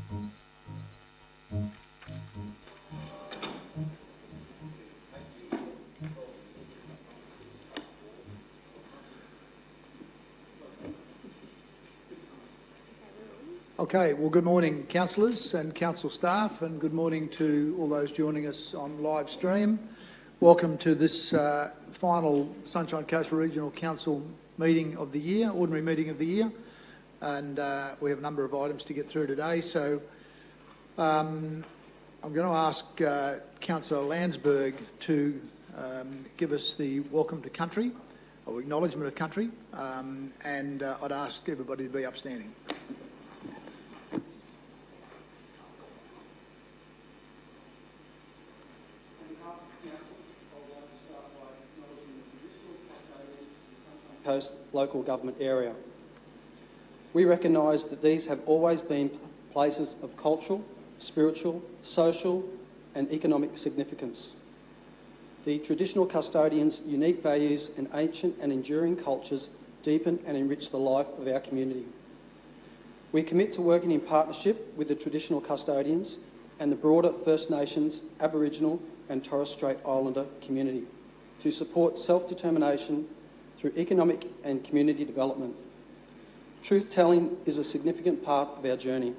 Okay, well, good morning, councillors and council staff, and good morning to all those joining us on live stream. Welcome to this final Sunshine Coast Regional Council meeting of the year, ordinary meeting of the year, and we have a number of items to get through today. So I'm going to ask Councillor Landsberg to give us the welcome to country, or acknowledgement of country, and I'd ask everybody to be upstanding. Coast local government area. We recognise that these have always been places of cultural, spiritual, social and economic significance. The traditional custodians' unique values and ancient and enduring cultures deepen and enrich the life of our community. We commit to working in partnership with the traditional custodians and the broader First Nations, Aboriginal and Torres Strait Islander community to support self-determination through economic and community development. Truth-telling is a significant part of our journey.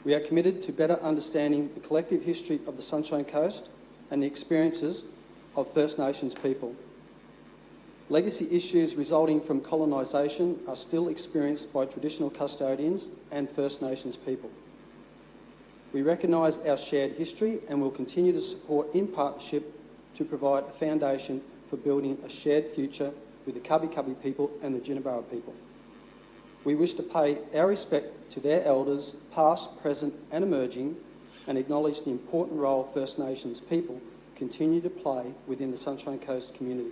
We are committed to better understanding the collective history of the Sunshine Coast and the experiences of First Nations people. Legacy issues resulting from colonisation are still experienced by traditional custodians and First Nations people. We recognise our shared history and will continue to support in partnership to provide a foundation for building a shared future with the Kabi Kabi people and the Jinnabara people. We wish to pay our respect to their elders, past, present and emerging, and acknowledge the important role First Nations people continue to play within the Sunshine Coast community.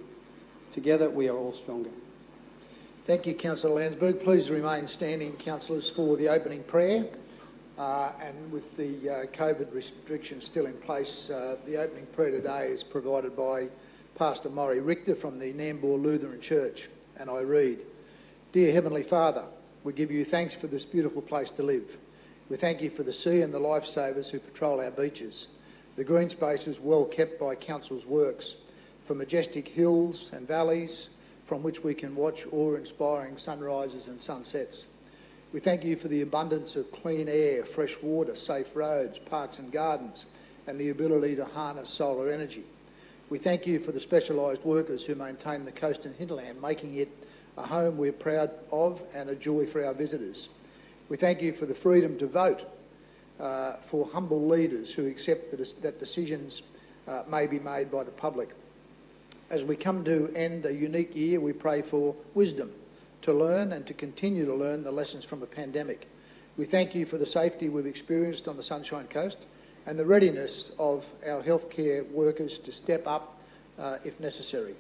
Together we are all stronger. Thank you, Councillor Landsberg. Please remain standing, councillors, for the opening prayer. And with the COVID restrictions still in place, the opening prayer today is provided by Pastor Maury Richter from the Nambour Lutheran Church, and I read, "Dear Heavenly Father, we give you thanks for this beautiful place to live. We thank you for the sea and the lifesavers who patrol our beaches, the green spaces well kept by Council's works, for majestic hills and valleys from which we can watch awe-inspiring sunrises and sunsets. We thank you for the abundance of clean air, fresh water, safe roads, parks and gardens, and the ability to harness solar energy. We thank you for the specialised workers who maintain the coast and hinterland, making it a home we're proud of and a joy for our visitors. We thank you for the freedom to vote, for humble leaders who accept that decisions may be made by the public. As we come to end a unique year, we pray for wisdom to learn and to continue to learn the lessons from a pandemic. We thank you for the safety we've experienced on the Sunshine Coast and the readiness of our healthcare workers to step up if necessary.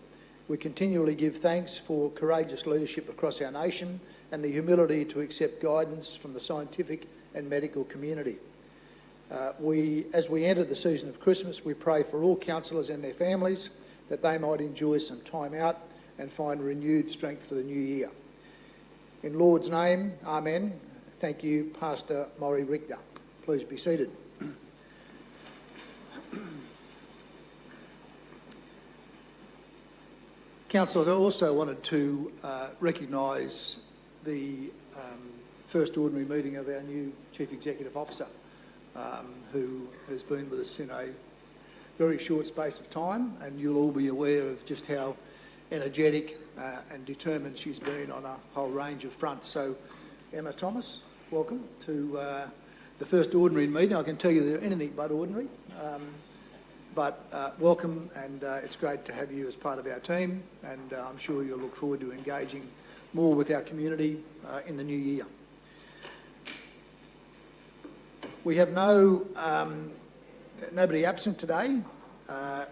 We continually give thanks for courageous leadership across our nation and the humility to accept guidance from the scientific and medical community. As we enter the season of Christmas, we pray for all councillors and their families that they might enjoy some time out and find renewed strength for the new year. In Lord's name, Amen. Thank you, Pastor Maury Richter. Please be seated. Councillors, I also wanted to recognise the first ordinary meeting of our new Chief Executive Officer, who has been with us in a very short space of time, and you'll all be aware of just how energetic and determined she's been on a whole range of fronts. So, Emma Thomas, welcome to the first ordinary meeting. I can tell you they're anything but ordinary. But welcome, and it's great to have you as part of our team, and I'm sure you'll look forward to engaging more with our community in the new year. We have nobody absent today.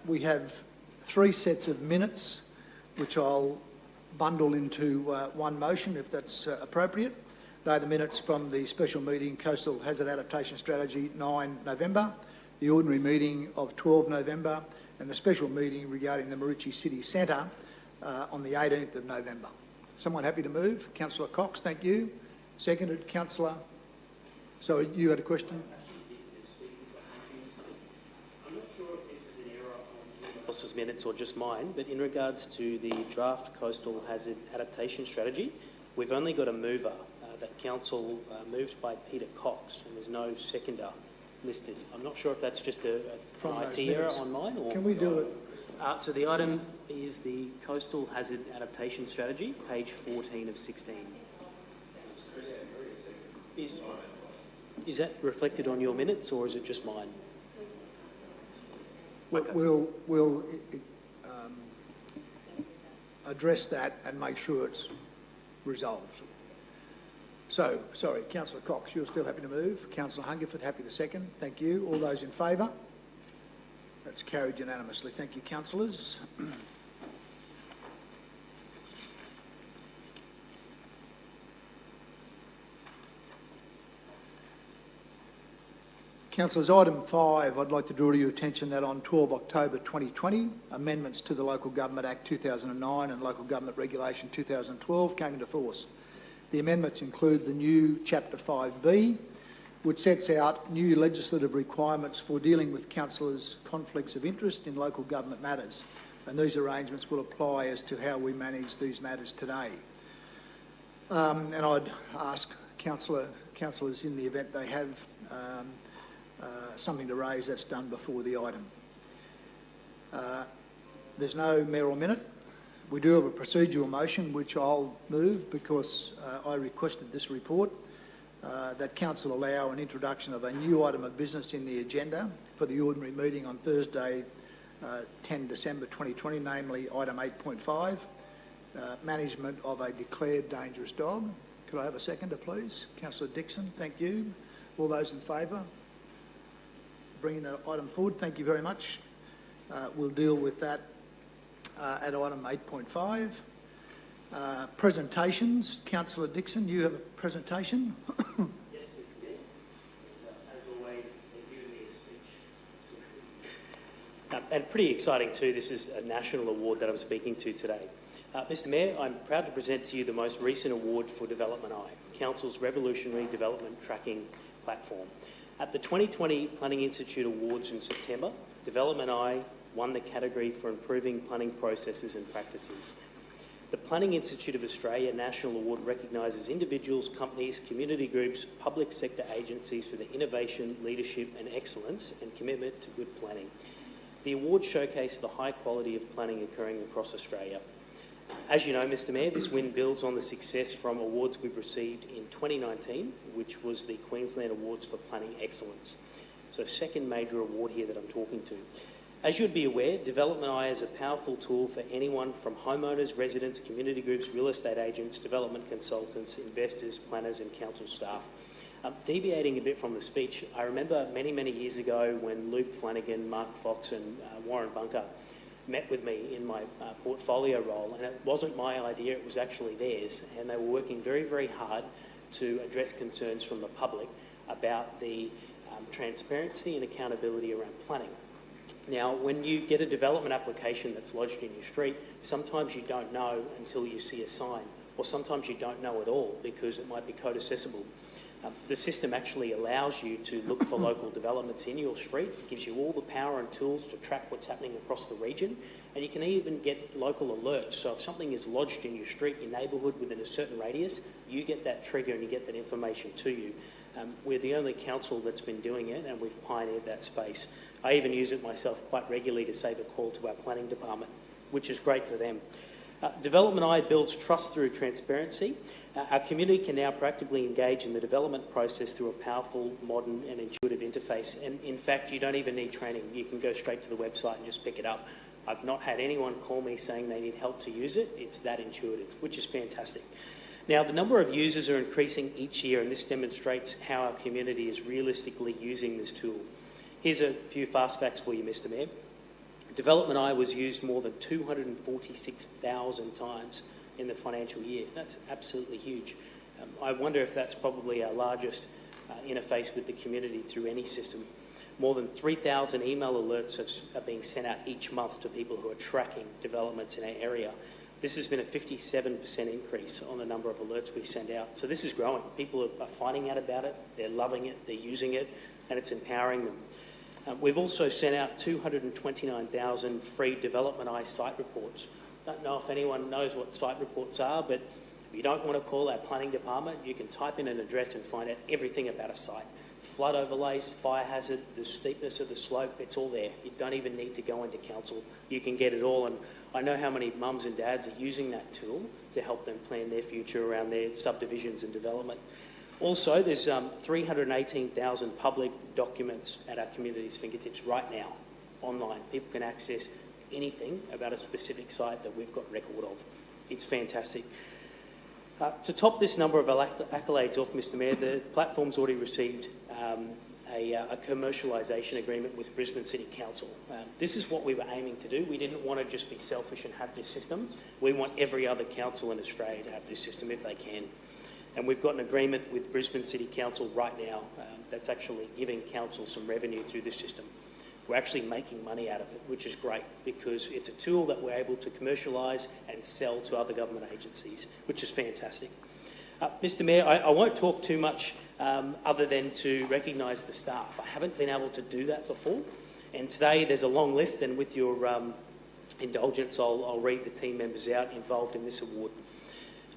We have 3 sets of minutes, which I'll bundle into one motion if that's appropriate. They're the minutes from the special meeting Coastal Hazard Adaptation Strategy 9 November, the ordinary meeting of 12 November and the special meeting regarding the Maroochydore City Centre on the 18th of November. Someone happy to move? Councillor Cox, thank you. Seconded, Councillor So you had a question? I'm not sure if this is an error on anyone else's minutes or just mine, but in regards to the draft coastal hazard adaptation strategy, we've only got a mover that council moved by Peter Cox, and there's no seconder listed. I'm not sure if that's just an IT error on mine or... Can we do it? So the item is the coastal hazard adaptation strategy, page 14 of 16. Is that reflected on your minutes or is it just mine? Okay. We'll address that and make sure it's resolved. So, sorry, Councillor Cox, you're still happy to move. Councillor Hungerford, happy to second. Thank you. All those in favour? That's carried unanimously. Thank you, councillors. Councillors, item 5, I'd like to draw to your attention that on 12 October 2020, amendments to the Local Government Act 2009 and Local Government Regulation 2012 came into force. The amendments include the new Chapter 5B, which sets out new legislative requirements for dealing with councillors' conflicts of interest in local government matters, and these arrangements will apply as to how we manage these matters today. And I'd ask councillors in the event they have something to raise, that's done before the item. There's no mayoral minute. We do have a procedural motion which I'll move because I requested this report, that council allow an introduction of a new item of business in the agenda for the ordinary meeting on Thursday 10 December 2020, namely item 8.5, management of a declared dangerous dog. Could I have a seconder, please? Councillor Dixon, thank you. All those in favour? Bringing that item forward, thank you very much. We'll deal with that at item 8.5. Presentations. Councillor Dixon, you have a presentation? Yes, Mr. Mayor. As always, they've given me a speech. And pretty exciting too, this is a national award that I'm speaking to today. Mr. Mayor, I'm proud to present to you the most recent award for Development Eye, Council's revolutionary development tracking platform. At the 2020 Planning Institute Awards in September, Development Eye won the category for improving planning processes and practices. The Planning Institute of Australia National Award recognises individuals, companies, community groups, public sector agencies for their innovation, leadership and excellence and commitment to good planning. The awards showcase the high quality of planning occurring across Australia. As you know, Mr. Mayor, this win builds on the success from awards we've received in 2019, which was the Queensland Awards for Planning Excellence. So second major award here that I'm talking to. As you'd be aware, Development Eye is a powerful tool for anyone from homeowners, residents, community groups, real estate agents, development consultants, investors, planners and council staff. Deviating a bit from the speech, I remember many, many years ago when Luke Flanagan, Mark Fox and Warren Bunker met with me in my portfolio role, and it wasn't my idea, it was actually theirs, and they were working very, very hard to address concerns from the public about the transparency and accountability around planning. Now, when you get a development application that's lodged in your street, sometimes you don't know until you see a sign, or sometimes you don't know at all because it might be code accessible. The system actually allows you to look for local developments in your street. It gives you all the power and tools to track what's happening across the region, and you can even get local alerts. So if something is lodged in your street, your neighbourhood within a certain radius, you get that trigger and you get that information to you. We're the only council that's been doing it, and we've pioneered that space. I even use it myself quite regularly to save a call to our planning department, which is great for them. Development Eye builds trust through transparency. Our community can now proactively engage in the development process through a powerful, modern and intuitive interface. And in fact, you don't even need training. You can go straight to the website and just pick it up. I've not had anyone call me saying they need help to use it. It's that intuitive, which is fantastic. Now, the number of users are increasing each year, and this demonstrates how our community is realistically using this tool. Here's a few fast facts for you, Mr. Mayor. Development Eye was used more than 246,000 times in the financial year. That's absolutely huge. I wonder if that's probably our largest interface with the community through any system. More than 3,000 email alerts are being sent out each month to people who are tracking developments in our area. This has been a 57% increase on the number of alerts we send out. So this is growing. People are finding out about it, they're loving it, they're using it, and it's empowering them. We've also sent out 229,000 free Development Eye site reports. Don't know if anyone knows what site reports are, but if you don't want to call our planning department, you can type in an address and find out everything about a site. Flood overlays, fire hazard, the steepness of the slope, it's all there. You don't even need to go into council. You can get it all. And I know how many mums and dads are using that tool to help them plan their future around their subdivisions and development. Also, there's 318,000 public documents at our community's fingertips right now, online. People can access anything about a specific site that we've got record of. It's fantastic. To top this number of accolades off, Mr Mayor, the platform's already received a commercialisation agreement with Brisbane City Council. This is what we were aiming to do. We didn't want to just be selfish and have this system. We want every other council in Australia to have this system if they can. And we've got an agreement with Brisbane City Council right now that's actually giving council some revenue through this system. We're actually making money out of it, which is great because it's a tool that we're able to commercialise and sell to other government agencies, which is fantastic. Mr Mayor, I won't talk too much other than to recognise the staff. I haven't been able to do that before, and today there's a long list, and with your indulgence, I'll read the team members out involved in this award.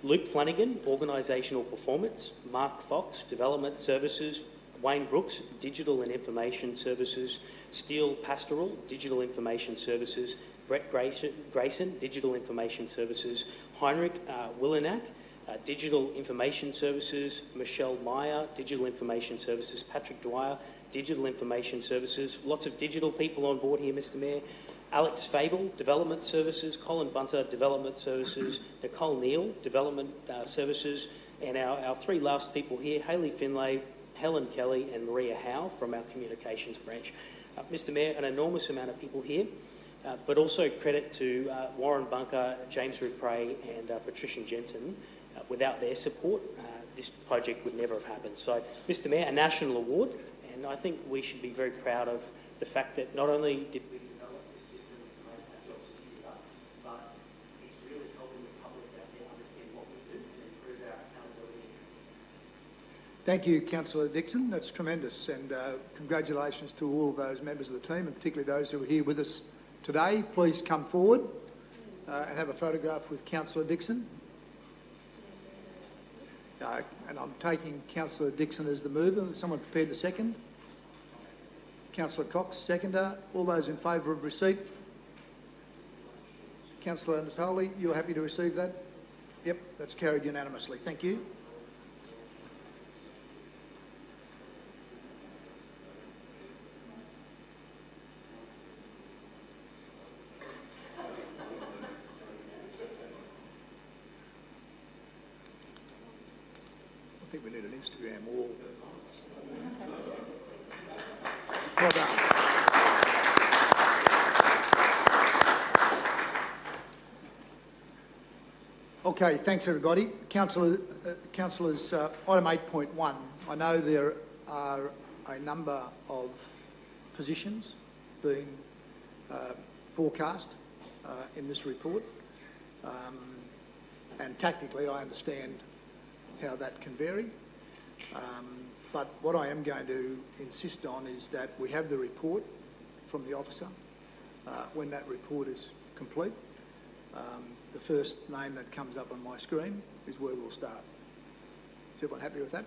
Luke Flanagan, Organisational Performance; Mark Fox, Development Services; Wayne Brooks, Digital and Information Services; Steele Pastoral, Digital Information Services; Brett Grayson, Digital Information Services; Heinrich Willenack, Digital Information Services; Michelle Meyer, Digital Information Services; Patrick Dwyer, Digital Information Services. Lots of digital people on board here, Mr Mayor. Alex Fable, Development Services; Colin Bunter, Development Services; Nicole Neal, Development Services; and our three last people here, Hayley Finlay, Helen Kelly and Maria Howe from our Communications branch. Mr Mayor, an enormous amount of people here, but also credit to Warren Bunker, James Rupre and Patricia Jensen. Without their support, this project would never have happened. So, Mr Mayor, a national award, and I think we should be very proud of the fact that not only did we develop this system to make our jobs easier, but it's really helping the public out there understand what we do and improve our accountability and transparency. Thank you, Councillor Dixon. That's tremendous, and congratulations to all of those members of the team, and particularly those who are here with us today. Please come forward and have a photograph with Councillor Dixon. And I'm taking Councillor Dixon as the mover. Someone prepared the second? Councillor Cox, seconder. All those in favour of receipt? Councillor Natali, you're happy to receive that? Yep, that's carried unanimously. Thank you. I think we need an Instagram wall. Well done. Okay, thanks everybody. Councillors, item 8.1. I know there are a number of positions being forecast in this report, and tactically I understand how that can vary, but what I am going to insist on is that we have the report from the officer. When that report is complete, the first name that comes up on my screen is where we'll start. Is everyone happy with that?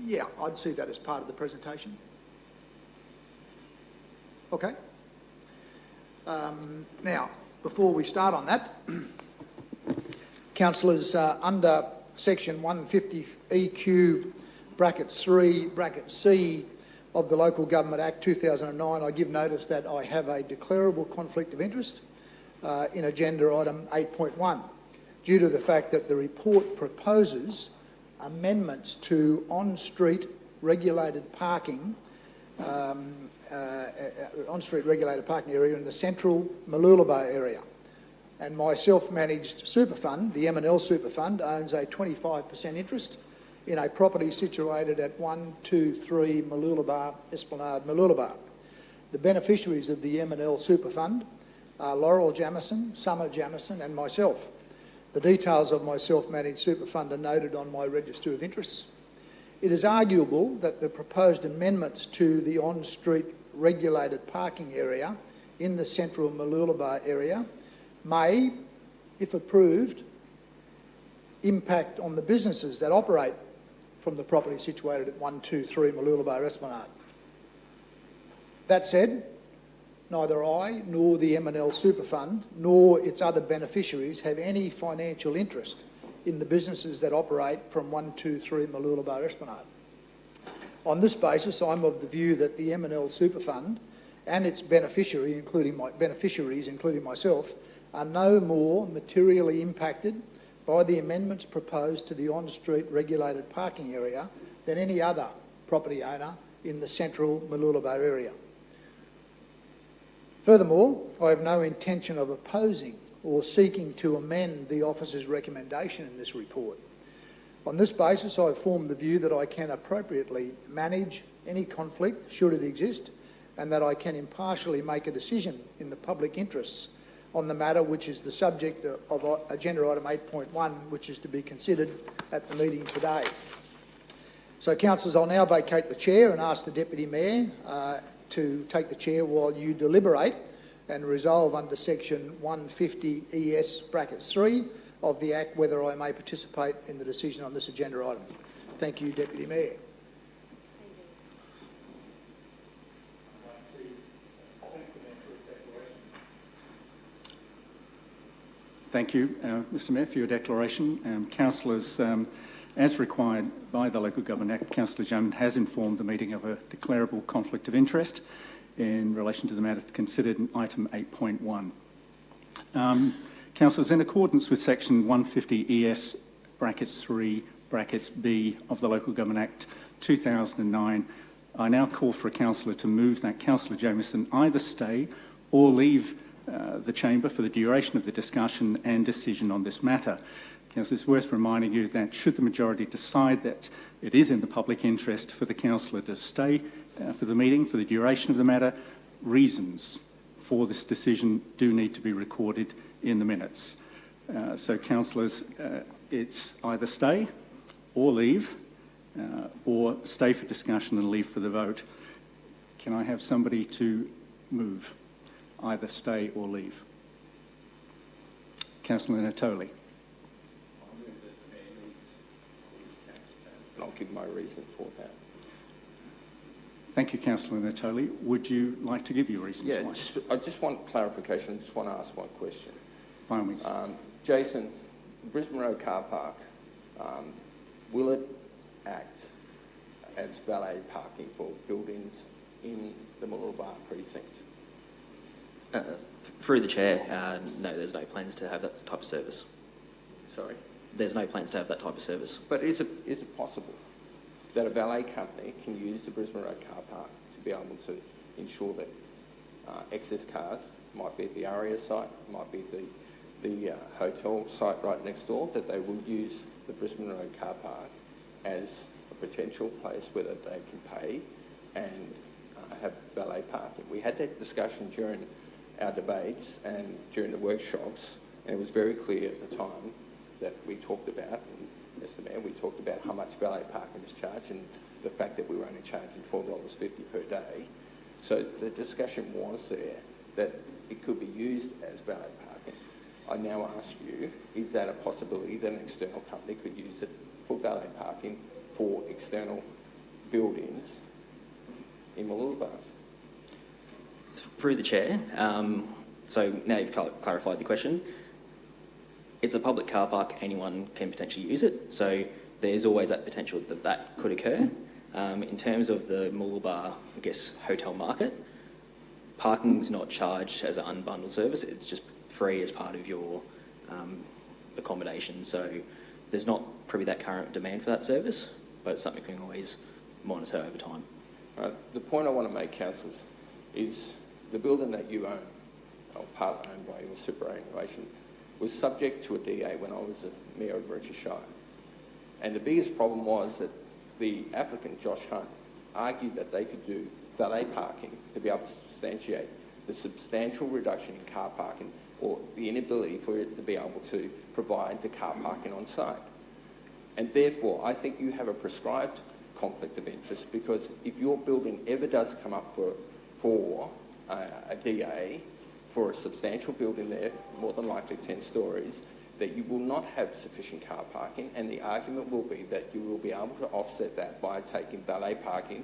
Yeah, I'd see that as part of the presentation. Okay. Now, before we start on that, councillors, under section 150 EQ brackets 3 bracket C of the Local Government Act 2009, I give notice that I have a declarable conflict of interest in agenda item 8.1 due to the fact that the report proposes amendments to on-street regulated parking on-street regulated parking area in the central Mooloolaba area. And my self-managed super fund, the M&L Super Fund, owns a 25% interest in a property situated at 123 Mooloolaba, Esplanade, Mooloolaba. The beneficiaries of the M&L Super Fund are Laurel Jamieson, Summer Jamieson and myself. The details of my self-managed super fund are noted on my register of interests. It is arguable that the proposed amendments to the on-street regulated parking area in the central Mooloolaba area may, if approved, impact on the businesses that operate from the property situated at 123 Mooloolaba Esplanade. That said, neither I nor the M&L Super Fund nor its other beneficiaries have any financial interest in the businesses that operate from 123 Mooloolaba Esplanade. On this basis, I'm of the view that the M&L Super Fund and its beneficiaries, including myself, are no more materially impacted by the amendments proposed to the on-street regulated parking area than any other property owner in the central Mooloolaba area. Furthermore, I have no intention of opposing or seeking to amend the officer's recommendation in this report. On this basis, I have formed the view that I can appropriately manage any conflict, should it exist, and that I can impartially make a decision in the public interests on the matter which is the subject of Agenda Item 8.1, which is to be considered at the meeting today. So, councillors, I'll now vacate the chair and ask the Deputy Mayor to take the chair while you deliberate and resolve under section 150 ES brackets 3 of the Act whether I may participate in the decision on this agenda item. Thank you, Deputy Mayor. Thank you, Mr Mayor, for your declaration. Councillors, as required by the Local Government Act, Councillor Jund has informed the meeting of a declarable conflict of interest in relation to the matter considered in item 8.1. Councillors, in accordance with section 150 ES brackets 3 brackets B of the Local Government Act 2009, I now call for a councillor to move that Councillor Jamieson either stay or leave the chamber for the duration of the discussion and decision on this matter. Councillors, it's worth reminding you that should the majority decide that it is in the public interest for the councillor to stay for the meeting for the duration of the matter, reasons for this decision do need to be recorded in the minutes. So, councillors, it's either stay or leave, or stay for discussion and leave for the vote. Can I have somebody to move? Either stay or leave. Councillor Natoli. I'll give my reason for that. Thank you, Councillor Natoli. Would you like to give your reasons why? I just want clarification. I just want to ask one question. By all means. Jason, Brisbane Road car park, will it act as valet parking for buildings in the Mooloolaba precinct? Through the chair, no, there's no plans to have that type of service. Sorry? There's no plans to have that type of service. But is it possible that a valet company can use the Brisbane Road car park to be able to ensure that excess cars, might be at the ARIA site, might be at the hotel site right next door, that they will use the Brisbane Road car park as a potential place where they can pay and have valet parking? We had that discussion during our debates and during the workshops, and it was very clear at the time that we talked about, and Mr Mayor, we talked about how much valet parking was charged and the fact that we were only charging $4.50 per day. So the discussion was there that it could be used as valet parking. I now ask you, is that a possibility that an external company could use it for valet parking for external buildings in Mooloolaba? Through the chair, so now you've clarified the question. It's a public car park, anyone can potentially use it, so there's always that potential that that could occur. In terms of the Mooloolaba, I guess, hotel market, parking's not charged as an unbundled service, it's just free as part of your accommodation, so there's not probably that current demand for that service, but it's something we can always monitor over time. The point I want to make, councillors, is the building that you own, or part owned by your superannuation, was subject to a DA when I was the Mayor of Maroochydore. And the biggest problem was that the applicant, Josh Hunt, argued that they could do valet parking to be able to substantiate the substantial reduction in car parking or the inability for it to be able to provide the car parking on site. And therefore, I think you have a prescribed conflict of interest, because if your building ever does come up for a DA for a substantial building there, more than likely 10 stories, that you will not have sufficient car parking, and the argument will be that you will be able to offset that by taking valet parking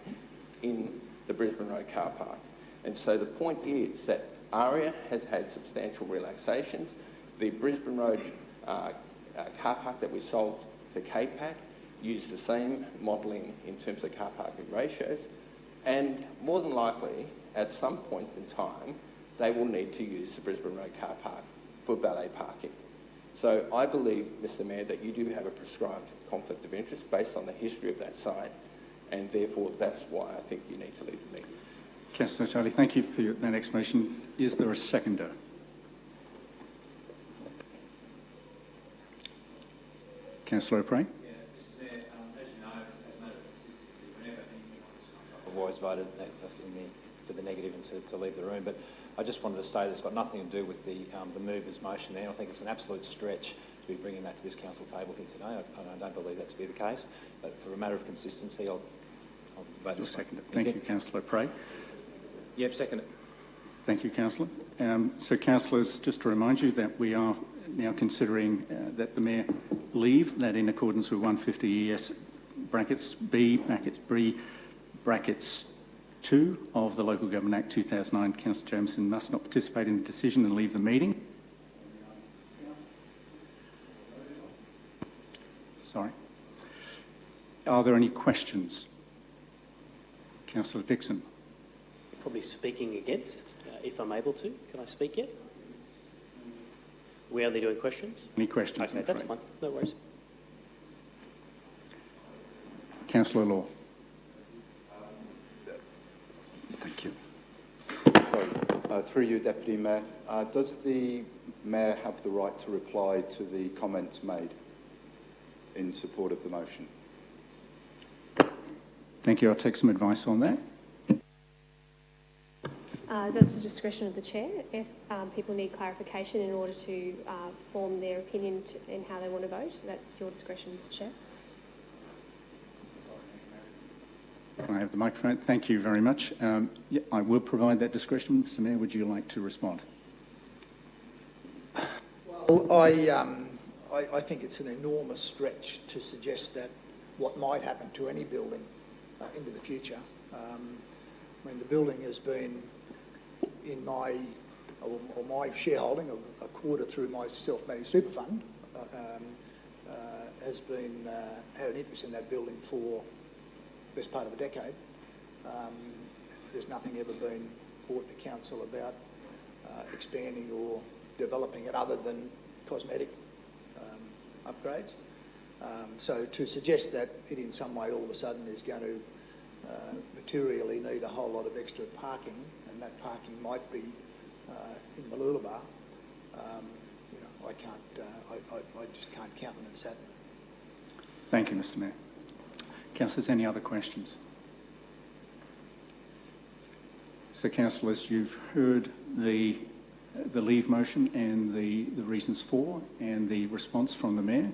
in the Brisbane Road car park. And so the point is that ARIA has had substantial relaxations. The Brisbane Road car park that we sold to KPAC used the same modelling in terms of car parking ratios, and more than likely, at some point in time, they will need to use the Brisbane Road car park for valet parking. So I believe, Mr Mayor, that you do have a prescribed conflict of interest based on the history of that site, and therefore that's why I think you need to leave the meeting. Councillor Tully, thank you for that explanation. Is there a seconder? Councillor O'Prey? Yeah, Mr Mayor, as you know, as a matter of consistency, whenever anything like this comes up, I've always voted for the negative and to leave the room. But I just wanted to say that it's got nothing to do with the mover's motion there. I think it's an absolute stretch to be bringing that to this council table here today. I don't believe that to be the case. But for a matter of consistency, I'll vote this way. Second it. Thank you, Councillor O'Prey. Yep, second it. Thank you, Councillor. So, councillors, just to remind you that we are now considering that the Mayor leave that in accordance with 150 ES brackets B, brackets B, brackets 2 of the Local Government Act 2009. Councillor Jameson must not participate in the decision and leave the meeting. Sorry. Are there any questions? Councillor Dixon. Probably speaking against, if I'm able to. Can I speak yet? We're only doing questions? Any questions? Okay, that's fine. No worries. Councillor Law. Thank you. Sorry, through you, Deputy Mayor. Does the Mayor have the right to reply to the comments made in support of the motion? Thank you. I'll take some advice on that. That's the discretion of the Chair. If people need clarification in order to form their opinion in how they want to vote, that's your discretion, Mr Chair. Can I have the microphone? Thank you very much. Yeah, I will provide that discretion. Mr Mayor, would you like to respond? Well, I think it's an enormous stretch to suggest that what might happen to any building into the future. I mean, the building has been in my shareholding, a quarter through my self-managed super fund, has been had an interest in that building for the best part of a decade. There's nothing ever been brought to council about expanding or developing it other than cosmetic upgrades. So to suggest that it in some way all of a sudden is going to materially need a whole lot of extra parking, and that parking might be in Mooloolaba, I just can't countenance that. Thank you, Mr Mayor. Councillors, any other questions? So, councillors, you've heard the leave motion and the reasons for and the response from the Mayor.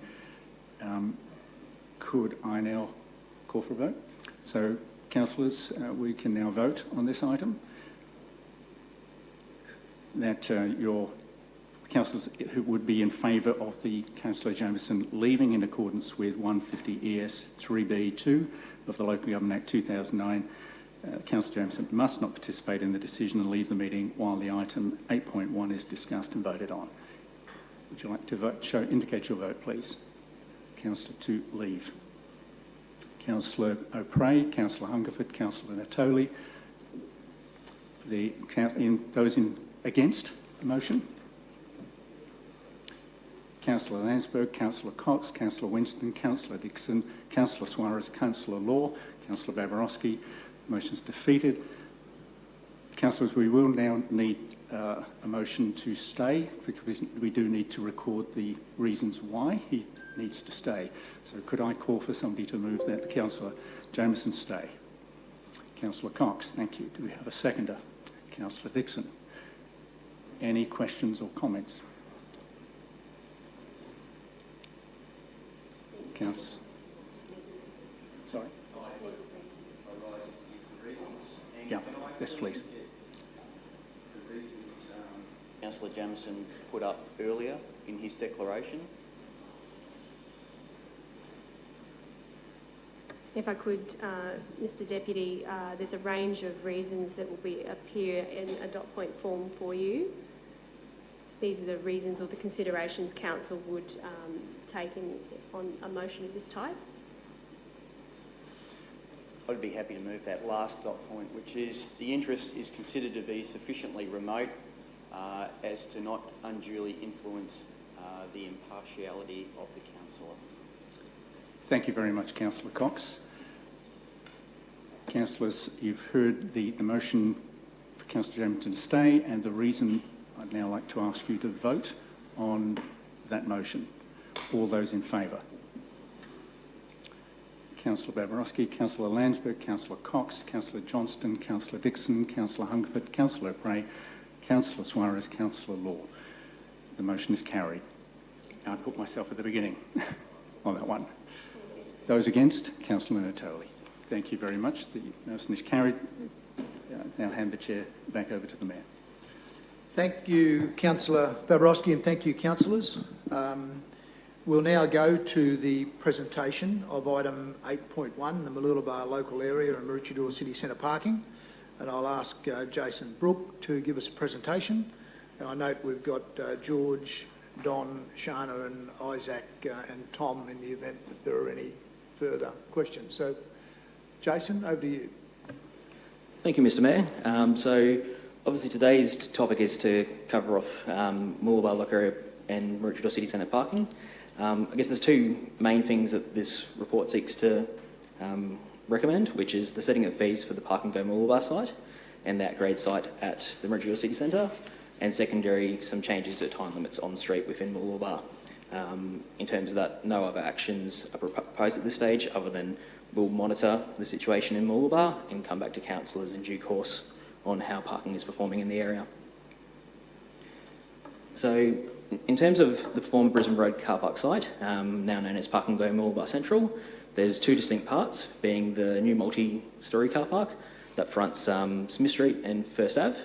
Could I now call for a vote? So, councillors, we can now vote on this item. That your councillors who would be in favour of the Councillor Jameson leaving in accordance with 150 ES 3B2 of the Local Government Act 2009, Councillor Jameson must not participate in the decision and leave the meeting while the item 8.1 is discussed and voted on. Would you like to vote? Indicate your vote, please. Councillor to leave. Councillor O'Prey, Councillor Hungerford, Councillor Natoli. Those against the motion? Councillor Landsberg, Councillor Cox, Councillor Winston, Councillor Dixon, Councillor Suarez, Councillor Law, Councillor Babarowski. Motion's defeated. Councillors, we will now need a motion to stay, because we do need to record the reasons why he needs to stay. So could I call for somebody to move that Councillor Jameson stay? Councillor Cox, thank you. Do we have a seconder? Councillor Dixon. Any questions or comments? Councillor. Sorry? Yeah, yes, please. The reasons Councillor Jamieson put up earlier in his declaration. If I could, Mr Deputy, there's a range of reasons that will appear in a dot point form for you. These are the reasons or the considerations Council would take on a motion of this type. I'd be happy to move that last dot point, which is the interest is considered to be sufficiently remote as to not unduly influence the impartiality of the councillor. Thank you very much, Councillor Cox. Councillors, you've heard the motion for Councillor Jamieson to stay, and the reason I'd now like to ask you to vote on that motion. All those in favour? Councillor Babarowski, Councillor Landsberg, Councillor Cox, Councillor Johnston, Councillor Dixon, Councillor Hungerford, Councillor O'Prey, Councillor Suarez, Councillor Law. The motion is carried. I put myself at the beginning on that one. Those against? Councillor Natoli. Thank you very much. The motion is carried. Now hand the chair back over to the Mayor. Thank you, Councillor Babarowski, and thank you, councillors. We'll now go to the presentation of item 8.1, the Mooloolaba local area and Maroochydore City Centre parking. And I'll ask Jason Brook to give us a presentation. And I note we've got George, Don, Shana and Isaac and Tom in the event that there are any further questions. So, Jason, over to you. Thank you, Mr Mayor. So, obviously today's topic is to cover off Mooloolaba local area and Maroochydore City Centre parking. I guess there's two main things that this report seeks to recommend, which is the setting of fees for the Park and Go Mooloolaba site and the upgrade site at the Maroochydore City Centre, and secondary, some changes to time limits on street within Mooloolaba. In terms of that, no other actions are proposed at this stage other than we'll monitor the situation in Mooloolaba and come back to councillors in due course on how parking is performing in the area. So, in terms of the former Brisbane Road car park site, now known as Park and Go Mooloolaba Central, there's two distinct parts, being the new multi-storey car park that fronts Smith Street and First Ave,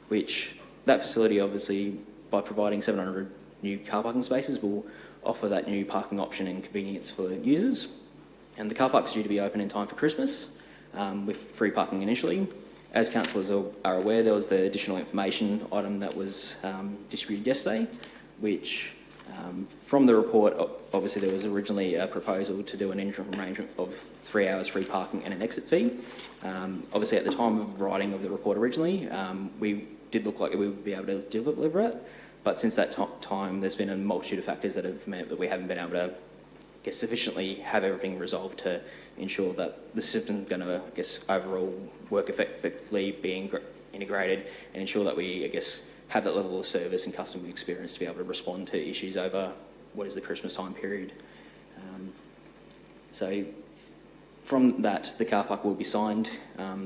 which that facility obviously, by providing 700 new car parking spaces, will offer that new parking option and convenience for users. And the car park's due to be open in time for Christmas, with free parking initially. As councillors are aware, there was the additional information item that was distributed yesterday, which from the report, obviously there was originally a proposal to do an interim arrangement of 3 hours free parking and an exit fee. Obviously at the time of writing of the report originally, we did look like we would be able to deliver it, but since that time there's been a multitude of factors that have meant that we haven't been able to sufficiently have everything resolved to ensure that the system's going to, overall work effectively, be integrated, and ensure that we, have that level of service and customer experience to be able to respond to issues over what is the Christmas time period. So from that, the car park will be signed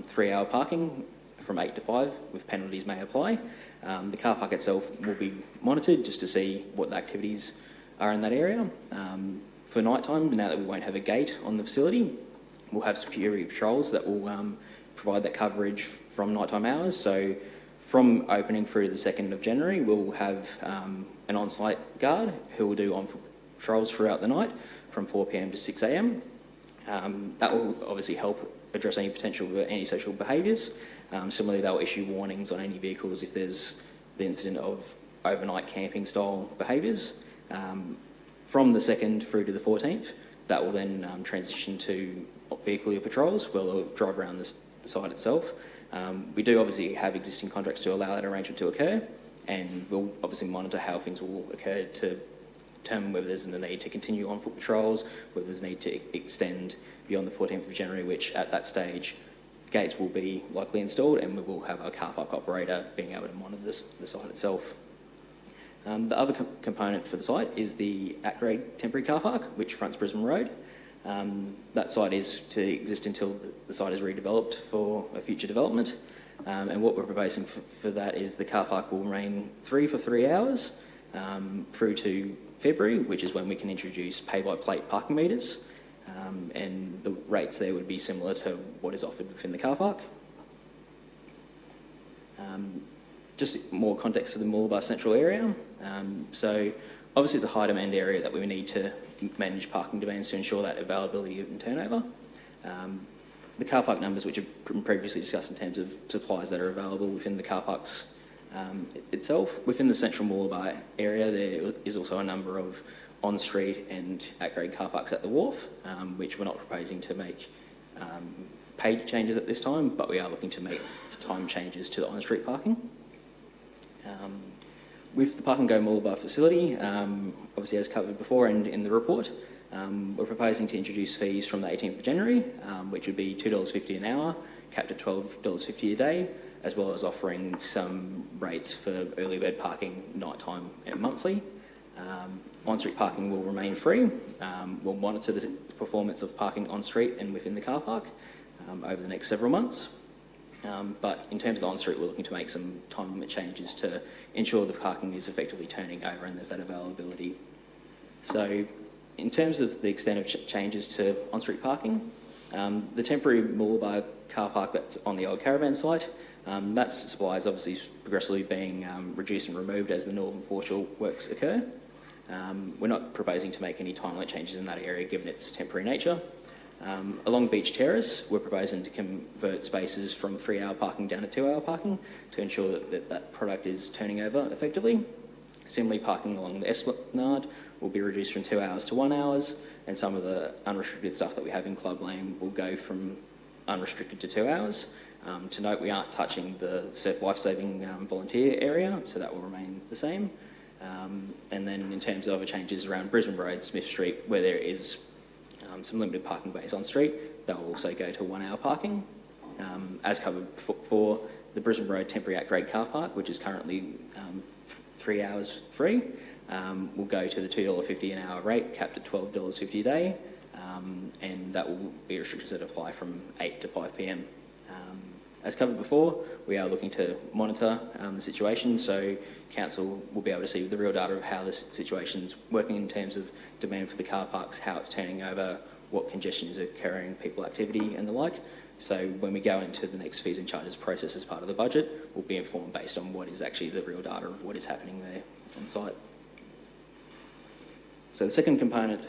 3 hour parking from 8 to 5 with penalties may apply. The car park itself will be monitored just to see what the activities are in that area. For night time, now that we won't have a gate on the facility, we'll have security patrols that will provide that coverage from nighttime hours. So from opening through the 2nd of January, we'll have an on-site guard who will do on-foot patrols throughout the night from 4 p.m. to 6 a.m. That will obviously help address any potential antisocial behaviours. Similarly, they'll issue warnings on any vehicles if there's the incident of overnight camping style behaviours. From the 2nd through to the 14th, that will then transition to vehicular patrols where they'll drive around the site itself. We do obviously have existing contracts to allow that arrangement to occur, and we'll obviously monitor how things will occur to determine whether there's a need to continue on foot patrols, whether there's a need to extend beyond the 14th of January, which at that stage gates will be likely installed and we will have a car park operator being able to monitor the site itself. The other component for the site is the at-grade temporary car park, which fronts Brisbane Road. That site is to exist until the site is redeveloped for a future development. And what we're proposing for that is the car park will remain free for 3 hours through to February, which is when we can introduce pay-by-plate parking meters. And the rates there would be similar to what is offered within the car park. Just more context for the Mooloolaba central area. So obviously it's a high demand area that we need to manage parking demands to ensure that availability and turnover. The car park numbers, which have been previously discussed in terms of supplies that are available within the car parks itself. Within the central Mooloolaba area, there is also a number of on-street and at-grade car parks at the wharf, which we're not proposing to make paid changes at this time, but we are looking to make time changes to the on-street parking. With the Park and Go Mooloolaba facility, obviously as covered before and in the report, we're proposing to introduce fees from the 18th of January, which would be $2.50 an hour, capped at $12.50 a day, as well as offering some rates for early bird parking, nighttime and monthly. On-street parking will remain free. We'll monitor the performance of parking on-street and within the car park over the next several months. But in terms of the on-street, we're looking to make some time limit changes to ensure the parking is effectively turning over and there's that availability. So in terms of the extent of changes to on-street parking, the temporary Mooloolaba car park that's on the old caravan site, that supply is obviously progressively being reduced and removed as the northern foreshore works occur. We're not proposing to make any time limit changes in that area given its temporary nature. Along Beach Terrace, we're proposing to convert spaces from 3-hour parking down to 2-hour parking to ensure that product is turning over effectively. Similarly, parking along the Esplanade will be reduced from 2 hours to 1 hour, and some of the unrestricted stuff that we have in Club Lane will go from unrestricted to 2 hours. To note, we aren't touching the surf lifesaving volunteer area, so that will remain the same. And then in terms of other changes around Brisbane Road, Smith Street, where there is some limited parking bays on street, that will also go to 1-hour parking. As covered before, the Brisbane Road temporary at-grade car park, which is currently 3 hours free, will go to the $2.50 an hour rate, capped at $12.50 a day, and that will be restrictions that apply from 8 to 5 p.m. As covered before, we are looking to monitor the situation, so Council will be able to see the real data of how this situation is working in terms of demand for the car parks, how it's turning over, what congestion is occurring, people activity and the like. So when we go into the next fees and charges process as part of the budget, we'll be informed based on what is actually the real data of what is happening there on site. So the second component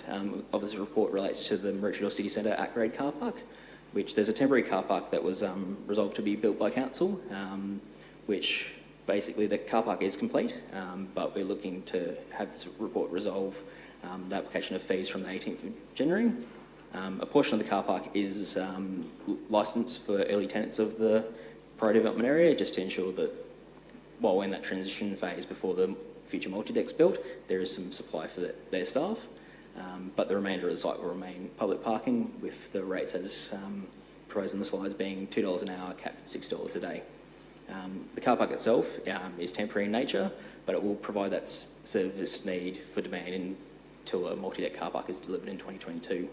of this report relates to the Maroochydore City Centre at-grade car park, which there's a temporary car park that was resolved to be built by Council, which basically the car park is complete, but we're looking to have this report resolve the application of fees from the 18th of January. A portion of the car park is licensed for early tenants of the prior development area, just to ensure that while we're in that transition phase before the future multi-deck's built, there is some supply for their staff. But the remainder of the site will remain public parking, with the rates as proposed in the slides being $2 an hour, capped at $6 a day. The car park itself is temporary in nature, but it will provide that service need for demand until a multi-deck car park is delivered in 2022.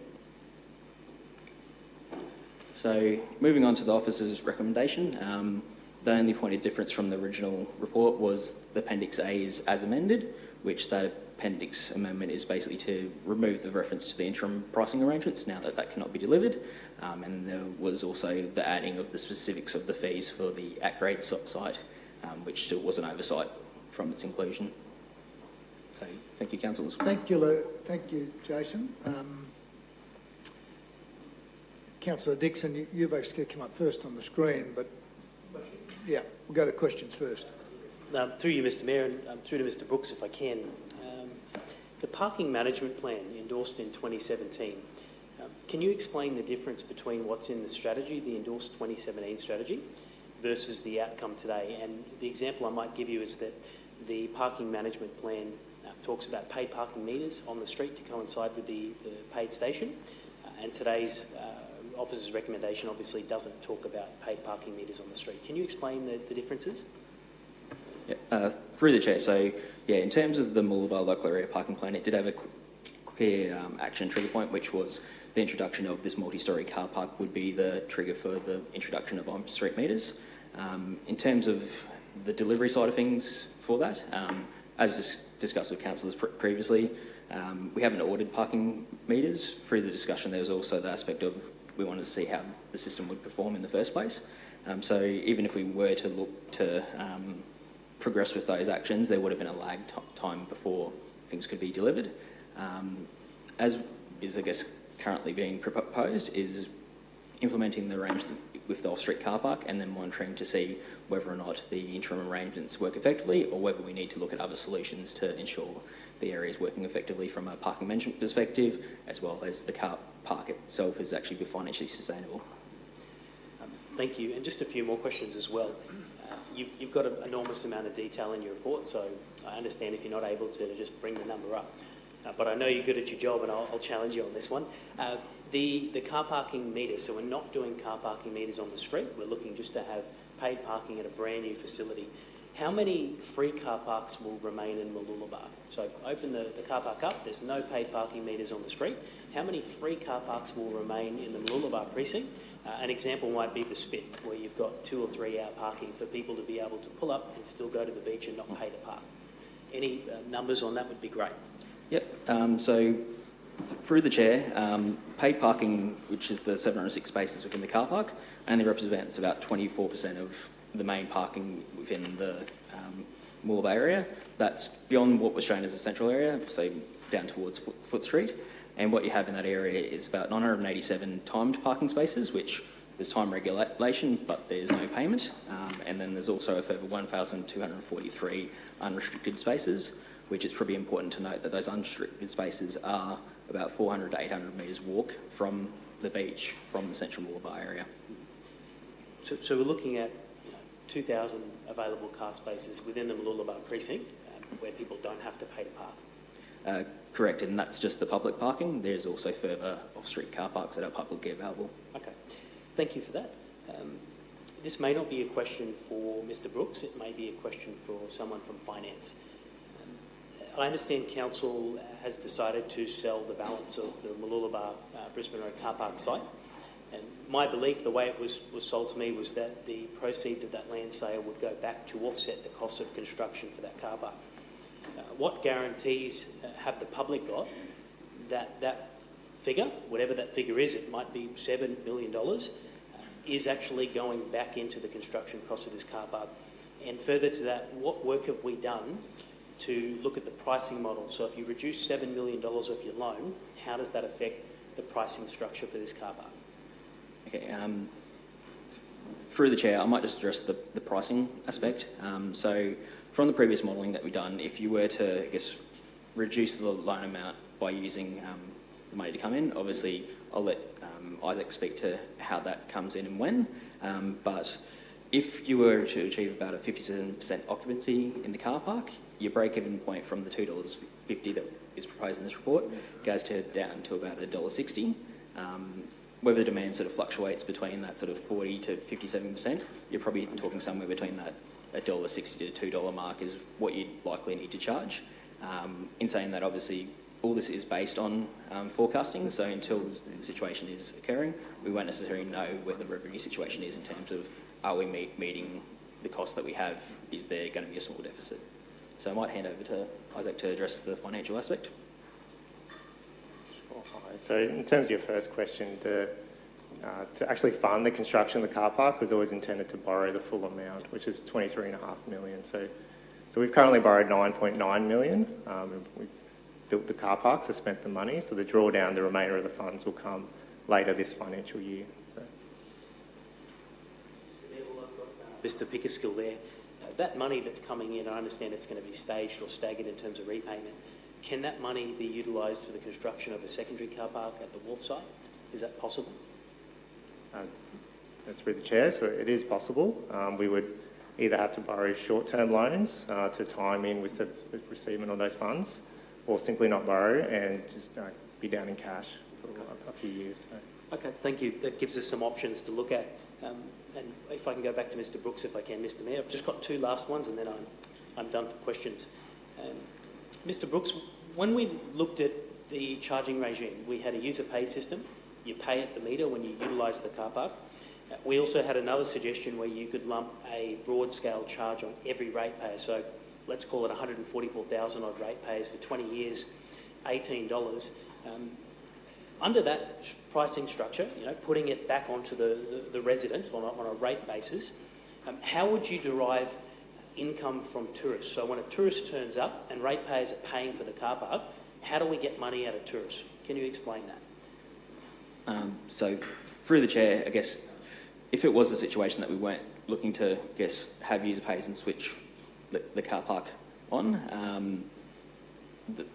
So moving on to the officer's recommendation, the only point of difference from the original report was the Appendix A is as amended, which that appendix amendment is basically to remove the reference to the interim pricing arrangements now that that cannot be delivered, and there was also the adding of the specifics of the fees for the at-grade site, which still was an oversight from its inclusion. So thank you, councillors. Thank you, Jason. Councillor Dixon, you've actually come up first on the screen, but yeah, we'll go to questions first. Through you, Mr Mayor, and through to Mr Brooks, if I can. The parking management plan endorsed in 2017, can you explain the difference between what's in the strategy, the endorsed 2017 strategy, versus the outcome today? And the example I might give you is that the parking management plan talks about paid parking meters on the street to coincide with the paid station, and today's officer's recommendation obviously doesn't talk about paid parking meters on the street. Can you explain the differences? Yeah, through the chair. So, yeah, in terms of the Mooloolaba local area parking plan, it did have a clear action trigger point, which was the introduction of this multi-storey car park would be the trigger for the introduction of on-street meters. In terms of the delivery side of things for that, as discussed with councillors previously, we haven't ordered parking meters. Through the discussion, there was also the aspect of we wanted to see how the system would perform in the first place. So even if we were to look to progress with those actions, there would have been a lag time before things could be delivered. As is, I guess, currently being proposed is implementing the arrangement with the off-street car park and then monitoring to see whether or not the interim arrangements work effectively or whether we need to look at other solutions to ensure the area is working effectively from a parking management perspective, as well as the car park itself is actually financially sustainable. Thank you. And just a few more questions as well. You've got an enormous amount of detail in your report, so I understand if you're not able to just bring the number up. But I know you're good at your job, and I'll challenge you on this one. The car parking meters, so we're not doing car parking meters on the street. We're looking just to have paid parking at a brand new facility. How many free car parks will remain in Mooloolaba? So open the car park up, there's no paid parking meters on the street. How many free car parks will remain in the Mooloolaba precinct? An example might be the Spit, where you've got 2 or 3 hour parking for people to be able to pull up and still go to the beach and not pay to park. Any numbers on that would be great. Yep, so through the chair, paid parking, which is the 706 spaces within the car park, only represents about 24% of the main parking within the Mooloolaba area. That's beyond what was shown as a central area, so down towards Foot Street. And what you have in that area is about 987 timed parking spaces, which there's time regulation, but there's no payment. And then there's also a further 1,243 unrestricted spaces, which it's probably important to note that those unrestricted spaces are about 400 to 800 metres walk from the beach, from the central Mooloolaba area. So we're looking at 2,000 available car spaces within the Mooloolaba precinct where people don't have to pay to park. Correct, and that's just the public parking. There's also further off-street car parks that are publicly available. Okay, thank you for that. This may not be a question for Mr Brooks, it may be a question for someone from finance. I understand Council has decided to sell the balance of the Mooloolaba Brisbane Road car park site. And my belief, the way it was sold to me, was that the proceeds of that land sale would go back to offset the cost of construction for that car park. What guarantees have the public got that that figure, whatever that figure is, it might be $7 million, is actually going back into the construction cost of this car park? And further to that, what work have we done to look at the pricing model? So if you reduce $7 million off your loan, how does that affect the pricing structure for this car park? Okay, through the chair, I might just address the pricing aspect. So from the previous modelling that we've done, if you were to, I guess, reduce the loan amount by using the money to come in, obviously I'll let Isaac speak to how that comes in and when, but if you were to achieve about a 57% occupancy in the car park, your break-even point from the $2.50 that is proposed in this report goes down to about $1.60. Whether the demand sort of fluctuates between that sort of 40 to 57%, you're probably talking somewhere between that $1.60 to $2 mark is what you'd likely need to charge. In saying that, obviously, all this is based on forecasting, so until the situation is occurring, we won't necessarily know where the revenue situation is in terms of are we meeting the cost that we have, is there going to be a small deficit? So I might hand over to Isaac to address the financial aspect. So in terms of your first question, to actually fund the construction of the car park was always intended to borrow the full amount, which is $23.5 million. So we've currently borrowed $9.9 million. We've built the car park, so spent the money. So the drawdown, the remainder of the funds will come later this financial year. So. Mr Pickerskill there, that money that's coming in, I understand it's going to be staged or staggered in terms of repayment. Can that money be utilised for the construction of a secondary car park at the wharf site? Is that possible? So through the chair, so it is possible. We would either have to borrow short-term loans to time in with the receivement of those funds, or simply not borrow and just be down in cash for a few years. So. Okay, thank you. That gives us some options to look at. And if I can go back to Mr Brooks, if I can, Mr Mayor. I've just got 2 last ones and then I'm done for questions. Mr Brooks, when we looked at the charging regime, we had a user pay system you pay at the meter when you utilise the car park. We also had another suggestion where you could lump a broad-scale charge on every ratepayer. So let's call it 144,000 odd ratepayers for 20 years, $18. Under that pricing structure, putting it back onto the resident on a rate basis, how would you derive income from tourists? So when a tourist turns up and ratepayers are paying for the car park, how do we get money out of tourists? Can you explain that? So through the chair, I guess, if it was a situation that we weren't looking to, have user pays and switch the car park on,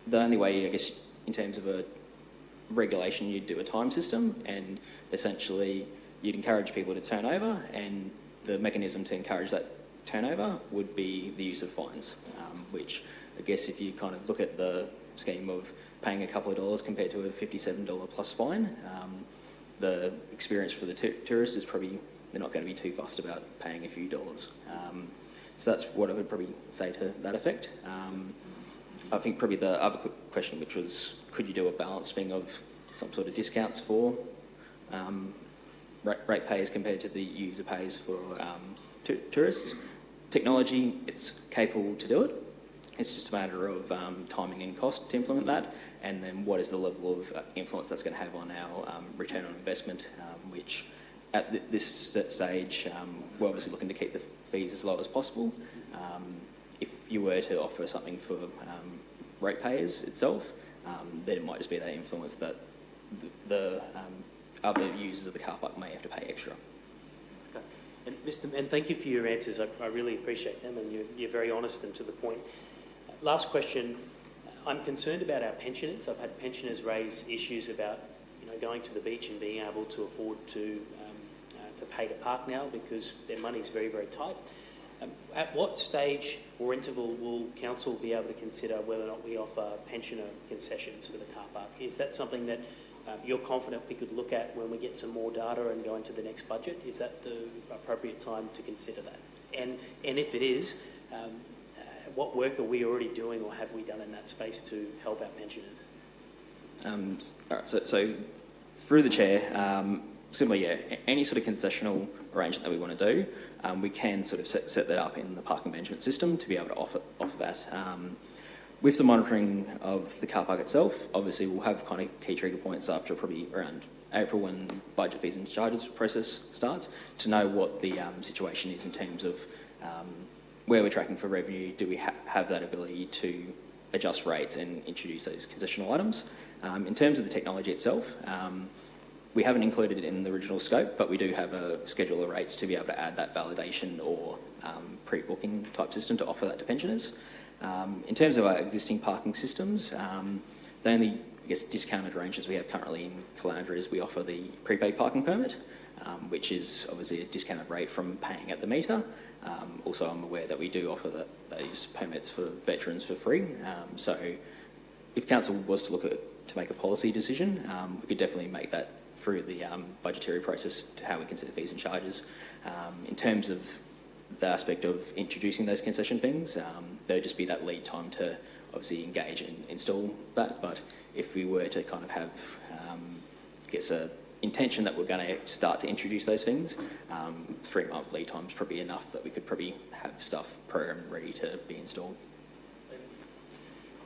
the only way, I guess, in terms of a regulation, you'd do a time system, and essentially you'd encourage people to turn over, and the mechanism to encourage that turnover would be the use of fines, which I guess if you kind of look at the scheme of paying a couple of dollars compared to a $57 plus fine, the experience for the tourist is probably, they're not going to be too fussed about paying a few dollars. So that's what I would probably say to that effect. I think probably the other question, which was, could you do a balanced thing of some sort of discounts for ratepayers compared to the user pays for tourists? Technology, it's capable to do it. It's just a matter of timing and cost to implement that, and then what is the level of influence that's going to have on our return on investment, which at this stage, we're obviously looking to keep the fees as low as possible. If you were to offer something for ratepayers itself, then it might just be that influence that the other users of the car park may have to pay extra. Okay. And thank you for your answers. I really appreciate them, and you're very honest and to the point. Last question. I'm concerned about our pensioners. I've had pensioners raise issues about going to the beach and being able to afford to pay to park now because their money's very, very tight. At what stage or interval will council be able to consider whether or not we offer pensioner concessions for the car park? Is that something that you're confident we could look at when we get some more data and go into the next budget? Is that the appropriate time to consider that? And if it is, what work are we already doing or have we done in that space to help our pensioners? All right, so through the chair, similarly, any sort of concessional arrangement that we want to do, we can sort of set that up in the parking management system to be able to offer that. With the monitoring of the car park itself, obviously we'll have kind of key trigger points after probably around April when budget fees and charges process starts to know what the situation is in terms of where we're tracking for revenue. Do we have that ability to adjust rates and introduce those concessional items? In terms of the technology itself, we haven't included it in the original scope, but we do have a schedule of rates to be able to add that validation or pre-booking type system to offer that to pensioners. In terms of our existing parking systems, the only, discounted arrangements we have currently in Caloundra is we offer the prepaid parking permit, which is obviously a discounted rate from paying at the meter. Also, I'm aware that we do offer those permits for veterans for free. So if council was to look to make a policy decision, we could definitely make that through the budgetary process to how we consider fees and charges. In terms of the aspect of introducing those concession things, there'd just be that lead time to obviously engage and install that. But if we were to kind of have, a intention that we're going to start to introduce those things, 3-month lead time is probably enough that we could probably have stuff programmed ready to be installed.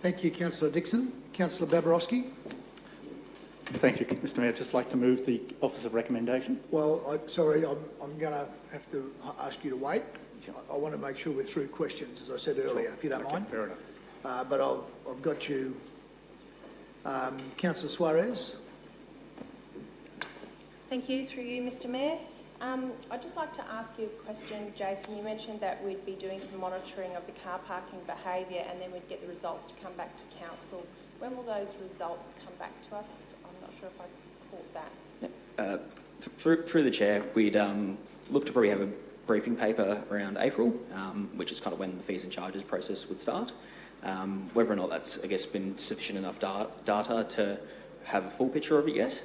Thank you, Councillor Dixon. Councillor Babarowski. Thank you, Mr Mayor. I'd just like to move the Office of Recommendation. Well, I'm sorry, I'm going to have to ask you to wait. I want to make sure we're through questions, as I said earlier, if you don't mind. Fair enough. But I've got you. Councillor Suarez. Thank you, through you, Mr Mayor. I'd just like to ask you a question, Jason. You mentioned that we'd be doing some monitoring of the car parking behaviour and then we'd get the results to come back to council. When will those results come back to us? I'm not sure if I caught that. Through the chair, we'd look to probably have a briefing paper around April, which is kind of when the fees and charges process would start. Whether or not that's, been sufficient enough data to have a full picture of it yet,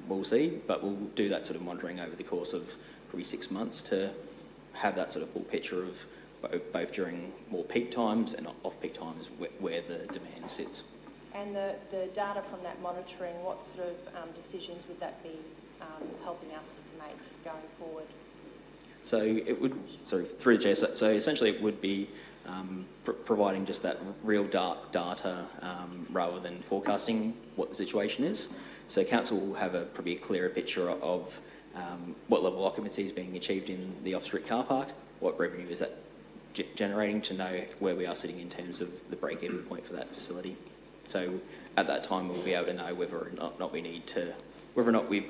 we'll see, but we'll do that sort of monitoring over the course of probably 6 months to have that sort of full picture of both during more peak times and off-peak times where the demand sits. And the data from that monitoring, what sort of decisions would that be helping us make going forward? So it would, sorry, through the chair, so essentially it would be providing just that real data rather than forecasting what the situation is. So council will have probably a clearer picture of what level of occupancy is being achieved in the off-street car park, what revenue is that generating, to know where we are sitting in terms of the break-even point for that facility. So at that time we'll be able to know whether or not we need to, whether or not we've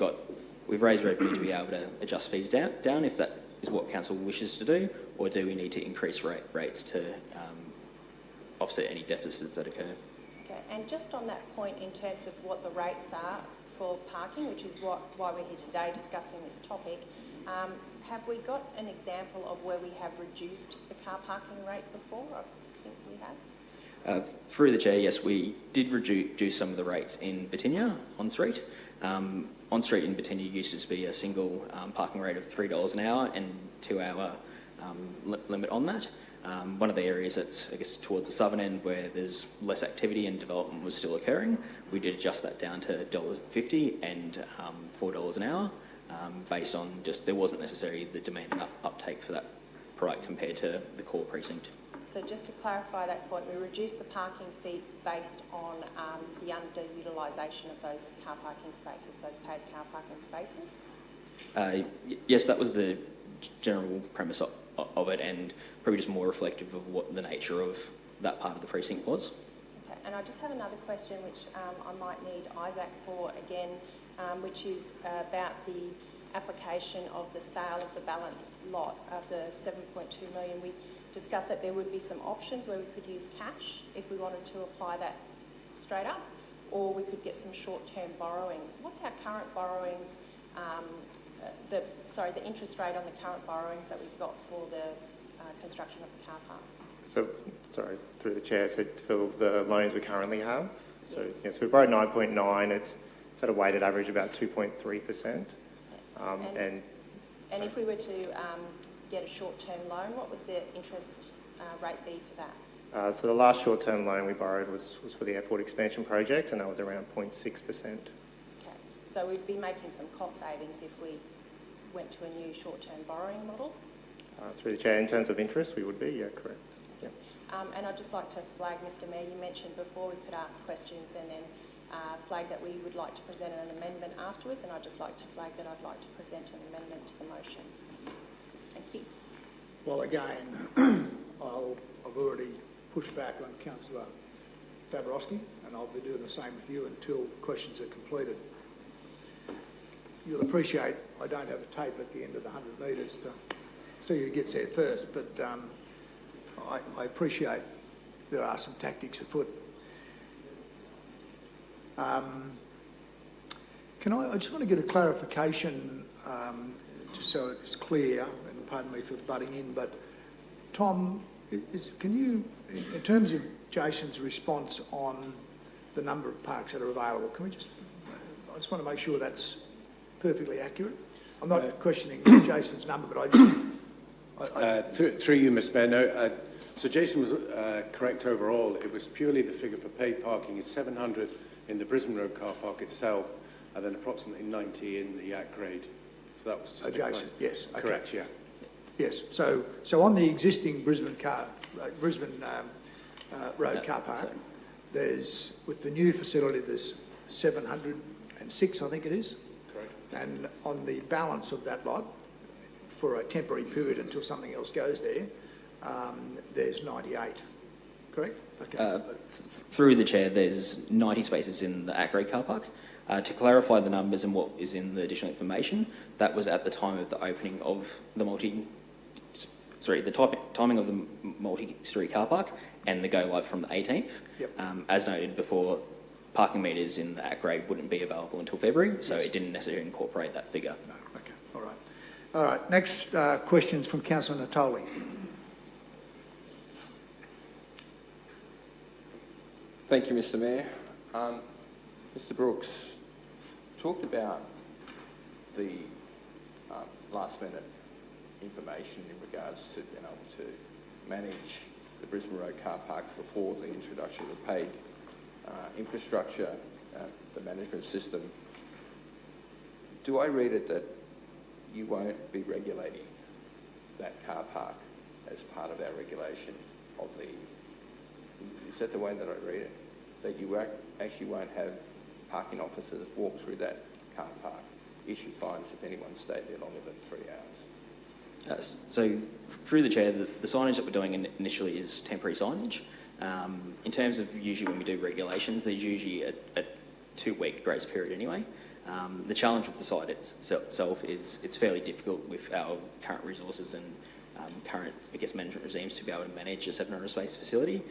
raised revenue to be able to adjust fees down if that is what council wishes to do, or do we need to increase rates to offset any deficits that occur. Okay, and just on that point in terms of what the rates are for parking, which is why we're here today discussing this topic, have we got an example of where we have reduced the car parking rate before? I think we have. Through the chair, yes, we did reduce some of the rates in Petitions on street. On street in Petitions used to be a single parking rate of $3 an hour and 2-hour limit on that. One of the areas that's, I guess, towards the southern end where there's less activity and development was still occurring, we did adjust that down to $1.50 and $4 an hour, based on just there wasn't necessarily the demanding uptake for that product compared to the core precinct. So just to clarify that point, we reduced the parking fee based on the underutilisation of those car parking spaces, those paid car parking spaces? Yes, that was the general premise of it, and probably just more reflective of what the nature of that part of the precinct was. Okay, and I just have another question which I might need Isaac for again, which is about the application of the sale of the balance lot of the 7.2 million. We discussed that there would be some options where we could use cash if we wanted to apply that straight up, or we could get some short-term borrowings. What's our current borrowings, the interest rate on the current borrowings that we've got for the construction of the car park? So, sorry, through the chair, so for the loans we currently have, so yes, we borrowed 9.9, it's at a weighted average about 2.3%. And if we were to get a short-term loan, what would the interest rate be for that? So the last short-term loan we borrowed was for the airport expansion project, and that was around 0.6%. Okay, so we'd be making some cost savings if we went to a new short-term borrowing model? Through the chair, in terms of interest, we would be, yeah, correct. Yeah. And I'd just like to flag, Mr Mayor, you mentioned before we could ask questions and then flag that we would like to present an amendment afterwards, and I'd just like to flag that I'd like to present an amendment to the motion. Thank you. Well, again, I've already pushed back on Councillor Fabrowski, and I'll be doing the same with you until questions are completed. You'll appreciate I don't have a tape at the end of the 100 metres to see who gets there first, but I appreciate there are some tactics afoot. I just want to get a clarification, just so it's clear, and pardon me for butting in, but Tom, can you, in terms of Jason's response on the number of parks that are available, I just want to make sure that's perfectly accurate. I'm not questioning Jason's number, but through you, Mr Mayor, no, so Jason was correct overall. It was purely the figure for paid parking is 700 in the Brisbane Road car park itself, and then approximately 90 in the at-grade. So that was just Jason, yes. Okay. Correct, yeah. Yes, so on the existing Brisbane Road car park, there's, with the new facility, there's 706, I think it is. Correct. And on the balance of that lot, for a temporary period until something else goes there, there's 98, correct? Okay. Through the chair, there's 90 spaces in the at-grade car park. To clarify the numbers and what is in the additional information, that was at the time of the opening of the timing of the multi-street car park and the go live from the 18th. Yep. As noted before, parking meters in the at-grade wouldn't be available until February, so it didn't necessarily incorporate that figure. No, okay, all right. All right, next questions from Councillor Natoli. Thank you, Mr Mayor. Mr Brooks talked about the last-minute information in regards to being able to manage the Brisbane Road car park before the introduction of paid infrastructure, the management system, do I read it that you won't be regulating that car park as part of our regulation of the... Is that the way that I read it? That you actually won't have parking officers walk through that car park, issue fines if anyone stayed there longer than 3 hours? So, through the Chair, the signage that we're doing initially is temporary signage. In terms of usually when we do regulations, there's usually a 2-week grace period anyway. The challenge with the site itself is it's fairly difficult with our current resources and current, I guess, management regimes to be able to manage a 700 space facility,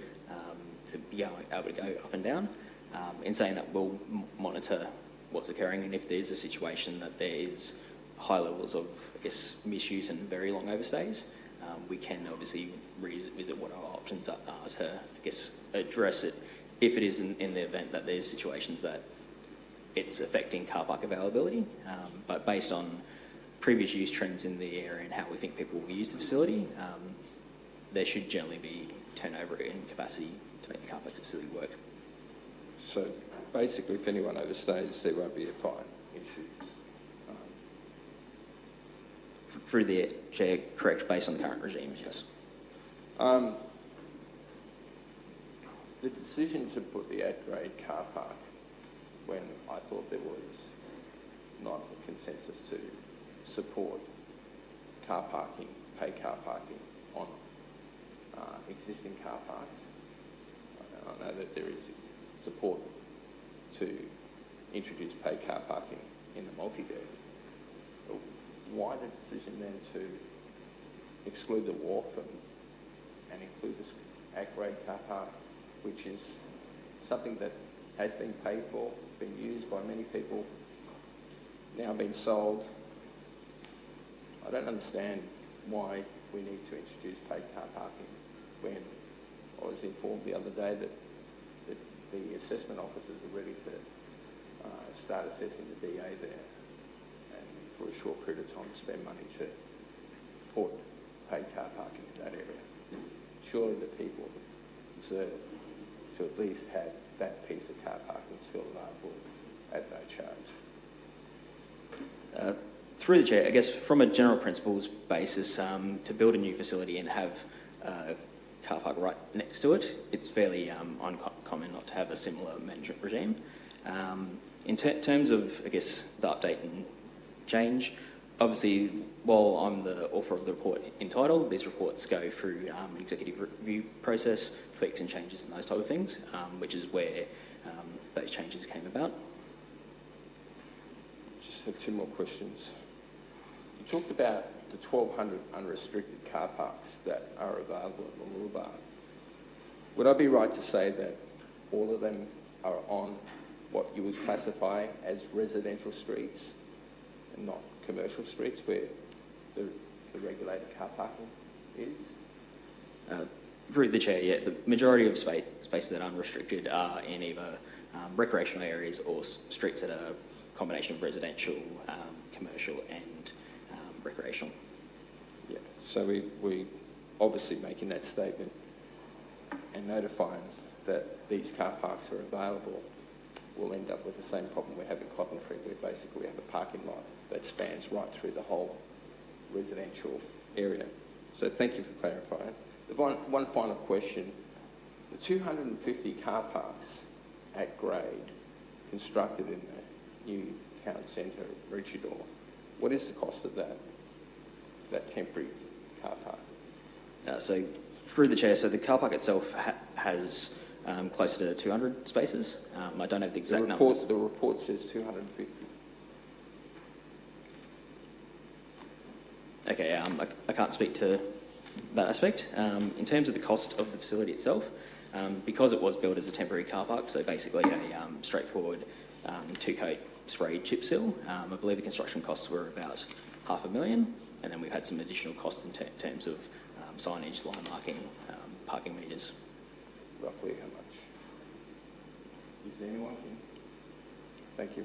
to be able to go up and down. In saying that, we'll monitor what's occurring, and if there's a situation that there is high levels of, I guess, misuse and very long overstays, we can obviously revisit what our options are to, I guess, address it if it is in the event that there's situations that it's affecting car park availability. But based on previous use trends in the area and how we think people will use the facility, there should generally be turnover in capacity to make the car park facility work. So basically, if anyone overstays, there won't be a fine issue. Through the Chair, correct, based on the current regimes, yes. The decision to put the at-grade car park when I thought there was not a consensus to support car parking, paid car parking on existing car parks. I know that there is support to introduce paid car parking in the multi-dairy. Why the decision then to exclude the wharf and include this at-grade car park, which is something that has been paid for, been used by many people, now been sold? I don't understand why we need to introduce paid car parking when I was informed the other day that the assessment officers are ready to start assessing the DA there, and for a short period of time spend money to put paid car parking in that area. Surely the people deserve to at least have that piece of car parking still available at no charge. Through the Chair, I guess from a general principles basis, to build a new facility and have a car park right next to it, it's fairly uncommon not to have a similar management regime. In terms of, I guess, the update and change, obviously, while I'm the author of the report entitled, these reports go through an executive review process, tweaks and changes and those type of things, which is where those changes came about. Just have 2 more questions. You talked about the 1,200 unrestricted car parks that are available at Mooloolaba. Would I be right to say that all of them are on what you would classify as residential streets and not commercial streets where the regulated car parking is? Through the Chair, yeah, the majority of spaces that are unrestricted are in either recreational areas or streets that are a combination of residential, commercial and recreational. Yeah, so we obviously making that statement and notifying that these car parks are available, we'll end up with the same problem we have in Clopping Creek, where basically we have a parking lot that spans right through the whole residential area. So thank you for clarifying. The one final question. The 250 car parks at grade constructed in the new town centre of Maroochydore, what is the cost of that temporary car park? So through the Chair, so the car park itself has close to 200 spaces. I don't have the exact numbers. The report says 250. Okay, I can't speak to that aspect. In terms of the cost of the facility itself, because it was built as a temporary car park, so basically a straightforward 2-coat sprayed chip seal, I believe the construction costs were about $500,000, and then we've had some additional costs in terms of signage, line marking, parking meters. Roughly how much? Is there anyone? Thank you.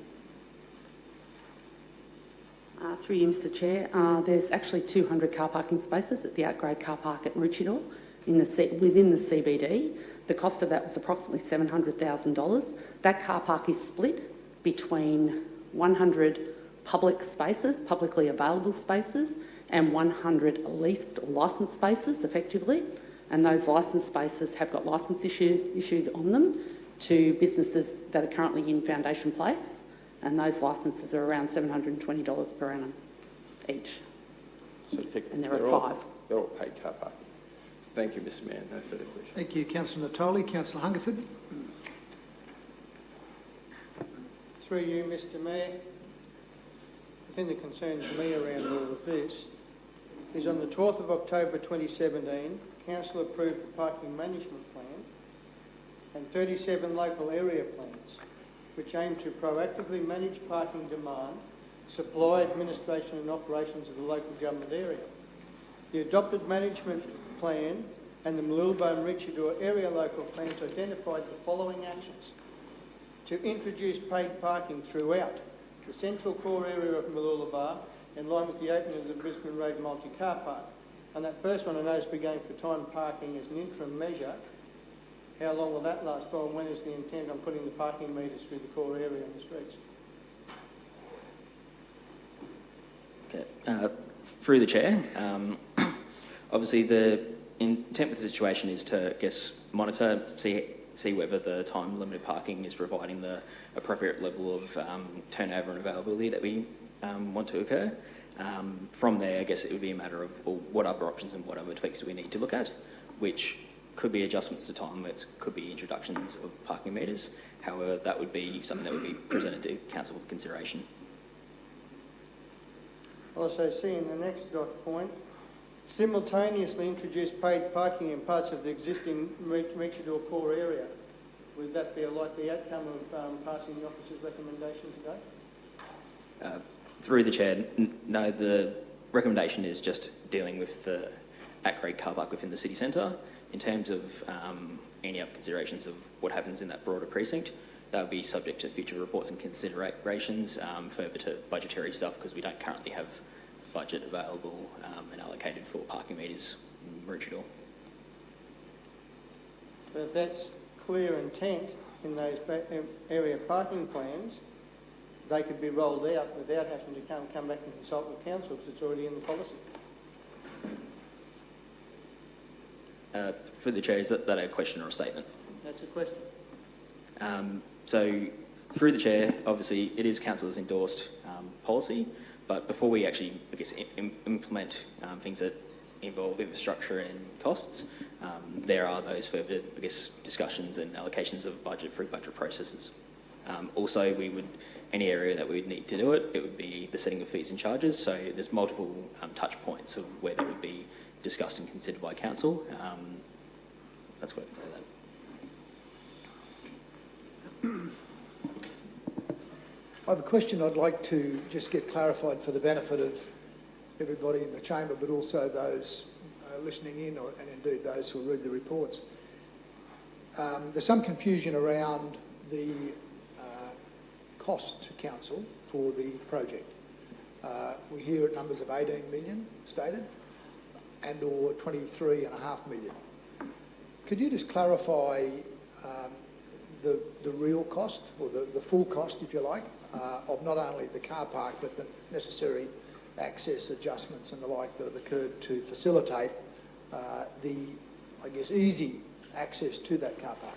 Through you, Mr Chair, there's actually 200 car parking spaces at the outgrade car park at Maroochydore. within the CBD. The cost of that was approximately $700,000. That car park is split between 100 public spaces, publicly available spaces, and 100 leased or licensed spaces, effectively. And those licensed spaces have got licence issued on them to businesses that are currently in Foundation Place, and those licences are around $720 per annum each. So and there are 5. They're all paid car parking. Thank you, Mr Mayor. No further questions. Thank you, Councillor Natoli. Councillor Hungerford. Through you, Mr Mayor, the thing that concerns me around all of this is on the 12th of October 2017, Council approved the parking management plan and 37 local area plans which aim to proactively manage parking demand, supply, administration and operations of the local government area. The adopted management plan and the Mooloolaba and Maroochydore area local plans identified the following actions: to introduce paid parking throughout the central core area of Mooloolaba in line with the opening of the Brisbane Road multi-car park. And that first one, I noticed we're going for time parking as an interim measure. How long will that last for, and when is the intent on putting the parking meters through the core area on the streets? Okay. Through the Chair, obviously the intent with the situation is to, I guess, monitor, see whether the time-limited parking is providing the appropriate level of turnover and availability that we want to occur. From there, I guess it would be a matter of, well, what other options and what other tweaks do we need to look at, which could be adjustments to time limits, could be introductions of parking meters. However, that would be something that would be presented to Council for consideration. Also see in the next dot point, simultaneously introduce paid parking in parts of the existing Maroochydore core area. Would that be a likely outcome of passing the officer's recommendation today? Through the Chair, no, the recommendation is just dealing with the at-grade car park within the city centre. In terms of any other considerations of what happens in that broader precinct, that would be subject to future reports and considerations, further to budgetary stuff, because we don't currently have budget available and allocated for parking meters in Maroochydore. But if that's clear intent in those area parking plans, they could be rolled out without having to come back and consult with council because it's already in the policy. For the Chair, is that a question or a statement? That's a question. So, through the Chair, obviously it is Council's endorsed policy, but before we actually, I guess, implement things that involve infrastructure and costs, there are those further, I guess, discussions and allocations of budget through budget processes. Also, any area that we would need to do it would be the setting of fees and charges. So there's multiple touch points of where that would be discussed and considered by Council. That's what I can say that. I have a question I'd like to just get clarified for the benefit of everybody in the chamber, but also those listening in, and indeed those who read the reports. There's some confusion around the cost to council for the project. We hear at numbers of 18 million stated and or 23.5 million. Could you just clarify the real cost, or the full cost, if you like, of not only the car park but the necessary access adjustments and the like that have occurred to facilitate the, I guess, easy access to that car park?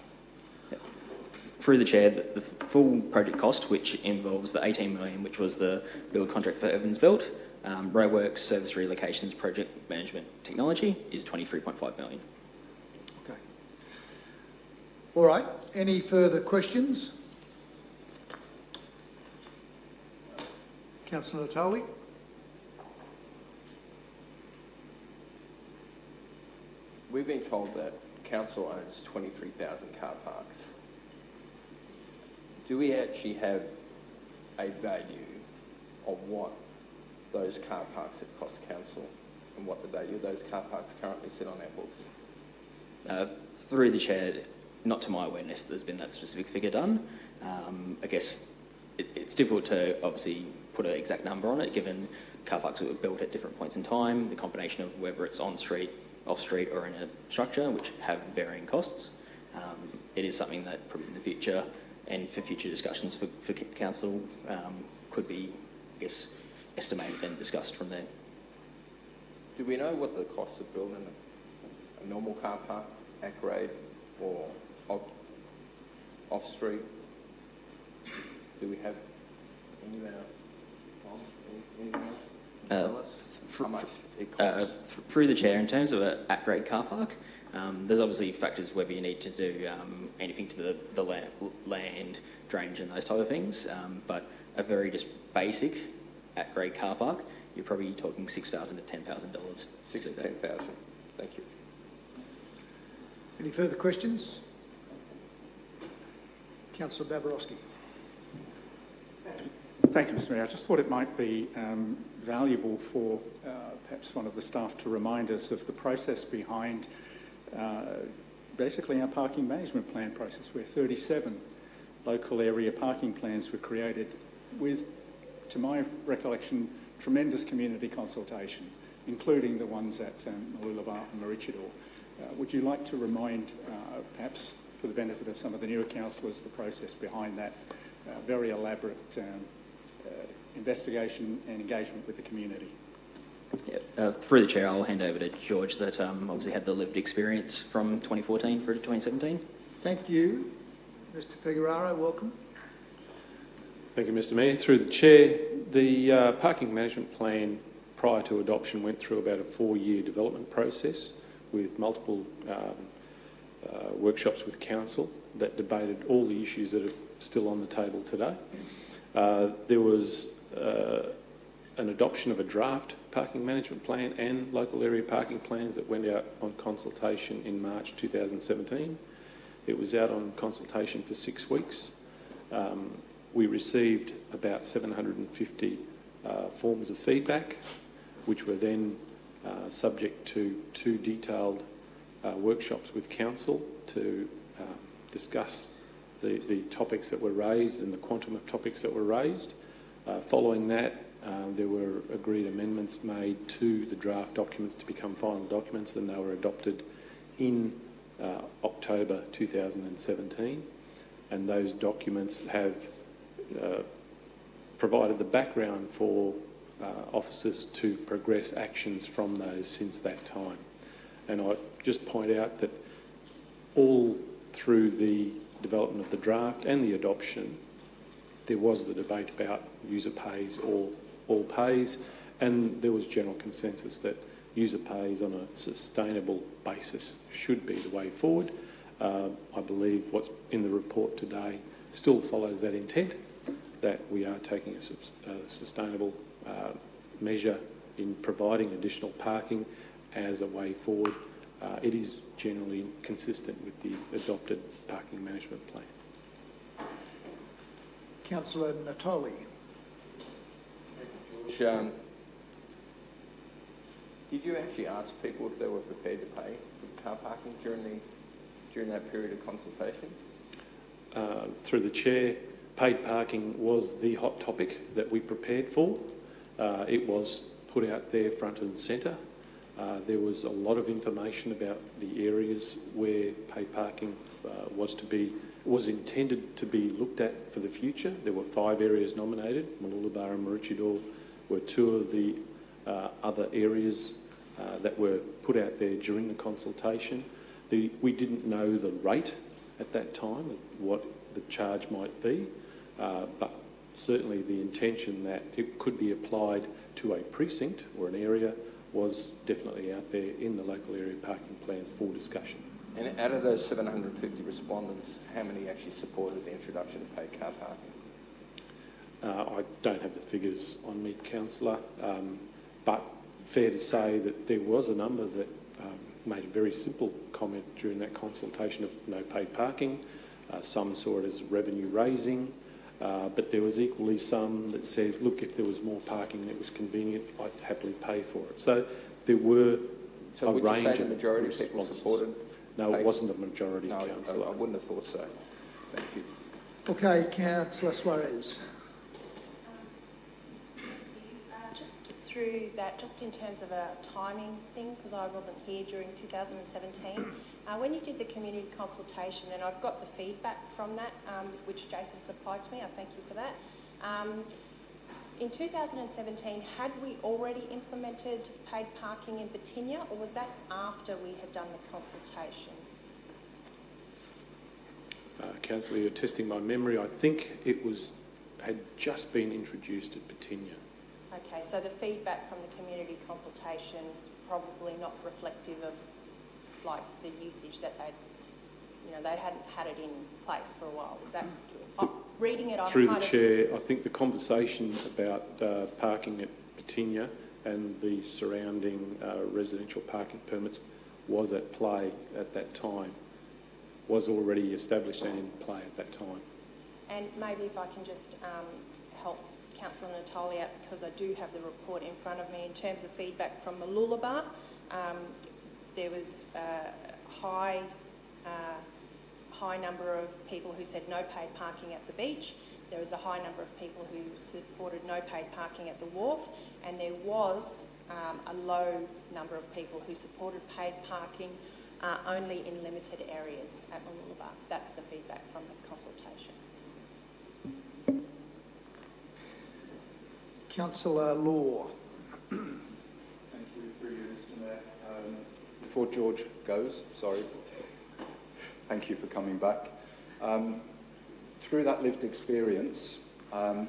Through the Chair, the full project cost, which involves the 18 million, which was the build contract for Evans Built, roadworks, service relocations, project management technology, is 23.5 million. Okay. All right. Any further questions? Councillor Natoli. We've been told that council owns 23,000 car parks. Do we actually have a value of what those car parks have cost council and what the value of those car parks currently sit on our books? Through the Chair, not to my awareness there's been that specific figure done. I guess it's difficult to obviously put an exact number on it given car parks that were built at different points in time, the combination of whether it's on street, off-street or in a structure, which have varying costs. It is something that probably in the future and for future discussions for council could be, I guess, estimated and discussed from there. Do we know what the cost of building a normal car park at grade or off-street? Do we have any how much it costs? Through the chair, in terms of an at-grade car park, there's obviously factors whether you need to do anything to the land, drainage and those type of things, but a very just basic at-grade car park, you're probably talking $6,000 to $10,000. $6,000 to $10,000. Thank you. Any further questions? Councillor Babarowski. Thank you, Mr Mayor. I just thought it might be valuable for perhaps one of the staff to remind us of the process behind basically our parking management plan process, where 37 local area parking plans were created with, to my recollection, tremendous community consultation, including the ones at Mooloolaba and Maroochydore. Would you like to remind, perhaps for the benefit of some of the newer councillors, the process behind that very elaborate investigation and engagement with the community? Yeah, through the chair, I'll hand over to George that obviously had the lived experience from 2014 through to 2017. Thank you. Mr Figueroa, welcome. Thank you, Mr Mayor. Through the chair, the parking management plan prior to adoption went through about a 4-year development process with multiple workshops with council that debated all the issues that are still on the table today. There was an adoption of a draft parking management plan and local area parking plans that went out on consultation in March 2017. It was out on consultation for 6 weeks. We received about 750 forms of feedback, which were then subject to 2 detailed workshops with council to discuss the topics that were raised and the quantum of topics that were raised. Following that, there were agreed amendments made to the draft documents to become final documents, and they were adopted in October 2017. And those documents have provided the background for officers to progress actions from those since that time. And I just point out that all through the development of the draft and the adoption, there was the debate about user pays or all pays, and there was general consensus that user pays on a sustainable basis should be the way forward. I believe what's in the report today still follows that intent, that we are taking a sustainable measure in providing additional parking as a way forward. It is generally consistent with the adopted parking management plan. Councillor Natoli. George, did you actually ask people if they were prepared to pay for car parking during that period of consultation? Through the chair, paid parking was the hot topic that we prepared for. It was put out there front and centre. There was a lot of information about the areas where paid parking was intended to be looked at for the future. There were 5 areas nominated. Mooloolaba and Maroochydore were 2 of the other areas that were put out there during the consultation. We didn't know the rate at that time of what the charge might be, but certainly the intention that it could be applied to a precinct or an area was definitely out there in the local area parking plans for discussion. And out of those 750 respondents, how many actually supported the introduction of paid car parking? I don't have the figures on me, councillor, but fair to say that there was a number that made a very simple comment during that consultation of no paid parking. Some saw it as revenue raising, but there was equally some that said, look, if there was more parking that was convenient, I'd happily pay for it. So there were a range of responses. So would you say the majority of people supported? No, it wasn't a majority, no, councillor. I wouldn't have thought so. Thank you. Okay, Councillor Suarez. Just through that just in terms of a timing thing, because I wasn't here during 2017. When you did the community consultation, and I've got the feedback from that, which Jason supplied to me, I thank you for that. In 2017, had we already implemented paid parking in Petinia, or was that after we had done the consultation? Councillor, you're testing my memory. I think it had just been introduced at Petinia. Okay, so the feedback from the community consultation is probably not reflective of like the usage that they hadn't had it in place for a while. Is that reading it? Through the chair, I think the conversation about parking at Petinia and the surrounding residential parking permits was at play at that time, was already established and in play at that time. And maybe if I can just help Councillor Natali out, because I do have the report in front of me in terms of feedback from Mooloolaba. There was a high number of people who said no paid parking at the beach. There was a high number of people who supported no paid parking at the wharf, and there was a low number of people who supported paid parking only in limited areas at Mooloolaba. That's the feedback from the consultation. Councillor Law. Thank you, through you, Mr. Mayor. Before George goes, sorry, thank you for coming back. Through that lived experience and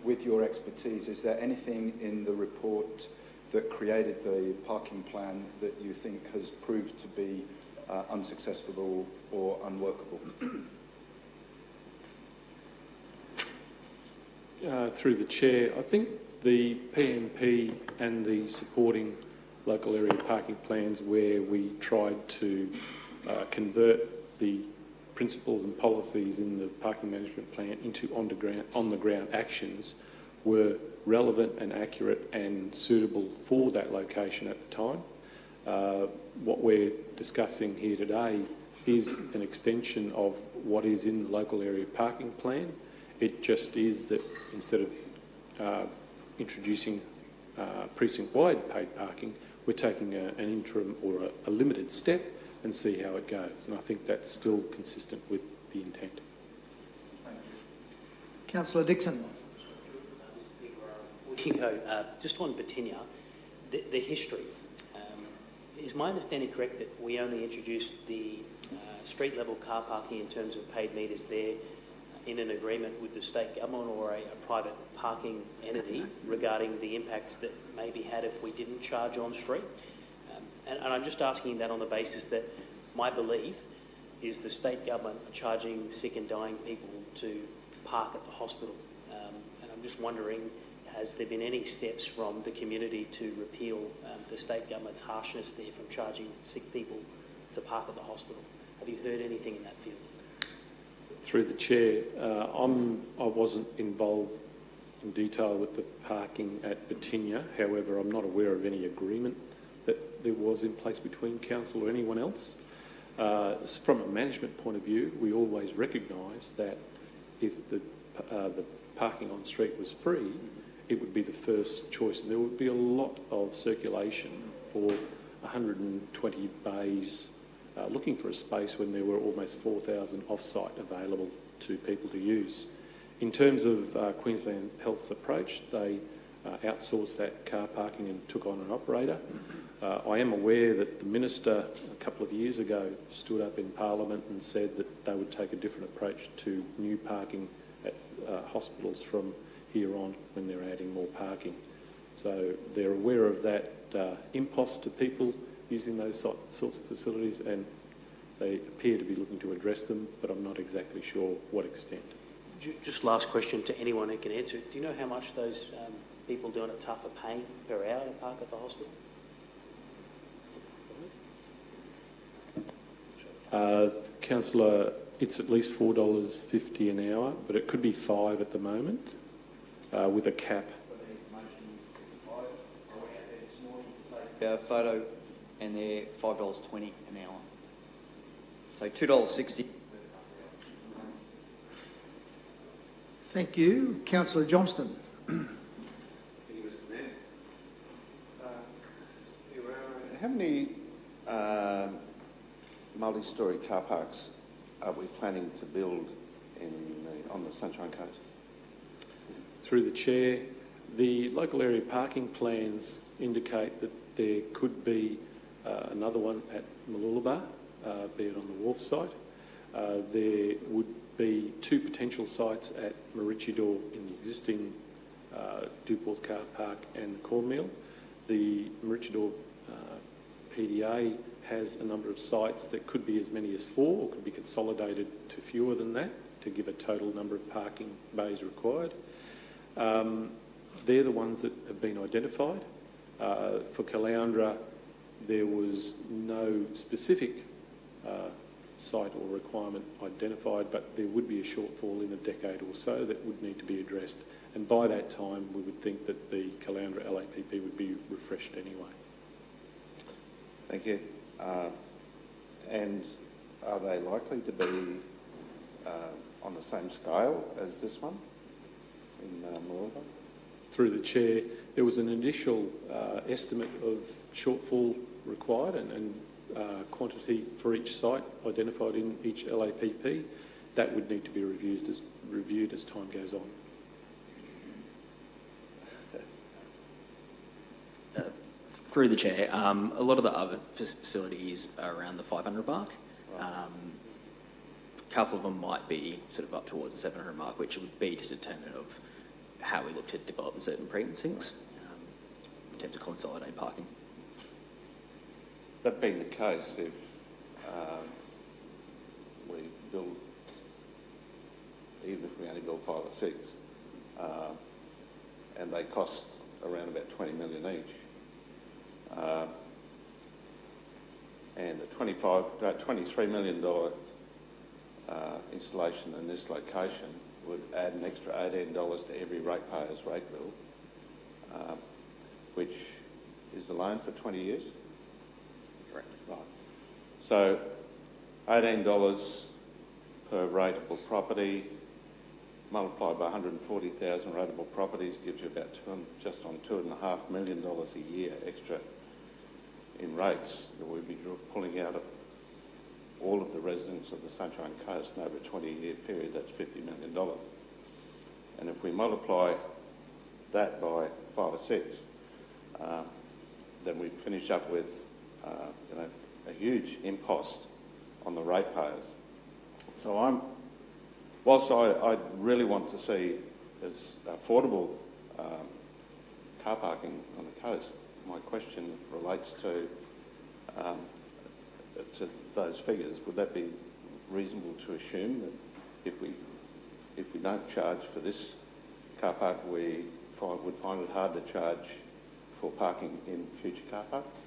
with your expertise, is there anything in the report that created the parking plan that you think has proved to be unsuccessful or unworkable? Through the chair, I think the PMP and the supporting local area parking plans, where we tried to convert the principles and policies in the parking management plan into on-the-ground actions, were relevant and accurate and suitable for that location at the time. What we're discussing here today is an extension of what is in the local area parking plan. It just is that instead of introducing precinct-wide paid parking, we're taking an interim or a limited step and see how it goes. And I think that's still consistent with the intent. Thank you. Councillor Dixon. Just on Petinia, the history. Is my understanding correct that we only introduced the street-level car parking in terms of paid metres there in an agreement with the state government or a private parking entity regarding the impacts that may be had if we didn't charge on street? And I'm just asking that on the basis that my belief is the state government are charging sick and dying people to park at the hospital. And I'm just wondering, has there been any steps from the community to repeal the state government's harshness there from charging sick people to park at the hospital? Have you heard anything in that field? Through the chair, I wasn't involved in detail with the parking at Petinia. However, I'm not aware of any agreement that there was in place between council or anyone else. From a management point of view, we always recognise that if the parking on street was free, it would be the first choice, and there would be a lot of circulation for 120 bays looking for a space when there were almost 4,000 off-site available to people to use. In terms of Queensland Health's approach, they outsourced that car parking and took on an operator. I am aware that the Minister a couple of years ago stood up in Parliament and said that they would take a different approach to new parking at hospitals from here on when they're adding more parking. So they're aware of that impost to people using those sorts of facilities, and they appear to be looking to address them, but I'm not exactly sure what extent. Just last question to anyone who can answer it. Do you know how much those people doing it tough are paying per hour to park at the hospital? Councillor, it's at least $4.50 an hour, but it could be $5 at the moment with a cap. Photo, and they're $5.20 an hour. So $2.60. Thank you. Councillor Johnston. how many multi-storey car parks are we planning to build on the Sunshine Coast? Through the Chair, the local area parking plans indicate that there could be another one at Mooloolaba, be it on the wharf site. There would be 2 potential sites at Maroochydore in the existing Duporth car park and Cornmeal. The Maroochydore PDA has a number of sites that could be as many as 4 or could be consolidated to fewer than that to give a total number of parking bays required. They're the ones that have been identified. For Caloundra, there was no specific site or requirement identified, but there would be a shortfall in a decade or so that would need to be addressed. And by that time, we would think that the Caloundra LAPP would be refreshed anyway. Thank you. And are they likely to be on the same scale as this one in Mooloolaba? Through the Chair, there was an initial estimate of shortfall required and quantity for each site identified in each LAPP. That would need to be reviewed as time goes on. Through the Chair, a lot of the other facilities are around the 500 mark. Right. A couple of them might be sort of up towards the 700 mark, which would be just a determinant of how we look to develop certain precincts in terms of consolidated parking. That being the case, if we build, even if we only build 5 or 6, and they cost around about 20 million each, and a $23 million installation in this location would add an extra $18 to every ratepayer's rate bill, which is the loan for 20 years? Correct. Right. So $18 per rateable property multiplied by 140,000 rateable properties gives you about just on $2.5 million a year extra in rates that we'd be pulling out of all of the residents of the Sunshine Coast, and over a 20-year period, that's $50 million. And if we multiply that by 5 or 6, then we finish up with a huge impost on the ratepayers. So whilst I really want to see as affordable car parking on the coast, my question relates to those figures. Would that be reasonable to assume that if we don't charge for this car park, we would find it hard to charge for parking in future car parks?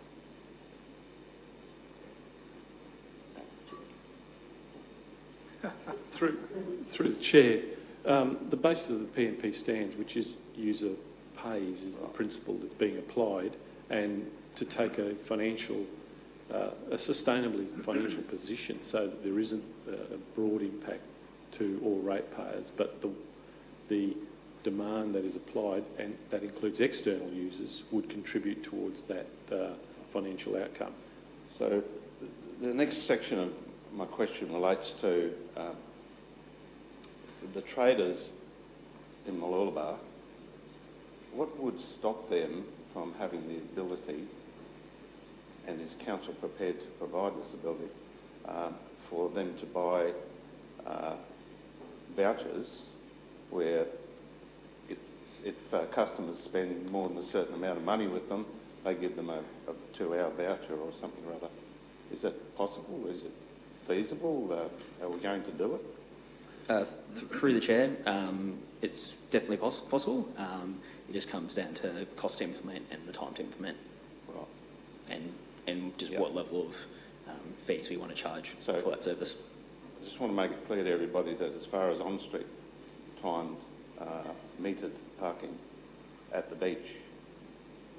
Through the Chair, the basis of the PNP stands, which is user pays, is the principle that's being applied, and to take a sustainably financial position so that there isn't a broad impact to all ratepayers, but the demand that is applied, and that includes external users, would contribute towards that financial outcome. So the next section of my question relates to the traders in Mooloolaba. What would stop them from having the ability, and is council prepared to provide this ability, for them to buy vouchers where if customers spend more than a certain amount of money with them, they give them a 2-hour voucher or something or other? Is that possible? Is it feasible? Are we going to do it? Through the Chair, it's definitely possible. It just comes down to cost to implement and the time to implement. Right. And just what level of fees we want to charge for that service. I just want to make it clear to everybody that as far as on-street timed metered parking at the beach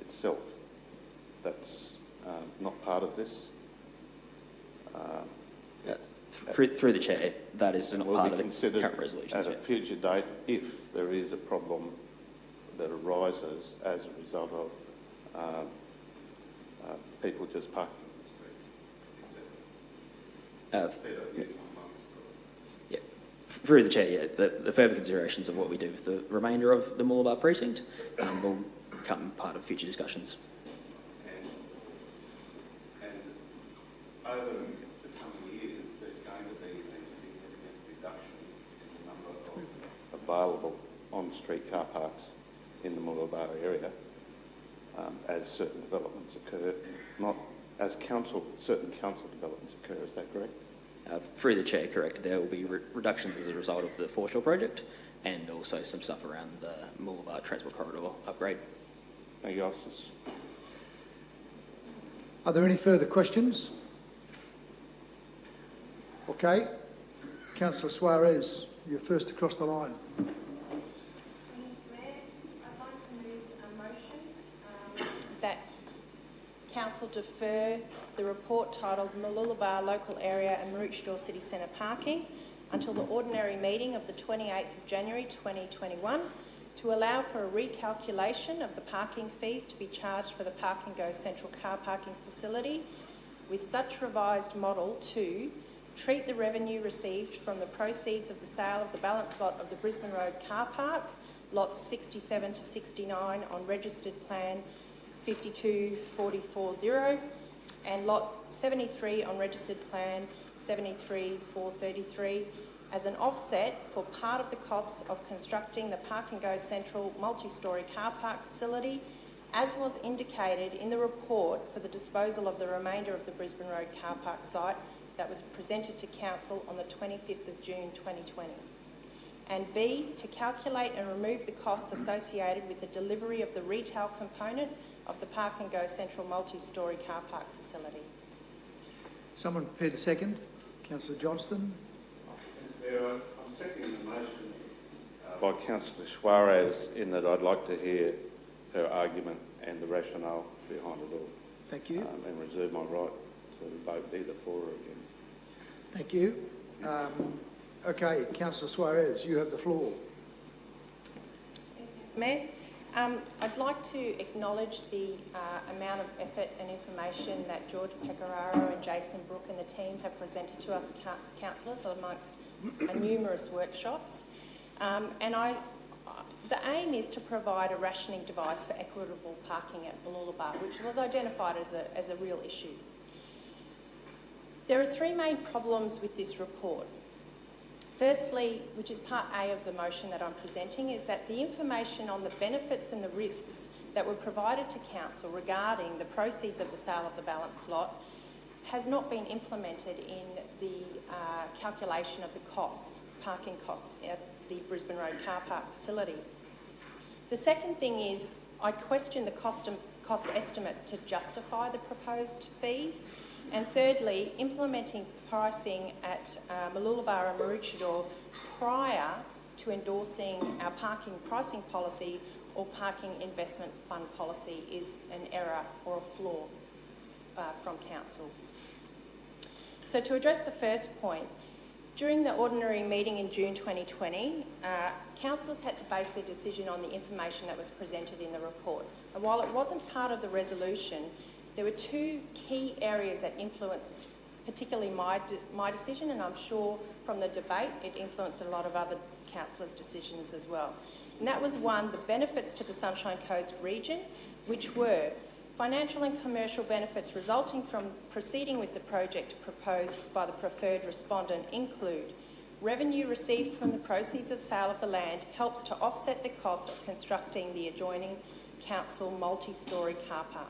itself, that's not part of this. Through the Chair, that is not part of the current resolution. At a future date, if there is a problem that arises as a result of people just parking on the street. Yeah, through the chair, yeah, the further considerations of what we do with the remainder of the Mooloolaba precinct will come part of future discussions. And over the coming years, there's going to be a significant reduction in the number of available on-street car parks in the Mooloolaba area as certain developments occur, not as certain council developments occur. Is that correct? Through the chair, correct. There will be reductions as a result of the foreshore project and also some stuff around the Mooloolaba Transport Corridor upgrade. Thank you, officers. Are there any further questions? Okay. Councillor Suarez, you're first across the line. Mr Mayor, I'd like to move a motion that Council defer the report titled Mooloolaba Local Area and Maroochydore City Centre Parking until the ordinary meeting of the 28th of January 2021 to allow for a recalculation of the parking fees to be charged for the Park and Go Central car parking facility with such revised model to treat the revenue received from the proceeds of the sale of the balance lot of the Brisbane Road car park, lots 67 to 69 on registered plan 52440 and lot 73 on registered plan 73433 as an offset for part of the costs of constructing the Park and Go Central multi-storey car park facility, as was indicated in the report for the disposal of the remainder of the Brisbane Road car park site that was presented to Council on the 25th of June 2020. And B, to calculate and remove the costs associated with the delivery of the retail component of the Park and Go Central multi-storey car park facility. Someone prepared a second? Councillor Johnston. I'm seconding the motion by Councillor Suarez in that I'd like to hear her argument and the rationale behind it all. Thank you. And reserve my right to vote either for or against. Thank you. Okay, Councillor Suarez, you have the floor. Mr Mayor, I'd like to acknowledge the amount of effort and information that George Pecoraro and Jason Brook and the team have presented to us councillors amongst numerous workshops. The aim is to provide a rationing device for equitable parking at Mooloolaba, which was identified as a real issue. There are three main problems with this report. Firstly, which is part A of the motion that I'm presenting, is that the information on the benefits and the risks that were provided to Council regarding the proceeds of the sale of the balance lot has not been implemented in the calculation of the costs, parking costs at the Brisbane Road car park facility. The second thing is I question the cost estimates to justify the proposed fees. And thirdly, implementing pricing at Mooloolaba and Maroochydore prior to endorsing our parking pricing policy or parking investment fund policy is an error or a flaw from Council. So to address the first point, during the ordinary meeting in June 2020, councillors had to base their decision on the information that was presented in the report. And while it wasn't part of the resolution, there were two key areas that influenced particularly my decision, and I'm sure from the debate it influenced a lot of other councillors' decisions as well. And that was one, the benefits to the Sunshine Coast region, which were financial and commercial benefits resulting from proceeding with the project proposed by the preferred respondent include revenue received from the proceeds of sale of the land helps to offset the cost of constructing the adjoining council multi-storey car park.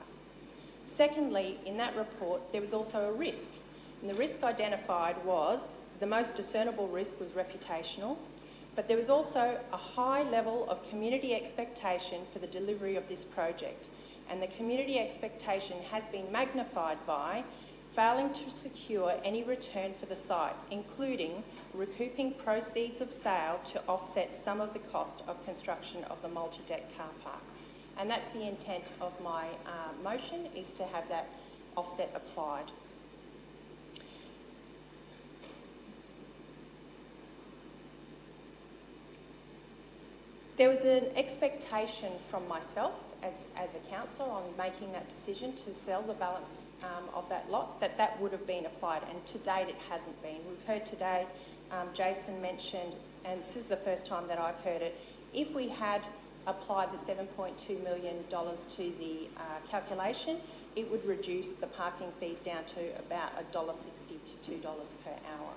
Secondly, in that report, there was also a risk. And the risk identified was, the most discernible risk was reputational, but there was also a high level of community expectation for the delivery of this project. And the community expectation has been magnified by failing to secure any return for the site, including recouping proceeds of sale to offset some of the cost of construction of the multi-deck car park. And that's the intent of my motion, is to have that offset applied. There was an expectation from myself as a council on making that decision to sell the balance of that lot, that would have been applied, and to date it hasn't been. We've heard today, Jason mentioned, and this is the first time that I've heard it, if we had applied the $7.2 million to the calculation, it would reduce the parking fees down to about $1.60 to $2 per hour.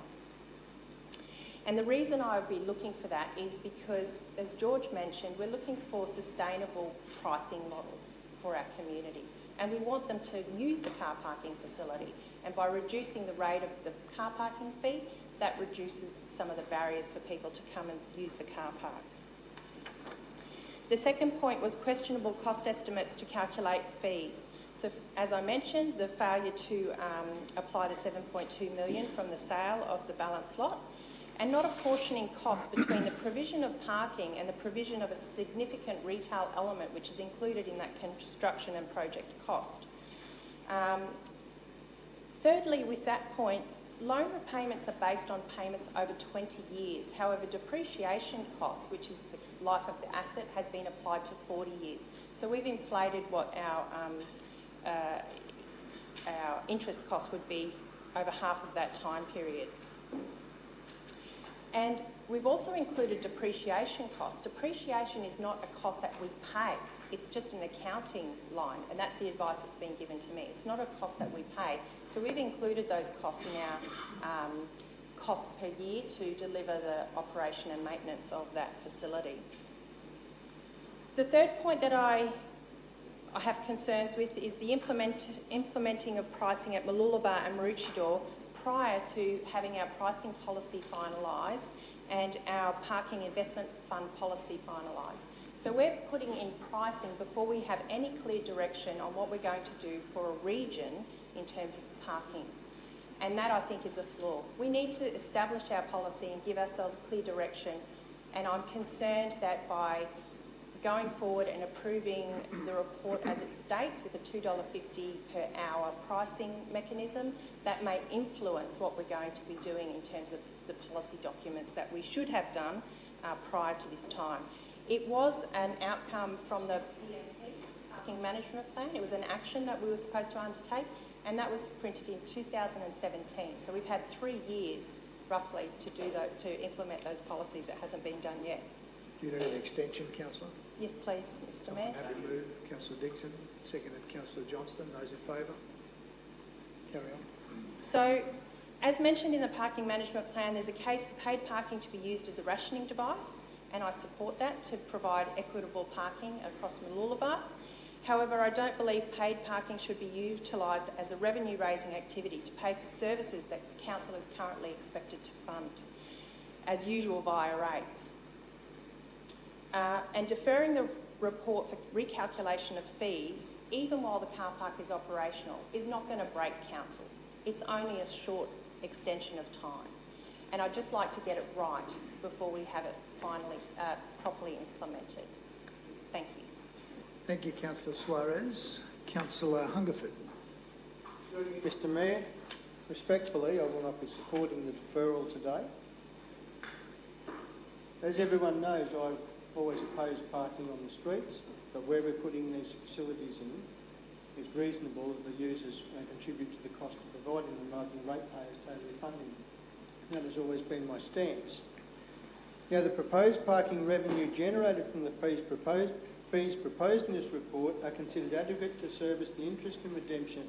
And the reason I would be looking for that is because, as George mentioned, we're looking for sustainable pricing models for our community. And we want them to use the car parking facility. And by reducing the rate of the car parking fee, that reduces some of the barriers for people to come and use the car park. The second point was questionable cost estimates to calculate fees. So, as I mentioned, the failure to apply the $7.2 million from the sale of the balance lot, and not apportioning costs between the provision of parking and the provision of a significant retail element, which is included in that construction and project cost. Thirdly, with that point, loan repayments are based on payments over 20 years. However, depreciation costs, which is the life of the asset, has been applied to 40 years. So we've inflated what our interest cost would be over half of that time period. And we've also included depreciation costs. Depreciation is not a cost that we pay. It's just an accounting line, and that's the advice that's been given to me. It's not a cost that we pay. So we've included those costs in our cost per year to deliver the operation and maintenance of that facility. The third point that I have concerns with is the implementing of pricing at Mooloolaba and Maroochydore prior to having our pricing policy finalised and our parking investment fund policy finalised. So we're putting in pricing before we have any clear direction on what we're going to do for a region in terms of parking. And that, I think, is a flaw. We need to establish our policy and give ourselves clear direction, and I'm concerned that by going forward and approving the report as it states with a $2.50 per hour pricing mechanism, that may influence what we're going to be doing in terms of the policy documents that we should have done prior to this time. It was an outcome from the PMP, Parking Management Plan. It was an action that we were supposed to undertake, and that was printed in 2017. So we've had 3 years, roughly, to implement those policies. It hasn't been done yet. Do you need an extension, Councillor? Yes, please, Mr Mayor. Happy to move. Councillor Dixon, seconded Councillor Johnston. Those in favour? Carry on. So, as mentioned in the Parking Management Plan, there's a case for paid parking to be used as a rationing device, and I support that to provide equitable parking across Mooloolaba. However, I don't believe paid parking should be utilised as a revenue-raising activity to pay for services that Council is currently expected to fund, as usual via rates. And deferring the report for recalculation of fees, even while the car park is operational, is not going to break Council. It's only a short extension of time. And I'd just like to get it right before we have it finally properly implemented. Thank you. Thank you, Councillor Suarez. Councillor Hungerford. Mr Mayor, respectfully, I will not be supporting the deferral today. As everyone knows, I've always opposed parking on the streets, but where we're putting these facilities in, it's reasonable that the users contribute to the cost of providing them rather than ratepayers totally funding them. And that has always been my stance. Now, the proposed parking revenue generated from the fees proposed in this report are considered adequate to service the interest and redemption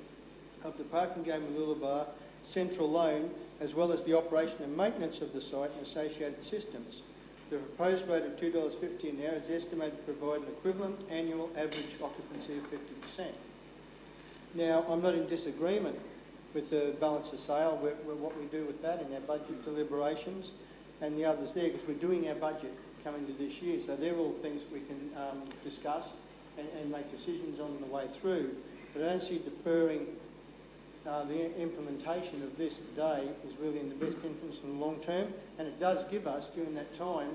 of the parking game Mooloolaba central loan, as well as the operation and maintenance of the site and associated systems. The proposed rate of $2.50 an hour is estimated to provide an equivalent annual average occupancy of 50%. Now, I'm not in disagreement with the balance of sale, what we do with that in our budget deliberations and the others there, because we're doing our budget coming to this year. So they're all things we can discuss and make decisions on the way through. But I don't see deferring the implementation of this today is really in the best interest in the long term, and it does give us, during that time,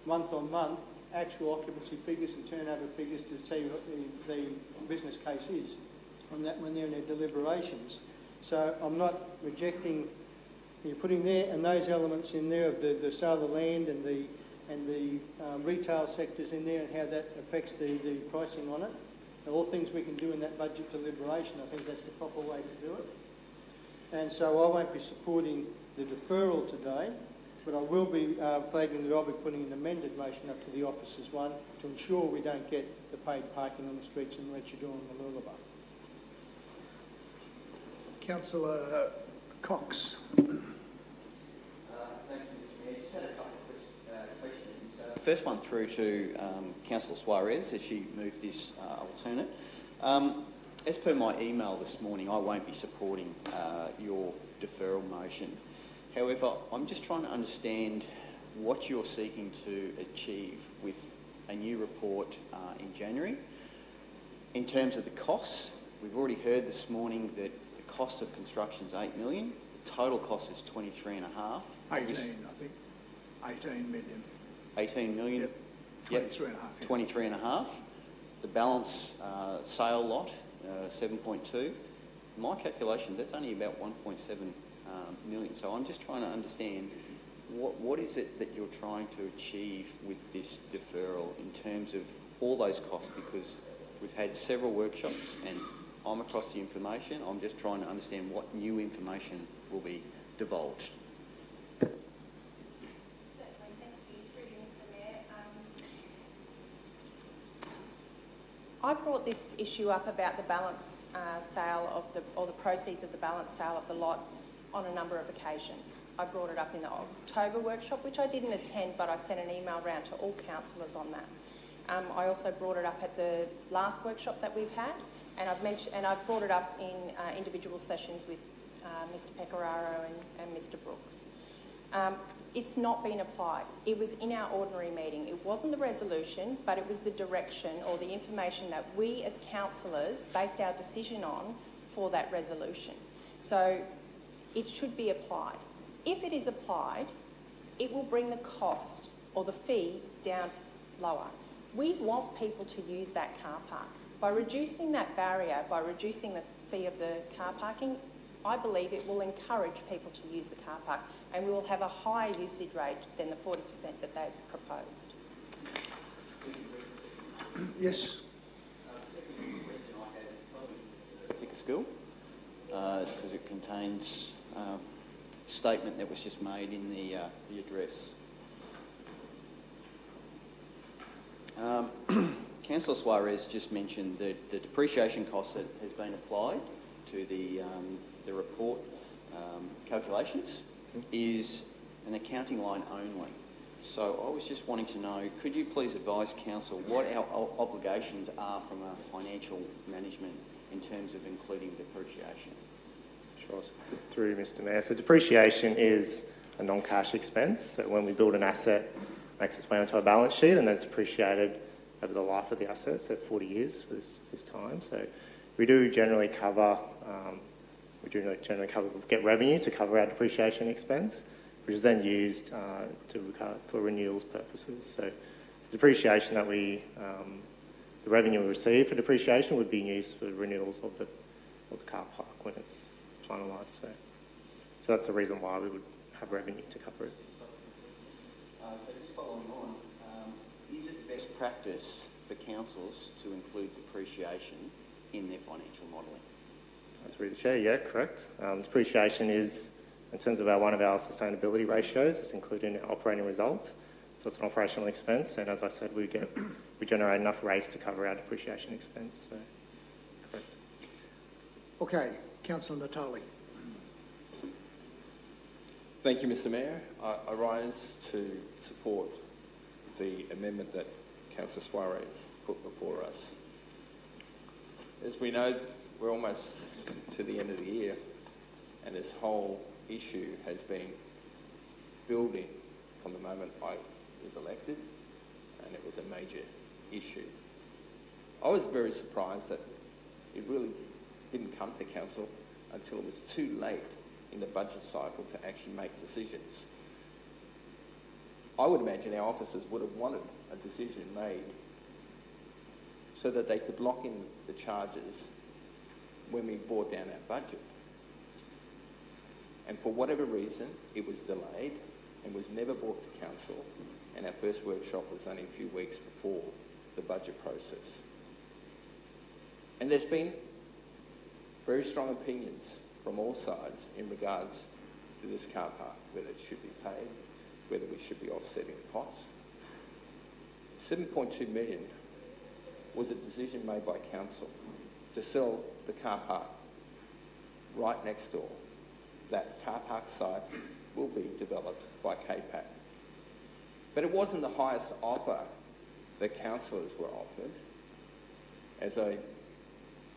month on month, actual occupancy figures and turnover figures to see what the business case is on that when they're in their deliberations. So I'm not rejecting you're putting there and those elements in there of the sale of the land and the retail sectors in there and how that affects the pricing on it. all things we can do in that budget deliberation. I think that's the proper way to do it. And so I won't be supporting the deferral today, but I will be flagging that I'll be putting an amended motion up to the officers one to ensure we don't get the paid parking on the streets in Maroochydore and Mooloolaba. Councillor Cox. Thanks, Mr Mayor. Just had a couple of questions. First one through to Councillor Suarez as she moved this alternate. As per my email this morning, I won't be supporting your deferral motion. However, I'm just trying to understand what you're seeking to achieve with a new report in January. In terms of the costs, we've already heard this morning that the cost of construction is $8 million. The total cost is 23.5. 18, I think. 18 million. 18 million? Yep. 23.5. Yeah. 23.5. The balance sale lot, 7.2. My calculations, that's only about 1.7 million. So I'm just trying to understand what is it that you're trying to achieve with this deferral in terms of all those costs, because we've had several workshops and I'm across the information. I'm just trying to understand what new information will be divulged. Certainly, thank you. Through you, Mr Mayor. I brought this issue up about the balance sale of the proceeds of the balance sale of the lot on a number of occasions. I brought it up in the October workshop, which I didn't attend, but I sent an email round to all councillors on that. I also brought it up at the last workshop that we've had, and I've brought it up in individual sessions with Mr Pecoraro and Mr Brooks. It's not been applied. It was in our ordinary meeting. It wasn't the resolution, but it was the direction or the information that we as councillors based our decision on for that resolution. So it should be applied. If it is applied, it will bring the cost or the fee down lower. We want people to use that car park. By reducing that barrier, by reducing the fee of the car parking, I believe it will encourage people to use the car park, and we will have a higher usage rate than the 40% that they've proposed. Yes. Second question I had is probably pick a school, because it contains a statement that was just made in the address. Councillor Suarez just mentioned that the depreciation cost that has been applied to the report calculations is an accounting line only. So I was just wanting to know, could you please advise Council what our obligations are from a financial management in terms of including depreciation? Sure. Through Mr Mayor. So depreciation is a non-cash expense. So when we build an asset, it makes its way onto our balance sheet and then it's depreciated over the life of the asset, so 40 years for this time. So we do generally cover, get revenue to cover our depreciation expense, which is then used for renewals purposes. So the depreciation that the revenue we receive for depreciation would be used for renewals of the car park when it's finalised. So that's the reason why we would have revenue to cover it. So just following on, is it best practice for councils to include depreciation in their financial modelling? Through the Chair, yeah, correct. Depreciation is, in terms of one of our sustainability ratios, it's included in our operating result. So it's an operational expense, and as I said, we generate enough rates to cover our depreciation expense. So, correct. Okay, Councillor Natali. Thank you, Mr Mayor. I rise to support the amendment that Councillor Suarez put before us. As we know, we're almost to the end of the year, and this whole issue has been building from the moment I was elected, and it was a major issue. I was very surprised that it really didn't come to council until it was too late in the budget cycle to actually make decisions. I would imagine our officers would have wanted a decision made so that they could lock in the charges when we brought down our budget. And for whatever reason, it was delayed and was never brought to council, and our first workshop was only a few weeks before the budget process. And there's been very strong opinions from all sides in regards to this car park, whether it should be paid, whether we should be offsetting costs. 7.2 million was a decision made by council to sell the car park right next door. That car park site will be developed by KPAC. But it wasn't the highest offer that councillors were offered. As I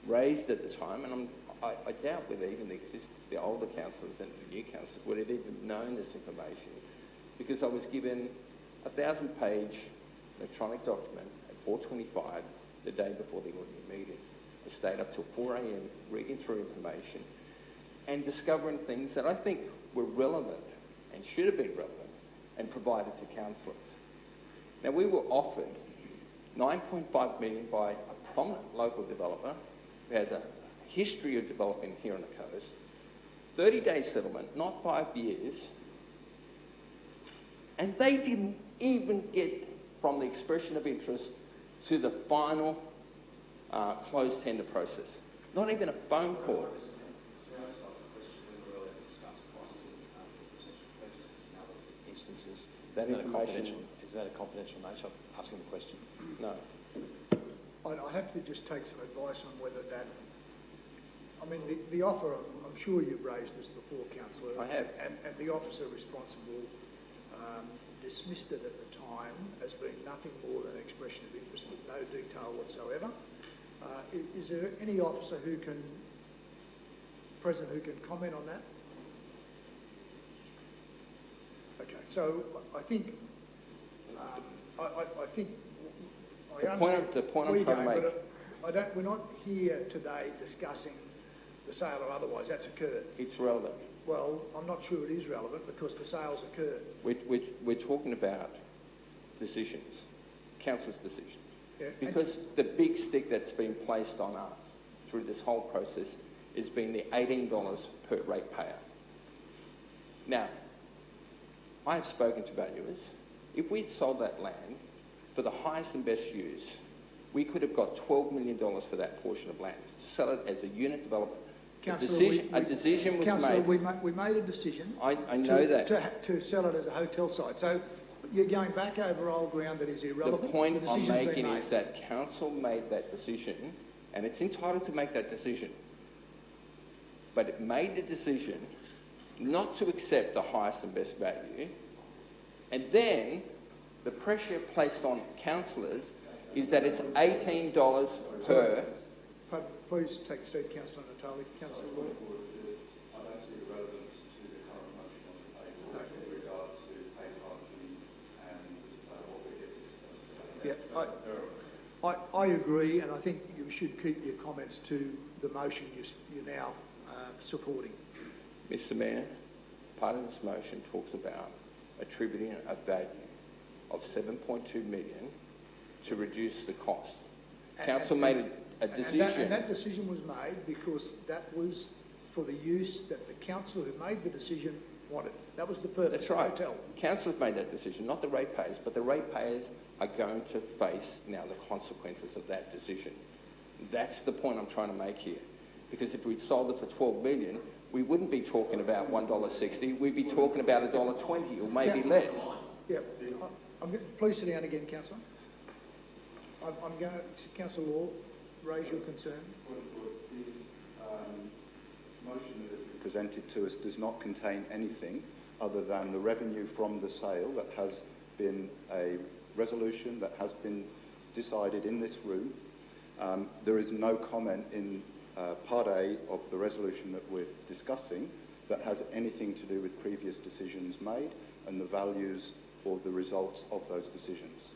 raised at the time, and I doubt whether even the older councillors and the new councillors would have even known this information, because I was given a 1,000-page electronic document at 4:25 the day before the ordinary meeting. I stayed up till 4 a.m. reading through information and discovering things that I think were relevant and should have been relevant and provided to councillors. Now, we were offered $9.5 million by a prominent local developer who has a history of developing here on the coast, 30-day settlement, not 5 years, and they didn't even get from the expression of interest to the final closed tender process. Not even a phone call. Instances. That information... Is that a confidential nature? I'm asking the question. No. I have to just take some advice on whether that... I mean, the offer, I'm sure you've raised this before, Councillor. I have. And the officer responsible dismissed it at the time as being nothing more than an expression of interest with no detail whatsoever. Is there any officer present who can comment on that? Okay, so I think The point I'm trying to make... We're not here today discussing the sale or otherwise. That's occurred. It's relevant. Well, I'm not sure it is relevant because the sale's occurred. We're talking about decisions, council's decisions. Yeah, because the big stick that's been placed on us through this whole process has been the $18 per ratepayer. Now, I have spoken to valuers. If we'd sold that land for the highest and best use, we could have got $12 million for that portion of land. To sell it as a unit development. A decision was Councillor, made. we made a decision. I know that. To sell it as a hotel site. So you're going back over old ground that is irrelevant. The point I'm making is that council made that decision, and it's entitled to make that decision. But it made the decision not to accept the highest and best value, and then the pressure placed on councillors is that it's $18 per... Please take a seat, Councillor Natali. Councillor Law. I don't see the relevance to the current motion on the table with regard to pay parking and what we get to discuss. Yeah, I agree, and I think you should keep your comments to the motion you're now supporting. Mr Mayor, part of this motion talks about attributing a value of $7.2 million to reduce the cost. Council made a decision. And that decision was made because that was for the use that the council who made the decision wanted. That was the purpose. That's right. Of the hotel. Council have made that decision, not the ratepayers, but the ratepayers are going to face now the consequences of that decision. That's the point I'm trying to make here. Because if we'd sold it for $12 million, we wouldn't be talking about $1.60, we'd be talking about $1.20 or maybe less. Yeah, please sit down again, Councillor. I'm going to, Councillor Law, raise your concern. The motion that has been presented to us does not contain anything other than the revenue from the sale that has been a resolution that has been decided in this room. There is no comment in Part A of the resolution that we're discussing that has anything to do with previous decisions made and the values or the results of those decisions.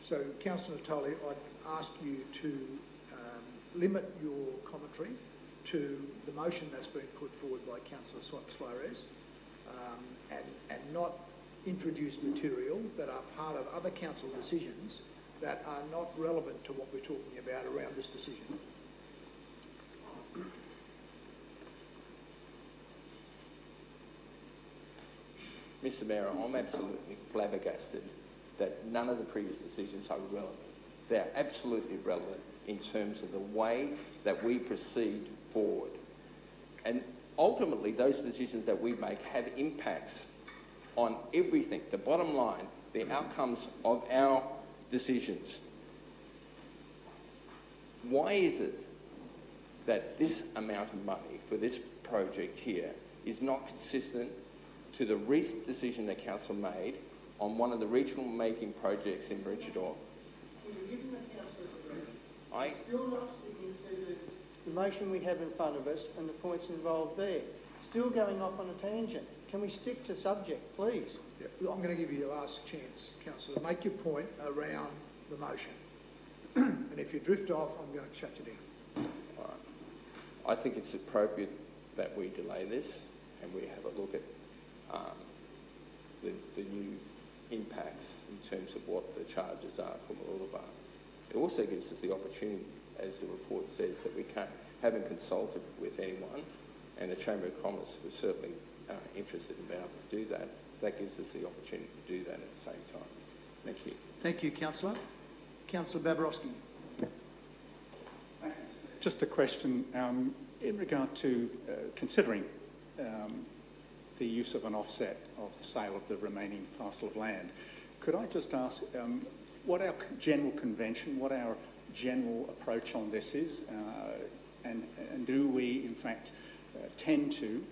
So, Councillor Natali, I'd ask you to limit your commentary to the motion that's been put forward by Councillor Suarez and not introduce material that are part of other council decisions that are not relevant to what we're talking about around this decision. Mr Mayor, I'm absolutely flabbergasted that none of the previous decisions are relevant. they're absolutely relevant in terms of the way that we proceed forward. And ultimately, those decisions that we make have impacts on everything, the bottom line, the outcomes of our decisions. Why is it that this amount of money for this project here is not consistent to the recent decision that Council made on one of the regional making projects in Maroochydore? Given the councillor's address, still not sticking to the motion we have in front of us and the points involved there. Still going off on a tangent. Can we stick to subject, please? Yeah, I'm going to give you your last chance, Councillor. Make your point around the motion. And if you drift off, I'm going to shut you down. All right. I think it's appropriate that we delay this and we have a look at the new impacts in terms of what the charges are for Mooloolaba. It also gives us the opportunity, as the report says, that we haven't consulted with anyone, and the Chamber of Commerce was certainly interested in being able to do that. That gives us the opportunity to do that at the same time. Thank you. Thank you, Councillor. Councillor Babarowski. Just a question in regard to considering the use of an offset of the sale of the remaining parcel of land. Could I just ask what our general convention, what our general approach on this is, and do we in fact tend to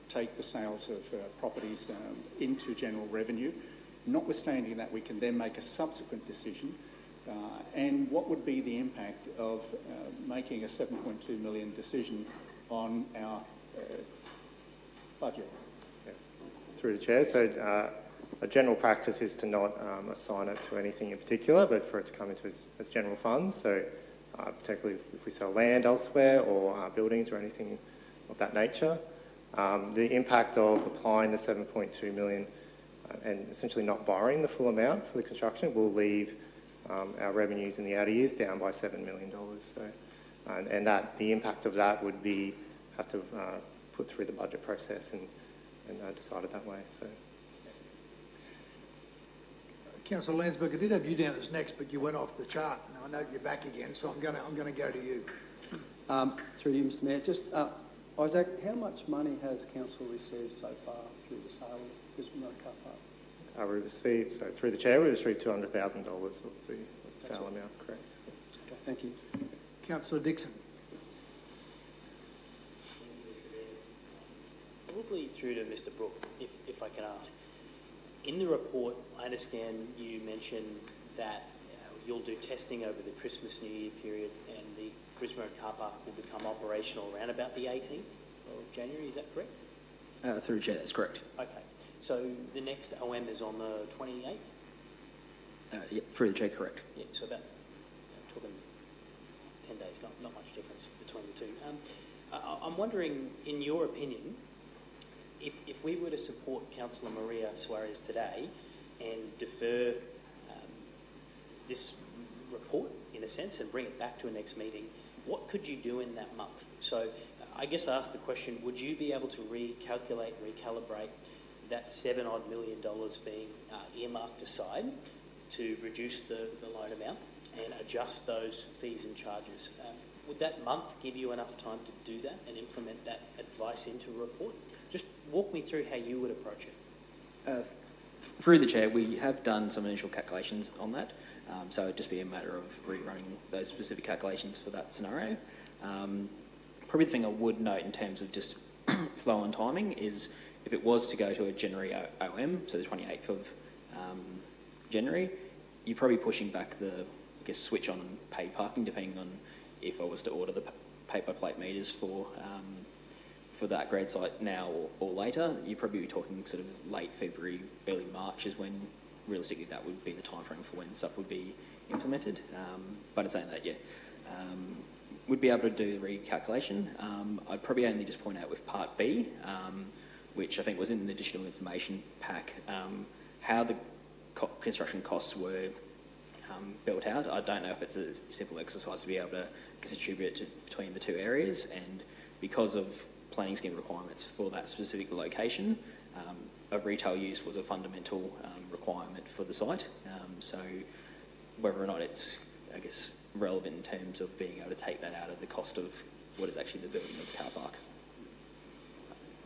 take the sales of properties into general revenue, notwithstanding that we can then make a subsequent decision, and what would be the impact of making a 7.2 million decision on our budget? Through the Chair, so a general practice is to not assign it to anything in particular, but for it to come into as general funds. So particularly if we sell land elsewhere or buildings or anything of that nature. The impact of applying the 7.2 million and essentially not borrowing the full amount for the construction will leave our revenues in the outer years down by $7 million. So, and that the impact of that would be have to put through the budget process and decided that way. So, Councillor Landsberg, I did have you down as next, but you went off the chart. Now I know you're back again, so I'm going to go to you. Through you, Mr. Mayor. Just Isaac, how much money has council received so far through the sale of Brisbane Road Car Park? we received, so through the Chair, we received $200,000 of the sale amount. Correct. Okay, thank you. Councillor Dixon. Probably through to Mr. Brooke, if I can ask. In the report, I understand you mentioned that you'll do testing over the Christmas New Year period and the Brisbane Road Car Park will become operational around about the 18th of January, is that correct? Through Chair, that's correct. Okay, so the next OM is on the 28th? Yeah, through the Chair, correct. Yeah, so about, talking 10 days, not much difference between the two. I'm wondering, in your opinion, if we were to support Councillor Maria Suarez today and defer this report, in a sense, and bring it back to a next meeting, what could you do in that month? So I guess I ask the question, would you be able to recalculate, recalibrate that $7 million being earmarked aside to reduce the loan amount and adjust those fees and charges? Would that month give you enough time to do that and implement that advice into a report? Just walk me through how you would approach it. Through the Chair, we have done some initial calculations on that, so it'd just be a matter of rerunning those specific calculations for that scenario. Probably the thing I would note in terms of just flow and timing is if it was to go to a January OM, so the 28th of January, you're probably pushing back the, I guess, switch on paid parking, depending on if I was to order the pay-by-plate meters for that grade site now or later. You'd probably be talking sort of late February, early March is when realistically that would be the time frame for when stuff would be implemented. But in saying that, yeah, would be able to do the recalculation. I'd probably only just point out with Part B, which I think was in the additional information pack, how the construction costs were built out. I don't know if it's a simple exercise to be able to distribute it between the two areas, and because of planning scheme requirements for that specific location, a retail use was a fundamental requirement for the site. So whether or not it's I guess, relevant in terms of being able to take that out of the cost of what is actually the building of the car park.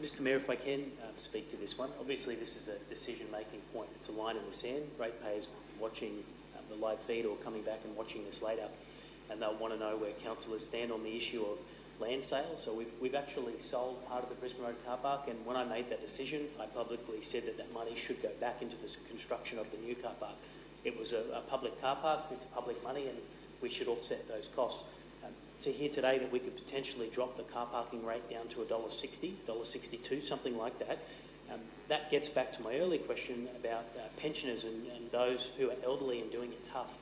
Mr Mayor, if I can speak to this one. Obviously, this is a decision-making point. It's a line in the sand. Ratepayers watching the live feed or coming back and watching this later, and they'll want to know where councillors stand on the issue of land sales. So we've actually sold part of the Brisbane Road car park, and when I made that decision, I publicly said that that money should go back into the construction of the new car park. It was a public car park, it's public money, and we should offset those costs. To hear today that we could potentially drop the car parking rate down to $1.60, $1.62, something like that, that gets back to my earlier question about pensioners and those who are elderly and doing it tough.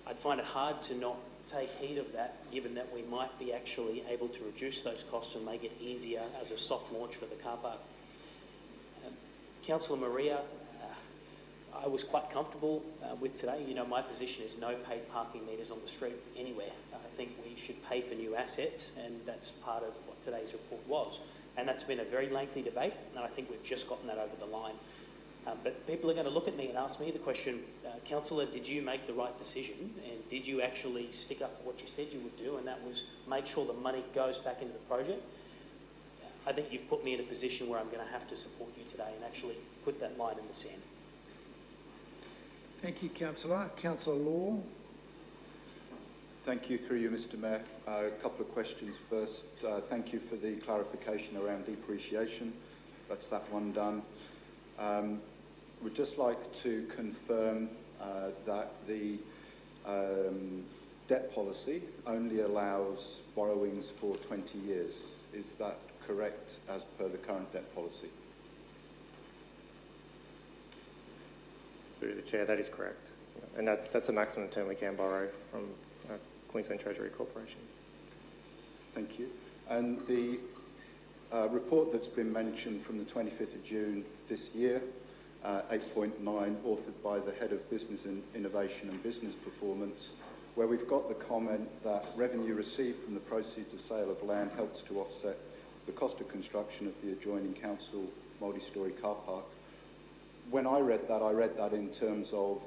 I'd find it hard to not take heed of that, given that we might be actually able to reduce those costs and make it easier as a soft launch for the car park. Councillor Maria, I was quite comfortable with today. You know, my position is no paid parking meters on the street anywhere. I think we should pay for new assets, and that's part of what today's report was. And that's been a very lengthy debate, and I think we've just gotten that over the line. But people are going to look at me and ask me the question, Councillor, did you make the right decision? And did you actually stick up for what you said you would do? And that was make sure the money goes back into the project. I think you've put me in a position where I'm going to have to support you today and actually put that line in the sand. Thank you, Councillor. Councillor Law. Thank you, through you, Mr Mayor. A couple of questions first. Thank you for the clarification around depreciation. That's that one done. We'd just like to confirm that the debt policy only allows borrowings for 20 years. Is that correct as per the current debt policy? Through the Chair, that is correct. And that's the maximum term we can borrow from Queensland Treasury Corporation. Thank you. And the report that's been mentioned from the 25th of June this year, 8.9, authored by the Head of Business and Innovation and Business Performance, where we've got the comment that revenue received from the proceeds of sale of land helps to offset the cost of construction of the adjoining council multi-storey car park. When I read that in terms of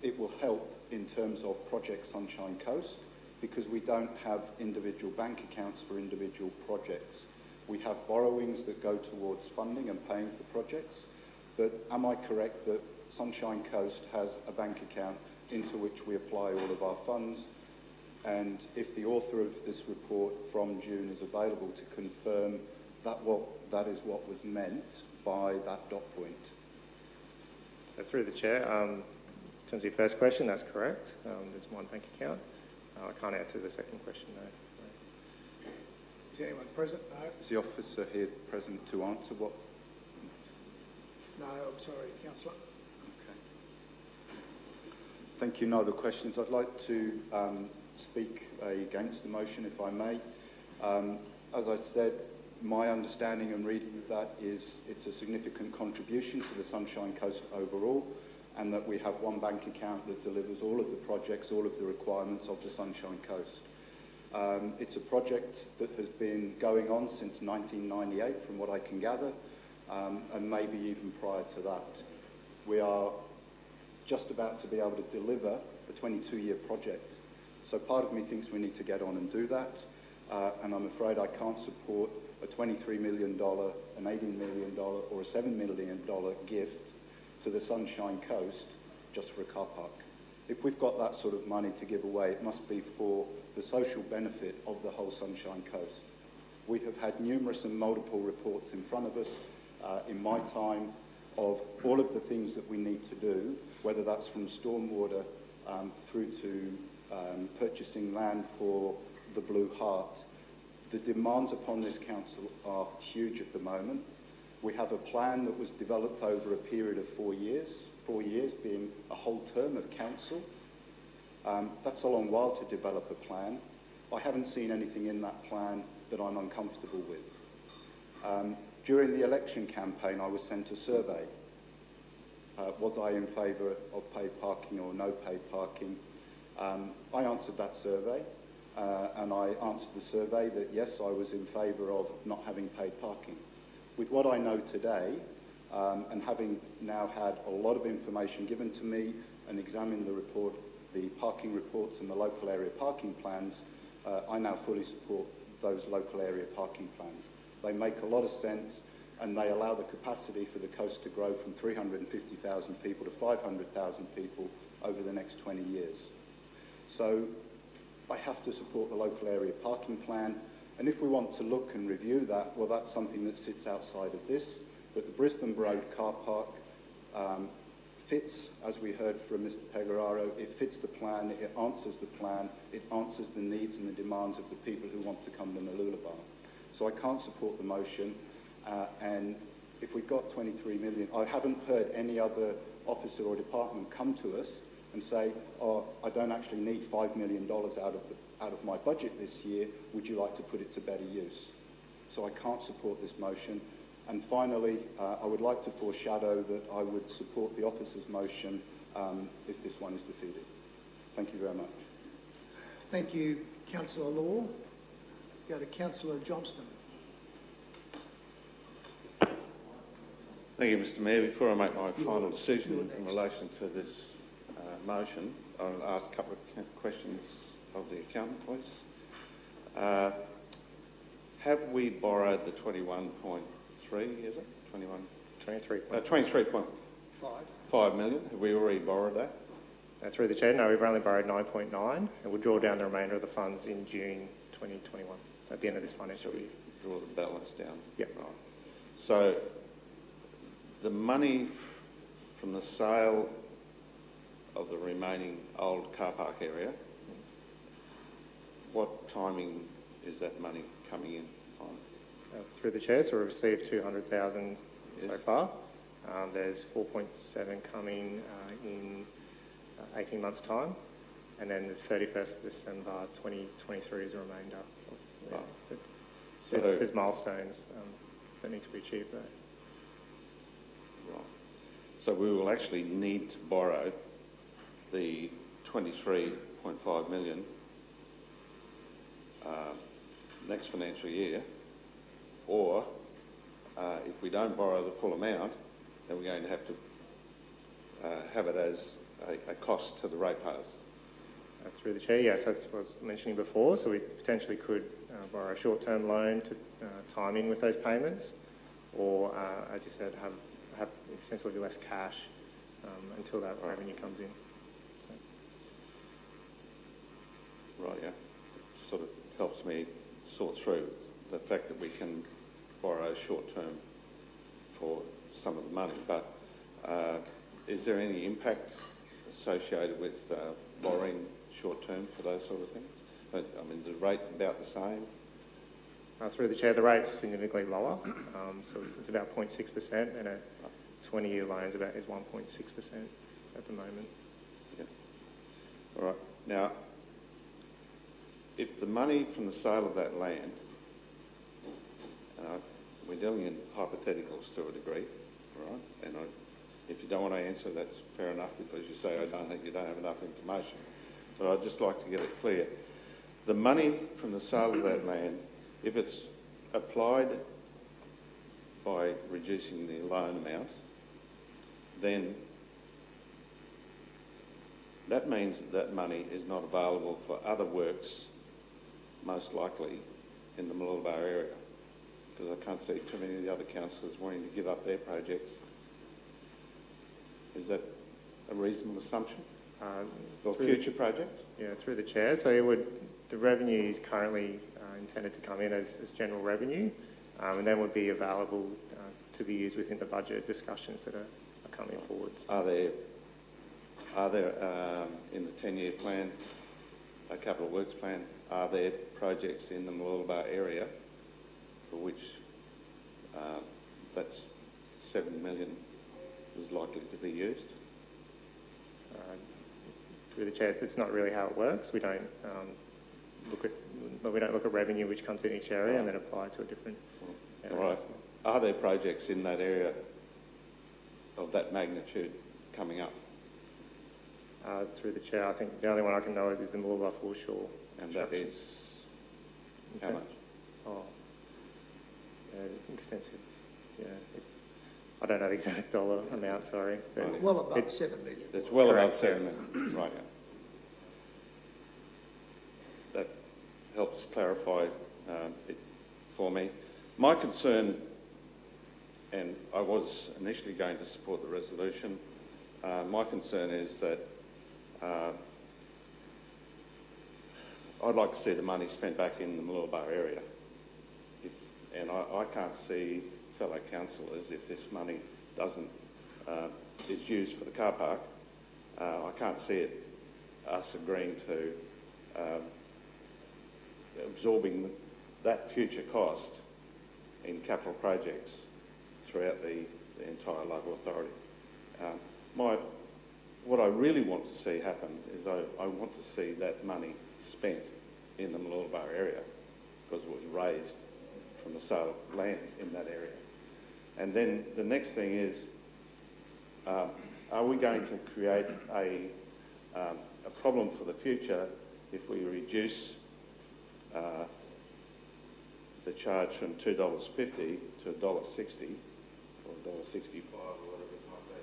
it will help in terms of Project Sunshine Coast, because we don't have individual bank accounts for individual projects. We have borrowings that go towards funding and paying for projects, but am I correct that Sunshine Coast has a bank account into which we apply all of our funds? And if the author of this report from June is available to confirm that is what was meant by that dot point. So through the Chair, in terms of your first question, that's correct. There's one bank account. I can't answer the second question, though. Is anyone present? No. Is the officer here present to answer what? No, I'm sorry, Councillor. Okay. Thank you. No other questions. I'd like to speak against the motion, if I may. As I said, my understanding and reading of that is it's a significant contribution to the Sunshine Coast overall, and that we have one bank account that delivers all of the projects, all of the requirements of the Sunshine Coast. It's a project that has been going on since 1998, from what I can gather, and maybe even prior to that. We are just about to be able to deliver a 22-year project. So part of me thinks we need to get on and do that, and I'm afraid I can't support a $23 million, an $18 million or a $7 million gift to the Sunshine Coast just for a car park. If we've got that sort of money to give away, it must be for the social benefit of the whole Sunshine Coast. We have had numerous and multiple reports in front of us in my time of all of the things that we need to do, whether that's from stormwater through to purchasing land for the Blue Heart. The demands upon this council are huge at the moment. We have a plan that was developed over a period of 4 years being a whole term of council. That's a long while to develop a plan. I haven't seen anything in that plan that I'm uncomfortable with. During the election campaign, I was sent a survey. Was I in favour of paid parking or no paid parking? I answered that survey, and I answered the survey that yes, I was in favour of not having paid parking. With what I know today, and having now had a lot of information given to me and examined the report the parking reports and the local area parking plans, I now fully support those local area parking plans. They make a lot of sense, and they allow the capacity for the coast to grow from 350,000 people to 500,000 people over the next 20 years. So I have to support the local area parking plan, and if we want to look and review that, well, that's something that sits outside of this. But the Brisbane Road car park fits, as we heard from Mr Pecoraro, it fits the plan, it answers the plan, it answers the needs and the demands of the people who want to come to Mooloolaba. So I can't support the motion, and if we've got 23 million, I haven't heard any other officer or department come to us and say, oh, I don't actually need $5 million out of my budget this year, would you like to put it to better use? So I can't support this motion. And finally, I would like to foreshadow that I would support the officer's motion if this one is defeated. Thank you very much. Thank you, Councillor Law. Go to Councillor Johnston. Thank you, Mr Mayor. Before I make my final decision in relation to this motion, I'll ask a couple of questions of the accountant, please. Have we borrowed the 21.3, is it? 23.5 million. Have we already borrowed that? Through the Chair, no, we've only borrowed 9.9 and we'll draw down the remainder of the funds in June 2021, at the end of this financial year. Draw the balance down? Yep. Right. So the money from the sale of the remaining old car park area, what timing is that money coming in on? Through the Chair, so we've received 200,000 so far. There's 4.7 coming in 18 months' time, and then the 31st of December 2023 is a remainder. Yeah. So there's milestones that need to be achieved there. Right. So we will actually need to borrow the 23.5 million next financial year, or if we don't borrow the full amount, then we're going to have to have it as a cost to the ratepayers. Through the Chair, yes, as I was mentioning before, so we potentially could borrow a short-term loan to time in with those payments, or, as you said, have extensively less cash until that revenue comes in. So. Right, yeah. It sort of helps me sort through the fact that we can borrow short-term for some of the money, but is there any impact associated with borrowing short-term for those sort of things? I mean, is the rate about the same? Through the Chair, the rate's significantly lower, so it's about 0.6%, and a 20-year loan is 1.6% at the moment. Yeah. All right. Now, if the money from the sale of that land, we're dealing in hypotheticals to a degree, all right? And if you don't want to answer, that's fair enough, because you say you don't have enough information. But I'd just like to get it clear. The money from the sale of that land, if it's applied by reducing the loan amount, then that means that money is not available for other works, most likely in the Mooloolaba area, because I can't see too many of the other councillors wanting to give up their projects. Is that a reasonable assumption? For future projects? Yeah, through the Chair. So the revenue is currently intended to come in as general revenue, and then would be available to be used within the budget discussions that are coming forwards. Are there in the 10-year plan, a capital works plan, are there projects in the Mooloolaba area for which that's 7 million is likely to be used? Through the Chair, it's not really how it works. We don't look at revenue which comes in each area and then apply it to a different area. Right. Are there projects in that area of that magnitude coming up? Through the Chair, I think the only one I can know is the Mooloolaba foreshore. And that is how much? Oh, yeah, it's extensive. Yeah, I don't know the exact dollar amount. Sorry. Well above 7 million. It's well Correct, above 7 million. Right. helps clarify it for me. My concern, and I was initially going to support the resolution, my concern is that I'd like to see the money spent back in the Mooloolaba area. And I can't see, fellow councillors, if this money is used for the car park, I can't see us agreeing to absorbing that future cost in capital projects throughout the entire local authority. What I really want to see happen is I want to see that money spent in the Mooloolaba area because it was raised from the sale of land in that area. And then the next thing is, are we going to create a problem for the future if we reduce the charge from $2.50 to $1.60 or $1.65 or whatever it might be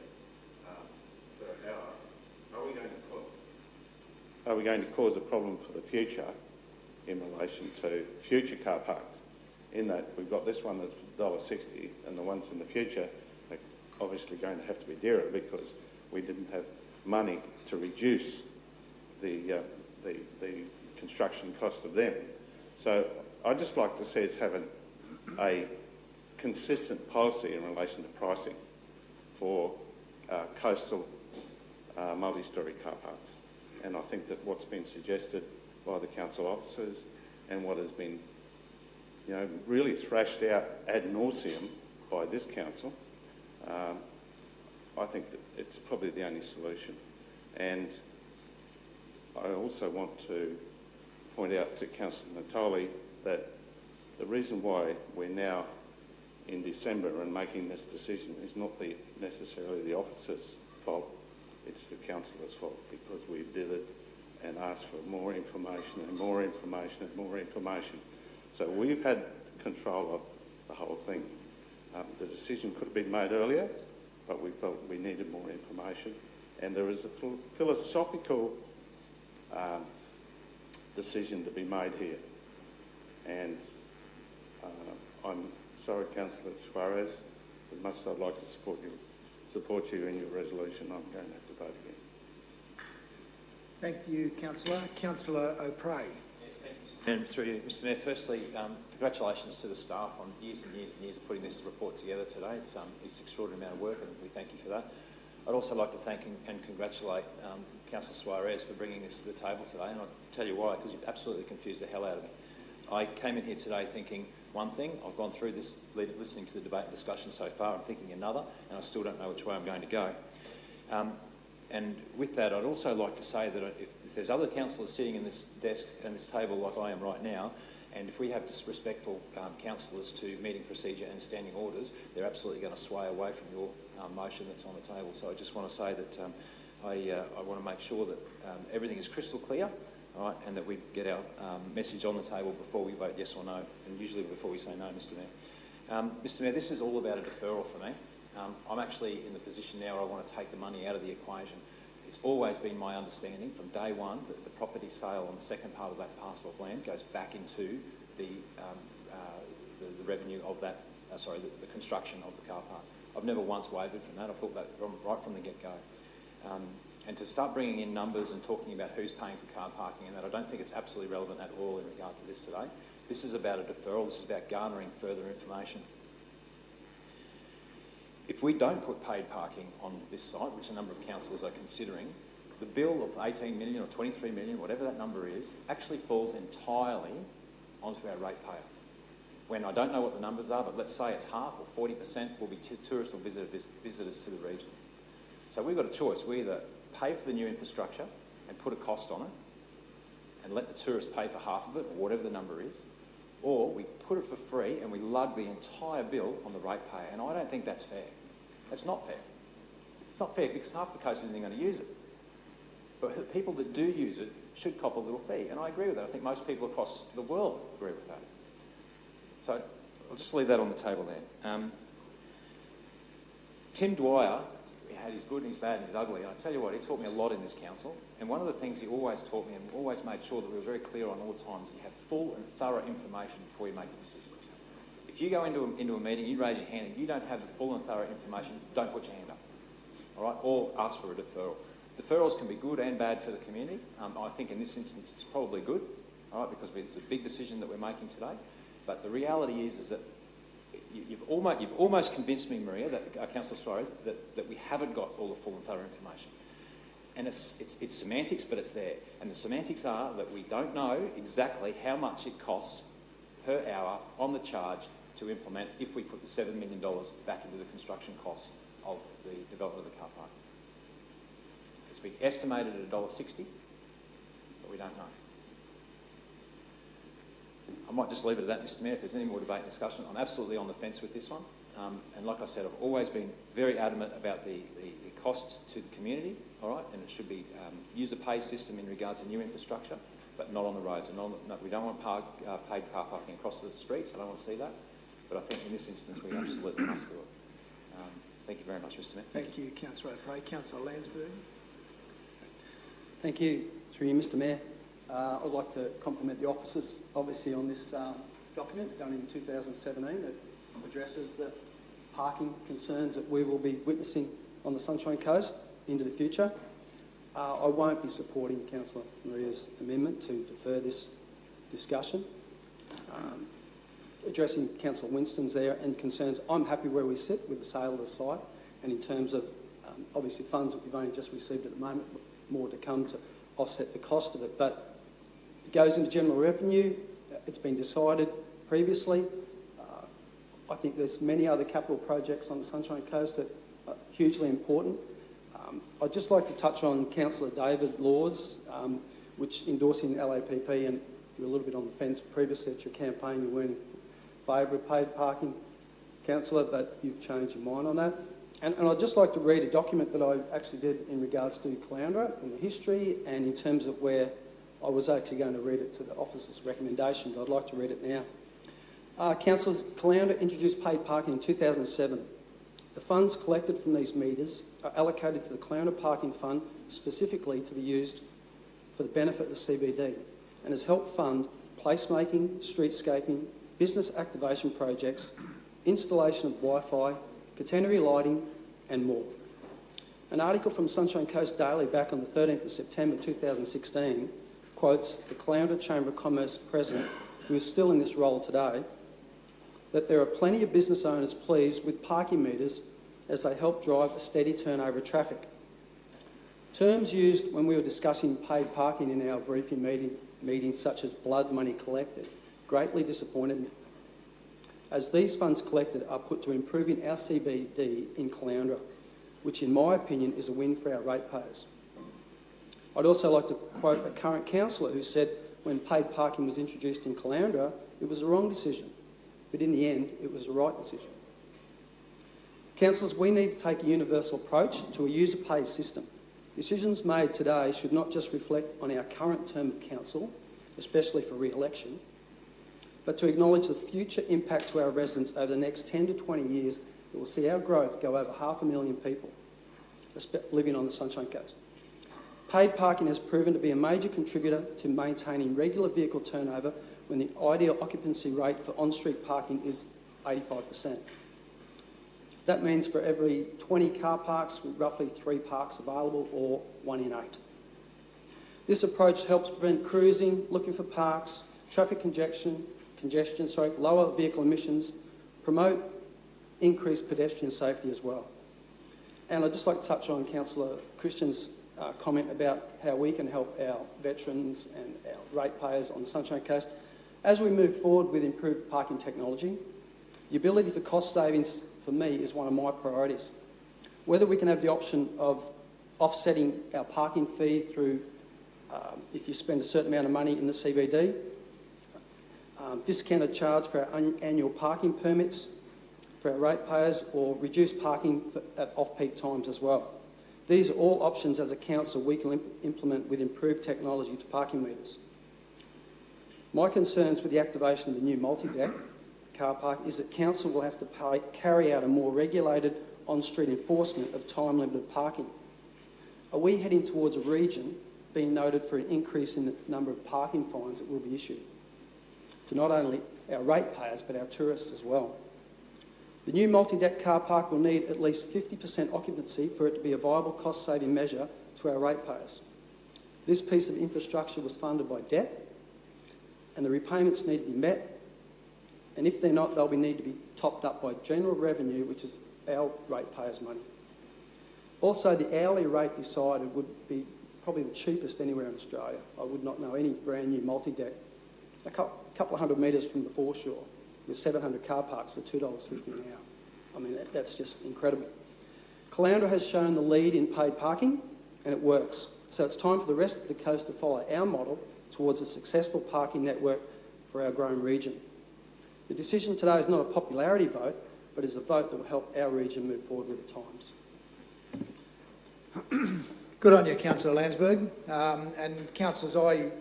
per hour? Are we going to cause a problem for the future in relation to future car parks? In that we've got this one that's $1.60 and the ones in the future are obviously going to have to be dearer because we didn't have money to reduce the construction cost of them. So I'd just like to see us have a consistent policy in relation to pricing for coastal multi-storey car parks. And I think that what's been suggested by the council officers and what has been really thrashed out ad nauseum by this council, I think that it's probably the only solution. And I also want to point out to Councillor Natali that the reason why we're now in December and making this decision is not necessarily the officer's fault, it's the councillor's fault, because we did it and asked for more information and more information and more information. So we've had control of the whole thing. The decision could have been made earlier, but we felt we needed more information. And there is a philosophical decision to be made here. And I'm sorry, Councillor Suarez, as much as I'd like to support you in your resolution, I'm going to have to vote against. Thank you, Councillor. Councillor O'Prey. Yes, thank you, Mr. Through you, Mr. Mayor. Firstly, congratulations to the staff on years and years and years of putting this report together today. It's an extraordinary amount of work, and we thank you for that. I'd also like to thank and congratulate Councillor Suarez for bringing this to the table today, and I'll tell you why, because you've absolutely confused the hell out of me. I came in here today thinking one thing, I've gone through this, listening to the debate and discussion so far, I'm thinking another, and I still don't know which way I'm going to go. And with that, I'd also like to say that if there's other councillors sitting in this desk and this table like I am right now, and if we have disrespectful councillors to meeting procedure and standing orders, they're absolutely going to sway away from your motion that's on the table. So I just want to say that I want to make sure that everything is crystal clear, all right, and that we get our message on the table before we vote yes or no, and usually before we say no, Mr. Mayor. Mr. Mayor, this is all about a deferral for me. I'm actually in the position now where I want to take the money out of the equation. It's always been my understanding from day one that the property sale on the second part of that parcel of land goes back into the revenue of that, the construction of the car park. I've never once wavered from that. I thought that right from the get-go. And to start bringing in numbers and talking about who's paying for car parking and that, I don't think it's absolutely relevant at all in regard to this today. This is about a deferral. This is about garnering further information. If we don't put paid parking on this site, which a number of councillors are considering, the bill of 18 million or 23 million, whatever that number is, actually falls entirely onto our ratepayer. When I don't know what the numbers are, but let's say it's half or 40% will be tourist or visitors to the region. So we've got a choice. We either pay for the new infrastructure and put a cost on it and let the tourists pay for half of it, or whatever the number is, or we put it for free and we lug the entire bill on the ratepayer. And I don't think that's fair. That's not fair. It's not fair because half the coast isn't going to use it. But the people that do use it should cop a little fee. And I agree with that. I think most people across the world agree with that. So I'll just leave that on the table there. Tim Dwyer, he had his good and his bad and his ugly. And I tell you what, he taught me a lot in this council. And one of the things he always taught me and always made sure that we were very clear on all times, you have full and thorough information before you make a decision. If you go into a meeting, you raise your hand and you don't have the full and thorough information, don't put your hand up, all right? Or ask for a deferral. Deferrals can be good and bad for the community. I think in this instance it's probably good, all right, because it's a big decision that we're making today. But the reality is that you've almost convinced me, Maria, that Councillor Suarez, that we haven't got all the full and thorough information. And it's semantics, but it's there. And the semantics are that we don't know exactly how much it costs per hour on the charge to implement if we put the $7 million back into the construction costs of the development of the car park. It's been estimated at $1.60, but we don't know. I might just leave it at that, Mr Mayor. If there's any more debate and discussion, I'm absolutely on the fence with this one. And like I said, I've always been very adamant about the costs to the community, all right, and it should be user pay system in regard to new infrastructure, but not on the roads. And we don't want paid car parking across the streets. I don't want to see that. But I think in this instance we absolutely must do it. Thank you very much, Mr Mayor. Thank you, Councillor O'Prey. Councillor Landsberg. Thank you, through you, Mr Mayor. I'd like to compliment the officers, obviously, on this document done in 2017 that addresses the parking concerns that we will be witnessing on the Sunshine Coast into the future. I won't be supporting Councillor Maria's amendment to defer this discussion. Addressing Councillor Winston's there and concerns, I'm happy where we sit with the sale of the site, and in terms of obviously funds that we've only just received at the moment, more to come to offset the cost of it. But it goes into general revenue. It's been decided previously. I think there's many other capital projects on the Sunshine Coast that are hugely important. I'd just like to touch on Councillor David Laws, which endorsing LAPP, and you were a little bit on the fence previously at your campaign. You weren't in favour of paid parking, Councillor, but you've changed your mind on that. And I'd just like to read a document that I actually did in regards to Caloundra and the history, and in terms of where I was actually going to read it to the officer's recommendation, but I'd like to read it now. Councillors, Caloundra introduced paid parking in 2007. The funds collected from these meters are allocated to the Caloundra Parking Fund specifically to be used for the benefit of the CBD, and has helped fund placemaking, streetscaping, business activation projects, installation of Wi-Fi, catenary lighting and more. An article from Sunshine Coast Daily back on the 13th of September 2016 quotes the Caloundra Chamber of Commerce President, who is still in this role today, that there are plenty of business owners pleased with parking meters as they help drive a steady turnover of traffic. Terms used when we were discussing paid parking in our briefing meetings such as blood money collected greatly disappointed me, as these funds collected are put to improving our CBD in Caloundra, which in my opinion is a win for our ratepayers. I'd also like to quote a current councillor who said when paid parking was introduced in Caloundra, it was the wrong decision, but in the end, it was the right decision. Councillors, we need to take a universal approach to a user-pay system. Decisions made today should not just reflect on our current term of council, especially for re-election, but to acknowledge the future impact to our residents over the next 10 to 20 years that will see our growth go over 500,000 people living on the Sunshine Coast. Paid parking has proven to be a major contributor to maintaining regular vehicle turnover when the ideal occupancy rate for on-street parking is 85%. That means for every 20 car parks, with roughly 3 parks available, or 1 in 8. This approach helps prevent cruising, looking for parks, traffic congestion, lower vehicle emissions, promote increased pedestrian safety as well. And I'd just like to touch on Councillor Christian's comment about how we can help our veterans and our ratepayers on the Sunshine Coast. As we move forward with improved parking technology, the ability for cost savings for me is one of my priorities. Whether we can have the option of offsetting our parking fee through, if you spend a certain amount of money in the CBD, discounted charge for our annual parking permits for our ratepayers, or reduced parking at off-peak times as well. These are all options as a council we can implement with improved technology to parking meters. My concerns with the activation of the new multi-deck car park is that council will have to carry out a more regulated on-street enforcement of time-limited parking? Are we heading towards a region being noted for an increase in the number of parking fines that will be issued to not only our ratepayers but our tourists as well? The new multi-deck car park will need at least 50% occupancy for it to be a viable cost-saving measure to our ratepayers. This piece of infrastructure was funded by debt, and the repayments need to be met, and if they're not, they'll need to be topped up by general revenue, which is our ratepayers' money. Also, the hourly rate decided would be probably the cheapest anywhere in Australia. I would not know any brand new multi-deck, a couple of hundred metres from the foreshore, with 700 car parks for $2.50 an hour. I mean, that's just incredible. Caloundra has shown the lead in paid parking, and it works. So it's time for the rest of the coast to follow our model towards a successful parking network for our growing region. The decision today is not a popularity vote, but is a vote that will help our region move forward with the times. Good on you, Councillor Landsberg. And councillors, I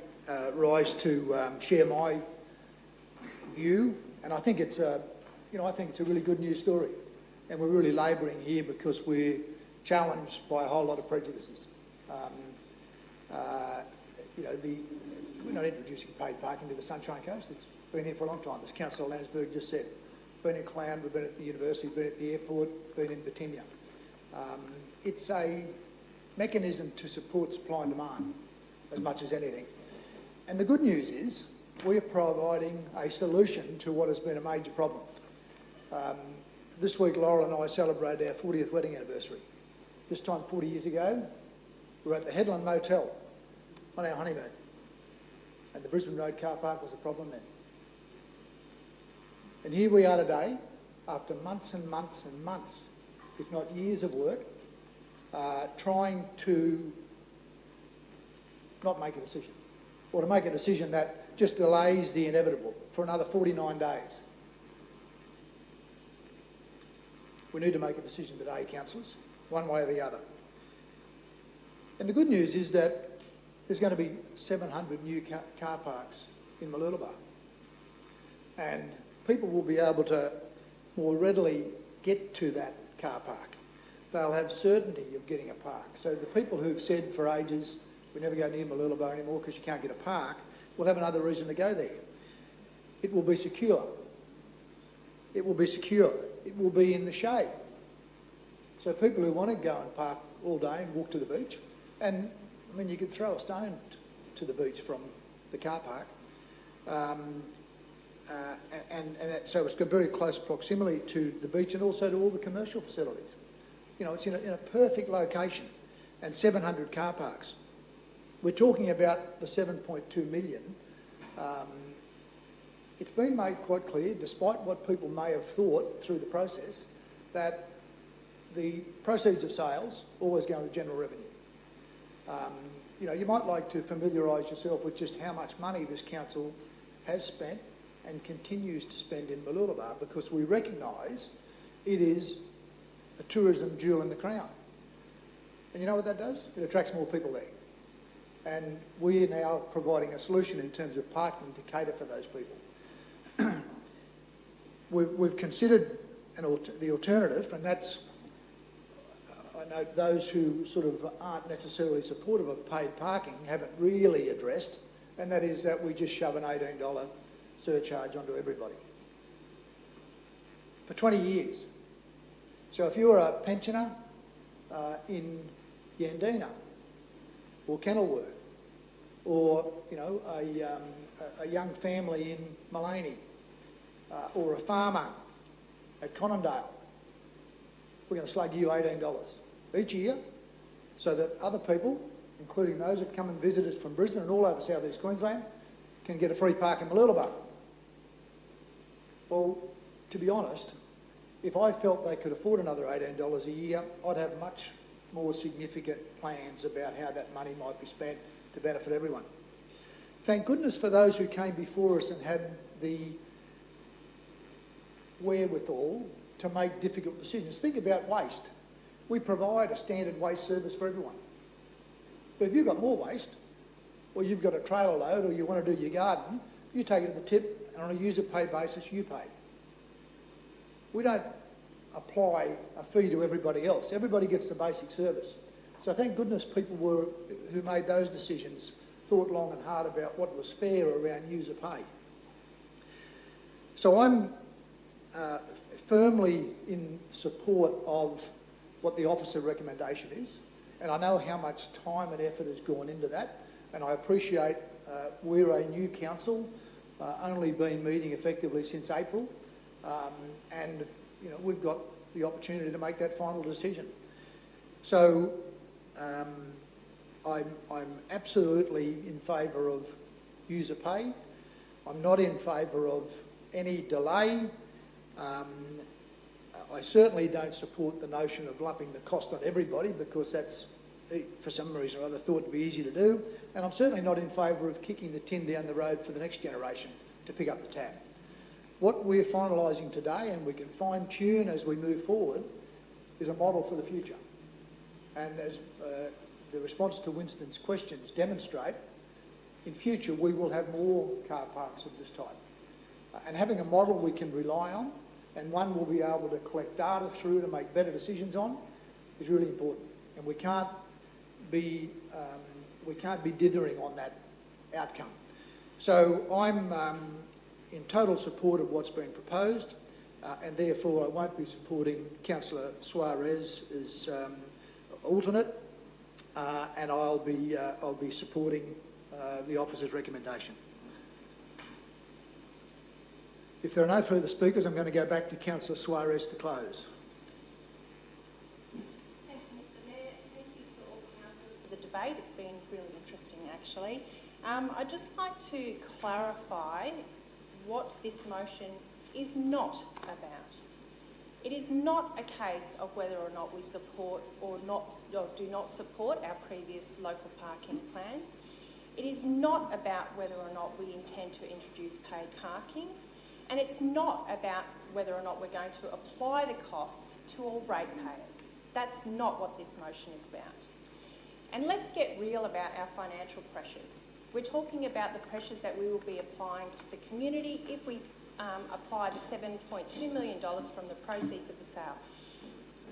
rise to share my view, and I think it's a really good news story, and we're really labouring here because we're challenged by a whole lot of prejudices. We're not introducing paid parking to the Sunshine Coast. It's been here for a long time, as Councillor Landsberg just said. Been in Caloundra, been at the university, been at the airport, been in Petitions. It's a mechanism to support supply and demand as much as anything. And the good news is we're providing a solution to what has been a major problem. This week, Laurel and I celebrated our 40th wedding anniversary. This time 40 years ago, we were at the Headland Motel on our honeymoon, and the Brisbane Road car park was a problem then. And here we are today, after months and months and months, if not years of work, trying to not make a decision, or to make a decision that just delays the inevitable for another 49 days. We need to make a decision today, councillors, one way or the other. And the good news is that there's going to be 700 new car parks in Mooloolaba, and people will be able to more readily get to that car park. They'll have certainty of getting a park. So the people who've said for ages, we never go near Mooloolaba anymore because you can't get a park, will have another reason to go there. It will be secure. It will be secure. It will be in the shade. So people who want to go and park all day and walk to the beach, and I mean, you could throw a stone to the beach from the car park, so it's got very close proximity to the beach and also to all the commercial facilities. You know, it's in a perfect location, and 700 car parks. We're talking about the 7.2 million. It's been made quite clear, despite what people may have thought through the process, that the proceeds of sales always go into general revenue. You might like to familiarise yourself with just how much money this council has spent and continues to spend in Mooloolaba, because we recognise it is a tourism jewel in the crown. And you know what that does? It attracts more people there. And we are now providing a solution in terms of parking to cater for those people. We've considered the alternative, and that's, I know those who sort of aren't necessarily supportive of paid parking haven't really addressed, and that is that we just shove an $18 surcharge onto everybody for 20 years. So if you're a pensioner in Yandina or Kenilworth, or a young family in Mullaney, or a farmer at Conondale, we're going to slug you $18 each year, so that other people, including those that come and visit us from Brisbane and all over South East Queensland, can get a free park in Mooloolaba. Well, to be honest, if I felt they could afford another $18 a year, I'd have much more significant plans about how that money might be spent to benefit everyone. Thank goodness for those who came before us and had the wherewithal to make difficult decisions. Think about waste. We provide a standard waste service for everyone. But if you've got more waste, or you've got a trailer load, or you want to do your garden, you take it to the tip, and on a user pay basis, you pay. We don't apply a fee to everybody else. Everybody gets the basic service. So thank goodness people who made those decisions thought long and hard about what was fair around user pay. So I'm firmly in support of what the officer recommendation is, and I know how much time and effort has gone into that, and I appreciate we're a new council, only been meeting effectively since April, and we've got the opportunity to make that final decision. So I'm absolutely in favour of user pay. I'm not in favour of any delay. I certainly don't support the notion of lumping the cost on everybody, because that's, for some reason or other, thought to be easy to do. And I'm certainly not in favour of kicking the tin down the road for the next generation to pick up the tab. What we're finalising today, and we can fine-tune as we move forward, is a model for the future. And as the response to Winston's questions demonstrate, in future we will have more car parks of this type. And having a model we can rely on, and one we'll be able to collect data through to make better decisions on, is really important. And we can't be dithering on that outcome. So I'm in total support of what's been proposed, and therefore I won't be supporting Councillor Suarez as alternate, and I'll be supporting the officer's recommendation. If there are no further speakers, I'm going to go back to Councillor Suarez to close. Thank you, Mr Mayor. Thank you to all councillors for the debate. It's been really interesting, actually. I'd just like to clarify what this motion is not about. It is not a case of whether or not we support or do not support our previous local parking plans. It is not about whether or not we intend to introduce paid parking. And it's not about whether or not we're going to apply the costs to all ratepayers. That's not what this motion is about. And let's get real about our financial pressures. We're talking about the pressures that we will be applying to the community if we apply the $7.2 million from the proceeds of the sale.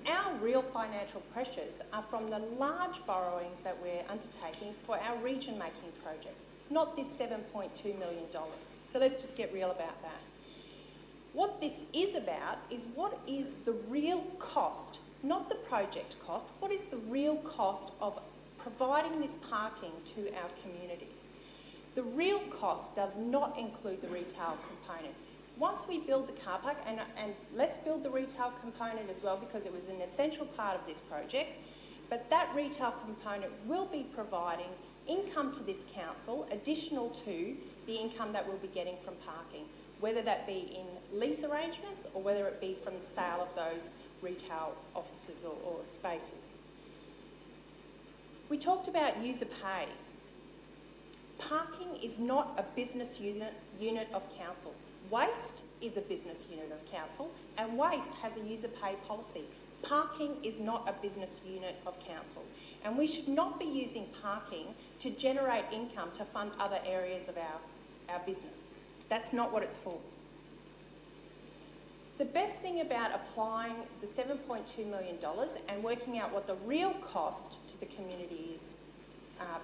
Our real financial pressures are from the large borrowings that we're undertaking for our region-making projects, not this $7.2 million. So let's just get real about that. What this is about is what is the real cost, not the project cost, what is the real cost of providing this parking to our community. The real cost does not include the retail component. Once we build the car park, and let's build the retail component as well, because it was an essential part of this project, but that retail component will be providing income to this council additional to the income that we'll be getting from parking, whether that be in lease arrangements or whether it be from the sale of those retail offices or spaces. We talked about user pay. Parking is not a business unit of council. Waste is a business unit of council, and waste has a user pay policy. Parking is not a business unit of council, and we should not be using parking to generate income to fund other areas of our business. That's not what it's for. The best thing about applying the $7.2 million and working out what the real cost to the community is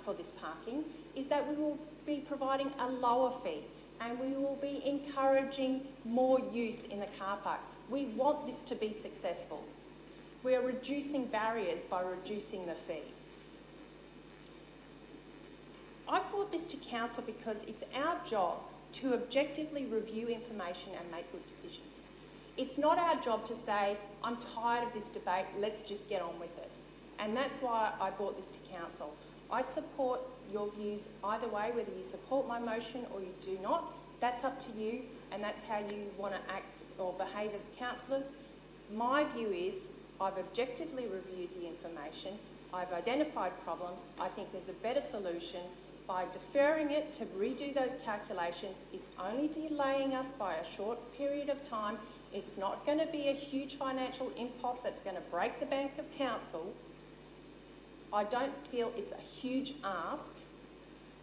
for this parking is that we will be providing a lower fee and we will be encouraging more use in the car park. We want this to be successful. We are reducing barriers by reducing the fee. I brought this to council because it's our job to objectively review information and make good decisions. It's not our job to say, I'm tired of this debate, let's just get on with it. And that's why I brought this to council. I support your views either way, whether you support my motion or you do not. That's up to you, and that's how you want to act or behave as councillors. My view is I've objectively reviewed the information, I've identified problems, I think there's a better solution. By deferring it to redo those calculations, it's only delaying us by a short period of time. It's not going to be a huge financial impost that's going to break the bank of council. I don't feel it's a huge ask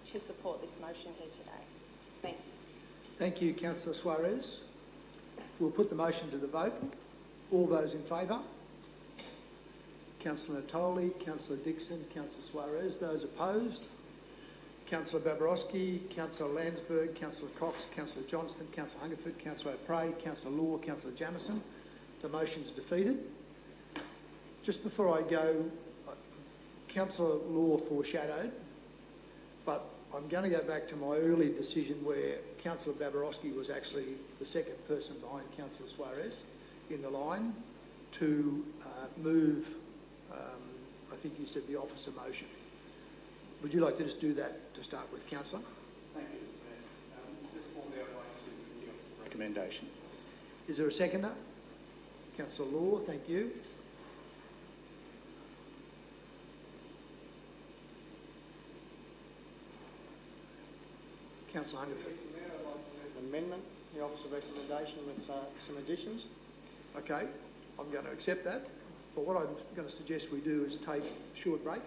to support this motion here today. Thank you. Thank you, Councillor Suarez. We'll put the motion to the vote. All those in favour? Councillor Natoli, Councillor Dixon, Councillor Suarez. Those opposed? Councillor Babarowski, Councillor Landsberg, Councillor Cox, Councillor Johnston, Councillor Hungerford, Councillor O'Prey, Councillor Law, Councillor Jamieson. The motion's defeated. Just before I go, Councillor Law foreshadowed, but I'm going to go back to my early decision where Councillor Babarowski was actually the second person behind Councillor Suarez in the line to move, I think you said the officer motion. Would you like to just do that to start with, Councillor? Thank you, Mr Mayor. This will be our way to the officer's recommendation. Is there a seconder? Councillor Law, thank you. Councillor Hungerford. Mr Mayor, I'd like to make an amendment, the officer recommendation with some additions. Okay, I'm going to accept that. But what I'm going to suggest we do is take a short break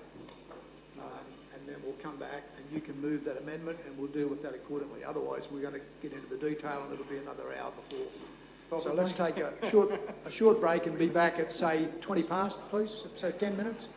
and then we'll come back and you can move that amendment and we'll deal with that accordingly. Otherwise, we're going to get into the detail and it'll be another hour before. So let's take a short break and be back at, say, 20 past, please, so 10 minutes.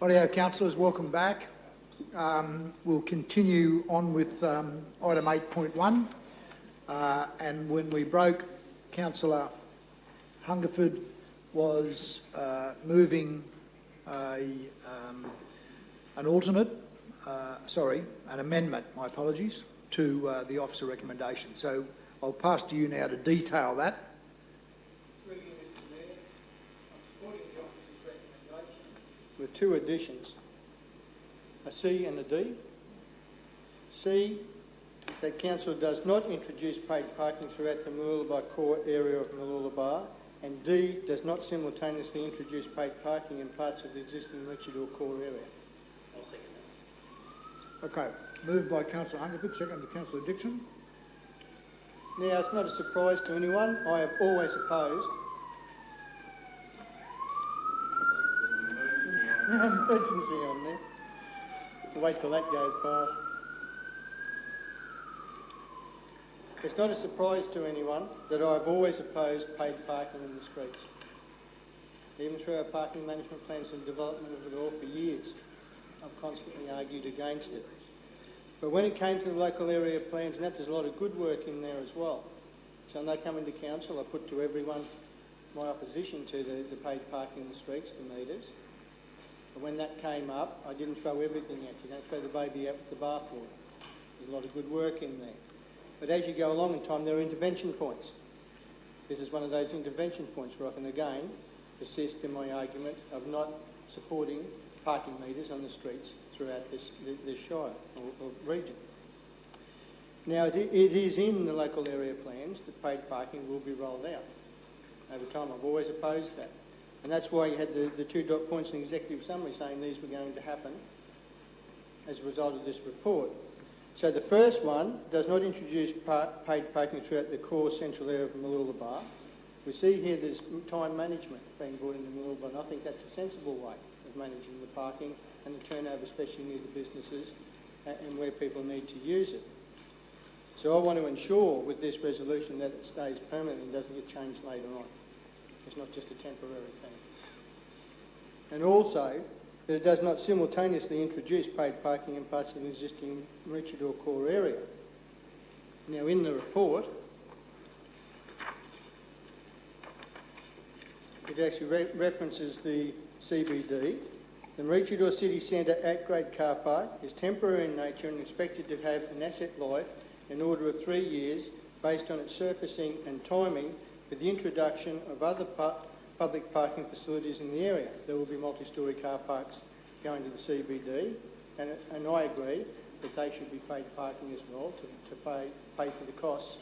Rightio, councillors, welcome back. We'll continue on with item 8.1. And when we broke, Councillor Hungerford was moving an amendment, my apologies, to the officer recommendation. So I'll pass to you now to detail that. With two additions, a C and a D. C, that council does not introduce paid parking throughout the Mooloolaba core area of Mooloolaba, and D, does not simultaneously introduce paid parking in parts of the existing Maroochydore core area. I'll second that. Okay, moved by Councillor Hungerford, second to Councillor Dixon. Now, it's not a surprise to anyone, I have always opposed emergency on there. Wait till that goes past. It's not a surprise to anyone that I've always opposed paid parking in the streets. Even through our parking management plans and development of it all for years, I've constantly argued against it. But when it came to the local area plans and that, there's a lot of good work in there as well. So when they come into council, I put to everyone my opposition to the paid parking in the streets, the meters. But when that came up, I didn't throw everything out. You don't throw the baby out with the bathwater. There's a lot of good work in there. But as you go along in time, there are intervention points. this is one of those intervention points where I can again persist in my argument of not supporting parking meters on the streets throughout this shire or region. Now, it is in the local area plans that paid parking will be rolled out. Over time, I've always opposed that. And that's why you had the 2 dot points in the executive summary saying these were going to happen as a result of this report. So the first one does not introduce paid parking throughout the core central area of Mooloolaba. We see here there's time management being brought into Mooloolaba, and I think that's a sensible way of managing the parking and the turnover, especially near the businesses and where people need to use it. So I want to ensure with this resolution that it stays permanent and doesn't get changed later on. It's not just a temporary thing. And also, that it does not simultaneously introduce paid parking in parts of the existing Maroochydore core area. Now, in the report, it actually references the CBD. The Maroochydore City Centre at-grade car park is temporary in nature and expected to have an asset life in order of 3 years based on its surfacing and timing for the introduction of other public parking facilities in the area. There will be multi-storey car parks going to the CBD, and I agree that they should be paid parking as well to pay for the costs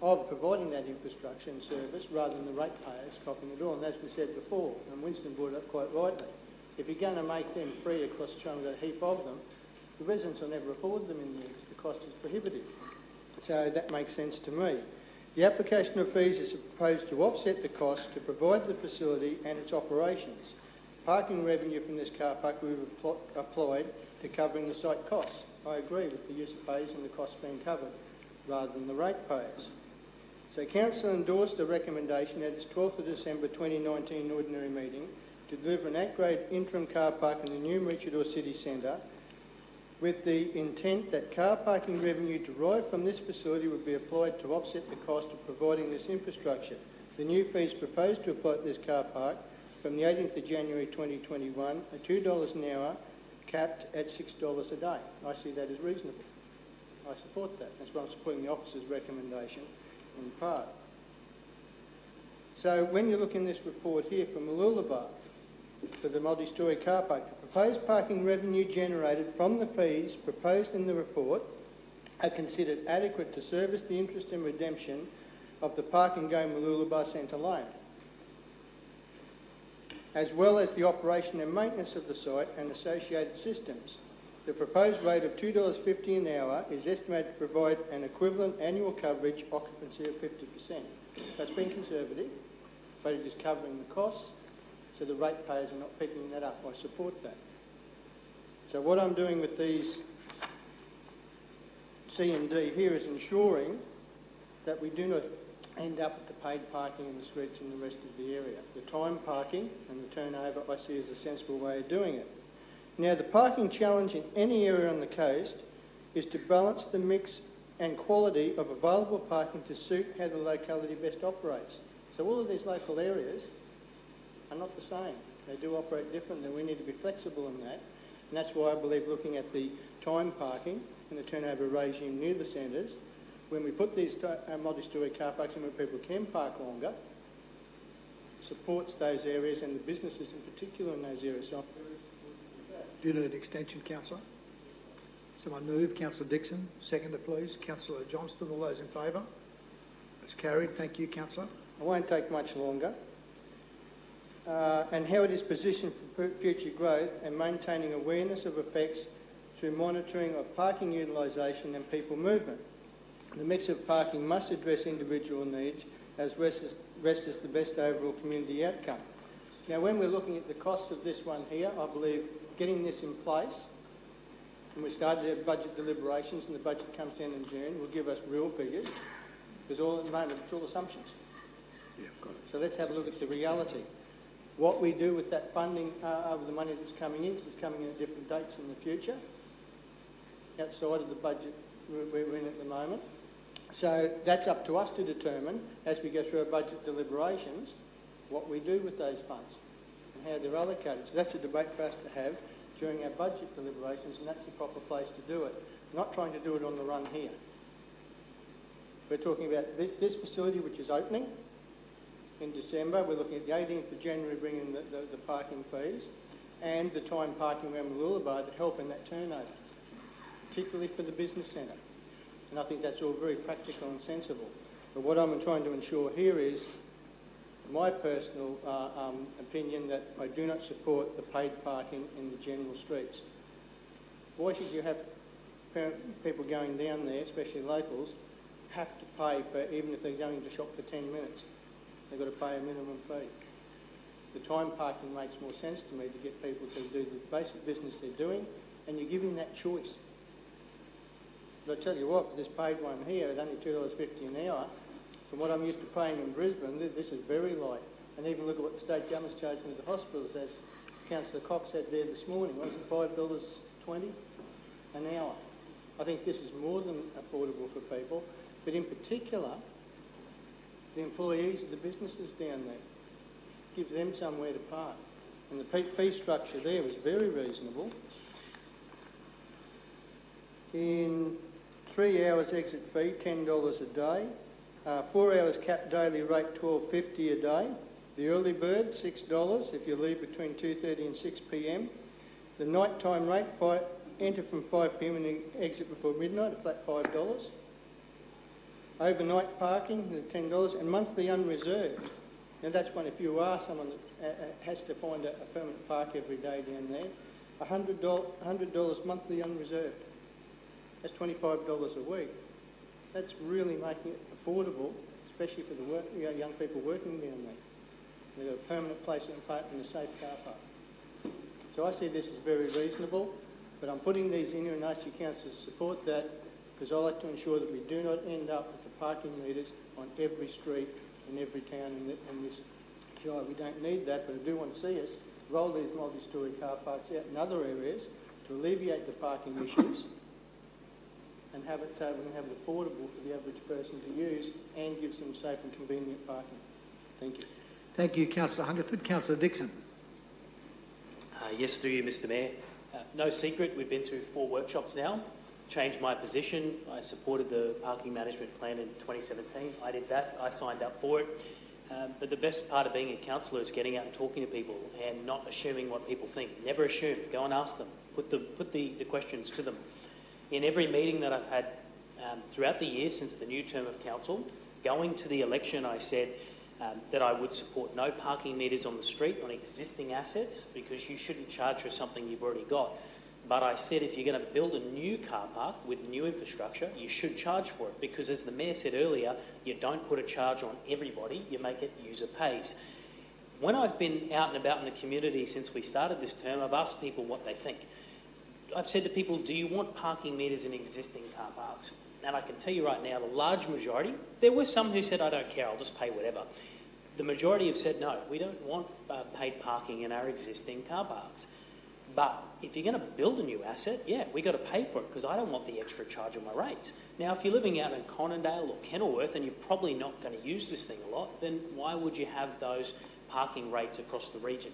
of providing that infrastructure and service rather than the ratepayers copping it all. And as we said before, and Winston brought it up quite rightly, if you're going to make them free across China, a heap of them, the residents will never afford them in the end because the cost is prohibitive. So that makes sense to me. The application of fees is proposed to offset the cost to provide the facility and its operations. Parking revenue from this car park will be applied to covering the site costs. I agree with the user pays and the costs being covered rather than the ratepayers. So Council endorsed a recommendation at its 12th of December 2019 ordinary meeting to deliver an at-grade interim car park in the new Maroochydore City Centre with the intent that car parking revenue derived from this facility would be applied to offset the cost of providing this infrastructure. The new fees proposed to apply to this car park from the 18th of January 2021 are $2 an hour, capped at $6 a day. I see that as reasonable. I support that. That's why I'm supporting the officer's recommendation in part. So when you look in this report here from Mooloolaba, for the multi-storey car park, the proposed parking revenue generated from the fees proposed in the report are considered adequate to service the interest and redemption of the Park and Go Mooloolaba Centre loan, as well as the operation and maintenance of the site and associated systems. The proposed rate of $2.50 an hour is estimated to provide an equivalent annual coverage occupancy of 50%. That's been conservative, but it is covering the costs, so the ratepayers are not picking that up. I support that. So what I'm doing with these C and D here is ensuring that we do not end up with the paid parking in the streets in the rest of the area. The time parking and the turnover I see as a sensible way of doing it. Now, the parking challenge in any area on the coast is to balance the mix and quality of available parking to suit how the locality best operates. So all of these local areas are not the same. They do operate differently. We need to be flexible in that. And that's why I believe looking at the time parking and the turnover regime near the centres, when we put these multi-storey car parks in where people can park longer, supports those areas and the businesses in particular in those areas. So do you need an extension, Councillor? Someone move. Councillor Dixon. Seconder, please. Councillor Johnston. All those in favour? That's carried. Thank you, Councillor. I won't take much longer. And how it is positioned for future growth and maintaining awareness of effects through monitoring of parking utilisation and people movement. The mix of parking must address individual needs as well as the best overall community outcome. Now, when we're looking at the costs of this one here, I believe getting this in place, and we started our budget deliberations and the budget comes down in June, will give us real figures, because all at the moment it's all assumptions. Yeah, got it. So let's have a look at the reality. What we do with that funding over the money that's coming in, because it's coming in at different dates in the future, outside of the budget we're in at the moment. So that's up to us to determine, as we go through our budget deliberations, what we do with those funds and how they're allocated. So that's a debate for us to have during our budget deliberations, and that's the proper place to do it. We're not trying to do it on the run here. We're talking about this facility which is opening, in December. We're looking at the 18th of January bringing the parking fees and the time parking around Mooloolaba to help in that turnover, particularly for the business centre. And I think that's all very practical and sensible. But what I'm trying to ensure here is my personal opinion that I do not support the paid parking in the general streets. Why should you have people going down there, especially locals, have to pay for, even if they're going to shop for 10 minutes, they've got to pay a minimum fee? The time parking makes more sense to me to get people to do the basic business they're doing, and you're giving that choice. But I tell you what, this paid one here at only $2.50 an hour, from what I'm used to paying in Brisbane, this is very light. And even look at what the state government's charging at the hospitals, as Councillor Cox said there this morning. Was it $5.20 an hour? I think this is more than affordable for people, but in particular, the employees of the businesses down there. Gives them somewhere to park. And the fee structure there was very reasonable. In 3 hours exit fee, $10 a day. 4 hours cap daily rate, $12.50 a day. The early bird, $6 if you leave between 2:30 and 6 p.m. The night time rate, enter from 5 p.m. and exit before midnight, a flat $5. Overnight parking, the $10, and monthly unreserved. Now that's one, if you are someone that has to find a permanent park every day down there, $100 monthly unreserved. That's $25 a week. That's really making it affordable, especially for the young people working down there. They've got a permanent place to park in a safe car park. So I see this as very reasonable, but I'm putting these in here and ask you councillors to support that, because I like to ensure that we do not end up with the parking meters on every street in every town in this shire. We don't need that, but I do want to see us roll these multi-storey car parks out in other areas to alleviate the parking issues and have it, we can have it affordable for the average person to use and give some safe and convenient parking. Thank you. Thank you, Councillor Hungerford. Councillor Dixon. Yes, through you, Mr Mayor. No secret, we've been through 4 workshops now. Changed my position. I supported the parking management plan in 2017. I did that. I signed up for it. But the best part of being a councillor is getting out and talking to people and not assuming what people think. Never assume. Go and ask them. Put the questions to them. In every meeting that I've had throughout the years since the new term of council, going to the election, I said that I would support no parking meters on the street on existing assets, because you shouldn't charge for something you've already got. But I said if you're going to build a new car park with new infrastructure, you should charge for it, because as the Mayor said earlier, you don't put a charge on everybody, you make it user pays. When I've been out and about in the community since we started this term, I've asked people what they think. I've said to people, do you want parking meters in existing car parks? And I can tell you right now, the large majority, there were some who said, I don't care, I'll just pay whatever. The majority have said, no, we don't want paid parking in our existing car parks. But if you're going to build a new asset, yeah, we've got to pay for it, because I don't want the extra charge on my rates. Now, if you're living out in Conondale or Kenilworth and you're probably not going to use this thing a lot, then why would you have those parking rates across the region?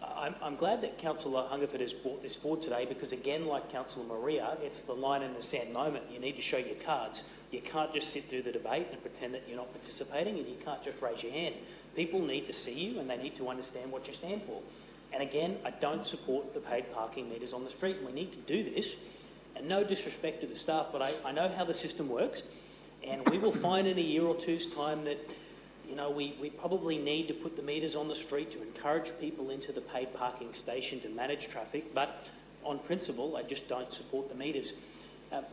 I'm glad that Councillor Hungerford has brought this forward today, because again, like Councillor Maria, it's the line in the sand moment. You need to show your cards. You can't just sit through the debate and pretend that you're not participating, and you can't just raise your hand. People need to see you and they need to understand what you stand for. And again, I don't support the paid parking meters on the street. We need to do this. And no disrespect to the staff, but I know how the system works, and we will find in a year or two's time that we probably need to put the meters on the street to encourage people into the paid parking station to manage traffic, but on principle, I just don't support the meters.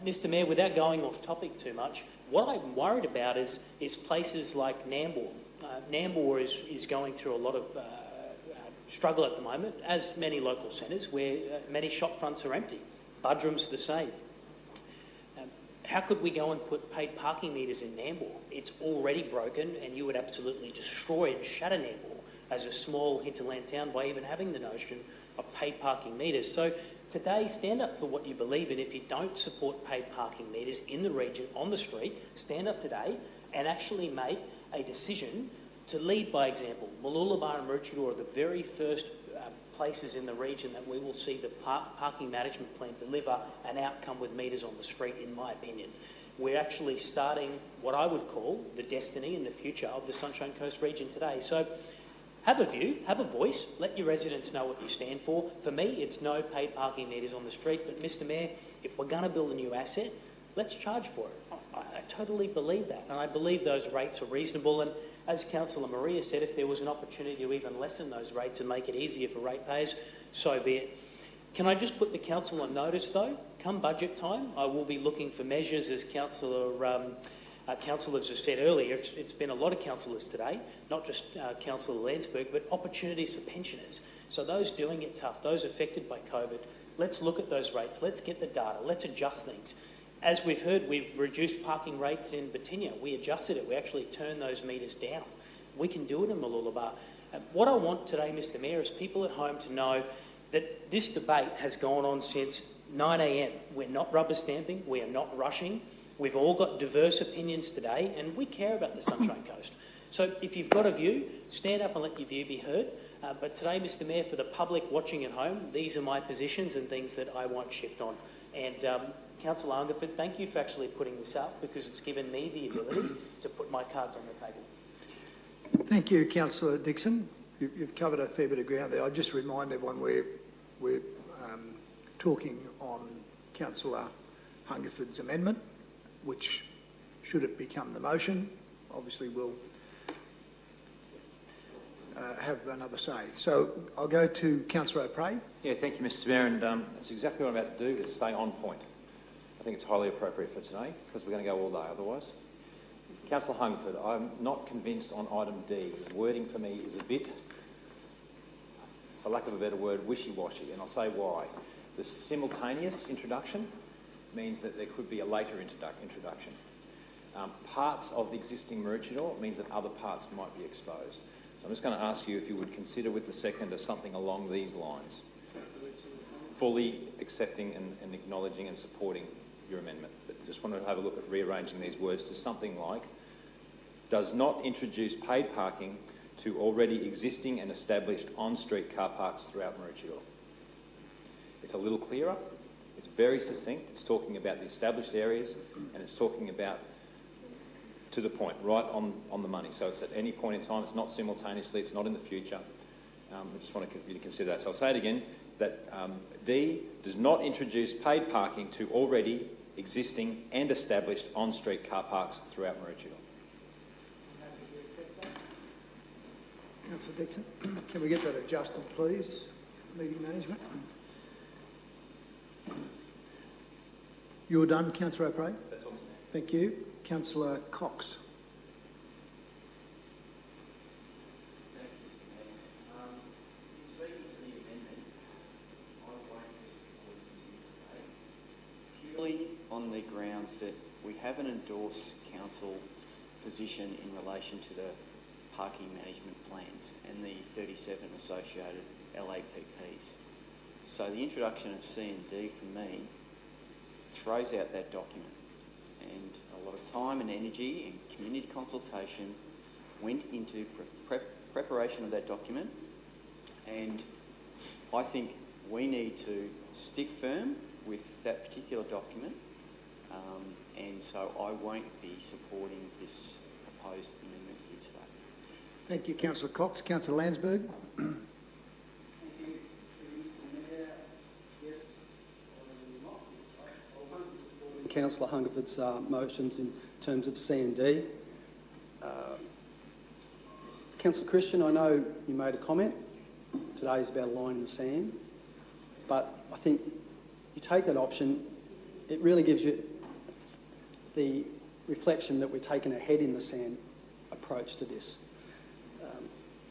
Mr Mayor, without going off topic too much, what I'm worried about is places like Nambour. Nambour is going through a lot of struggle at the moment, as many local centres, where many shop fronts are empty. Budrum's the same. How could we go and put paid parking meters in Nambour? It's already broken, and you would absolutely destroy and shatter Nambour as a small hinterland town by even having the notion of paid parking meters. So today, stand up for what you believe in. If you don't support paid parking meters in the region, on the street, stand up today and actually make a decision to lead by example. Mooloolaba and Maroochydore are the very first places in the region that we will see the parking management plan deliver an outcome with meters on the street, in my opinion. we're actually starting what I would call the destiny and the future of the Sunshine Coast region today. So have a view, have a voice, let your residents know what you stand for. For me, it's no paid parking meters on the street, but Mr Mayor, if we're going to build a new asset, let's charge for it. I totally believe that, and I believe those rates are reasonable. And as Councillor Maria said, if there was an opportunity to even lessen those rates and make it easier for ratepayers, so be it. Can I just put the council on notice, though? Come budget time, I will be looking for measures, as councillors have said earlier. It's been a lot of councillors today, not just Councillor Landsberg, but opportunities for pensioners. So those doing it tough, those affected by COVID, let's look at those rates, let's get the data, let's adjust things. As we've heard, we've reduced parking rates in Petitions. We adjusted it. We actually turned those meters down. We can do it in Mooloolaba. What I want today, Mr Mayor, is people at home to know that this debate has gone on since 9 a.m. We're not rubber stamping. We are not rushing. We've all got diverse opinions today, and we care about the Sunshine Coast. So if you've got a view, stand up and let your view be heard. But today, Mr Mayor, for the public watching at home, these are my positions and things that I won't shift on. And Councillor Hungerford, thank you for actually putting this up, because it's given me the ability to put my cards on the table. Thank you, Councillor Dixon. You've covered a fair bit of ground there. I'll just remind everyone we're talking on Councillor Hungerford's amendment, which, should it become the motion, obviously will have another say. So I'll go to Councillor O'Prey. Yeah, thank you, Mr Mayor, and that's exactly what I'm about to do, is stay on point. I think it's highly appropriate for today, because we're going to go all day otherwise. Councillor Hungerford, I'm not convinced on item D. The wording for me is a bit, for lack of a better word, wishy-washy, and I'll say why. The simultaneous introduction means that there could be a later introduction. Parts of the existing Maroochydore means that other parts might be exposed. So I'm just going to ask you if you would consider with the seconder something along these lines. Fully accepting and acknowledging and supporting your amendment. But just want to have a look at rearranging these words to something like, does not introduce paid parking to already existing and established on-street car parks throughout Maroochydore. It's a little clearer, it's very succinct, it's talking about the established areas, and it's talking about to the point, right on the money. So it's at any point in time, it's not simultaneously, it's not in the future. I just want you to consider that. So I'll say it again, that D does not introduce paid parking to already existing and established on-street car parks throughout Maroochydore. Councillor Dixon, can we get that adjusted, please? Meeting management. You're done, Councillor O'Prey? That's all, Mr Mayor. Thank you. Councillor Cox. Thanks, Mr Mayor. In speaking to the amendment, I won't be supporting this today, purely on the grounds that we haven't endorsed council position in relation to the parking management plans and the 37 associated LAPPs. So the introduction of C and D for me throws out that document, and a lot of time and energy and community consultation went into preparation of that document, and I think we need to stick firm with that particular document, and so I won't be supporting this proposed amendment here today. Thank you, Councillor Cox. Councillor Landsberg. Councillor Hungerford's motions in terms of C and D. Councillor Christian, I know you made a comment. Today is about a line in the sand, but I think you take that option, it really gives you the reflection that we're taking a head in the sand approach to this.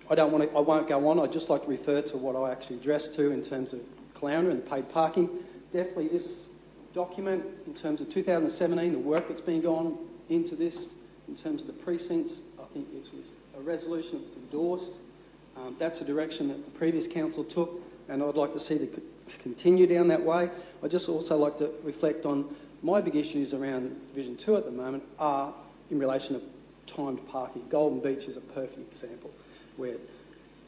I won't go on. I'd just like to refer to what I actually addressed to in terms of Clowner and the paid parking. Definitely this document, in terms of 2017, the work that's been gone into this, in terms of the precincts, I think it was a resolution that was endorsed. That's a direction that the previous council took, and I'd like to see the continue down that way. I'd just also like to reflect on my big issues around Division 2 at the moment are in relation to timed parking. Golden Beach is a perfect example, where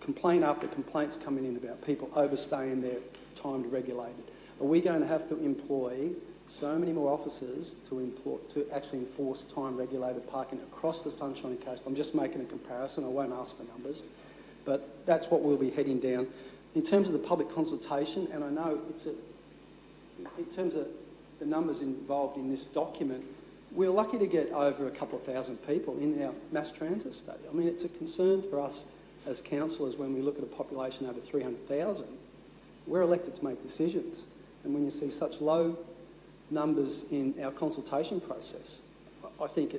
complaint after complaint's coming in about people overstaying their timed regulated. Are we going to have to employ so many more officers to actually enforce time-regulated parking across the Sunshine Coast. I'm just making a comparison. I won't ask for numbers, but that's what we'll be heading down. In terms of the public consultation, and I know in terms of the numbers involved in this document, we're lucky to get over a couple of thousand people in our mass transit study. I mean, it's a concern for us as councillors when we look at a population over 300,000. We're elected to make decisions, and when you see such low numbers in our consultation process, I think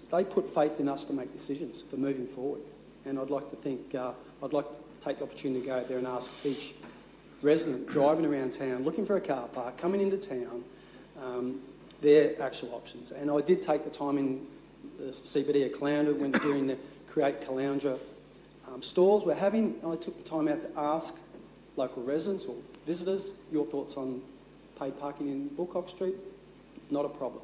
they put faith in us to make decisions for moving forward. And I'd like to take the opportunity to go out there and ask each resident driving around town, looking for a car park, coming into town, their actual options. And I did take the time in the CBD of Caloundra when during the Create Caloundra stalls we're having. I took the time out to ask local residents or visitors your thoughts on paid parking in Bullcock Street. Not a problem.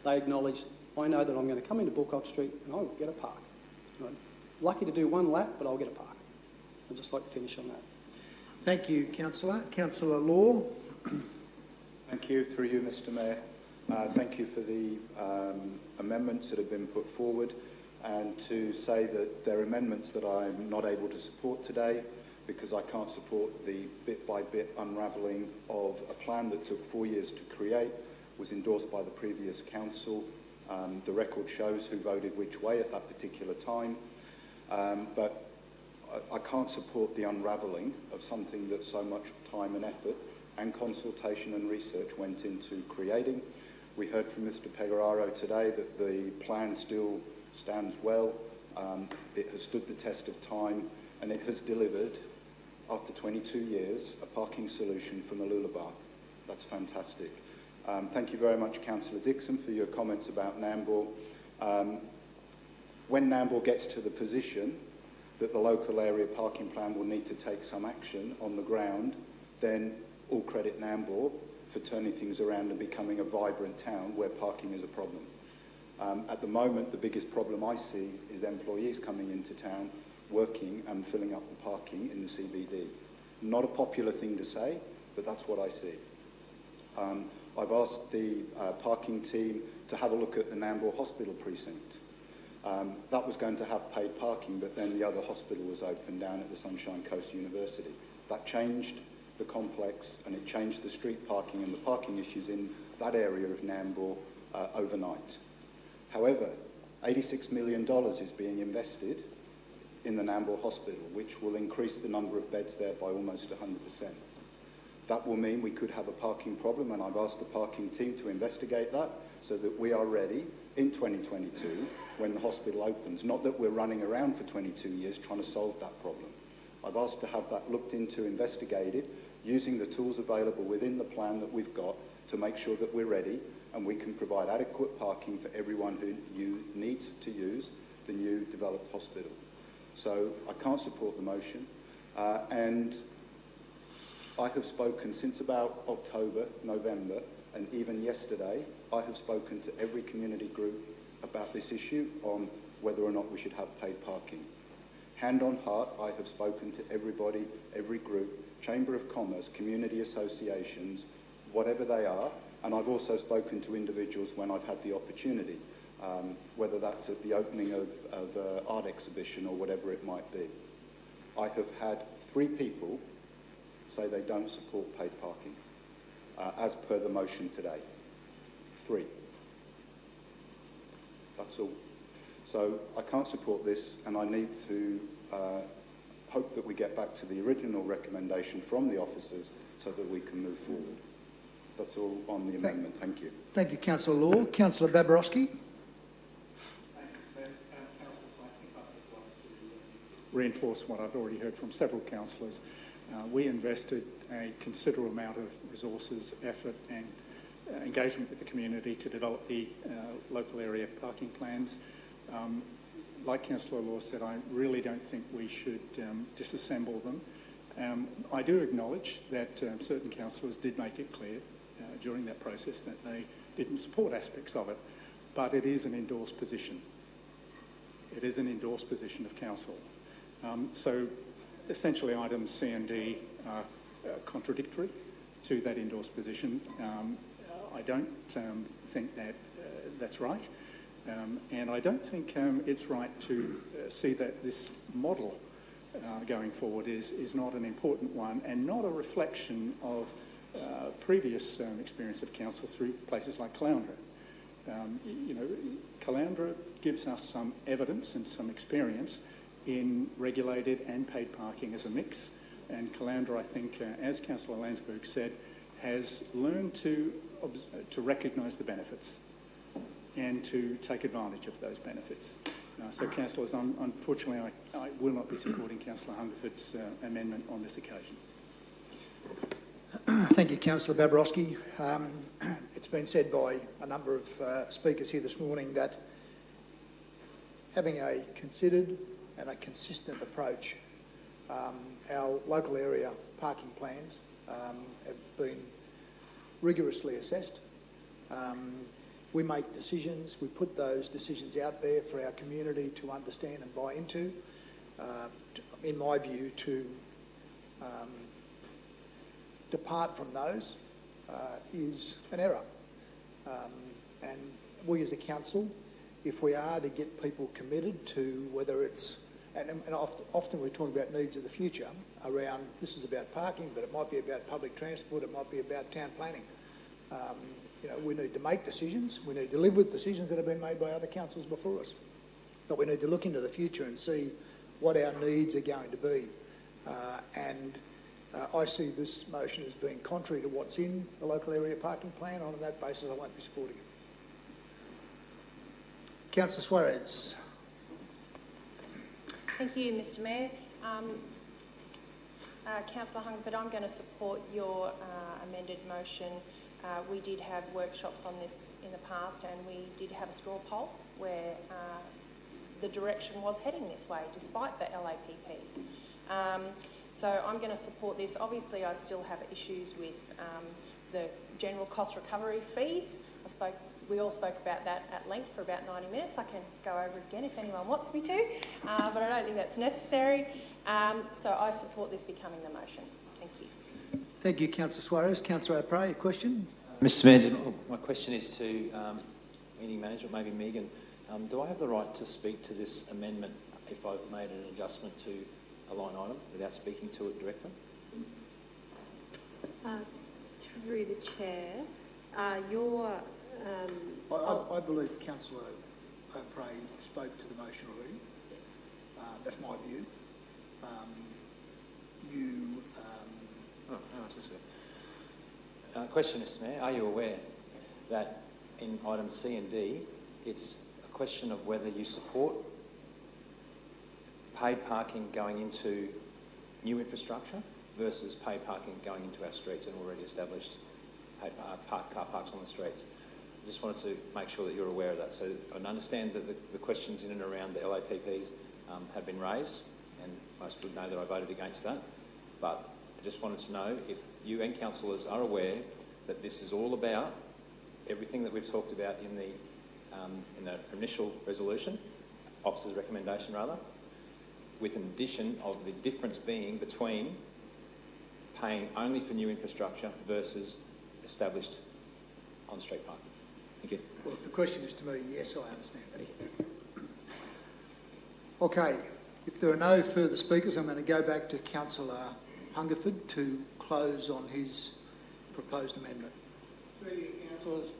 They acknowledged, I know that I'm going to come into Bullcock Street and I will get a park. I'm lucky to do one lap, but I'll get a park. I'd just like to finish on that. Thank you, Councillor. Councillor Law. Thank you. Through you, Mr Mayor. Thank you for the amendments that have been put forward, and to say that they're amendments that I'm not able to support today because I can't support the bit-by-bit unravelling of a plan that took 4 years to create, was endorsed by the previous council. The record shows who voted which way at that particular time. But I can't support the unravelling of something that so much time and effort and consultation and research went into creating. We heard from Mr Pecoraro today that the plan still stands well. It has stood the test of time, and it has delivered, after 22 years, a parking solution for Mooloolaba. That's fantastic. Thank you very much, Councillor Dixon, for your comments about Nambour. When Nambour gets to the position that the local area parking plan will need to take some action on the ground, then all credit Nambour for turning things around and becoming a vibrant town where parking is a problem. At the moment, the biggest problem I see is employees coming into town, working and filling up the parking in the CBD. Not a popular thing to say, but that's what I see. I've asked the parking team to have a look at the Nambour Hospital precinct. That was going to have paid parking, but then the other hospital was opened down at the Sunshine Coast University. That changed the complex, and it changed the street parking and the parking issues in that area of Nambour overnight. However, $86 million is being invested in the Nambour Hospital, which will increase the number of beds there by almost 100%. That will mean we could have a parking problem, and I've asked the parking team to investigate that so that we are ready in 2022 when the hospital opens. Not that we're running around for 22 years trying to solve that problem. I've asked to have that looked into, investigated, using the tools available within the plan that we've got to make sure that we're ready and we can provide adequate parking for everyone who needs to use the new developed hospital. So I can't support the motion, and I have spoken since about October, November, and even yesterday, I have spoken to every community group about this issue on whether or not we should have paid parking. Hand on heart, I have spoken to everybody, every group, Chamber of Commerce, community associations, whatever they are, and I've also spoken to individuals when I've had the opportunity, whether that's at the opening of an art exhibition or whatever it might be. I have had 3 people say they don't support paid parking, as per the motion today. 3. That's all. So I can't support this, and I need to hope that we get back to the original recommendation from the officers so that we can move forward. That's all on the amendment. Thank you. Thank you, Councillor Law. Councillor Babarowski. Reinforce what I've already heard from several councillors. We invested a considerable amount of resources, effort and engagement with the community to develop the local area parking plans. Like Councillor Law said, I really don't think we should disassemble them. I do acknowledge that certain councillors did make it clear during that process that they didn't support aspects of it, but it is an endorsed position. It is an endorsed position of council. So essentially items C and D are contradictory to that endorsed position. I don't think that that's right. And I don't think it's right to see that this model going forward is not an important one and not a reflection of previous experience of council through places like Caloundra. Caloundra gives us some evidence and some experience in regulated and paid parking as a mix, and Caloundra, I think, as Councillor Landsberg said, has learned to recognise the benefits and to take advantage of those benefits. So, councillors, unfortunately, I will not be supporting Councillor Hungerford's amendment on this occasion. Thank you, Councillor Babrowski. It's been said by a number of speakers here this morning that having a considered and a consistent approach, our local area parking plans have been rigorously assessed. We make decisions, we put those decisions out there for our community to understand and buy into. In my view, to depart from those is an error. And we as a council, if we are to get people committed to whether it's, and often we're talking about needs of the future around, this is about parking, but it might be about public transport, it might be about town planning. We need to make decisions, we need to live with decisions that have been made by other councils before us. But we need to look into the future and see what our needs are going to be. I see this motion as being contrary to what's in the local area parking plan. On that basis, I won't be supporting it. Councillor Suarez. Thank you, Mr Mayor. Councillor Hungerford, I'm going to support your amended motion. We did have workshops on this in the past, and we did have a straw poll where the direction was heading this way, despite the LAPPs. So I'm going to support this. Obviously, I still have issues with the general cost recovery fees. We all spoke about that at length for about 90 minutes. I can go over it again if anyone wants me to, but I don't think that's necessary. So I support this becoming the motion. Thank you. Thank you, Councillor Suarez. Councillor O'Prey, a question? Mr Mayor, my question is to meeting management, maybe Megan. Do I have the right to speak to this amendment if I've made an adjustment to a line item without speaking to it directly? Through the chair, I believe Councillor O'Prey spoke to the motion already. Yes. That's my view. Question, Mr Mayor. Are you aware that in items C and D, it's a question of whether you support paid parking going into new infrastructure versus paid parking going into our streets and already established paid car parks on the streets? I just wanted to make sure that you're aware of that. So I understand that the questions in and around the LAPPs have been raised, and most would know that I voted against that. But I just wanted to know if you and councillors are aware that this is all about everything that we've talked about in the initial resolution, officer's recommendation rather, with an addition of the difference being between paying only for new infrastructure versus established on-street parking. Thank you. Well, if the question is to me, yes, I understand that. Okay, if there are no further speakers, I'm going to go back to Councillor Hungerford to close on his proposed amendment. Through you, councillors,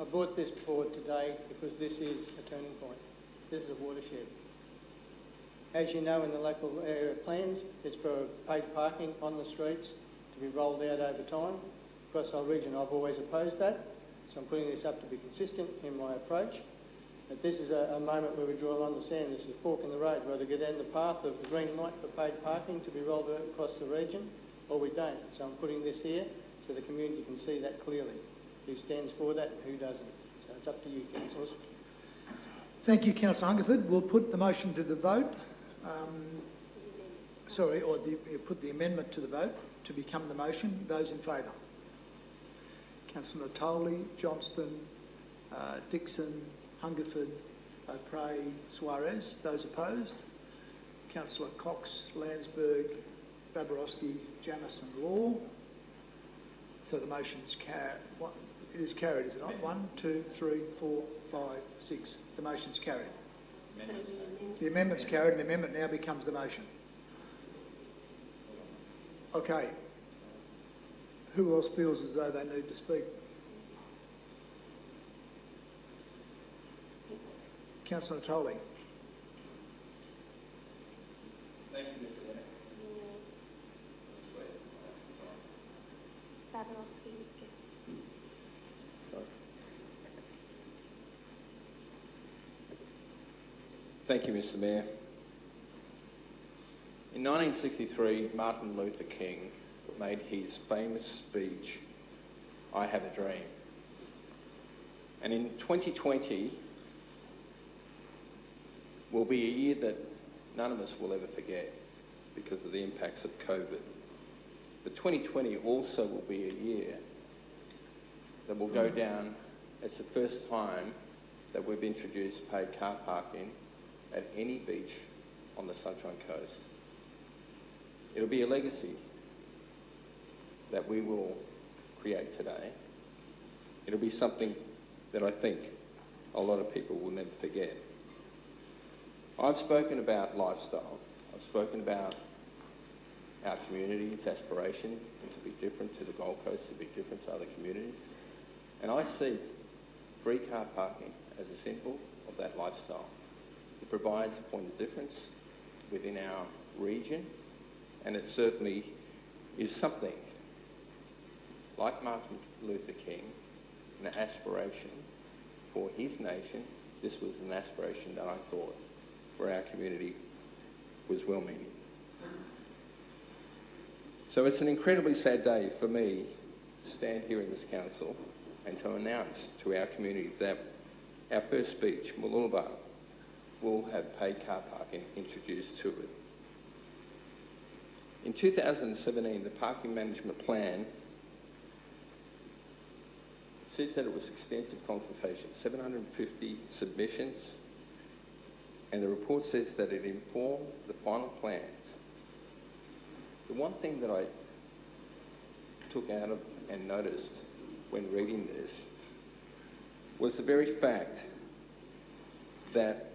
I brought this forward today because this is a turning point. This is a watershed. As you know, in the local area plans, it's for paid parking on the streets to be rolled out over time. Across our region, I've always opposed that, so I'm putting this up to be consistent in my approach. But this is a moment where we draw a line in the sand. This is a fork in the road, whether we go down the path of the green light for paid parking to be rolled out across the region, or we don't. So I'm putting this here so the community can see that clearly, who stands for that and who doesn't. So it's up to you, councillors. Thank you, Councillor Hungerford. We'll put the motion to the vote. Put the amendment to the vote to become the motion. Those in favour? Councillor Natoli, Johnston, Dixon, Hungerford, O'Prey, Suarez. Those opposed? Councillor Cox, Landsberg, Babrowski, Jamison, Law. So the motion's It is carried, is it not? 1, 2, 3, 4, 5, 6. The motion's carried. The amendment's carried, and the amendment now becomes the motion. Okay. Who else feels as though they need to speak? Councillor Natoli. Thank you, Mr. Mayor. Thank you, Mr. Mayor. In 1963, Martin Luther King made his famous speech, "I Have a Dream." And in 2020 will be a year that none of us will ever forget because of the impacts of COVID. But 2020 also will be a year that will go down as the first time that we've introduced paid car parking at any beach on the Sunshine Coast. It'll be a legacy that we will create today. It'll be something that I think a lot of people will never forget. I've spoken about lifestyle. I've spoken about our community's aspiration to be different to the Gold Coast, to be different to other communities. And I see free car parking as a symbol of that lifestyle. It provides a point of difference within our region, and it certainly is something, like Martin Luther King, an aspiration for his nation. This was an aspiration that I thought for our community was well-meaning. So it's an incredibly sad day for me to stand here in this council and to announce to our community that our first beach, Mooloolaba, will have paid car parking introduced to it. In 2017, the parking management plan says that it was extensive consultation, 750 submissions, and the report says that it informed the final plans. The one thing that I took out of and noticed when reading this was the very fact that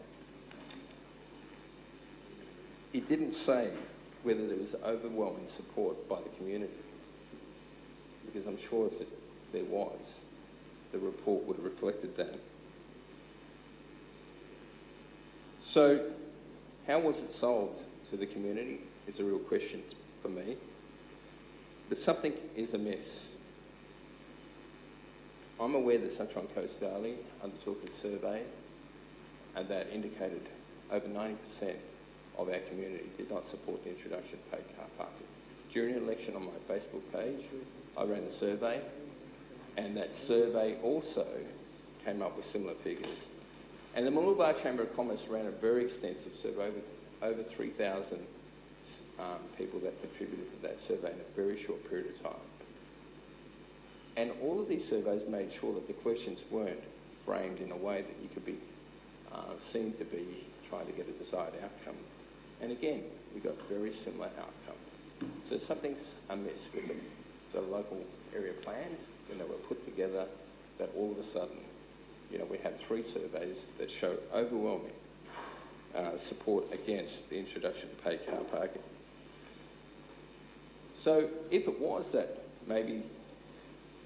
it didn't say whether there was overwhelming support by the community, because I'm sure if there was, the report would have reflected that. So how was it sold to the community is a real question for me. But something is amiss. I'm aware that Sunshine Coast Daily undertook a survey and that indicated over 90% of our community did not support the introduction of paid car parking. During an election on my Facebook page, I ran a survey, and that survey also came up with similar figures. And the Mooloolaba Chamber of Commerce ran a very extensive survey with over 3,000 people that contributed to that survey in a very short period of time. And all of these surveys made sure that the questions weren't framed in a way that you could be seen to be trying to get a desired outcome. And again, we got a very similar outcome. So something's amiss with the local area plans when they were put together, that all of a sudden, we had 3 surveys that show overwhelming support against the introduction of paid car parking. So if it was that maybe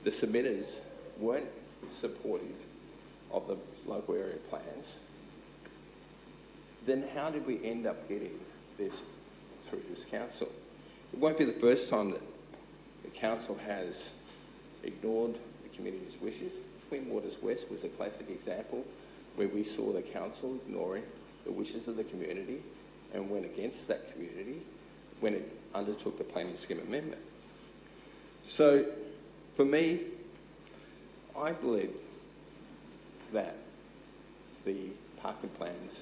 the submitters weren't supportive of the local area plans, then how did we end up getting this through this council? It won't be the first time that the council has ignored the community's wishes. Twin Waters West was a classic example where we saw the council ignoring the wishes of the community and went against that community when it undertook the planning scheme amendment. So for me, I believe that the parking plans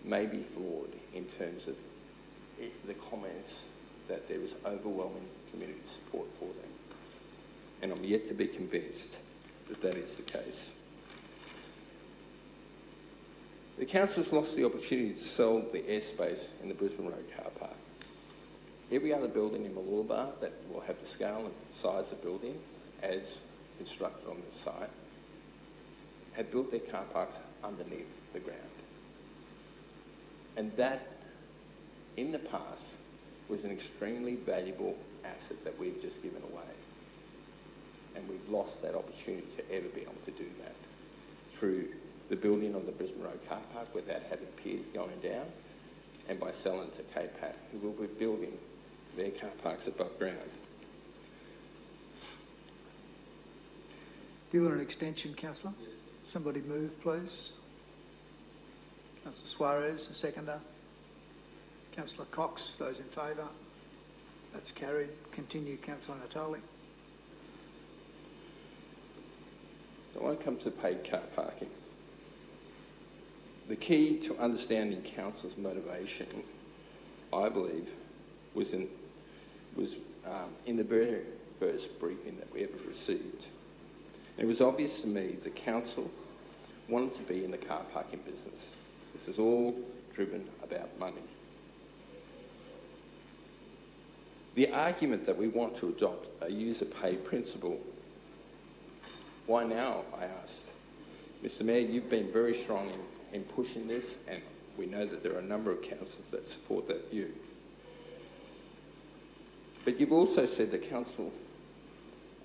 may be flawed in terms of the comments that there is overwhelming community support for them. And I'm yet to be convinced that that is the case. The council's lost the opportunity to sell the airspace in the Brisbane Road car park. Every other building in Mooloolaba that will have the scale and size of building as constructed on this site had built their car parks underneath the ground. And that, in the past, was an extremely valuable asset that we've just given away. And we've lost that opportunity to ever be able to do that through the building of the Brisbane Road car park without having piers going down, and by selling to KPAT, who will be building their car parks above ground. Do you want an extension, Councillor? Yes. Somebody move, please. Councillor Suarez, a seconder. Councillor Cox, those in favour? That's carried. Continue, Councillor Natali. So I want to come to paid car parking. The key to understanding Council's motivation, I believe, was in the very first briefing that we ever received. It was obvious to me the Council wanted to be in the car parking business. This is all driven about money. The argument that we want to adopt a user pay principle, why now, I asked. Mr Mayor, you've been very strong in pushing this, and we know that there are a number of councils that support that view. But you've also said the council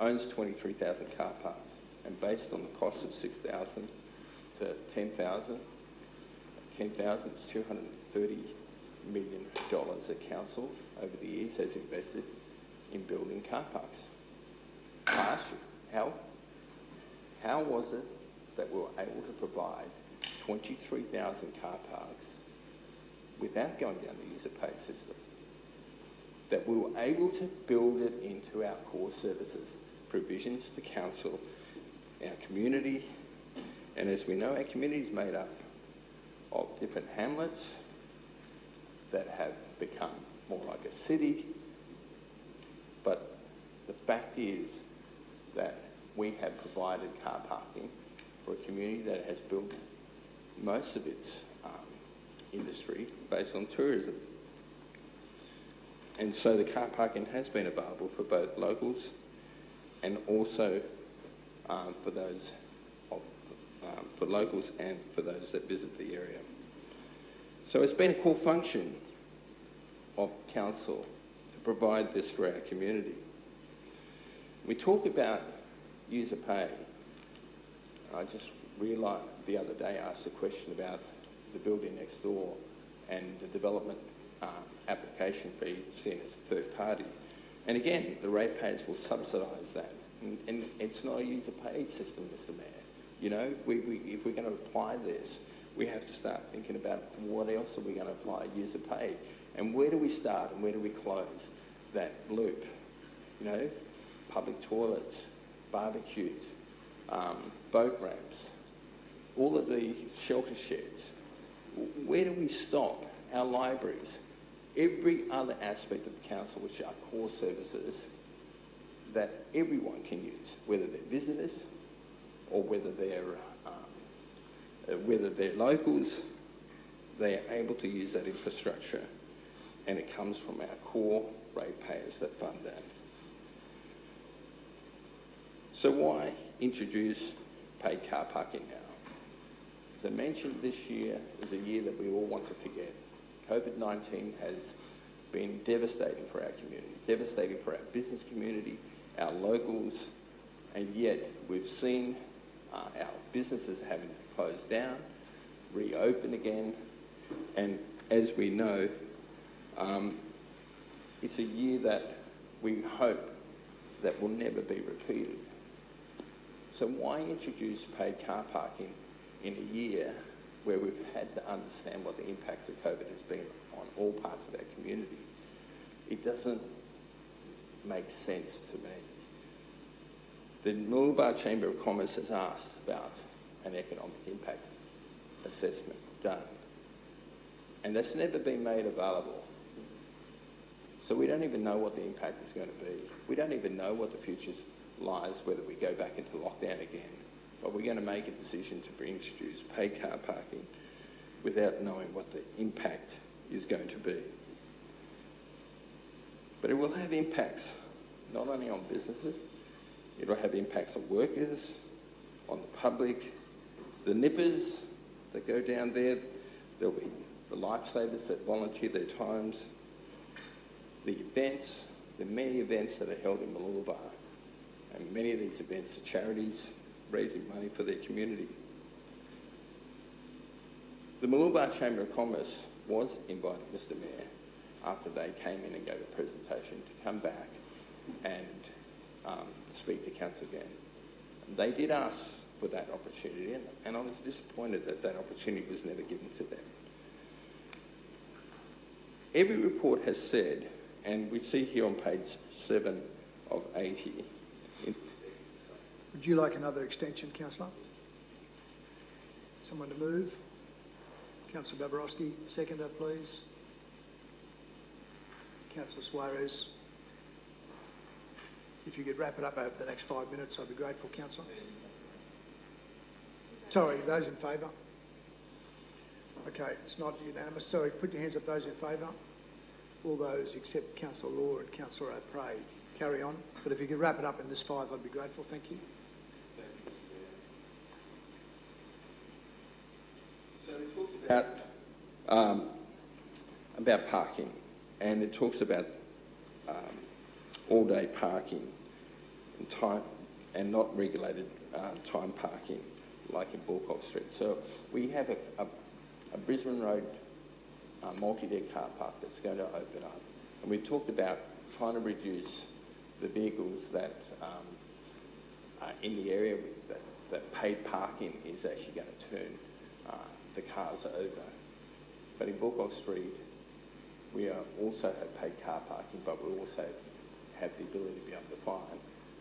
owns 23,000 car parks, and based on the cost of 6,000 to 10,000, 10,000 is $230 million that council over the years has invested in building car parks. I ask you, how was it that we were able to provide 23,000 car parks without going down the user pay system? That we were able to build it into our core services, provisions to council, our community, and as we know, our community is made up of different hamlets that have become more like a city. But the fact is that we have provided car parking for a community that has built most of its industry based on tourism. And so the car parking has been available for both locals and also for locals and for those that visit the area. So it's been a core function of council to provide this for our community. We talk about user pay. I just realised the other day I asked a question about the building next door and the development application fee seen as a third party. And again, the ratepayers will subsidise that. And it's not a user pay system, Mr Mayor. You know, if we're going to apply this, we have to start thinking about what else are we going to apply user pay, and where do we start and where do we close that loop? You know, public toilets, barbecues, boat ramps, all of the shelter sheds. Where do we stop? Our libraries, every other aspect of the council which are core services that everyone can use, whether they're visitors or whether they're locals, they are able to use that infrastructure, and it comes from our core ratepayers that fund that. So why introduce paid car parking now? As I mentioned, this year is a year that we all want to forget. COVID-19 has been devastating for our community, devastating for our business community, our locals, and yet we've seen our businesses having to close down, reopen again, and as we know, it's a year that we hope that will never be repeated. So why introduce paid car parking in a year where we've had to understand what the impacts of COVID has been on all parts of our community? It doesn't make sense to me. The Mooloolaba Chamber of Commerce has asked about an economic impact assessment done, and that's never been made available. So we don't even know what the impact is going to be. We don't even know what the future lies, whether we go back into lockdown again. But we're going to make a decision to introduce paid car parking without knowing what the impact is going to be. But it will have impacts not only on businesses, It'll have impacts on workers, on the public, the nippers that go down there. There'll be the lifesavers that volunteer their times, the events, the many events that are held in Mooloolaba. And many of these events are charities raising money for their community. The Mooloolaba Chamber of Commerce was invited, Mr Mayor, after they came in and gave a presentation, to come back and speak to council again. And they did ask for that opportunity, and I was disappointed that that opportunity was never given to them. Every report has said, and we see here on page 7 of 80. Would you like another extension, Councillor? Someone to move? Councillor Babarowski, seconder, please. Councillor Suarez. If you could wrap it up over the next 5 minutes, I'd be grateful, Councillor. Sorry, those in favour? Okay, it's not unanimous. Sorry, put your hands up, those in favour. All those except Councillor Law and Councillor O'Prey. Carry on. But if you could wrap it up in this 5, I'd be grateful. Thank you. So it talks about parking, and it talks about all-day parking and time, and not regulated time parking like in Bulcock Street. So we have a Brisbane Road multi-deck car park that's going to open up, and we talked about trying to reduce the vehicles that are in the area that paid parking is actually going to turn the cars over. But in Bulcock Street, we also have paid car parking, but we also have the ability to be able to fine.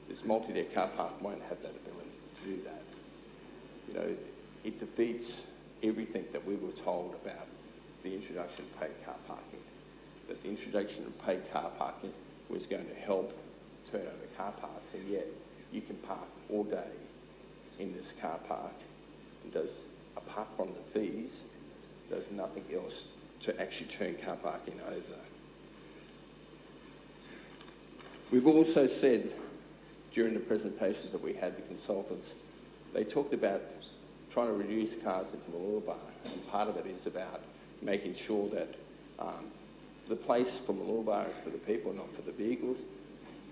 This multi-deck car park won't have that ability to do that. You know, it defeats everything that we were told about the introduction of paid car parking, that the introduction of paid car parking was going to help turn over car parks, and yet you can park all day in this car park and does, apart from the fees, does nothing else to actually turn car parking over. We've also said during the presentations that we had, the consultants, they talked about trying to reduce cars into Mooloolaba, and part of it is about making sure that the place for Mooloolaba is for the people, not for the vehicles.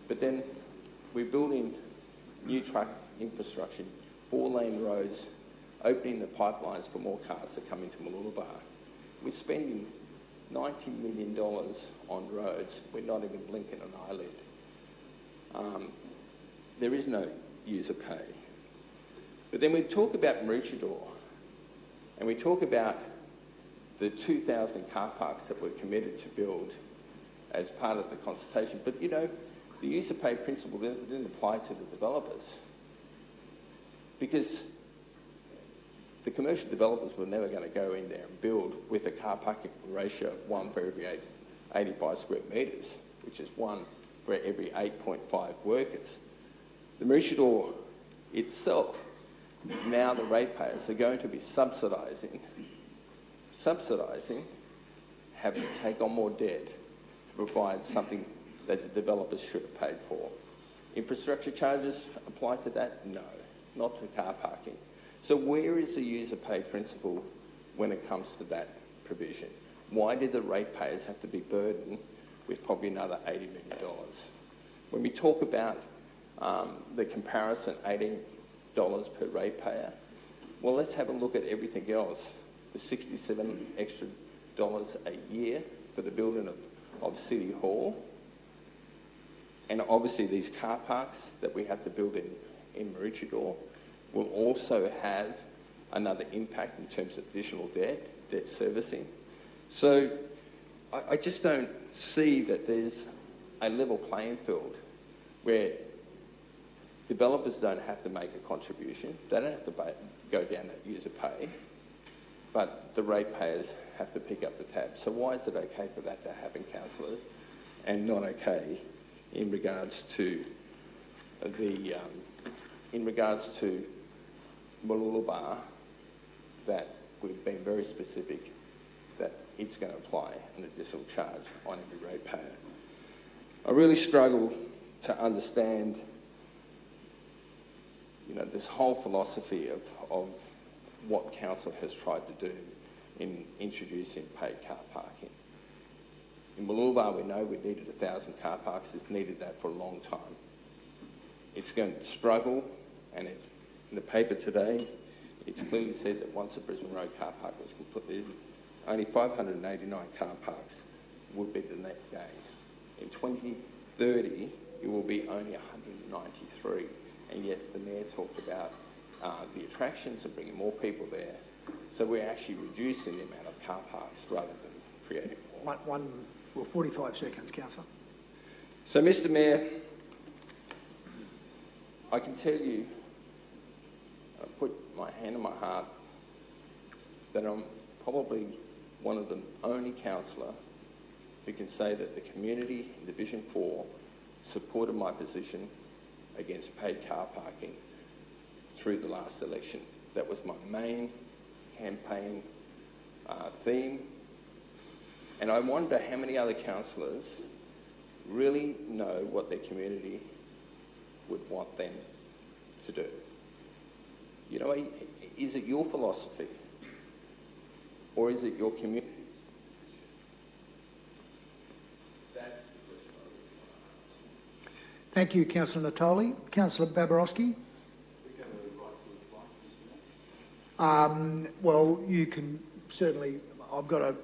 But then we're building new truck infrastructure, 4-lane roads, opening the pipelines for more cars to come into Mooloolaba. We're spending $90 million on roads. We're not even blinking an eyelid. There is no user pay. But then we talk about Maroochydore, and we talk about the 2,000 car parks that we're committed to build as part of the consultation. But, you know, the user pay principle didn't apply to the developers, because the commercial developers were never going to go in there and build with a car parking ratio of 1 for every 85 square metres, which is 1 for every 8.5 workers. The Maroochydore itself, now the ratepayers are going to be subsidising, having to take on more debt to provide something that the developers should have paid for. Infrastructure charges apply to that? No, not to car parking. So where is the user pay principle when it comes to that provision? Why did the ratepayers have to be burdened with probably another $80 million? When we talk about the comparison, $18 per ratepayer, well, let's have a look at everything else. The $67 extra a year for the building of City Hall, and obviously these car parks that we have to build in Maroochydore will also have another impact in terms of additional debt servicing. So I just don't see that there's a level playing field where developers don't have to make a contribution, they don't have to go down that user pay, but the ratepayers have to pick up the tab. So why is it okay for that to happen, councillors, and not okay in regards to Mooloolaba, that we've been very specific that it's going to apply an additional charge on every ratepayer? I really struggle to understand this whole philosophy of what council has tried to do in introducing paid car parking. In Mooloolaba, we know we needed 1,000 car parks. It's needed that for a long time. It's going to struggle, and in the paper today, it's clearly said that once a Brisbane Road car park was completed, only 589 car parks would be the net gain. In 2030, it will be only 193, and yet the Mayor talked about the attractions and bringing more people there. So we're actually reducing the amount of car parks rather than creating more. 45 seconds, Councillor. So, Mr. Mayor, I can tell you, I put my hand on my heart, that I'm probably one of the only councillor who can say that the community in Division 4 supported my position against paid car parking through the last election. That was my main campaign theme. And I wonder how many other councillors really know what their community would want them to do. You know, is it your philosophy or is it your community? Thank you, Councillor Natoli. Councillor Babarowski. Well, you can certainly, I've got a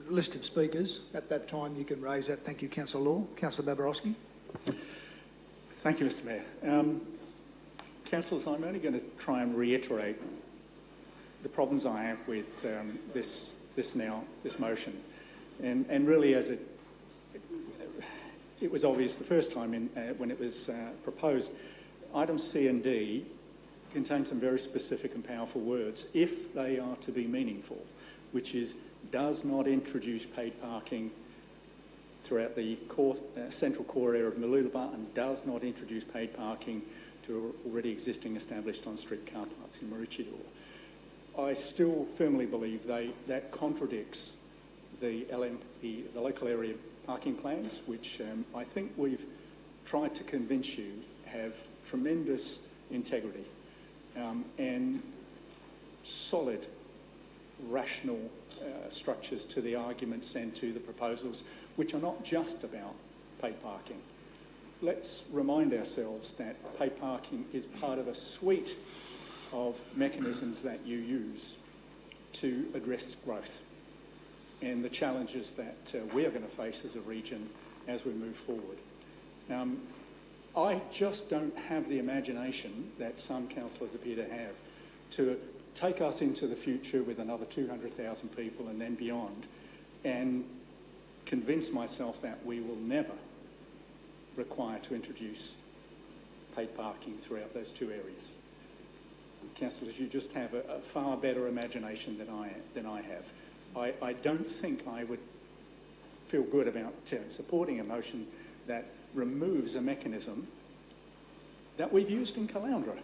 list of speakers. At that time, you can raise that. Thank you, Councillor Law. Councillor Babarowski. Thank you, Mr Mayor. Councillors, I'm only going to try and reiterate the problems I have with this motion. And really, as it was obvious the first time when it was proposed, items C and D contain some very specific and powerful words, if they are to be meaningful, which is does not introduce paid parking throughout the central core area of Mooloolaba and does not introduce paid parking to already existing established on-street car parks in Maroochydore. I still firmly believe that contradicts the LMP, the local area parking plans, which I think we've tried to convince you have tremendous integrity and solid, rational structures to the arguments and to the proposals, which are not just about paid parking. Let's remind ourselves that paid parking is part of a suite of mechanisms that you use to address growth and the challenges that we are going to face as a region as we move forward. I just don't have the imagination that some councillors appear to have to take us into the future with another 200,000 people and then beyond and convince myself that we will never require to introduce paid parking throughout those two areas. Councillors, you just have a far better imagination than I have. I don't think I would feel good about supporting a motion that removes a mechanism that we've used in Caloundra.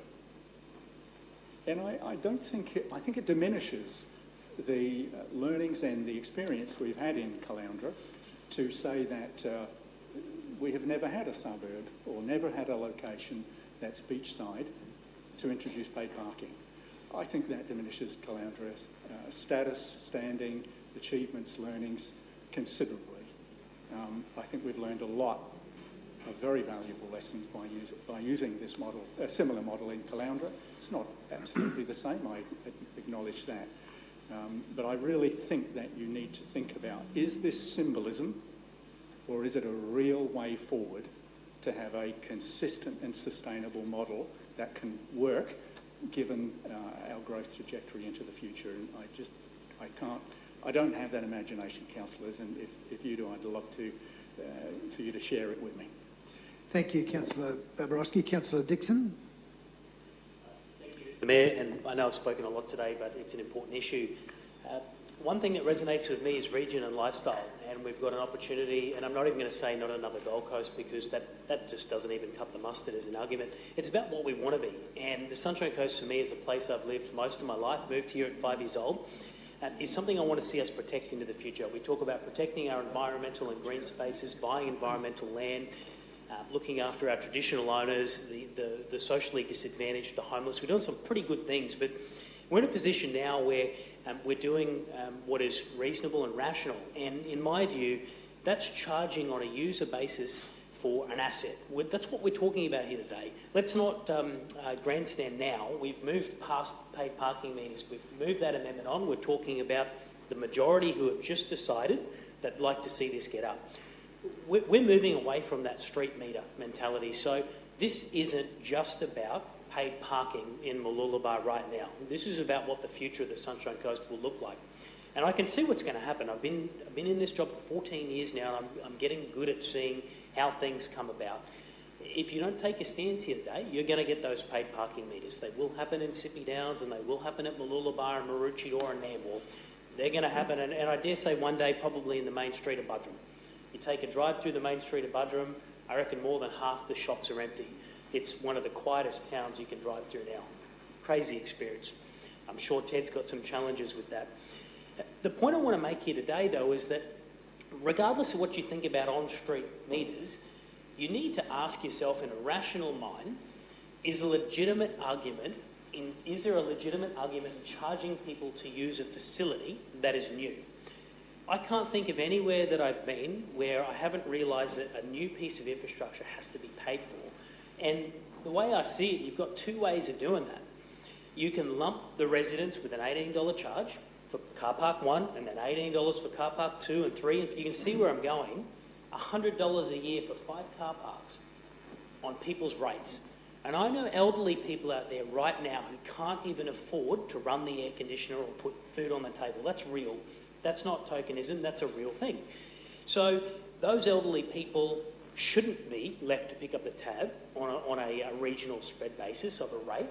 And I think it diminishes the learnings and the experience we've had in Caloundra to say that we have never had a suburb or never had a location that's beachside to introduce paid parking. I think that diminishes Caloundra's status, standing, achievements, learnings considerably. I think we've learned a lot of very valuable lessons by using this model, a similar model in Caloundra. It's not absolutely the same, I acknowledge that. But I really think that you need to think about, is this symbolism or is it a real way forward to have a consistent and sustainable model that can work given our growth trajectory into the future? And I don't have that imagination, councillors, and if you do, I'd love to for you to share it with me. Thank you, Councillor Babarowski. Councillor Dixon. Thank you, Mr Mayor, and I know I've spoken a lot today, but it's an important issue. One thing that resonates with me is region and lifestyle, and we've got an opportunity, and I'm not even going to say not another Gold Coast because that just doesn't even cut the mustard as an argument. It's about what we want to be, and the Sunshine Coast for me is a place I've lived most of my life, moved here at 5 years old, is something I want to see us protect into the future. We talk about protecting our environmental and green spaces, buying environmental land, looking after our traditional owners, the socially disadvantaged, the homeless. We're doing some pretty good things, but we're in a position now where we're doing what is reasonable and rational. And in my view, that's charging on a user basis for an asset. That's what we're talking about here today. Let's not grandstand now. We've moved past paid parking meters. We've moved that amendment on. We're talking about the majority who have just decided that like to see this get up. We're moving away from that street meter mentality. So this isn't just about paid parking in Mooloolaba right now. This is about what the future of the Sunshine Coast will look like. And I can see what's going to happen. I've been in this job for 14 years now, and I'm getting good at seeing how things come about. If you don't take a stance here today, you're going to get those paid parking meters. They will happen in Sippy Downs, and they will happen at Mooloolaba and Maroochydore and Nambour. They're going to happen, and I dare say one day probably in the main street of Buderim. You take a drive through the main street of Buderim, I reckon more than half the shops are empty. It's one of the quietest towns you can drive through now. Crazy experience. I'm sure Ted's got some challenges with that. The point I want to make here today, though, is that regardless of what you think about on-street meters, you need to ask yourself in a rational mind, is there a legitimate argument in charging people to use a facility that is new? I can't think of anywhere that I've been where I haven't realised that a new piece of infrastructure has to be paid for. And the way I see it, you've got two ways of doing that. You can lump the residents with an $18 charge for car park 1 and then $18 for car park 2 and 3. And you can see where I'm going. $100 a year for 5 car parks on people's rates. And I know elderly people out there right now who can't even afford to run the air conditioner or put food on the table. That's real. That's not tokenism, that's a real thing. So those elderly people shouldn't be left to pick up the tab on a regional spread basis of a rate.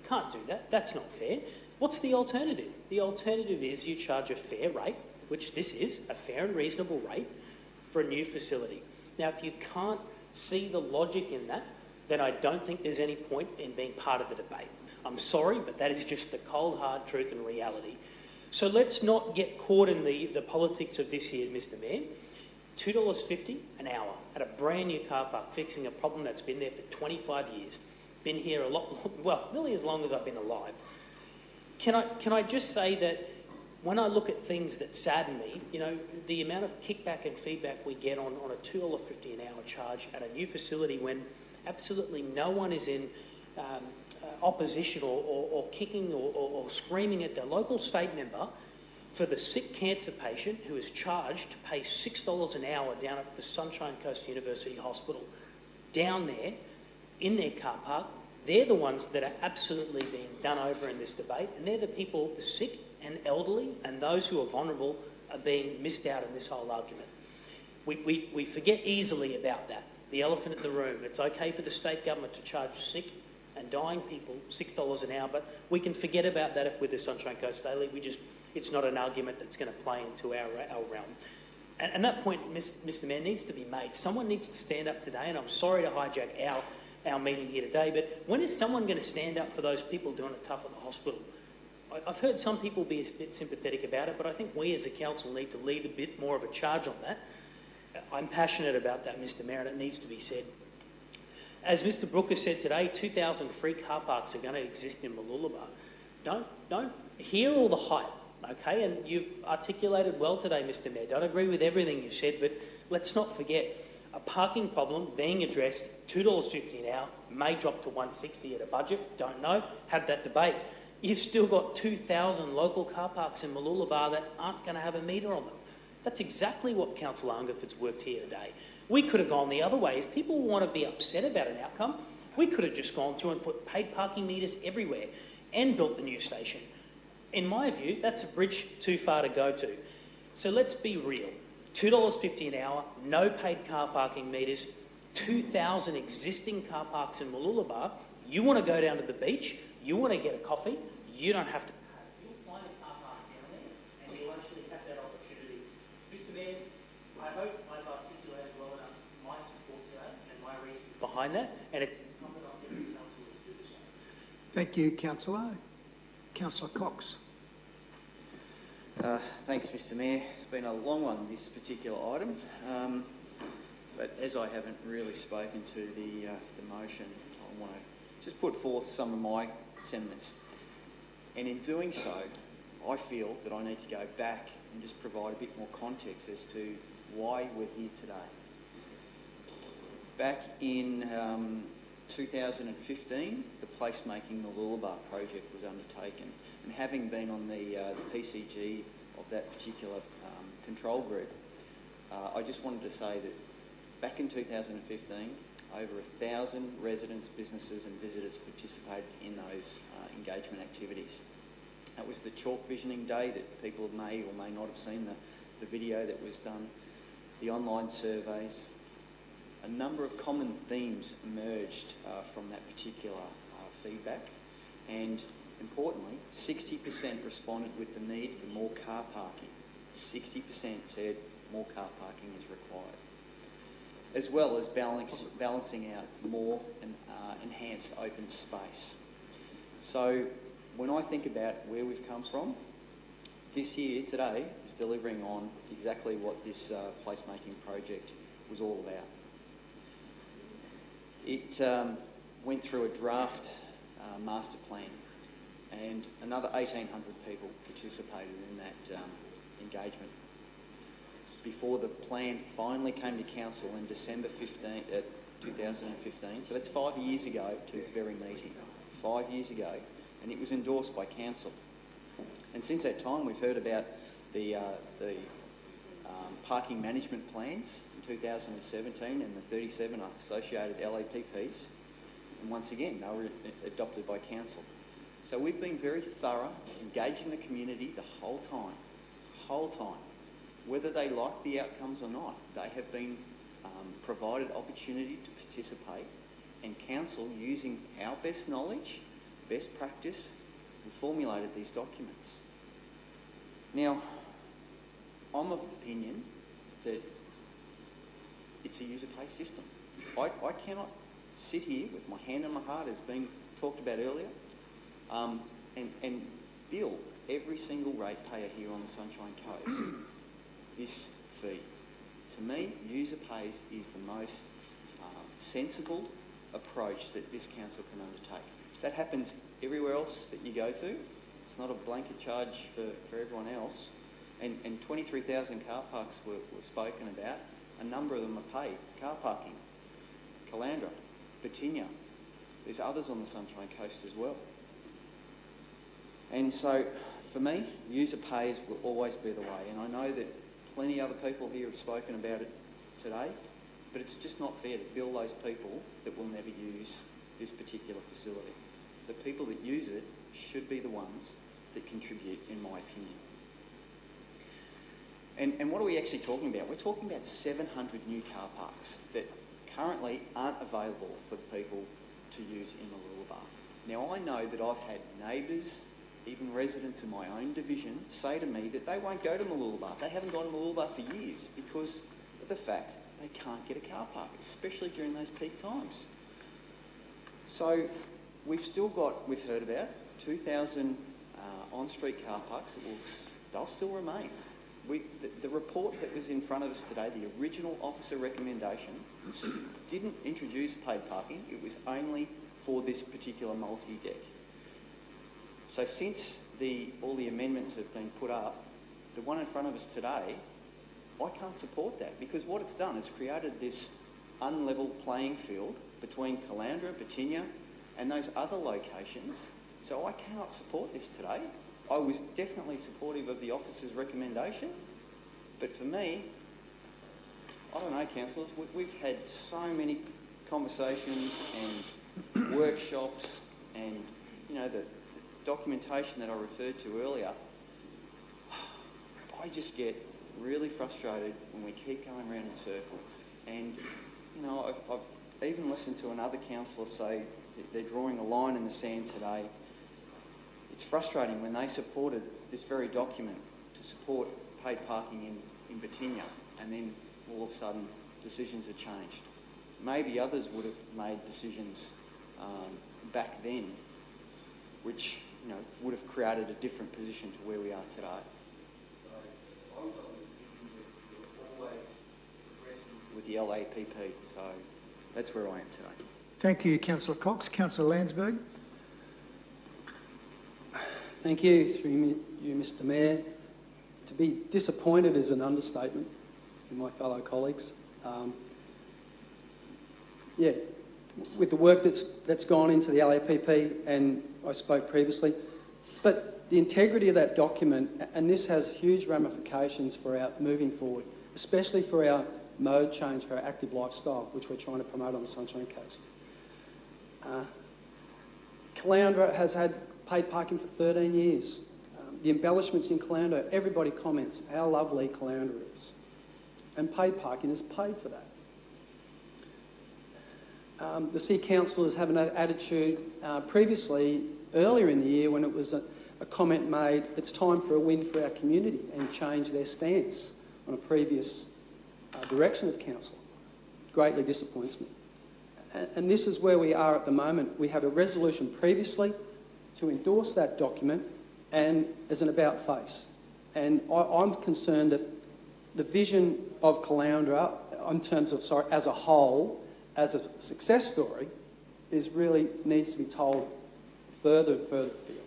Can't do that, that's not fair. What's the alternative? The alternative is you charge a fair rate, which this is, a fair and reasonable rate for a new facility. Now, if you can't see the logic in that, then I don't think there's any point in being part of the debate. I'm sorry, but that is just the cold, hard truth and reality. So let's not get caught in the politics of this here, Mr. Mayor. $2.50 an hour at a brand new car park, fixing a problem that's been there for 25 years. Been here a lot, well, nearly as long as I've been alive. Can I just say that when I look at things that sadden me, you know, the amount of kickback and feedback we get on a $2.50 an hour charge at a new facility when absolutely no one is in opposition or kicking or screaming at their local state member for the sick cancer patient who is charged to pay $6 an hour down at the Sunshine Coast University Hospital, down there in their car park. They're the ones that are absolutely being done over in this debate, and they're the people, the sick and elderly and those who are vulnerable, are being missed out in this whole argument. We forget easily about that. The elephant in the room. It's okay for the state government to charge sick and dying people $6 an hour, but we can forget about that if we're the Sunshine Coast Daily. It's not an argument that's going to play into our realm. And that point, Mr. Mayor, needs to be made. Someone needs to stand up today, and I'm sorry to hijack our meeting here today, but when is someone going to stand up for those people doing it tough at the hospital? I've heard some people be a bit sympathetic about it, but I think we as a council need to lead a bit more of a charge on that. I'm passionate about that, Mr. Mayor, and it needs to be said. As Mr. Brooker said today, 2,000 free car parks are going to exist in Mooloolaba. Don't hear all the hype, okay? And you've articulated well today, Mr. Mayor. Don't agree with everything you've said, but let's not forget, a parking problem being addressed, $2.50 an hour, may drop to $1.60 at a budget, don't know, have that debate. You've still got 2,000 local car parks in Mooloolaba that aren't going to have a meter on them. That's exactly what Councillor Hungerford's worked here today. We could have gone the other way. If people want to be upset about an outcome, we could have just gone through and put paid parking meters everywhere and built the new station. In my view, that's a bridge too far to go to. So let's be real. $2.50 an hour, no paid car parking meters, 2,000 existing car parks in Mooloolaba. You want to go down to the beach, you want to get a coffee, you don't have to. You'll find a car park down there and you'll actually have that opportunity. Mr. Mayor, I hope I've articulated well enough my support today and my reasons behind that, and it's incumbent on every councillor to do the same. Thank you, Councillor. Councillor Cox. Thanks, Mr. Mayor. It's been a long one, this particular item. but as I haven't really spoken to the motion, I want to just put forth some of my sentiments. And in doing so, I feel that I need to go back and just provide a bit more context as to why we're here today. Back in 2015, the placemaking Mooloolaba project was undertaken, and having been on the PCG of that particular control group, I just wanted to say that back in 2015, over 1,000 residents, businesses and visitors participated in those engagement activities. That was the chalk visioning day that people may or may not have seen the video that was done, the online surveys. A number of common themes emerged from that particular feedback, and importantly, 60% responded with the need for more car parking. 60% said more car parking is required, as well as balancing out more enhanced open space. So when I think about where we've come from, this here today is delivering on exactly what this placemaking project was all about. It went through a draft master plan, and another 1,800 people participated in that engagement before the plan finally came to council in December 2015. So that's 5 years ago to this very meeting. 5 years ago, and it was endorsed by council. And since that time, we've heard about the parking management plans in 2017 and the 37 associated LAPPs. And once again, they were adopted by council. So we've been very thorough, engaging the community the whole time. Whether they like the outcomes or not, they have been provided opportunity to participate, and council, using our best knowledge, best practice, we formulated these documents. Now, I'm of the opinion that it's a user pay system. I cannot sit here with my hand on my heart, as being talked about earlier, and bill every single ratepayer here on the Sunshine Coast this fee. To me, user pays is the most sensible approach that this council can undertake. That happens everywhere else that you go to. It's not a blanket charge for everyone else. And 23,000 car parks were spoken about. A number of them are paid. Car parking, Calandra, Petitions. There's others on the Sunshine Coast as well. And so, for me, user pays will always be the way. And I know that plenty of other people here have spoken about it today, but it's just not fair to bill those people that will never use this particular facility. The people that use it should be the ones that contribute, in my opinion. And what are we actually talking about? We're talking about 700 new car parks that currently aren't available for people to use in Mooloolaba. Now, I know that I've had neighbours, even residents in my own division, say to me that they won't go to Mooloolaba. They haven't gone to Mooloolaba for years because of the fact they can't get a car park, especially during those peak times. So we've heard about 2,000 on-street car parks they'll still remain. The report that was in front of us today, the original officer recommendation, didn't introduce paid parking. It was only for this particular multi-deck. So since all the amendments have been put up, the one in front of us today, I can't support that, because what it's done is created this unlevel playing field between Calandra, Petitions and those other locations. So I cannot support this today. I was definitely supportive of the officer's recommendation, but for me, I don't know, councillors, we've had so many conversations and workshops and, the documentation that I referred to earlier. I just get really frustrated when we keep going around in circles. And, I've even listened to another councillor say that they're drawing a line in the sand today. It's frustrating when they supported this very document to support paid parking in Petitions, and then all of a sudden decisions have changed. Maybe others would have made decisions back then which would have created a different position to where we are today. So I'm always progressing with the the LAPP. So that's where I am today. Thank you, Councillor Cox. Councillor Landsberg. Thank you, through you, Mr Mayor. To be disappointed is an understatement in my fellow colleagues. Yeah, with the work that's gone into the LAPP, and I spoke previously, but the integrity of that document, and this has huge ramifications for our moving forward, especially for our mode change for our active lifestyle, which we're trying to promote on the Sunshine Coast. Caloundra has had paid parking for 13 years. The embellishments in Caloundra, everybody comments how lovely Caloundra is. And paid parking is paid for that. The City Councillors have an attitude previously, earlier in the year, when it was a comment made, it's time for a win for our community, and change their stance on a previous direction of council. Greatly disappoints me. And this is where we are at the moment. We have a resolution previously to endorse that document, and as an about face. And I'm concerned that the vision of Caloundra, in terms of, as a whole, as a success story, is really needs to be told further and further afield.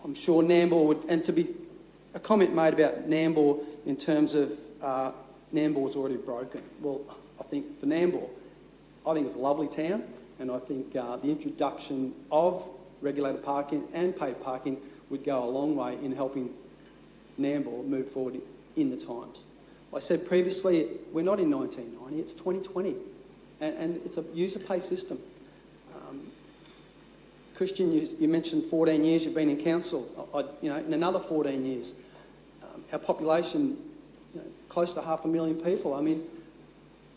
I'm sure Nambour would, and to be a comment made about Nambour in terms of Nambour's already broken. Well, I think for Nambour, I think it's a lovely town, and I think the introduction of regulated parking and paid parking would go a long way in helping Nambour move forward in the times. I said previously, we're not in 1990, it's 2020, and it's a user-pay system. Christian, you mentioned 14 years you've been in council. In another 14 years, our population, close to 500,000 people. I mean,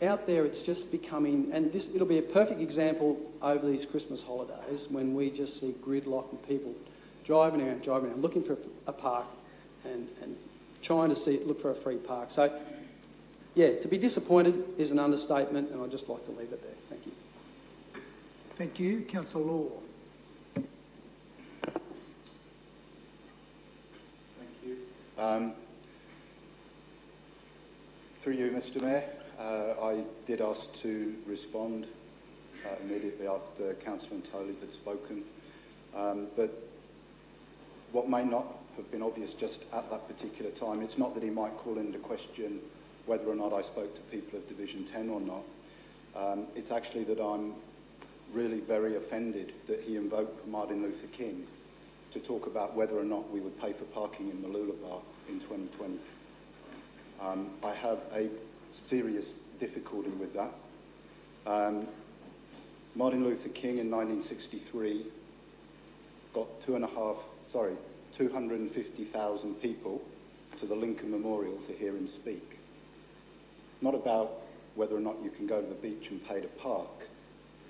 out there it's just becoming, and it'll be a perfect example over these Christmas holidays when we just see gridlock and people driving around, looking for a park and trying to look for a free park. So, yeah, to be disappointed is an understatement, and I'd just like to leave it there. Thank you. Thank you. Councillor Law. Thank you. Through you, Mr Mayor, I did ask to respond immediately after Councillor Untitled had spoken, but what may not have been obvious just at that particular time, it's not that he might call into question whether or not I spoke to people of Division 10 or not. It's actually that I'm really very offended that he invoked Martin Luther King to talk about whether or not we would pay for parking in Mooloolaba in 2020. I have a serious difficulty with that. Martin Luther King in 1963 got 250,000 people to the Lincoln Memorial to hear him speak. Not about whether or not you can go to the beach and pay to park,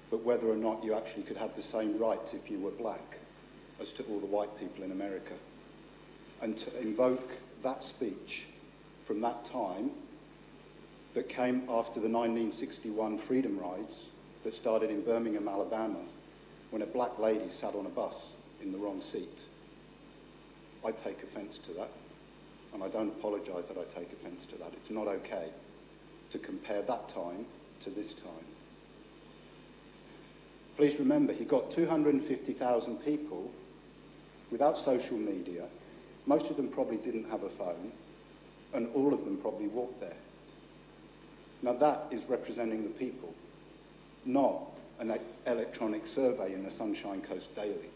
but whether or not you actually could have the same rights if you were black as to all the white people in America. And to invoke that speech from that time that came after the 1961 freedom rides that started in Birmingham, Alabama, when a black lady sat on a bus in the wrong seat. I take offence to that, and I don't apologise that I take offence to that. It's not okay to compare that time to this time. Please remember, he got 250,000 people without social media. Most of them probably didn't have a phone, and all of them probably walked there. Now that is representing the people, not an electronic survey in the Sunshine Coast Daily,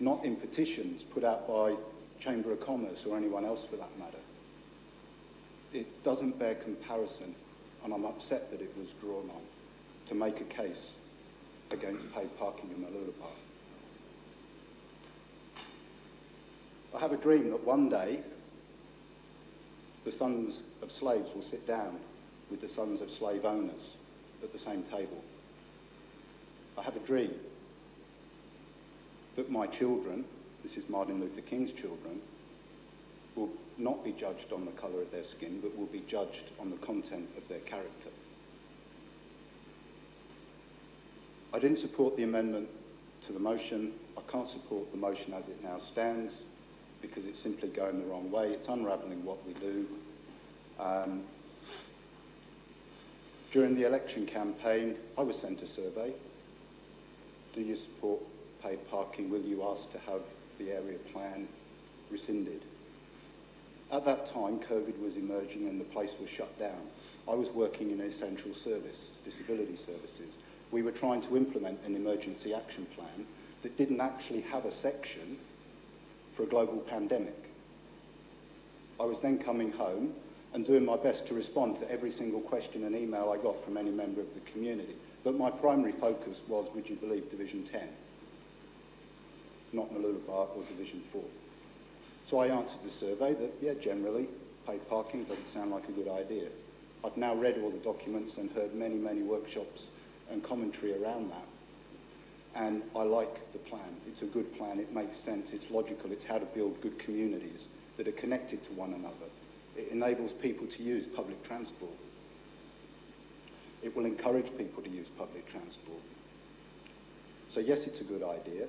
not in petitions put out by Chamber of Commerce or anyone else for that matter. It doesn't bear comparison, and I'm upset that it was drawn on to make a case against paid parking in Mooloolaba. I have a dream that one day the sons of slaves will sit down with the sons of slave owners at the same table. I have a dream that my children, this is Martin Luther King's children, will not be judged on the colour of their skin, but will be judged on the content of their character. I didn't support the amendment to the motion. I can't support the motion as it now stands because it's simply going the wrong way. It's unravelling what we do. During the election campaign, I was sent a survey. Do you support paid parking? Will you ask to have the area plan rescinded? At that time, COVID was emerging and the place was shut down. I was working in an essential service, disability services. We were trying to implement an emergency action plan that didn't actually have a section for a global pandemic. I was then coming home and doing my best to respond to every single question and email I got from any member of the community. But my primary focus was, would you believe, Division 10, not Mooloolaba or Division 4. So I answered the survey that, yeah, generally, paid parking doesn't sound like a good idea. I've now read all the documents and heard many, many workshops and commentary around that. And I like the plan. It's a good plan. It makes sense. It's logical. It's how to build good communities that are connected to one another. It enables people to use public transport. It will encourage people to use public transport. So yes, it's a good idea.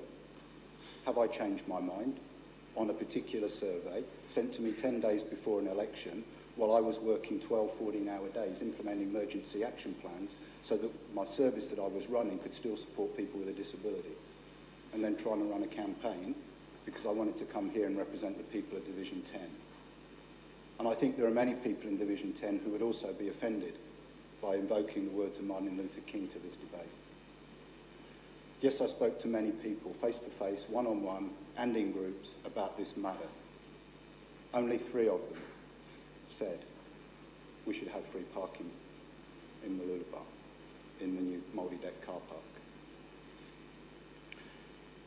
Have I changed my mind on a particular survey sent to me 10 days before an election while I was working 12, 14-hour days implementing emergency action plans so that my service that I was running could still support people with a disability, and then trying to run a campaign because I wanted to come here and represent the people of Division 10. And I think there are many people in Division 10 who would also be offended by invoking the words of Martin Luther King to this debate. Yes, I spoke to many people, face-to-face, one-on-one, and in groups about this matter. Only 3 of them said we should have free parking in Mooloolaba, in the new multi-deck car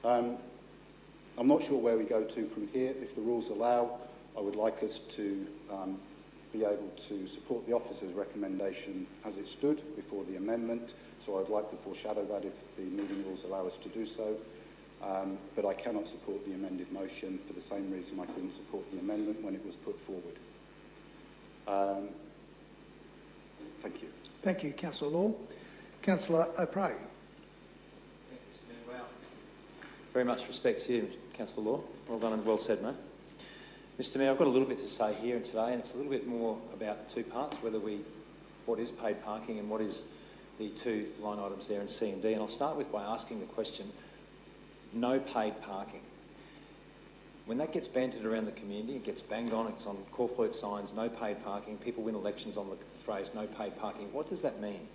park. I'm not sure where we go to from here. If the rules allow, I would like us to be able to support the officer's recommendation as it stood before the amendment. So I'd like to foreshadow that if the meeting rules allow us to do so. But I cannot support the amended motion for the same reason I couldn't support the amendment when it was put forward. Thank you. Thank you, Councillor Law. Councillor O'Prey. Very much respect to you, Councillor Law. Well done and well said, mate. Mr Mayor, I've got a little bit to say here and today, and it's a little bit more about 2 parts, what is paid parking and what is the 2 line items there in C and D. And I'll start by asking the question, no paid parking. When that gets bantered around the community, it gets banged on, it's on cornflute signs, no paid parking, people win elections on the phrase no paid parking. What does that mean?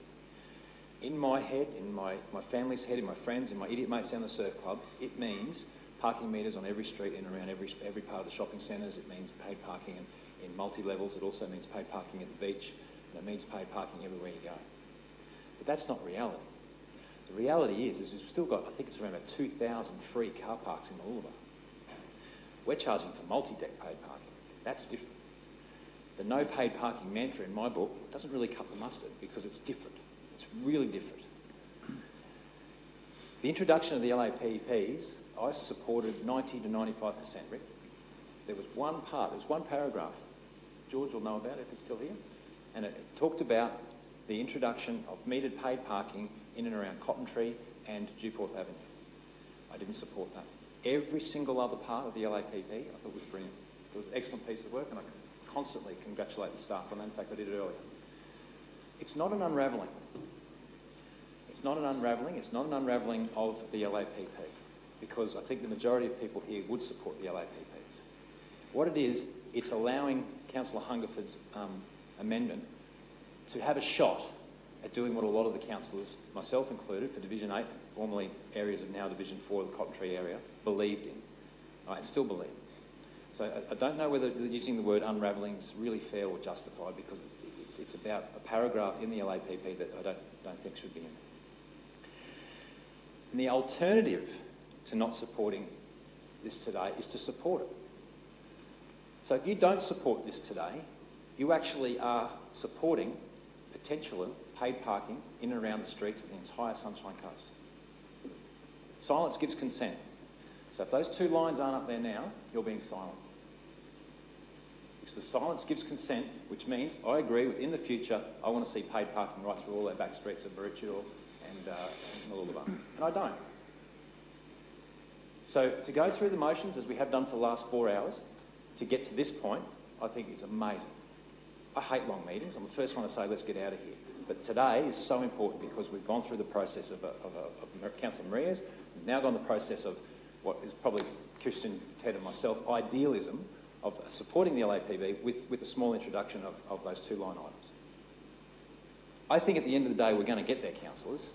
In my head, in my family's head, in my friends, in my idiot mates down the surf club, it means parking meters on every street and around every part of the shopping centres. It means paid parking in multi-levels. It also means paid parking at the beach. And it means paid parking everywhere you go. But that's not reality. The reality is we've still got, I think it's around about 2,000 free car parks in Mooloolaba. We're charging for multi-deck paid parking. That's different. The no paid parking mantra in my book doesn't really cut the mustard because it's different. It's really different. The introduction of the LAPPs, I supported 90 to 95%, Rick. There was one paragraph, George will know about it if he's still here, and it talked about the introduction of metered paid parking in and around Cotton Tree and Dewporth Avenue. I didn't support that. Every single other part of the LAPP I thought was brilliant. It was an excellent piece of work and I constantly congratulate the staff on that. In fact, I did it earlier. It's not an unravelling. It's not an unravelling of the LAPP because I think the majority of people here would support the LAPPs. What it is, it's allowing Councillor Hungerford's amendment to have a shot at doing what a lot of the councillors, myself included, for Division 8, formerly areas of now Division 4, the Cotton Tree area, believed in, and still believe. So I don't know whether using the word unravelling is really fair or justified because it's about a paragraph in the LAPP that I don't think should be in there. And the alternative to not supporting this today is to support it. So if you don't support this today, you actually are supporting potentially paid parking in and around the streets of the entire Sunshine Coast. Silence gives consent. So if those 2 lines aren't up there now, you're being silent. Because the silence gives consent, which means I agree with in the future, I want to see paid parking right through all our back streets of Maroochydore and Mooloolaba. And I don't. So to go through the motions as we have done for the last 4 hours, to get to this point, I think is amazing. I hate long meetings. I'm the first one to say, let's get out of here. But today is so important because we've gone through the process of Councillor Maria's. We've now gone the process of what is probably Christian, Ted and myself, idealism of supporting the LAPB with a small introduction of those 2 line items. I think at the end of the day we're going to get there, councillors,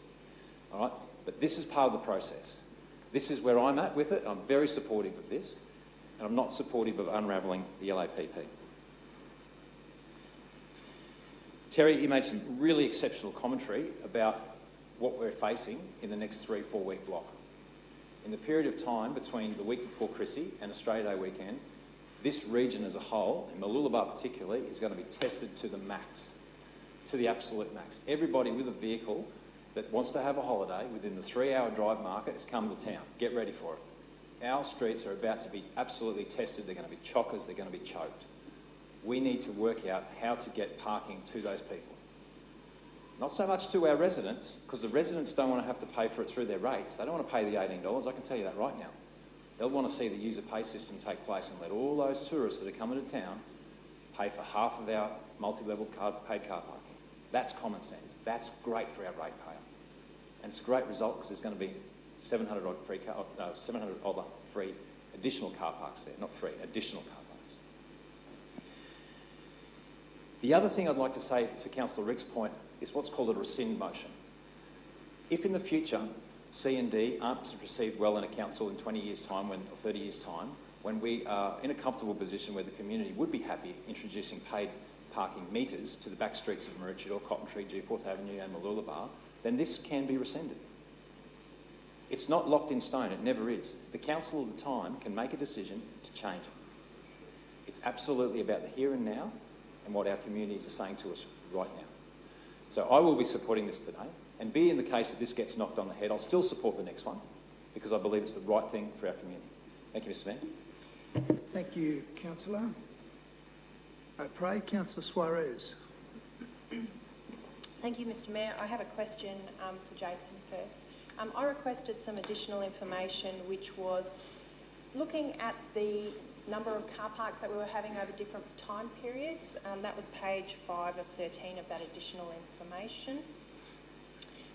all right? But this is part of the process. This is where I'm at with it. I'm very supportive of this, and I'm not supportive of unravelling the LAPP. Terry, you made some really exceptional commentary about what we're facing in the next 3-4 week block. In the period of time between the week before Chrissy and Australia Day weekend, this region as a whole, and Mooloolaba particularly, is going to be tested to the max, to the absolute max. Everybody with a vehicle that wants to have a holiday within the 3-hour drive market is coming to town. Get ready for it. Our streets are about to be absolutely tested. They're going to be chockers. They're going to be choked. We need to work out how to get parking to those people. Not so much to our residents, because the residents don't want to have to pay for it through their rates. They don't want to pay the $18, I can tell you that right now. They'll want to see the user pay system take place and let all those tourists that are coming to town pay for half of our multi-level paid car parking. That's common sense. That's great for our ratepayer. And it's a great result because there's going to be 700 odd free additional car parks there, not free, additional car parks. The other thing I'd like to say to Councillor Rick's point is what's called a rescind motion. If in the future C&D aren't received well in a council in 20 years' time or 30 years' time, when we are in a comfortable position where the community would be happy introducing paid parking meters to the back streets of Maroochydore, Cotton Tree, Dewporth Avenue and Mooloolaba, then this can be rescinded. It's not locked in stone, it never is. The council at the time can make a decision to change it. It's absolutely about the here and now and what our communities are saying to us right now. So I will be supporting this today, and be in the case that this gets knocked on the head, I'll still support the next one because I believe it's the right thing for our community. Thank you, Mr Mayor. Thank you, Councillor. I pray, Councillor Suarez. Thank you, Mr Mayor. I have a question for Jason first. I requested some additional information which was looking at the number of car parks that we were having over different time periods. That was page 5 of 13 of that additional information.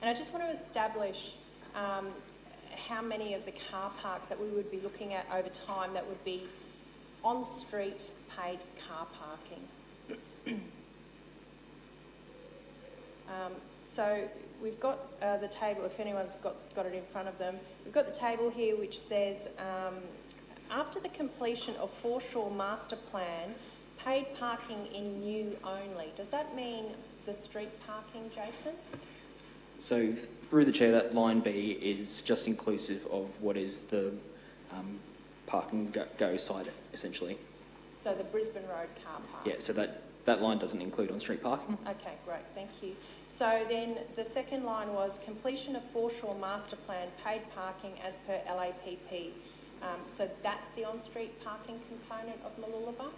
And I just want to establish how many of the car parks that we would be looking at over time that would be on-street paid car parking. So we've got the table, if anyone's got it in front of them. We've got the table here which says, after the completion of Foreshore Master Plan, paid parking in new only. Does that mean the street parking, Jason? So through the chair, that line B is just inclusive of what is the parking go side, essentially. So the Brisbane Road car park? Yeah, so that line doesn't include on-street parking. Okay, great, thank you. So then the second line was completion of Foreshore Master Plan, paid parking as per LAPP. So that's the on-street parking component of Mooloolaba?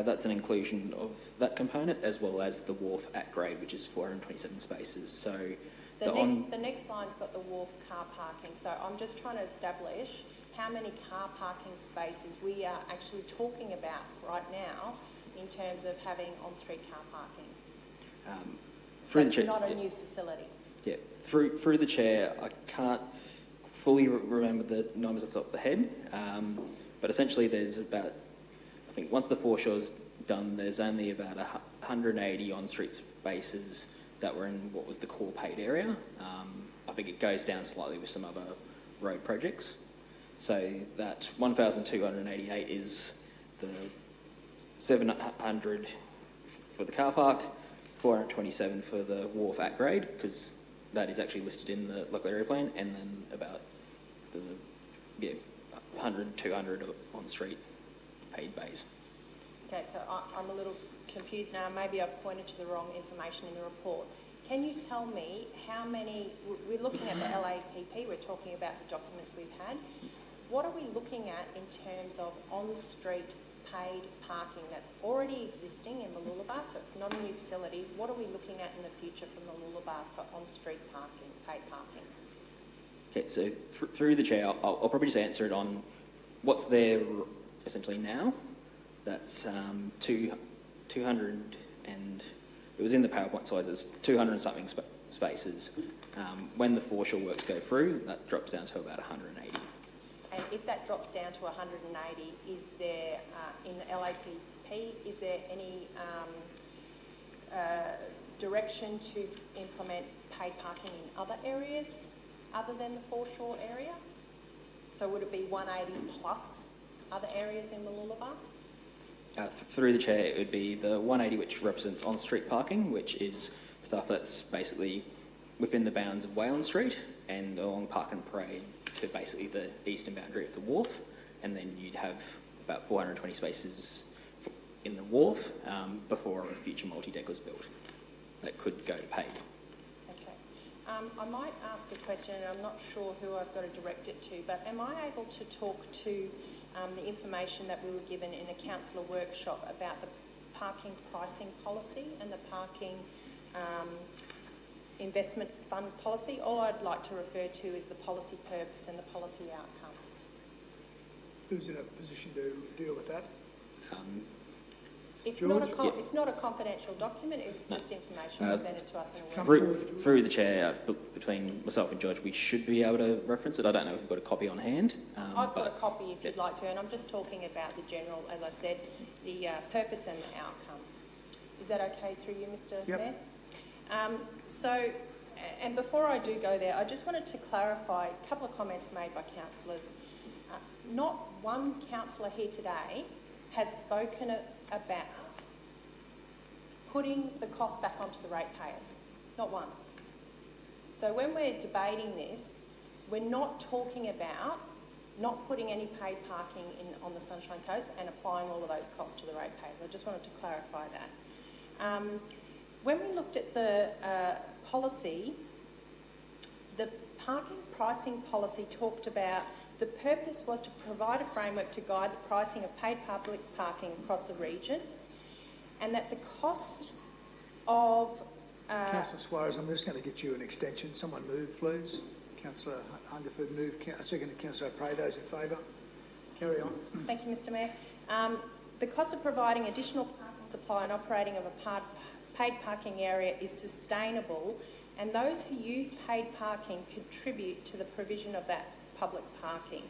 That's an inclusion of that component as well as the wharf at grade, which is 427 spaces. So the next line's got the wharf car parking. So I'm just trying to establish how many car parking spaces we are actually talking about right now in terms of having on-street car parking. It's not a new facility. Yeah, through the chair, I can't fully remember the numbers off the top of the head, but essentially there's about, I think once the foreshore's done, there's only about 180 on-street spaces that were in what was the core paid area. I think it goes down slightly with some other road projects. So that 1,288 is the 700 for the car park, 427 for the wharf at grade, because that is actually listed in the local area plan, and then about the 100, 200 on-street paid bays. Okay, so I'm a little confused now. Maybe I've pointed to the wrong information in the report. Can you tell me how many, we're looking at the LAPP, we're talking about the documents we've had. What are we looking at in terms of on-street paid parking that's already existing in Mooloolaba, so it's not a new facility? What are we looking at in the future for Mooloolaba for on-street parking, paid parking? Okay, so through the chair, I'll probably just answer it on what's there essentially now. That's 200 and it was in the PowerPoint slides as 200 and something spaces. When the foreshore works go through, that drops down to about 180. And if that drops down to 180, is there, in the LAPP, is there any direction to implement paid parking in other areas other than the foreshore area? So would it be 180 plus other areas in Mooloolaba? Through the chair, it would be the 180, which represents on-street parking, which is stuff that's basically within the bounds of Wayland Street and along Park and Parade to basically the eastern boundary of the wharf. And then you'd have about 420 spaces in the wharf before a future multi-deck was built that could go to paid. Okay. I might ask a question, and I'm not sure who I've got to direct it to, but am I able to talk to the information that we were given in a councillor workshop about the parking pricing policy and the parking investment fund policy? All I'd like to refer to is the policy purpose and the policy outcomes. Who's in a position to deal with that? It's not a confidential document, it was just information presented to us in a workshop. Through the chair, between myself and George, we should be able to reference it. I don't know if we've got a copy on hand. I've got a copy if you'd like to, and I'm just talking about the general, as I said, the purpose and the outcome. Is that okay through you, Mr. Mayor? So, and before I do go there, I just wanted to clarify a couple of comments made by councillors. Not one councillor here today has spoken about putting the cost back onto the ratepayers. Not one. So when we're debating this, we're not talking about not putting any paid parking on the Sunshine Coast and applying all of those costs to the ratepayers. I just wanted to clarify that. When we looked at the policy, the parking pricing policy talked about the purpose was to provide a framework to guide the pricing of paid public parking across the region, and that the cost of... Councillor Suarez, I'm just going to get you an extension. Someone move, please. Councillor Hungerford, move. Second, Councillor Prey. Those in favour? Carry on. Thank you, Mr Mayor. The cost of providing additional parking supply and operating of a paid parking area is sustainable, and those who use paid parking contribute to the provision of that public parking.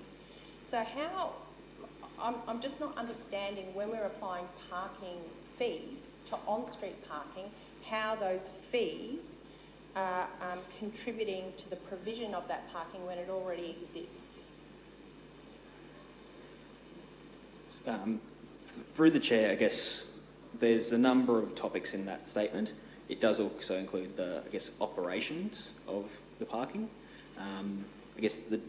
So how, I'm just not understanding when we're applying parking fees to on-street parking, how those fees are contributing to the provision of that parking when it already exists. Through the chair, I guess there's a number of topics in that statement. It does also include the, I guess, operations of the parking. I guess the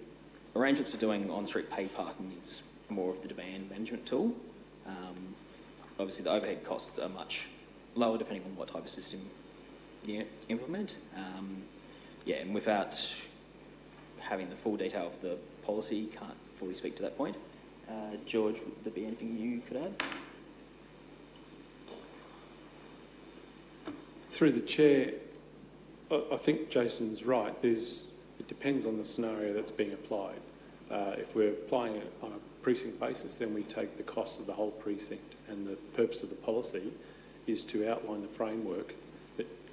arrangements for doing on-street paid parking is more of the demand management tool. Obviously, the overhead costs are much lower depending on what type of system you implement. And without having the full detail of the policy, can't fully speak to that point. George, would there be anything you could add? Through the chair, I think Jason's right. It depends on the scenario that's being applied. If we're applying it on a precinct basis, then we take the cost of the whole precinct, and the purpose of the policy is to outline the framework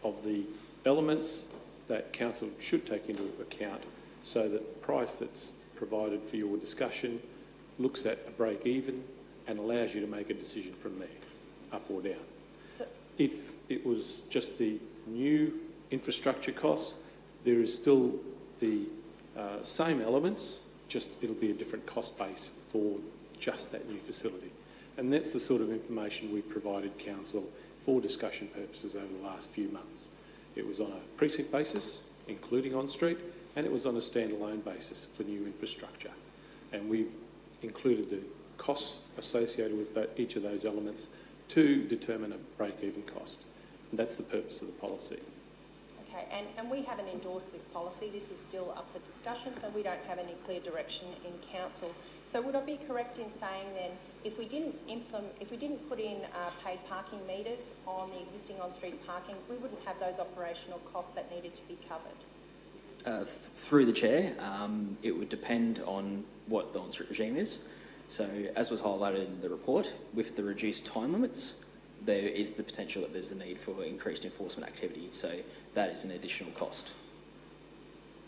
of the elements that council should take into account, so that the price that's provided for your discussion looks at a break even and allows you to make a decision from there, up or down. So, if it was just the new infrastructure costs, there is still the same elements, just it'll be a different cost base for just that new facility. And that's the sort of information we've provided council for discussion purposes over the last few months. It was on a precinct basis, including on-street, and it was on a standalone basis for new infrastructure. And we've included the costs associated with each of those elements to determine a break-even cost. And that's the purpose of the policy. okay, and we haven't endorsed this policy. This is still up for discussion, so we don't have any clear direction in council. So would I be correct in saying then, if we didn't put in paid parking meters on the existing on-street parking, we wouldn't have those operational costs that needed to be covered? Through the chair, it would depend on what the on-street regime is. So, as was highlighted in the report, with the reduced time limits, there is the potential that there's a need for increased enforcement activity. So that is an additional cost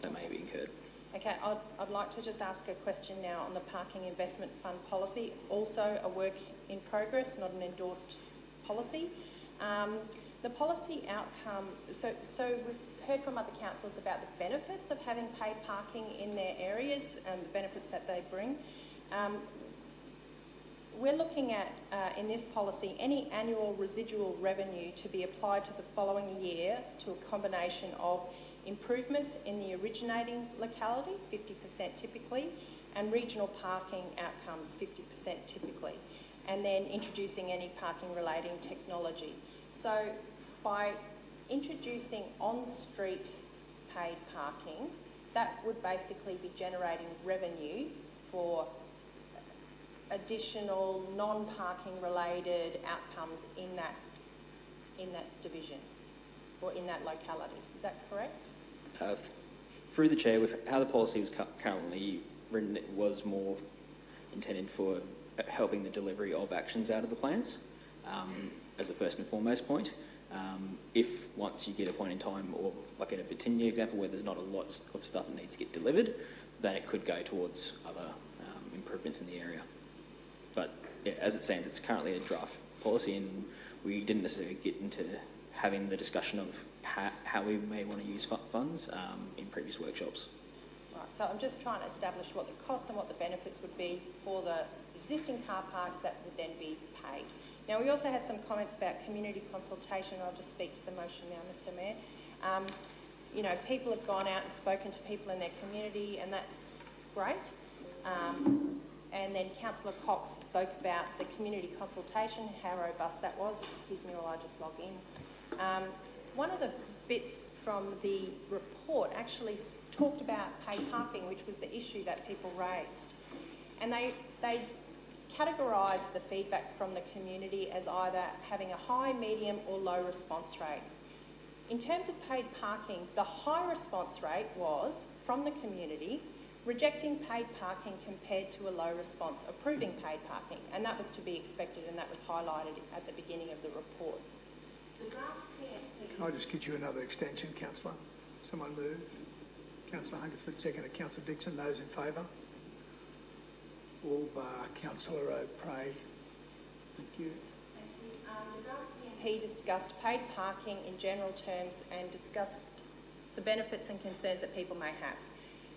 that may be incurred. Okay, I'd like to just ask a question now on the Parking Investment Fund policy, also a work in progress, not an endorsed policy. The policy outcome, so we've heard from other councillors about the benefits of having paid parking in their areas and the benefits that they bring. We're looking at, in this policy, any annual residual revenue to be applied to the following year to a combination of improvements in the originating locality, 50% typically, and regional parking outcomes, 50% typically, and then introducing any parking relating technology. So by introducing on-street paid parking, that would basically be generating revenue for additional non-parking related outcomes in that division or in that locality. Is that correct? Through the chair, with how the policy was currently written, it was more intended for helping the delivery of actions out of the plans as a first and foremost point. If once you get a point in time, or like in a Petitions example where there's not a lot of stuff that needs to get delivered, then it could go towards other improvements in the area. But yeah, as it stands, it's currently a draft policy, and we didn't necessarily get into having the discussion of how we may want to use funds in previous workshops. Right, so I'm just trying to establish what the costs and what the benefits would be for the existing car parks that would then be paid. Now, we also had some comments about community consultation. I'll just speak to the motion now, Mr Mayor. You know, people have gone out and spoken to people in their community, and that's great. And then Councillor Cox spoke about the community consultation, how robust that was. Excuse me while I just log in. One of the bits from the report actually talked about paid parking, which was the issue that people raised. And they categorised the feedback from the community as either having a high, medium or low response rate. In terms of paid parking, the high response rate was from the community rejecting paid parking compared to a low response approving paid parking, and that was to be expected, and that was highlighted at the beginning of the report. Can I just get you another extension, Councillor? Someone move. Councillor Hungerford, seconded. Councillor Dixon. Those in favour? All bar Councillor O'Prey. Thank you. The draft PMP discussed paid parking in general terms and discussed the benefits and concerns that people may have.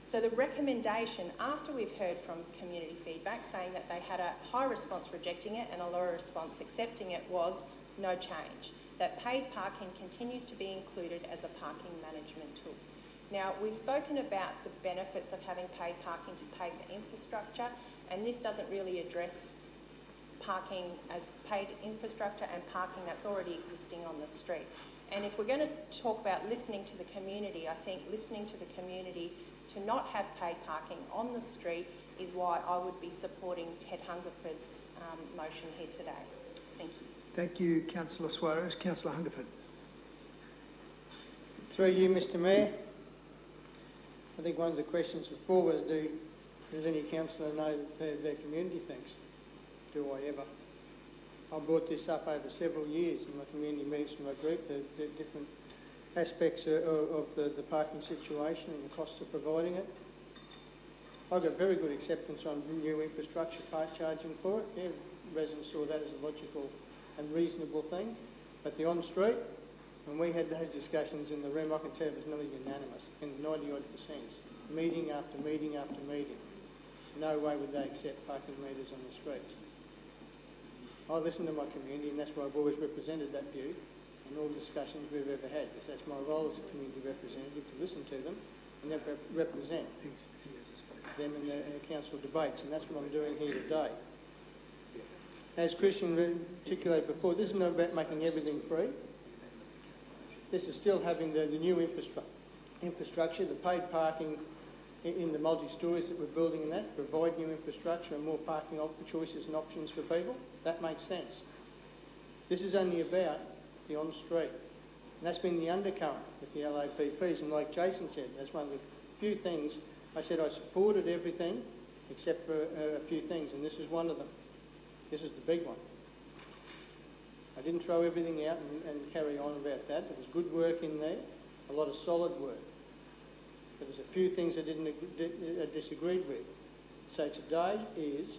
So the recommendation, after we've heard from community feedback saying that they had a high response rejecting it and a lower response accepting it, was no change. That paid parking continues to be included as a parking management tool. Now, we've spoken about the benefits of having paid parking to pay for infrastructure, and this doesn't really address parking as paid infrastructure and parking that's already existing on the street. And if we're going to talk about listening to the community, I think listening to the community to not have paid parking on the street is why I would be supporting Ted Hungerford's motion here today. Thank you. Thank you, Councillor Suarez. Councillor Hungerford. Through you, Mr Mayor. I think one of the questions before was, does any councillor know their community thinks? Do I ever? I brought this up over several years in my community meetings with my group, the different aspects of the parking situation and the costs of providing it. I got very good acceptance on new infrastructure, park charging for it. Yeah, residents saw that as a logical and reasonable thing. But the on-street, when we had those discussions in the room, I can tell it was nearly unanimous, in 90-odd%, meeting after meeting after meeting. No way would they accept parking meters on the streets. I listen to my community, and that's why I've always represented that view in all discussions we've ever had, because that's my role as a community representative, to listen to them and then represent them in the council debates, and that's what I'm doing here today. As Christian articulated before, this is not about making everything free. This is still having the new infrastructure, the paid parking in the multi-stories that we're building in that, provide new infrastructure and more parking choices and options for people. That makes sense. This is only about the on-street. And that's been the undercurrent with the LAPPs. And like Jason said, that's one of the few things. I said I supported everything except for a few things, and this is one of them. This is the big one. I didn't throw everything out and carry on about that. There was good work in there, a lot of solid work. But there's a few things I disagreed with. So today is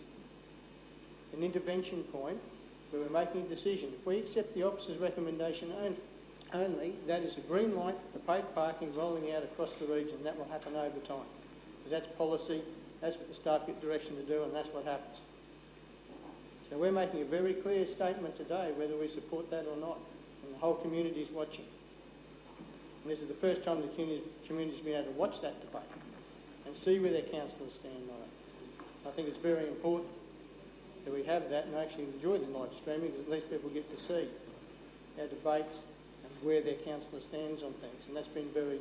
an intervention point where we're making a decision. If we accept the officer's recommendation only, that is a green light for paid parking rolling out across the region. That will happen over time. Because that's policy, that's what the staff get direction to do, and that's what happens. So we're making a very clear statement today whether we support that or not, and the whole community is watching. And this is the first time the community's been able to watch that debate and see where their councillors stand on it. I think it's very important that we have that and actually enjoy the live streaming, because at least people get to see our debates and where their councillor stands on things, and that's been very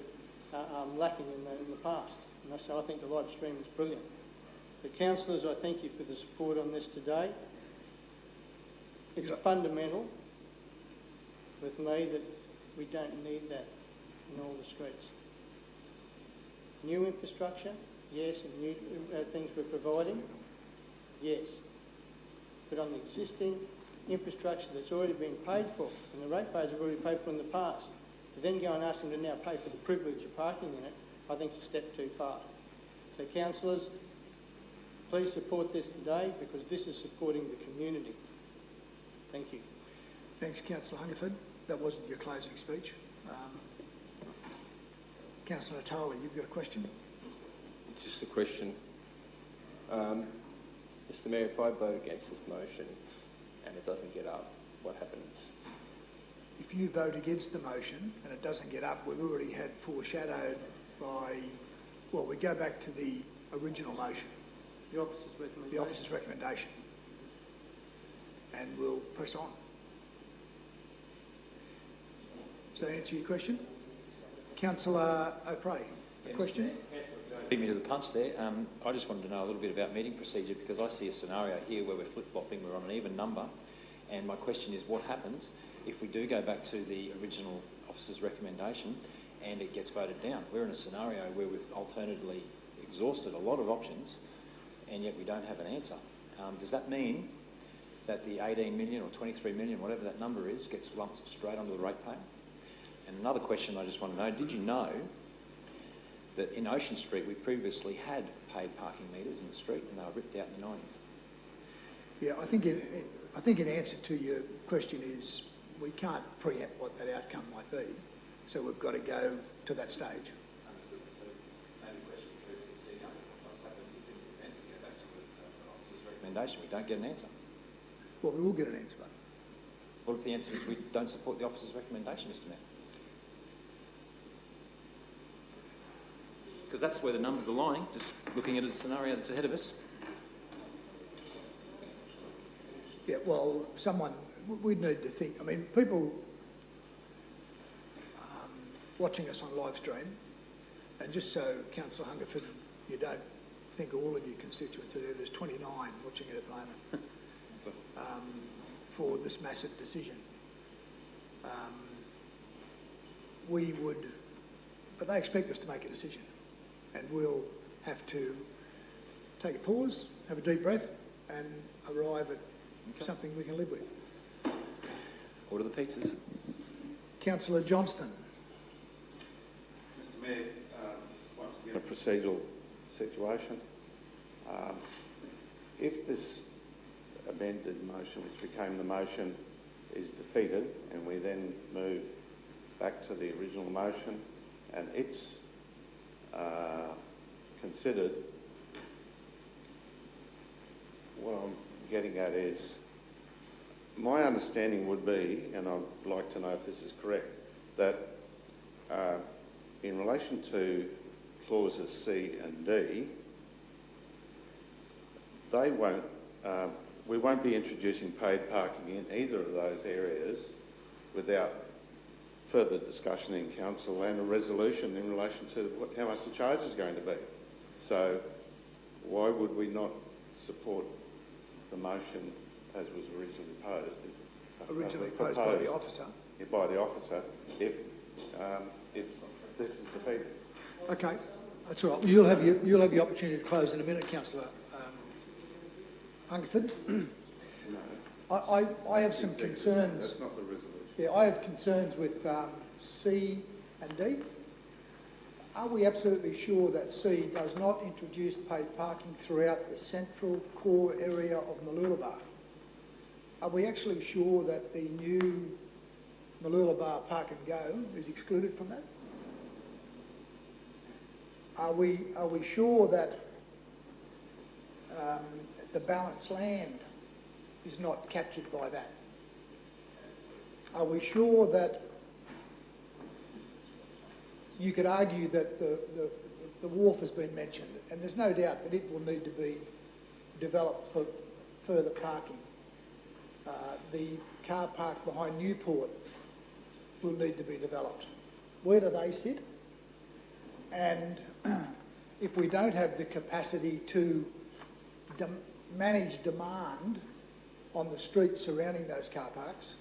lacking in the past. And so I think the live stream is brilliant. The councillors, I thank you for the support on this today. It's fundamental with me that we don't need that in all the streets. New infrastructure, yes, and new things we're providing, yes. But on the existing infrastructure that's already been paid for, and the ratepayers have already paid for in the past, to then go and ask them to now pay for the privilege of parking in it, I think it's a step too far. So councillors, please support this today, because this is supporting the community. Thank you. Thanks, Councillor Hungerford. That wasn't your closing speech. Councillor Natali, you've got a question? Just a question. Mr Mayor, if I vote against this motion and it doesn't get up, what happens? If you vote against the motion and it doesn't get up, we've already had foreshadowed by, well, we go back to the original motion. The officer's recommendation. The officer's recommendation. And we'll press on. Does that answer your question? Councillor O'Prey, a question? Beat me to the punch there. I just wanted to know a little bit about meeting procedure, because I see a scenario here where we're flip-flopping, we're on an even number, and my question is what happens if we do go back to the original officer's recommendation and it gets voted down? We're in a scenario where we've alternatively exhausted a lot of options and yet we don't have an answer. Does that mean that the 18 million or 23 million, whatever that number is, gets lumped straight onto the ratepayer? And another question I just want to know, did you know that in Ocean Street we previously had paid parking meters in the street and they were ripped out in the 90s? Yeah, I think in answer to your question is we can't preempt what that outcome might be, so we've got to go to that stage. Understood. So maybe a question through to the CEO. What's happened if in the event we go back to the officer's recommendation, we don't get an answer? Well, we will get an answer. What if the answer is we don't support the officer's recommendation, Mr Mayor? Because that's where the numbers are lying, just looking at a scenario that's ahead of us. Yeah, well, we'd need to think, I mean, people watching us on live stream, and just so Councillor Hungerford, you don't think all of your constituents are there, there's 29 watching it at the moment for this massive decision. But they expect us to make a decision, and we'll have to take a pause, have a deep breath, and arrive at something we can live with. Order the pizzas. Councillor Johnston. Mr Mayor, once again, a procedural situation. If this amended motion, which became the motion, is defeated and we then move back to the original motion and it's considered, what I'm getting at is, my understanding would be, and I'd like to know if this is correct, that in relation to clauses C and D, we won't be introducing paid parking in either of those areas without further discussion in council and a resolution in relation to how much the charge is going to be. So why would we not support the motion as was originally posed? Originally posed by the officer? Yeah, by the officer, if this is defeated. Okay, that's all right. Well, you'll have the opportunity to close in a minute, Councillor Hungerford. No. I have some concerns. That's not the resolution. Yeah, I have concerns with C and D. Are we absolutely sure that C does not introduce paid parking throughout the central core area of Mooloolaba? Are we actually sure that the new Mooloolaba Park and Go is excluded from that? Are we sure that the balanced land is not captured by that? Are we sure that you could argue that the wharf has been mentioned, and there's no doubt that it will need to be developed for further parking. The car park behind Newport will need to be developed. Where do they sit? And if we don't have the capacity to manage demand on the streets surrounding those car parks,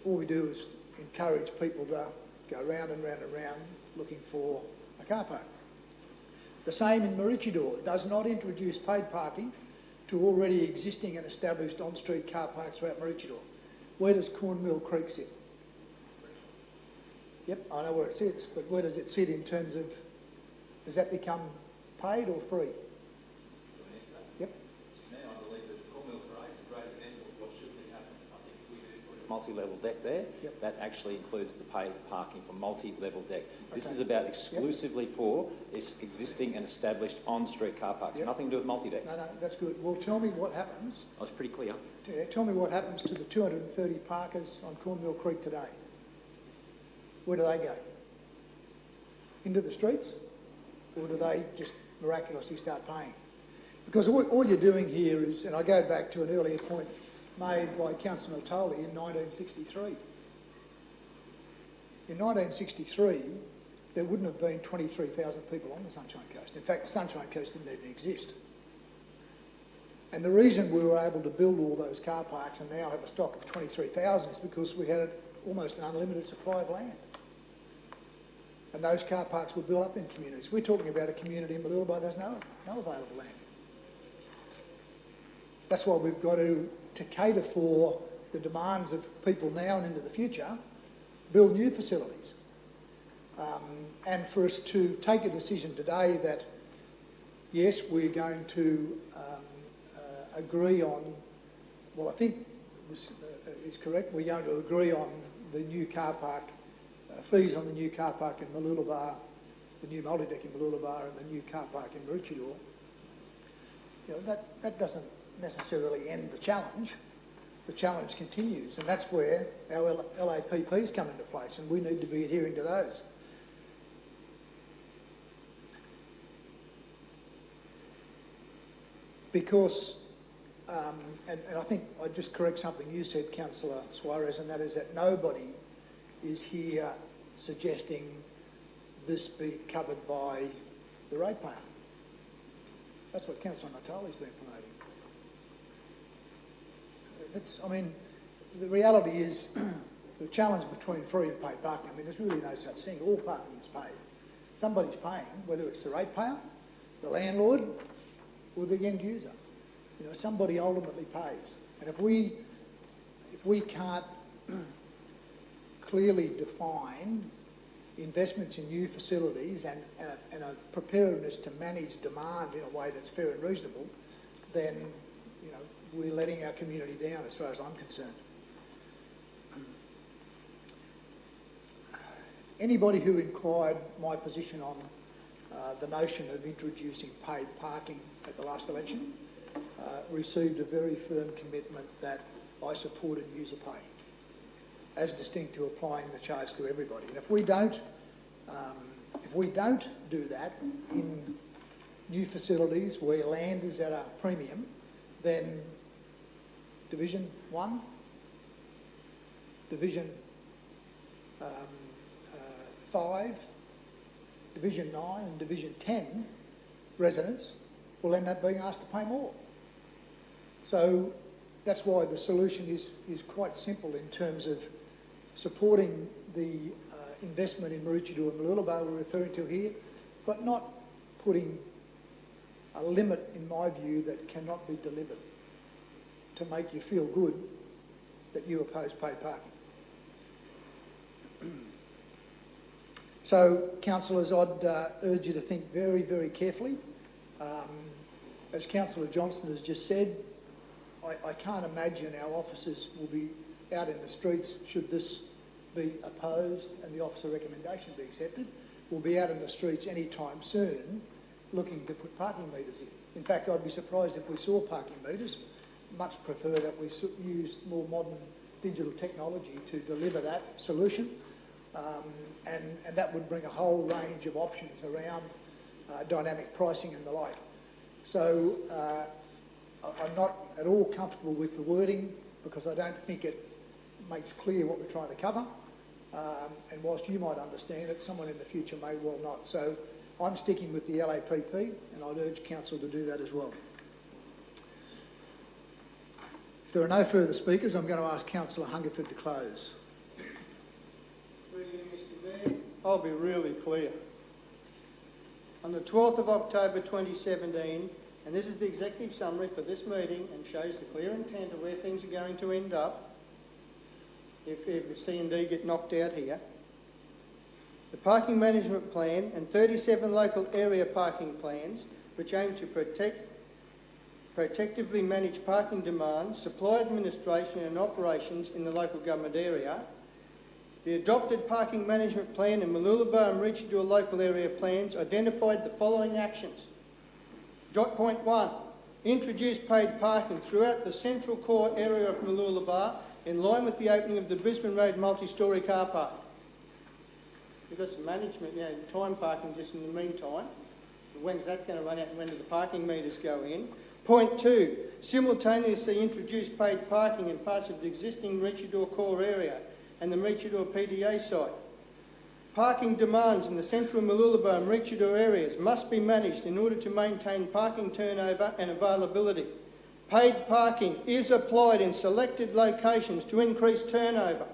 all we do is encourage people to go round and round and round looking for a car park. The same in Maroochydore. It does not introduce paid parking to already existing and established on-street car parks throughout Maroochydore. Where does Cornmill Creek sit? Yep, I know where it sits, but where does it sit in terms of, does that become paid or free? Yep. Now, I believe that Cornmill Creek is a great example of what should be happening. I think we do put a multi-level deck there. Yep. That actually includes the paid parking for multi-level deck. This Okay. is about exclusively for existing and established on-street car parks. Yep. Nothing to do with multi-decks. No, that's good. Well, tell me what happens. I was pretty clear. Tell me what happens to the 230 parkers on Cornmill Creek today. Where do they go? Into the streets? Or do they just miraculously start paying? Because all you're doing here is, and I go back to an earlier point made by Councillor Natoli in 1963. In 1963, there wouldn't have been 23,000 people on the Sunshine Coast. In fact, the Sunshine Coast didn't even exist. And the reason we were able to build all those car parks and now have a stock of 23,000 is because we had almost an unlimited supply of land. And those car parks were built up in communities. We're talking about a community in Mooloolaba, there's no available land. That's why we've got to cater for the demands of people now and into the future, build new facilities. And for us to take a decision today that, yes, we're going to agree on, well, I think this is correct, we're going to agree on the new car park, fees on the new car park in Mooloolaba, the new multi-deck in Mooloolaba and the new car park in Maroochydore. You know, that doesn't necessarily end the challenge. The challenge continues, and that's where our LAPPs come into place, and we need to be adhering to those. Because, and I think I'd just correct something you said, Councillor Suarez, and that is that nobody is here suggesting this be covered by the ratepayer. That's what Councillor Natali's been promoting. I mean, the reality is the challenge between free and paid parking, I mean, there's really no such thing. All parking is paid. Somebody's paying, whether it's the ratepayer, the landlord, or the end user. You know, somebody ultimately pays. And if we can't clearly define investments in new facilities and a preparedness to manage demand in a way that's fair and reasonable, then, you know, we're letting our community down as far as I'm concerned. Anybody who inquired my position on the notion of introducing paid parking at the last election received a very firm commitment that I supported user pay, as distinct to applying the charge to everybody. And if we don't do that in new facilities where land is at a premium, then Division 1, Division 5, Division 9 and Division 10 residents will end up being asked to pay more. So that's why the solution is quite simple in terms of supporting the investment in Maroochydore and Mooloolaba we're referring to here, but not putting a limit, in my view, that cannot be delivered to make you feel good that you oppose paid parking. So, councillors, I'd urge you to think very, very carefully. As Councillor Johnston has just said, I can't imagine our officers will be out in the streets should this be opposed and the officer recommendation be accepted. We'll be out in the streets anytime soon looking to put parking meters in. In fact, I'd be surprised if we saw parking meters. Much prefer that we use more modern digital technology to deliver that solution. And that would bring a whole range of options around dynamic pricing and the like. So I'm not at all comfortable with the wording because I don't think it makes clear what we're trying to cover. And whilst you might understand it, someone in the future may well not. So I'm sticking with the LAPP and I'd urge council to do that as well. If there are no further speakers, I'm going to ask Councillor Hungerford to close. I'll be really clear. On the 12th of October 2017, and this is the executive summary for this meeting and shows the clear intent of where things are going to end up if C&D get knocked out here. The parking management plan and 37 local area parking plans, which aim to protectively manage parking demand, supply administration and operations in the local government area. The adopted parking management plan and Mooloolaba and Maroochydore local area plans identified the following actions. Point 1, introduce paid parking throughout the central core area of Mooloolaba in line with the opening of the Brisbane Road multi-storey car park. We've got some management, time parking just in the meantime. When's that going to run out and when do the parking meters go in? Point 2, simultaneously introduce paid parking in parts of the existing Maroochydore core area and the Maroochydore PDA site. Parking demands in the central Mooloolaba and Maroochydore areas must be managed in order to maintain parking turnover and availability. Paid parking is applied in selected locations to increase turnover,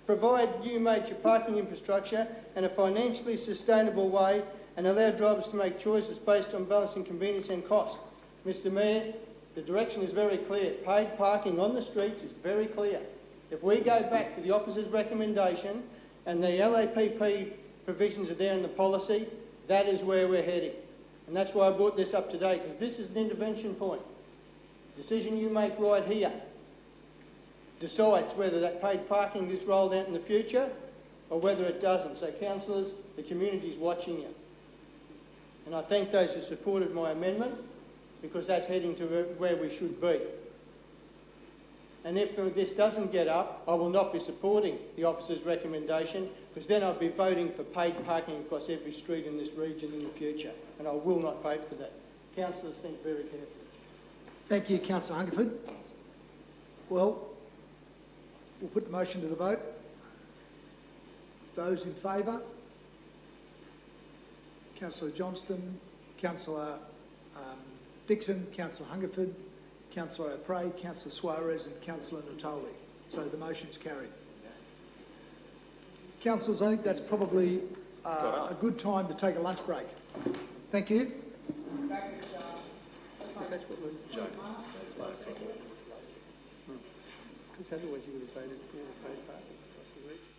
provide new major parking infrastructure in a financially sustainable way and allow drivers to make choices based on balancing convenience and cost. Mr Mayor, the direction is very clear. Paid parking on the streets is very clear. If we go back to the officer's recommendation and the LAPP provisions are there in the policy, that is where we're heading. And that's why I brought this up today, because this is an intervention point. Decision you make right here decides whether that paid parking is rolled out in the future or whether it doesn't. So, councillors, the community is watching you. And I thank those who supported my amendment because that's heading to where we should be. And if this doesn't get up, I will not be supporting the officer's recommendation because then I'll be voting for paid parking across every street in this region in the future. And I will not vote for that. Councillors, think very carefully. Thank you, Councillor Hungerford. Well, we'll put the motion to the vote. Those in favour? Councillor Johnston, Councillor Dixon, Councillor Hungerford, Councillor O'Prey, Councillor Suarez and Councillor Natoli. So the motion's carried. Councillors, I think that's probably a good time to take a lunch break. Thank you. Because otherwise you would have voted for the paid parking across the region.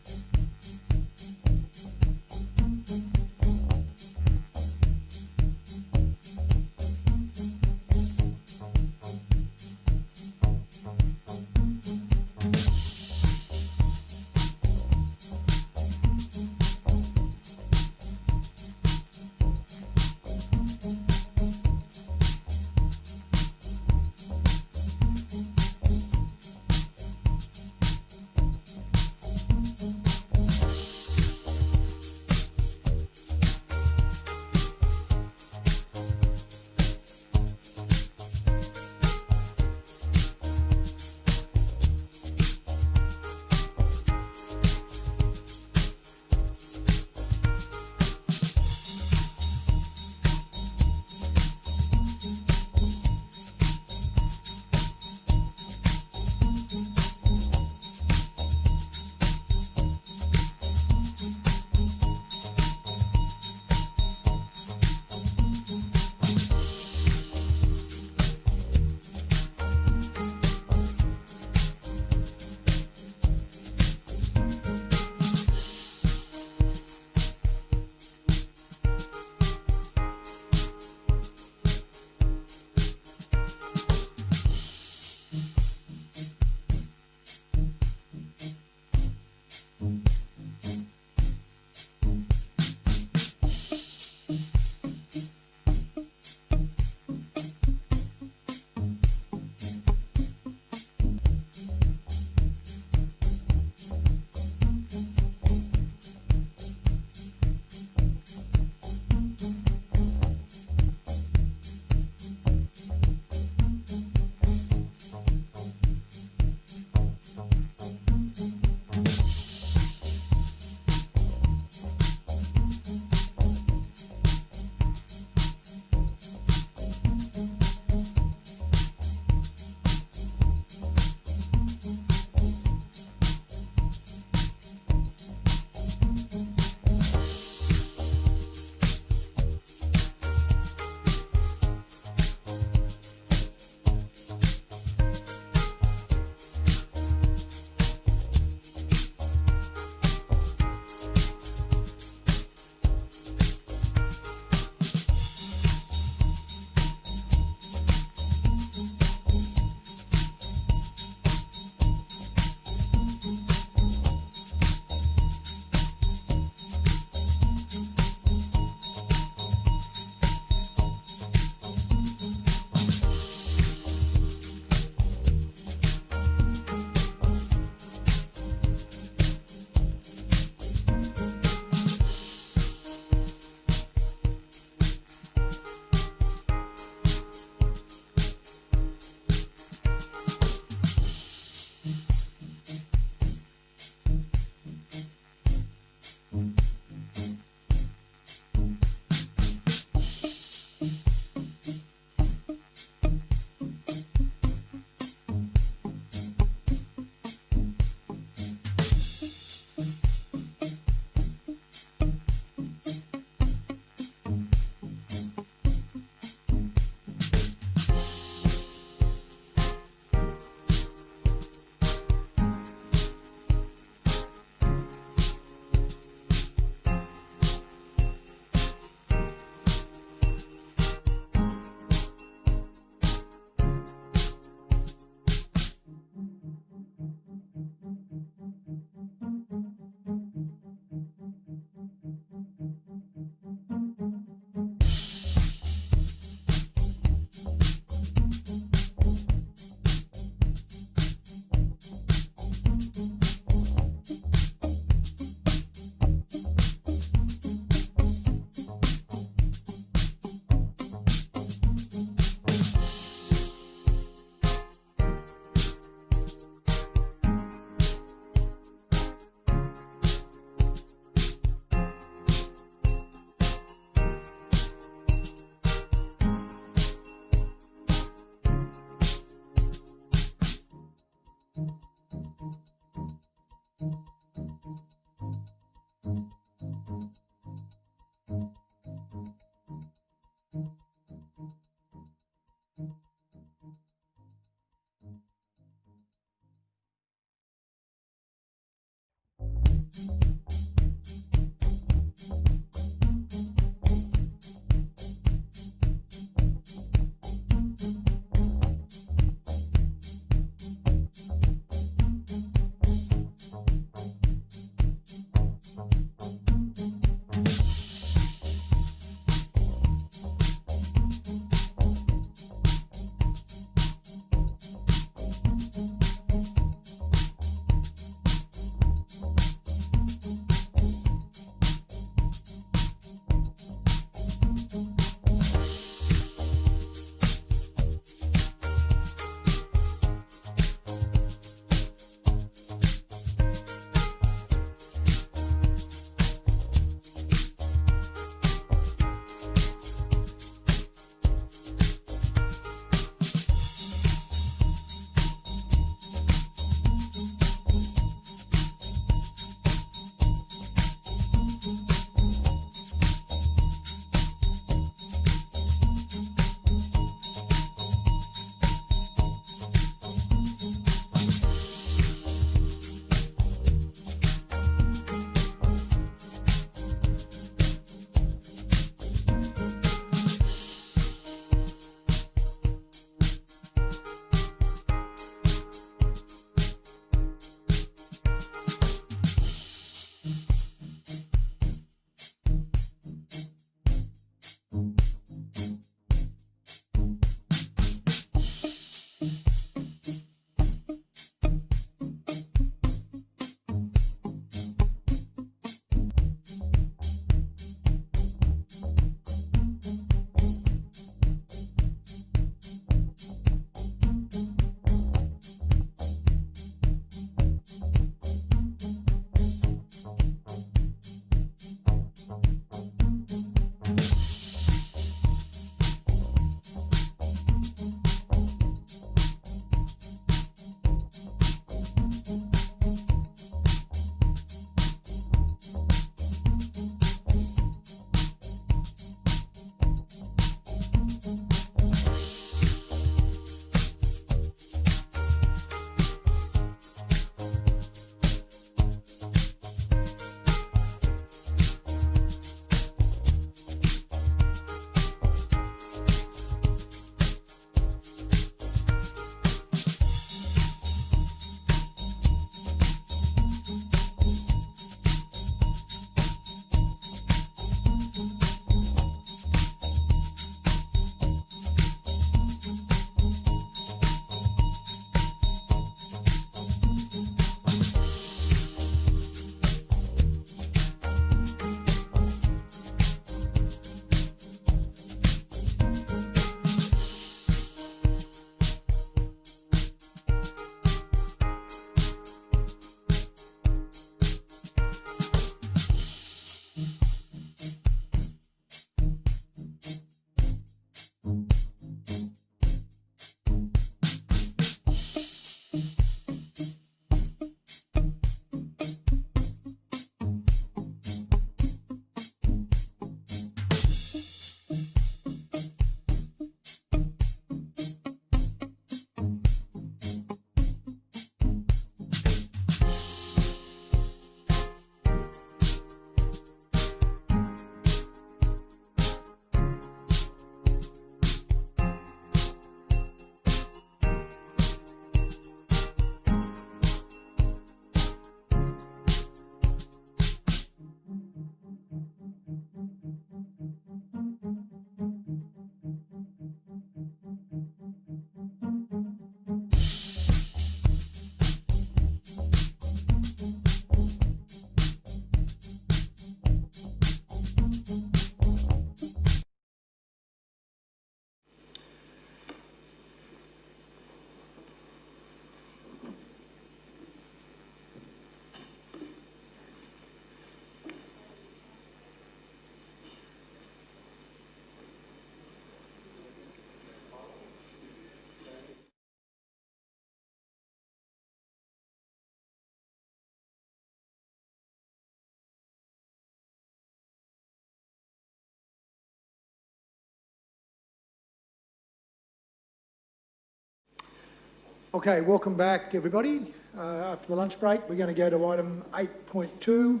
Okay, welcome back, everybody. After the lunch break, we're going to go to item 8.2,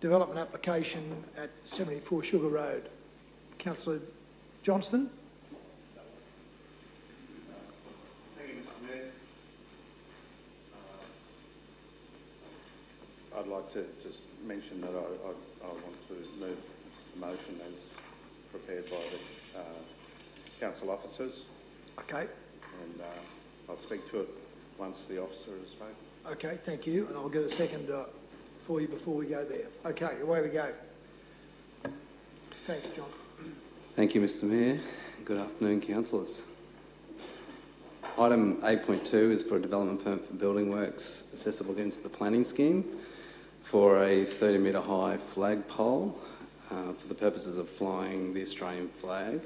development application at 74 Sugar Road. Councillor Johnston. Thank you, Mr. Mayor. I'd like to just mention that I want to move the motion as prepared by the council officers. Okay. And I'll speak to it once the officer has spoken. Okay, thank you. And I'll get a second for you before we go there. Okay, away we go. Thanks, John. Thank you, Mr. Mayor. Good afternoon, councillors. Item 8.2 is for a development permit for building works accessible against the planning scheme for a 30-metre high flagpole for the purposes of flying the Australian flag.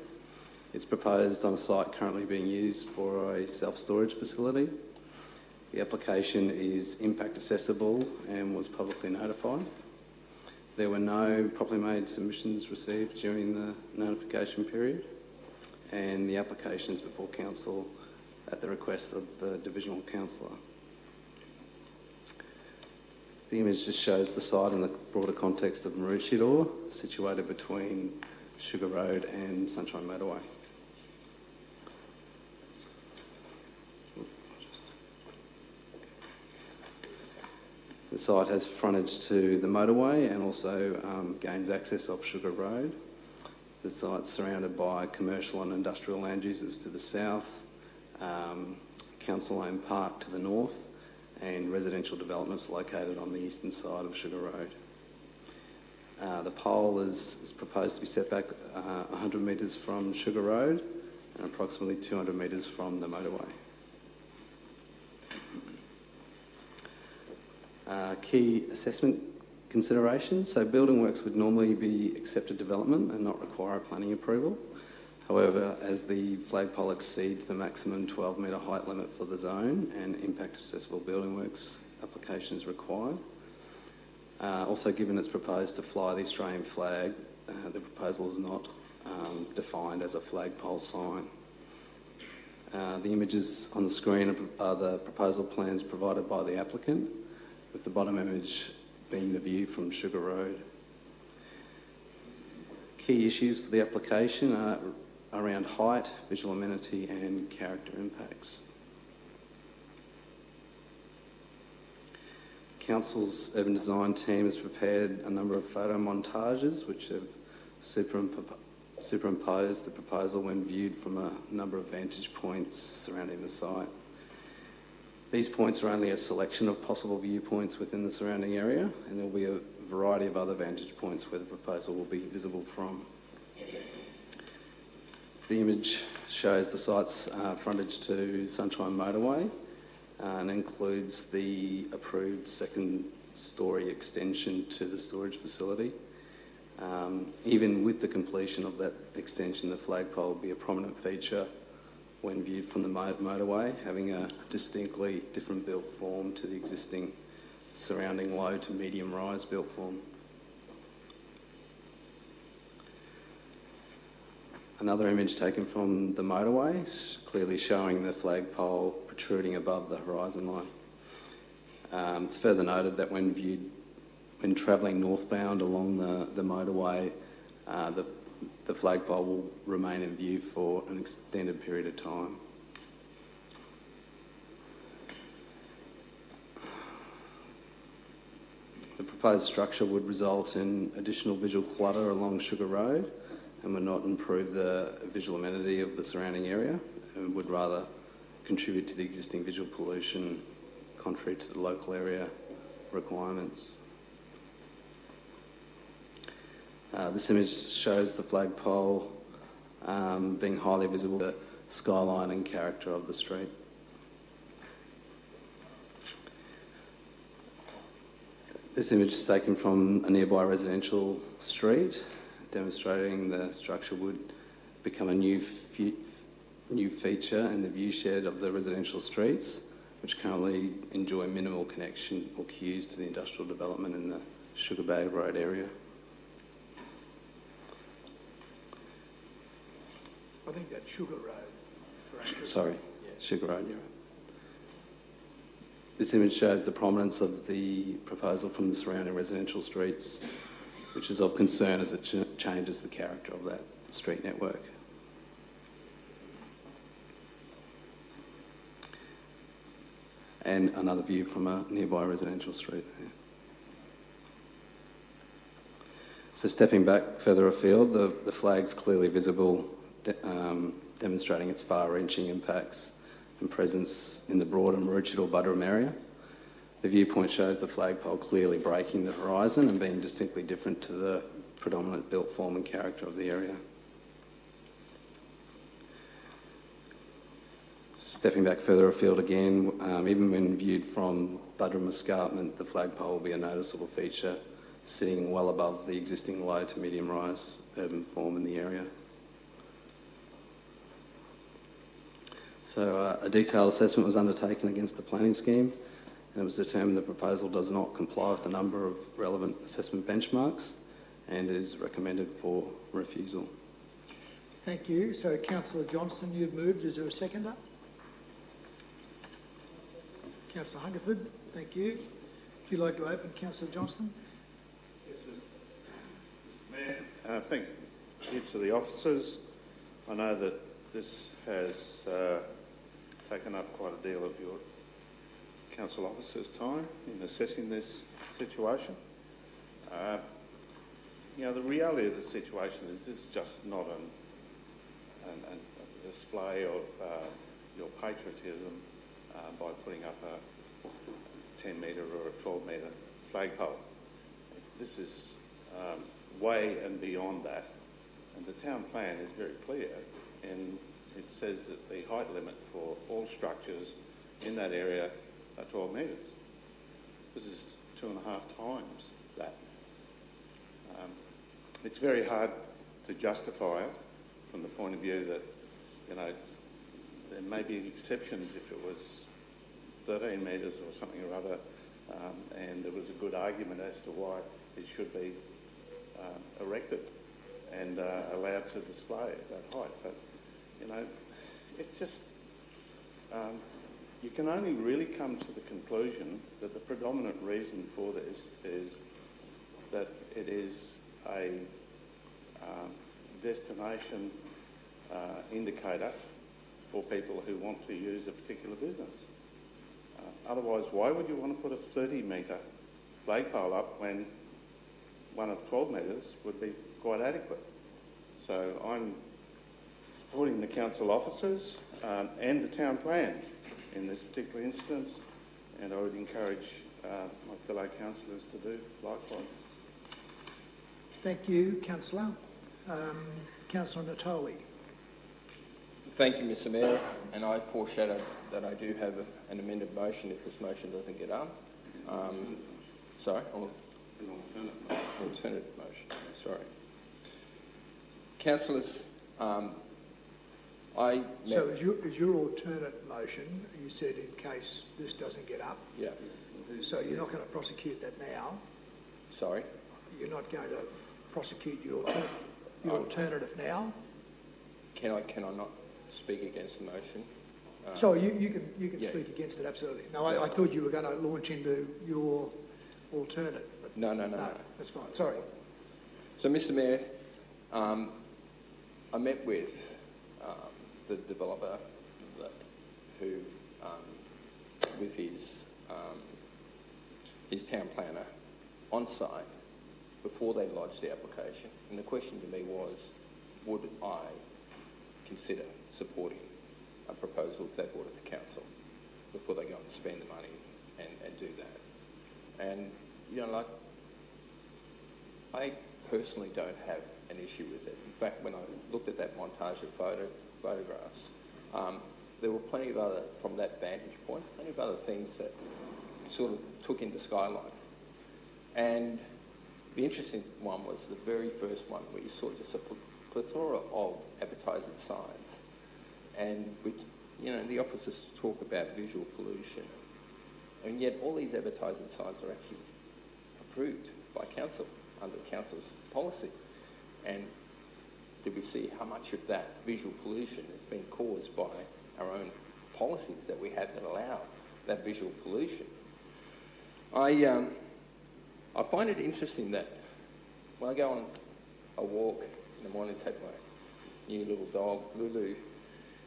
It's proposed on a site currently being used for a self-storage facility. The application is impact accessible and was publicly notified. There were no properly made submissions received during the notification period, and the application is before council at the request of the divisional councillor. The image just shows the site in the broader context of Maroochydore, situated between Sugar Road and Sunshine Motorway. The site has frontage to the motorway and also gains access off Sugar Road. The site's surrounded by commercial and industrial land uses to the south, council-owned park to the north, and residential developments located on the eastern side of Sugar Road. The pole is proposed to be set back 100 metres from Sugar Road and approximately 200 metres from the motorway. Key assessment considerations. So building works would normally be accepted development and not require planning approval. However, as the flagpole exceeds the maximum 12-metre height limit for the zone and impact accessible building works application is required. Also, given it's proposed to fly the Australian flag, the proposal is not defined as a flagpole sign. The images on the screen are the proposal plans provided by the applicant, with the bottom image being the view from Sugar Road. Key issues for the application are around height, visual amenity and character impacts. Council's urban design team has prepared a number of photo montages which have superimposed the proposal when viewed from a number of vantage points surrounding the site. These points are only a selection of possible viewpoints within the surrounding area, and there will be a variety of other vantage points where the proposal will be visible from. The image shows the site's frontage to Sunshine Motorway and includes the approved second-storey extension to the storage facility. Even with the completion of that extension, the flagpole will be a prominent feature when viewed from the motorway, having a distinctly different built form to the existing surrounding low to medium rise built form. Another image taken from the motorway, clearly showing the flagpole protruding above the horizon line. It's further noted that when travelling northbound along the motorway, the flagpole will remain in view for an extended period of time. The proposed structure would result in additional visual clutter along Sugar Road and would not improve the visual amenity of the surrounding area and would rather contribute to the existing visual pollution contrary to the local area requirements. This image shows the flagpole being highly visible, the skyline and character of the street. This image is taken from a nearby residential street, demonstrating the structure would become a new feature in the viewshed of the residential streets, which currently enjoy minimal connection or queues to the industrial development in the Sugar Bay Road area. I think that's Sugar Road. Sorry, yeah. Sugar Road, you're right. This image shows the prominence of the proposal from the surrounding residential streets, which is of concern as it changes the character of that street network. And another view from a nearby residential street there. So stepping back further afield, the flag's clearly visible, demonstrating its far-reaching impacts and presence in the broader Maroochydore Buderim area. The viewpoint shows the flagpole clearly breaking the horizon and being distinctly different to the predominant built form and character of the area. Stepping back further afield again, even when viewed from Buderim Escarpment, the flagpole will be a noticeable feature, sitting well above the existing low to medium rise urban form in the area. So a detailed assessment was undertaken against the planning scheme, and it was determined the proposal does not comply with the number of relevant assessment benchmarks and is recommended for refusal. Thank you. So, Councillor Johnston, you've moved. Is there a seconder? Councillor Hungerford, thank you. If you'd like to open, Councillor Johnston. Yes, Mr. Mayor. Thank you to the officers. I know that this has taken up quite a deal of your council officers' time in assessing this situation. You know, the reality of the situation is this is just not a display of your patriotism by putting up a 10 metre or a 12 metre flagpole. This is way and beyond that, and the town plan is very clear, and it says that the height limit for all structures in that area are 12 metres. This is 2.5 times that. It's very hard to justify it from the point of view that, you know, there may be exceptions if it was 13 metres or something or other, and there was a good argument as to why it should be erected and allowed to display at that height. But, you know, it just, you can only really come to the conclusion that the predominant reason for this is that it is a destination indicator for people who want to use a particular business. Otherwise, why would you want to put a 30-metre flagpole up when one of 12 metres would be quite adequate? So I'm supporting the council officers and the town plan in this particular instance, and I would encourage my fellow councillors to do likewise. Thank you, Councillor. Councillor Natoli. Thank you, Mr. Mayor, and I foreshadow that I do have an amended motion if this motion doesn't get up. Sorry? An alternate motion. Sorry. Councillors, So is your alternate motion, you said in case this doesn't get up? Yeah. So you're not going to prosecute that now? Sorry? You're not going to prosecute your alternative now? Can I not speak against the motion? So you can speak against it, absolutely. No, I thought you were going to launch into your alternate. But No, that's fine. Sorry. So, Mr. Mayor, I met with the developer who, with his town planner on site before they lodged the application, and the question to me was, would I consider supporting a proposal if they brought it to council before they go and spend the money and do that? And, you know, like, I personally don't have an issue with it. In fact, when I looked at that montage of photographs, there were plenty of other, from that vantage point, plenty of other things that sort of took into skyline. And the interesting one was the very first one where you saw just a plethora of advertising signs. And, you know, the officers talk about visual pollution. And yet all these advertising signs are actually approved by council, under council's policy. And did we see how much of that visual pollution has been caused by our own policies that we have that allow that visual pollution. I find it interesting that when I go on a walk in the morning, take my new little dog, Lulu,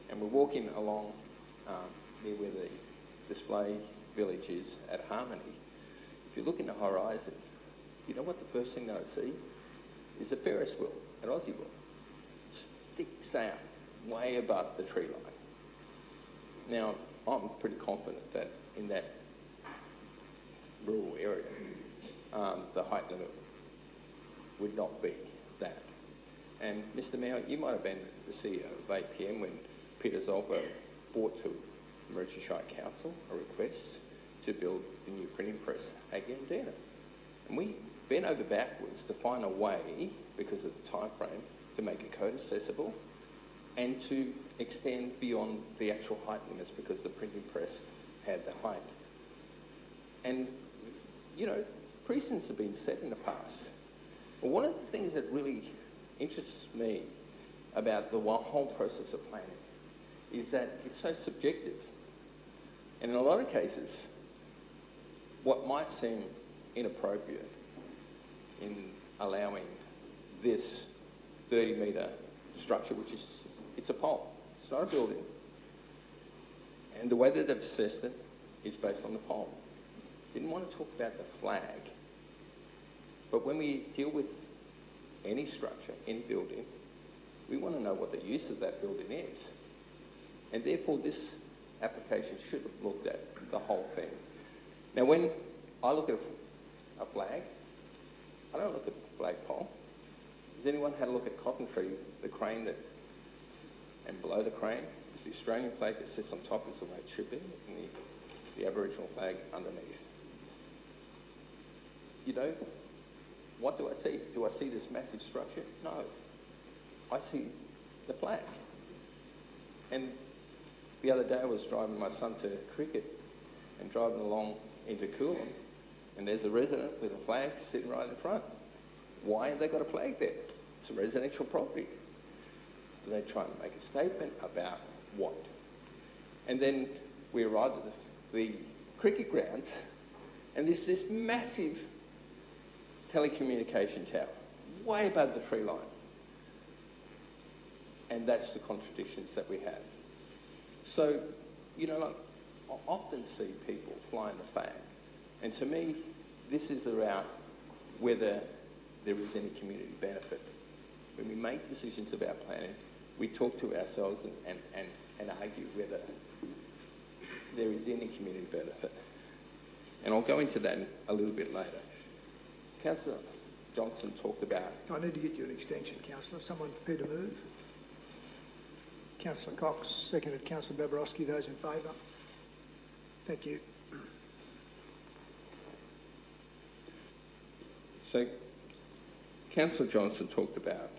and we're walking along near where the display village is at Harmony. If you look in the horizon, you know what the first thing that I see is a Ferris wheel at Aussie World. Sticks out way above the tree line. Now, I'm pretty confident that in that rural area, the height limit would not be that. And Mr Mayor, you might have been the CEO of APM when Peter Zolper brought to Maroochydore Council a request to build the new printing press at Yandina. And we bent over backwards to find a way, because of the time frame, to make it code accessible and to extend beyond the actual height limits because the printing press had the height. And, you know, precedents have been set in the past. But one of the things that really interests me about the whole process of planning is that it's so subjective. And in a lot of cases, what might seem inappropriate in allowing this 30-metre structure, which is, it's a pole, it's not a building. And the way that they've assessed it is based on the pole. Didn't want to talk about the flag, but when we deal with any structure, any building, we want to know what the use of that building is. And therefore this application should have looked at the whole thing. Now when I look at a flag, I don't look at the flagpole. Has anyone had a look at Cotton Tree, the crane that, and below the crane is the Australian flag that sits on top, is the way it should be, and the Aboriginal flag underneath. You know, what do I see? Do I see this massive structure? No. I see the flag. And the other day I was driving my son to cricket and driving along into Coolum, and there's a resident with a flag sitting right in front. Why have they got a flag there? It's a residential property. Do they try and make a statement about what? And then we arrived at the cricket grounds, and there's this massive telecommunication tower, way above the tree line. And that's the contradictions that we have. So, you know, like, I often see people flying the flag, and to me, this is around whether there is any community benefit. When we make decisions about planning, we talk to ourselves and argue whether there is any community benefit. And I'll go into that a little bit later. Councillor Johnson talked about... I need to get you an extension, Councillor. Someone prepared to move? Councillor Cox, seconded. Councillor Babarowski. Those in favour? Thank you. So, Councillor Johnson talked about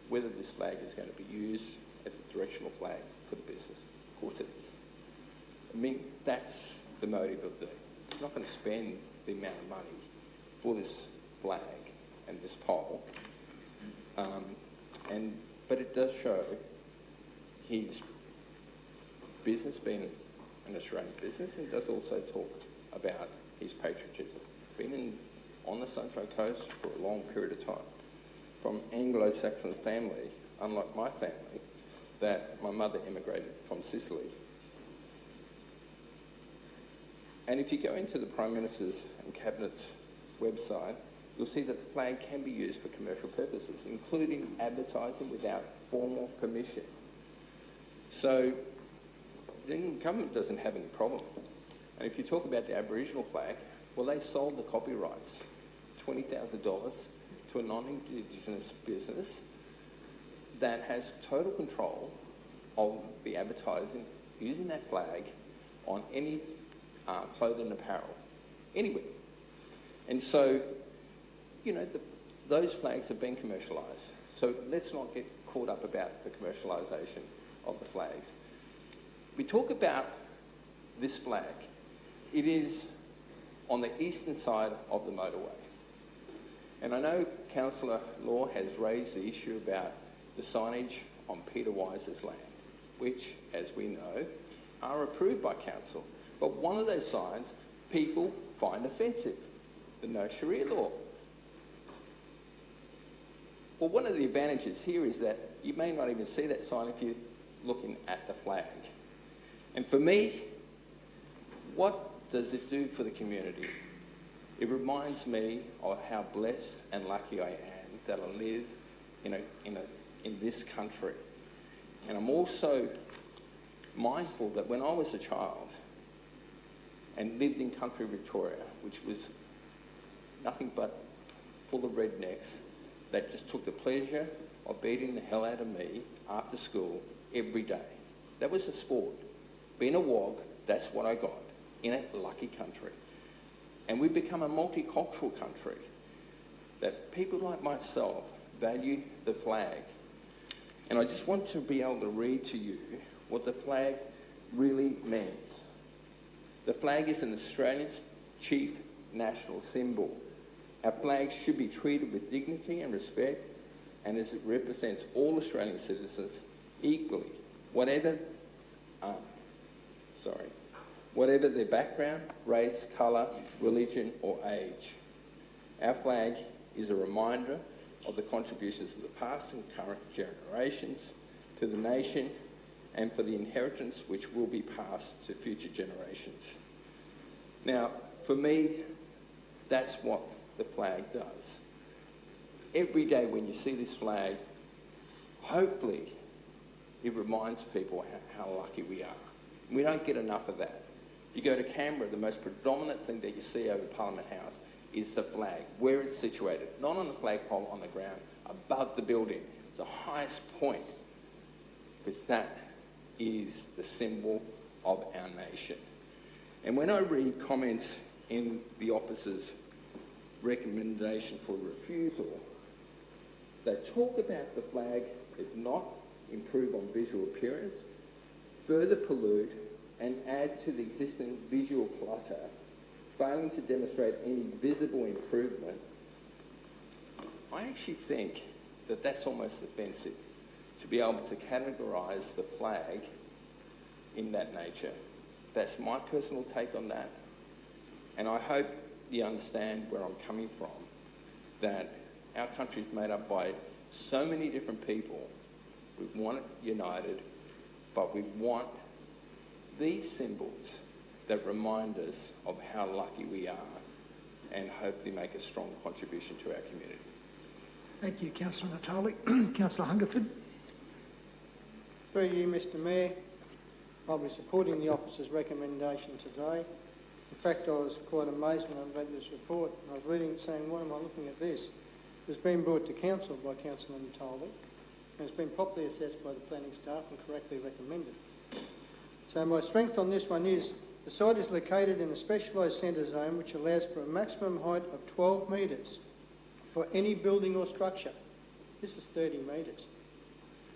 whether this flag is going to be used as a directional flag for the business. Of course it is. I mean, that's the motive of I'm not going to spend the amount of money for this flag and this pole. But it does show his business being an Australian business, and it does also talk about his patriotism. Been on the Sunshine Coast for a long period of time. From Anglo-Saxon family, unlike my family, that my mother immigrated from Sicily. And if you go into the Prime Minister's and Cabinet's website, you'll see that the flag can be used for commercial purposes, including advertising without formal permission. So the government doesn't have any problem. And if you talk about the Aboriginal flag, well, they sold the copyrights, $20,000, to a non-Indigenous business that has total control of the advertising using that flag on any clothing and apparel, anywhere. And so, you know, those flags have been commercialised. So let's not get caught up about the commercialisation of the flags. We talk about this flag. It is on the eastern side of the motorway. And I know Councillor Law has raised the issue about the signage on Peter Wise's land, which, as we know, are approved by Council. But one of those signs people find offensive, the no Sharia law. Well, one of the advantages here is that you may not even see that sign if you're looking at the flag. And for me, what does it do for the community? It reminds me of how blessed and lucky I am that I live in this country. And I'm also mindful that when I was a child and lived in country Victoria, which was nothing but full of rednecks that just took the pleasure of beating the hell out of me after school every day. That was a sport. Being a wog, that's what I got in a lucky country. And we've become a multicultural country that people like myself value the flag. And I just want to be able to read to you what the flag really means. The flag is an Australian's chief national symbol. Our flag should be treated with dignity and respect, and as it represents all Australian citizens equally, whatever their background, race, colour, religion or age. Our flag is a reminder of the contributions of the past and current generations to the nation and for the inheritance which will be passed to future generations. Now, for me, that's what the flag does. Every day when you see this flag, hopefully it reminds people how lucky we are. We don't get enough of that. If you go to Canberra, the most predominant thing that you see over Parliament House is the flag, where it's situated, not on the flagpole on the ground, above the building, the highest point, because that is the symbol of our nation. And when I read comments in the officer's recommendation for refusal, they talk about the flag does not improve on visual appearance, further pollute and add to the existing visual clutter, failing to demonstrate any visible improvement. I actually think that that's almost offensive, to be able to categorise the flag in that nature. That's my personal take on that. And I hope you understand where I'm coming from, that our country is made up by so many different people. We want it united, but we want these symbols that remind us of how lucky we are and hopefully make a strong contribution to our community. Thank you, Councillor Natali. Councillor Hungerford. Through you, Mr Mayor, I'll be supporting the officer's recommendation today. In fact, I was quite amazed when I read this report. I was reading it saying, why am I looking at this? It's been brought to council by Councillor Natali and it's been properly assessed by the planning staff and correctly recommended. So my strength on this one is the site is located in a specialised centre zone which allows for a maximum height of 12 metres for any building or structure. This is 30 metres.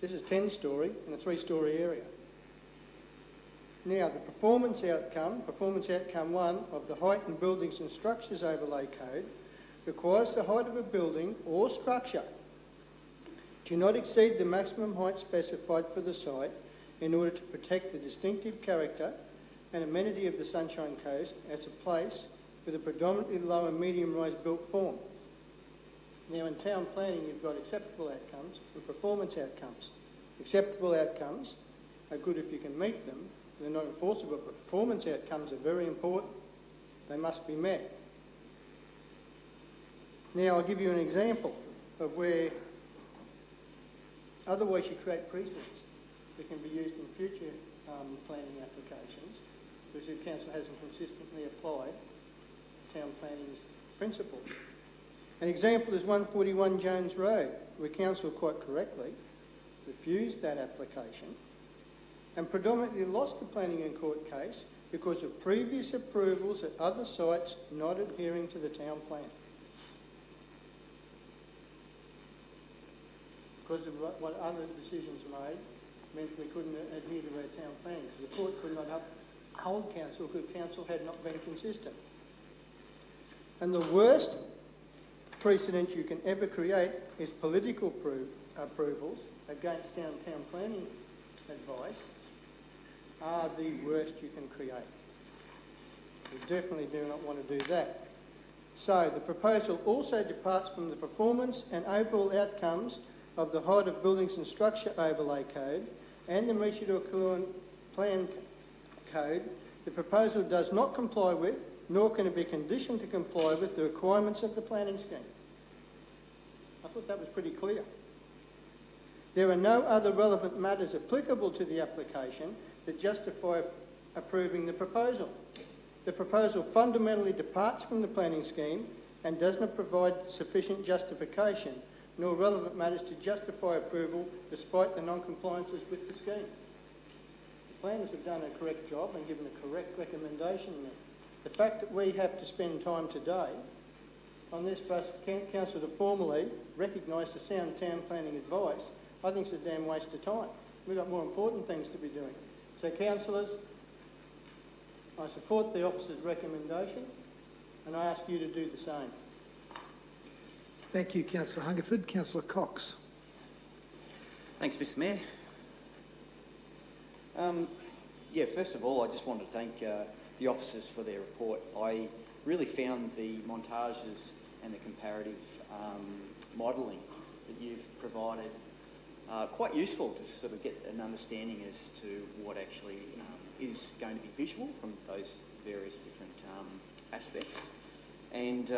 This is 10-storey in a 3-storey area. Now, the performance outcome 1 of the Height in Buildings and Structures Overlay Code requires the height of a building or structure to not exceed the maximum height specified for the site in order to protect the distinctive character and amenity of the Sunshine Coast as a place with a predominantly low and medium-rise built form. Now, in town planning, you've got acceptable outcomes and performance outcomes. Acceptable outcomes are good if you can meet them. They're not enforceable, but performance outcomes are very important. They must be met. Now, I'll give you an example of where otherwise you create precedents that can be used in future planning applications because the council hasn't consistently applied town planning's principles. An example is 141 Jones Road, where council quite correctly refused that application and predominantly lost the planning and court case because of previous approvals at other sites not adhering to the town plan. Because of what other decisions made meant we couldn't adhere to our town planning. So the court could not uphold council because council had not been consistent. And the worst precedent you can ever create is political approvals against town planning advice are the worst you can create. We definitely do not want to do that. So the proposal also departs from the performance and overall outcomes of the Height of Buildings and Structure Overlay Code and the Maroochydore Plan Code. The proposal does not comply with, nor can it be conditioned to comply with, the requirements of the planning scheme. I thought that was pretty clear. There are no other relevant matters applicable to the application that justify approving the proposal. The proposal fundamentally departs from the planning scheme and does not provide sufficient justification nor relevant matters to justify approval despite the non-compliances with the scheme. The planners have done a correct job and given a correct recommendation there. The fact that we have to spend time today on this for council to formally recognise the sound town planning advice, I think it's a damn waste of time. We've got more important things to be doing. So councillors, I support the officer's recommendation and I ask you to do the same. Thank you, Councillor Hungerford. Councillor Cox. Thanks, Mr Mayor. First of all, I just want to thank the officers for their report. I really found the montages and the comparative modelling that you've provided quite useful to sort of get an understanding as to what actually is going to be visual from those various different aspects. And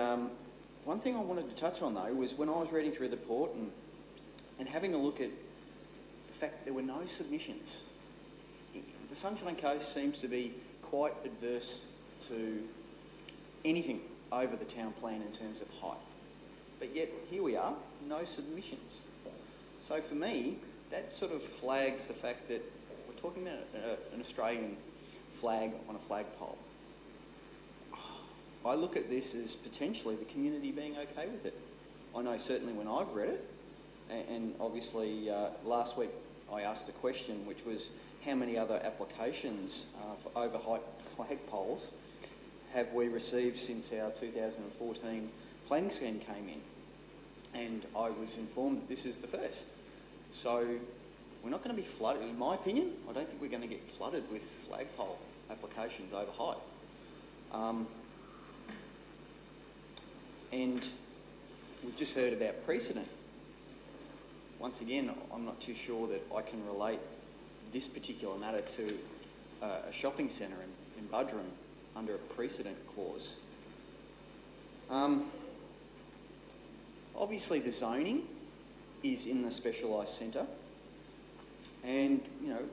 one thing I wanted to touch on though was when I was reading through the report and having a look at the fact that there were no submissions. The Sunshine Coast seems to be quite adverse to anything over the town plan in terms of height. But yet, here we are, no submissions. So for me, that sort of flags the fact that we're talking about an Australian flag on a flagpole. I look at this as potentially the community being okay with it. I know certainly when I've read it, and obviously last week I asked a question which was how many other applications for overheight flagpoles have we received since our 2014 planning scheme came in? And I was informed that this is the first. So we're not going to be flooded, in my opinion, I don't think we're going to get flooded with flagpole applications over height. And we've just heard about precedent. Once again, I'm not too sure that I can relate this particular matter to a shopping centre in Budrum under a precedent clause. Obviously the zoning is in the specialised centre and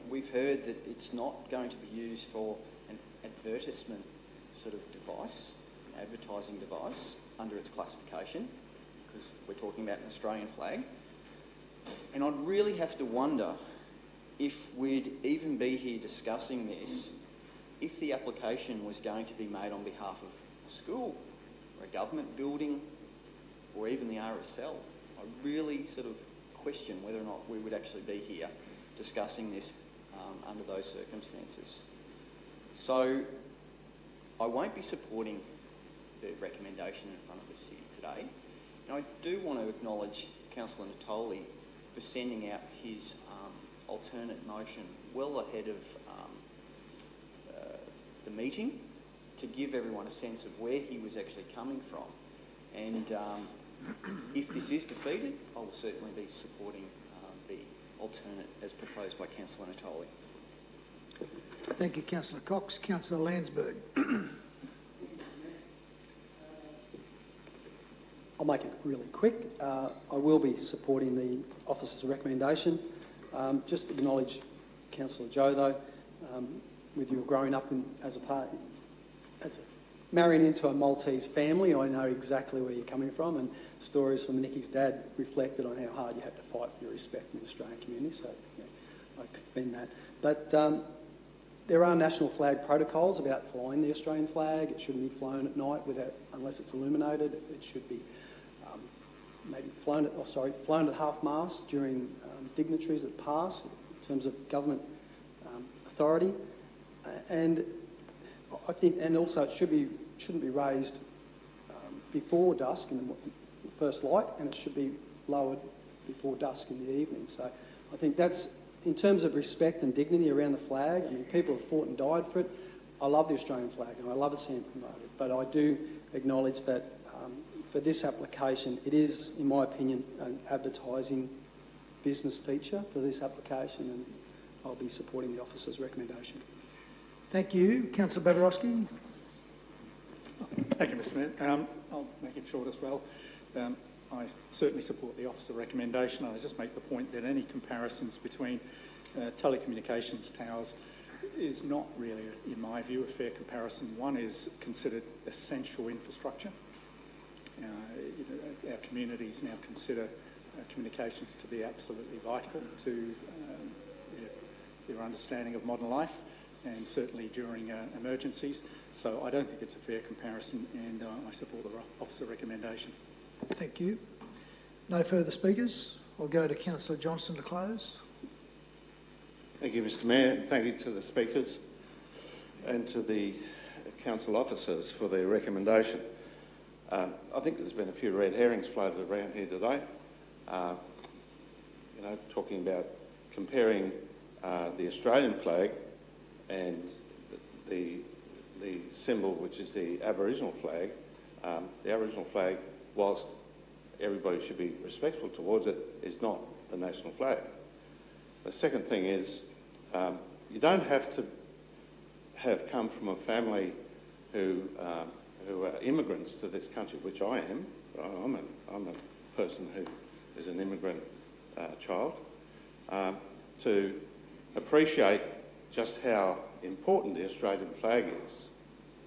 we've heard that it's not going to be used for an advertisement sort of device, an advertising device under its classification because we're talking about an Australian flag. And I'd really have to wonder if we'd even be here discussing this if the application was going to be made on behalf of a school or a government building or even the RSL. I really sort of question whether or not we would actually be here discussing this under those circumstances. So I won't be supporting the recommendation in front of us here today. And I do want to acknowledge Councillor Natoli for sending out his alternate motion well ahead of the meeting to give everyone a sense of where he was actually coming from. And if this is defeated, I will certainly be supporting the alternate as proposed by Councillor Natoli. Thank you, Councillor Cox. Councillor Landsberg. I'll make it really quick. I will be supporting the officer's recommendation. Just to acknowledge Councillor Joe, though, with you growing up marrying into a Maltese family, I know exactly where you're coming from, and stories from Nicky's dad reflected on how hard you had to fight for your respect in the Australian community, so I commend that. But there are national flag protocols about flying the Australian flag. It shouldn't be flown at night unless it's illuminated. It should be maybe flown at half-mast during dignitaries that pass in terms of government authority. And I think, and also it shouldn't be raised before dusk in the first light, and it should be lowered before dusk in the evening. So I think that's, in terms of respect and dignity around the flag, I mean, people have fought and died for it. I love the Australian flag and I love it seeing promoted, but I do acknowledge that for this application, it is, in my opinion, an advertising business feature for this application, and I'll be supporting the officer's recommendation. Thank you. Councillor Babarowski. Thank you, Mr Mayor. I'll make it short as well. I certainly support the officer recommendation. I'll just make the point that any comparisons between telecommunications towers is not really, in my view, a fair comparison. One is considered essential infrastructure. Our communities now consider communications to be absolutely vital to their understanding of modern life, and certainly during emergencies. So I don't think it's a fair comparison, and I support the officer recommendation. Thank you. No further speakers. I'll go to Councillor Johnston to close. Thank you, Mr Mayor. Thank you to the speakers and to the council officers for their recommendation. I think there's been a few red herrings floated around here today. Talking about comparing the Australian flag and the symbol, which is the Aboriginal flag. The Aboriginal flag, whilst everybody should be respectful towards it, is not the national flag. The second thing is, you don't have to have come from a family who are immigrants to this country, which I am. I'm a person who is an immigrant child, to appreciate just how important the Australian flag is.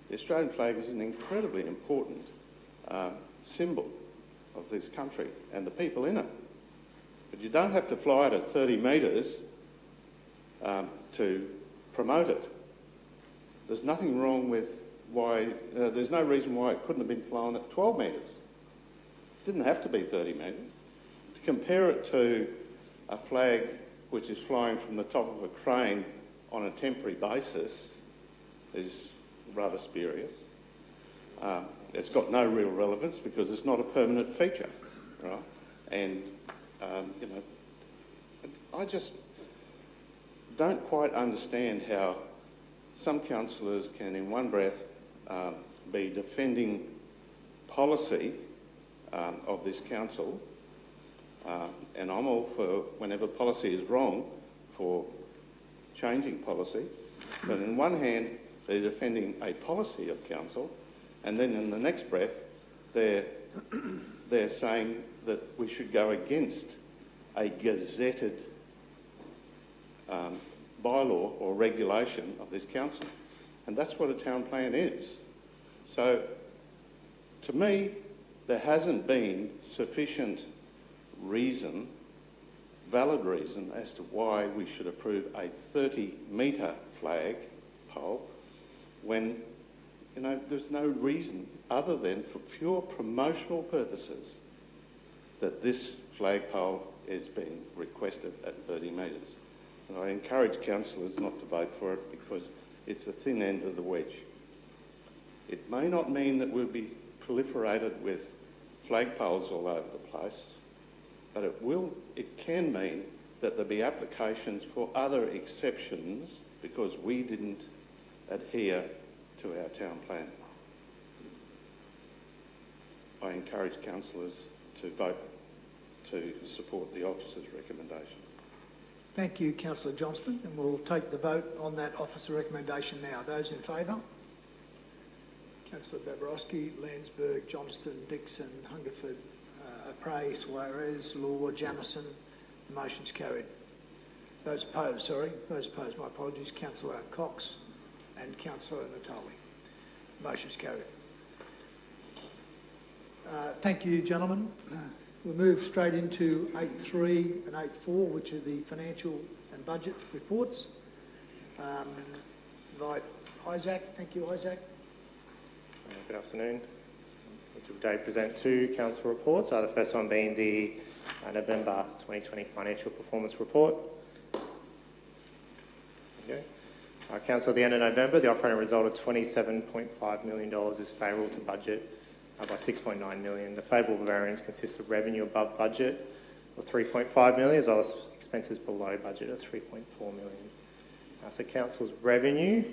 The Australian flag is an incredibly important symbol of this country and the people in it. But you don't have to fly it at 30 metres to promote it. There's nothing wrong with why, there's no reason why it couldn't have been flown at 12 metres. It didn't have to be 30 metres. To compare it to a flag which is flying from the top of a crane on a temporary basis is rather spurious. It's got no real relevance because it's not a permanent feature, right? And, I just don't quite understand how some councillors can, in one breath, be defending policy of this council, and I'm all for, whenever policy is wrong, for changing policy. But in one hand, they're defending a policy of council, and then in the next breath, they're saying that we should go against a gazetted bylaw or regulation of this council. And that's what a town plan is. So, to me, there hasn't been sufficient reason, valid reason, as to why we should approve a 30-metre flag pole when, there's no reason other than for pure promotional purposes that this flagpole is being requested at 30 metres. And I encourage councillors not to vote for it because it's the thin end of the wedge. It may not mean that we'll be proliferated with flagpoles all over the place, but it can mean that there'll be applications for other exceptions because we didn't adhere to our town plan. I encourage councillors to vote to support the officer's recommendation. Thank you, Councillor Johnston, and we'll take the vote on that officer recommendation now. Those in favour? Councillor Babarowski, Landsberg, Johnston, Dixon, Hungerford, Apres, Suarez, Law, Jamieson. The motion's carried. Those opposed, my apologies, Councillor Cox and Councillor Natali. Motion's carried. Thank you, gentlemen. We'll move straight into 8.3 and 8.4, which are the financial and budget reports. Invite Isaac. Thank you, Isaac. Good afternoon. Today present two council reports. The first one being the November 2020 financial performance report. Council, at the end of November, the operating result of $27.5 million is favourable to budget by $6.9 million. The favourable variance consists of revenue above budget of $3.5 million, as well as expenses below budget of $3.4 million. So Council's revenue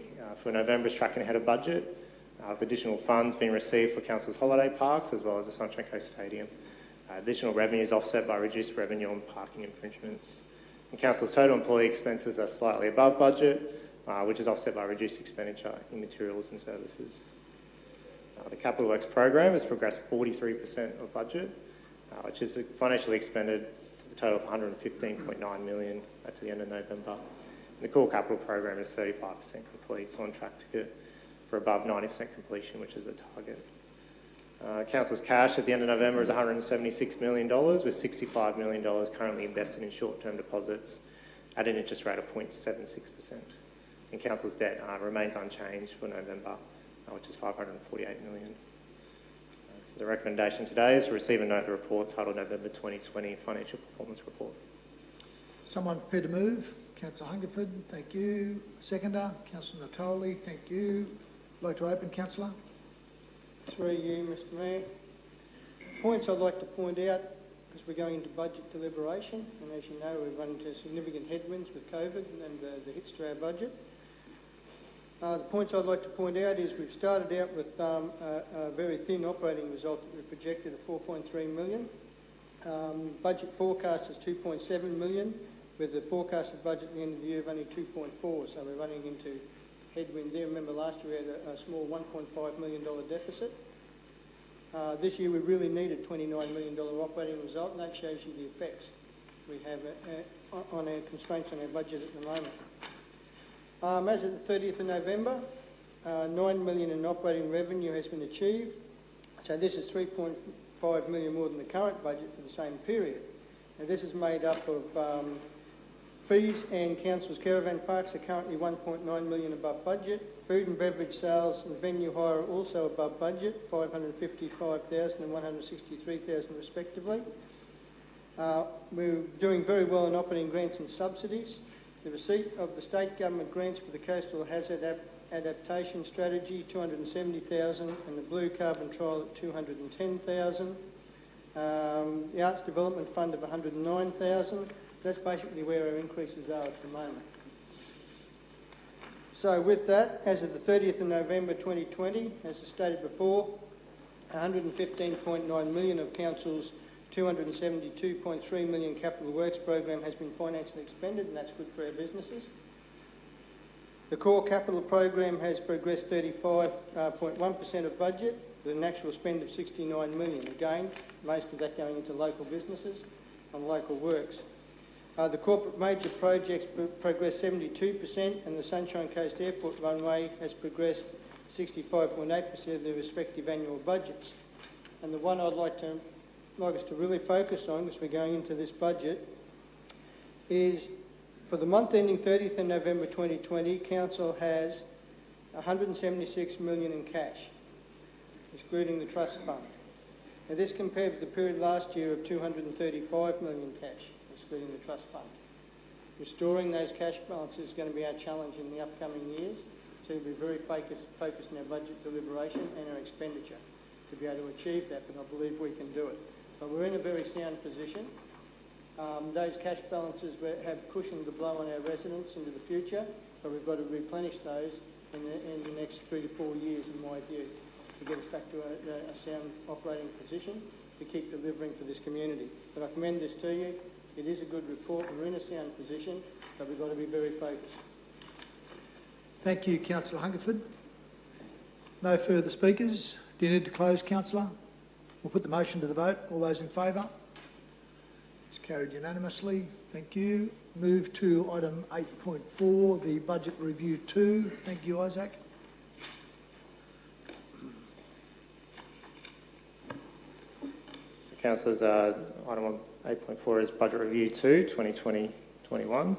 for November is tracking ahead of budget, with additional funds being received for Council's holiday parks as well as the Sunshine Coast Stadium. Additional revenue is offset by reduced revenue on parking infringements. And Council's total employee expenses are slightly above budget, which is offset by reduced expenditure in materials and services. The Capital Works program has progressed 43% of budget, which is financially expended to the total of $115.9 million to the end of November. And the core capital program is 35% complete, so on track for above 90% completion, which is the target. Council's cash at the end of November is $176 million, with $65 million currently invested in short-term deposits at an interest rate of 0.76%. And Council's debt remains unchanged for November, which is $548 million. So the recommendation today is to receive and note the report titled November 2020 Financial Performance Report. Someone prepared to move? Councillor Hungerford, thank you. Seconder, Councillor Natoli, thank you. Like to open, Councillor? Through you, Mr Mayor. Points I'd like to point out, because we're going into budget deliberation, and as you know, we've run into significant headwinds with COVID and the hits to our budget. The points I'd like to point out is we've started out with a very thin operating result that we projected of $4.3 million. Budget forecast is $2.7 million, with the forecasted budget at the end of the year of only $2.4, so we're running into headwind there. Remember last year we had a small $1.5 million deficit. This year we really needed $29 million operating result, and that shows you the effects we have on our constraints on our budget at the moment. As of the 30th of November, $9 million in operating revenue has been achieved, so this is $3.5 million more than the current budget for the same period. Now this is made up of fees and council's caravan parks are currently $1.9 million above budget. Food and beverage sales and venue hire are also above budget, $555,000 and $163,000 respectively. We're doing very well in operating grants and subsidies. The receipt of the state government grants for the coastal hazard adaptation strategy, $270,000, and the blue carbon trial at $210,000. The arts development fund of $109,000. That's basically where our increases are at the moment. So with that, as of the 30th of November 2020, as I stated before, $115.9 million of Council's $272.3 million capital works program has been financially expended, and that's good for our businesses. The core capital program has progressed 35.1% of budget, with an actual spend of $69 million. Again, most of that going into local businesses and local works. The corporate major projects progressed 72%, and the Sunshine Coast Airport runway has progressed 65.8% of their respective annual budgets. And the one I'd like us to really focus on, as we're going into this budget, is for the month ending 30th of November 2020, Council has $176 million in cash, excluding the trust fund. Now this compared with the period last year of $235 million cash, excluding the trust fund. Restoring those cash balances is going to be our challenge in the upcoming years, so we'll be very focused in our budget deliberation and our expenditure to be able to achieve that, but I believe we can do it. But we're in a very sound position. Those cash balances have cushioned the blow on our residents into the future, but we've got to replenish those in the next 3 to 4 years, in my view, to get us back to a sound operating position to keep delivering for this community. But I commend this to you. It is a good report. We're in a sound position, but we've got to be very focused. Thank you, Councillor Hungerford. No further speakers. Do you need to close, Councillor? We'll put the motion to the vote. All those in favour? It's carried unanimously. Thank you. Move to item 8.4, the Budget Review 2. Thank you, Isaac. So Councillors, item 8.4 is Budget Review 2, 2020-21.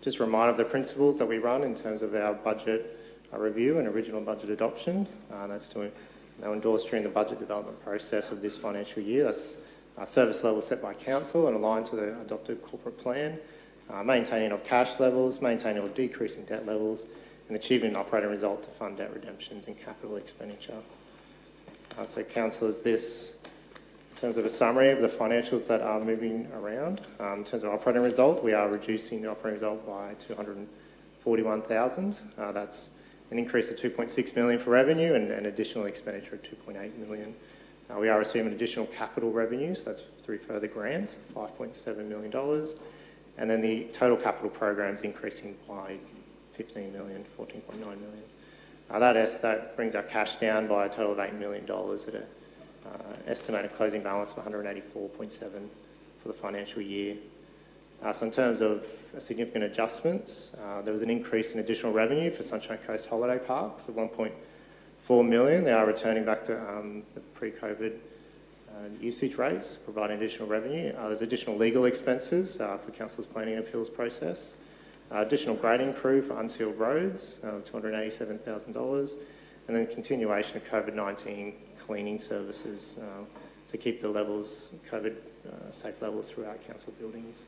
Just a reminder of the principles that we run in terms of our budget review and original budget adoption. That's to endorse during the budget development process of this financial year. That's service levels set by Council and aligned to the adopted corporate plan, maintaining of cash levels, maintaining or decreasing debt levels, and achieving an operating result to fund debt redemptions and capital expenditure. So Councillors, this In terms of a summary of the financials that are moving around, in terms of operating result, we are reducing the operating result by 241,000. That's an increase of 2.6 million for revenue and an additional expenditure of 2.8 million. We are receiving additional capital revenues, that's through further grants, $5.7 million. And then the total capital program is increasing by 15 million, 14.9 million. That brings our cash down by a total of $8 million at an estimated closing balance of 184.7 for the financial year. So in terms of significant adjustments, there was an increase in additional revenue for Sunshine Coast Holiday Parks of 1.4 million. They are returning back to the pre-COVID usage rates, providing additional revenue. There's additional legal expenses for Council's planning and appeals process. Additional grading crew for unsealed roads, $287,000. And then continuation of COVID-19 cleaning services to keep the levels, COVID safe levels throughout council buildings.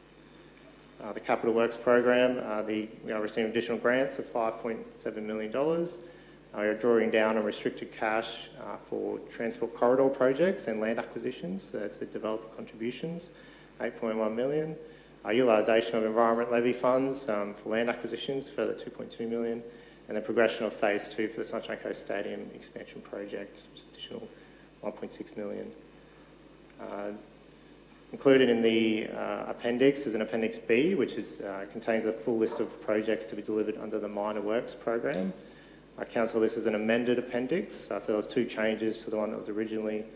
The Capital Works program, we are receiving additional grants of $5.7 million. We are drawing down on restricted cash for transport corridor projects and land acquisitions. So that's the developer contributions, 8.1 million. Utilisation of environment levy funds for land acquisitions, further 2.2 million. And the progression of phase 2 for the Sunshine Coast Stadium expansion project, additional 1.6 million. Included in the appendix is an Appendix B, which contains a full list of projects to be delivered under the Minor Works program. Council, this is an amended appendix, so there was 2 changes to the one that was originally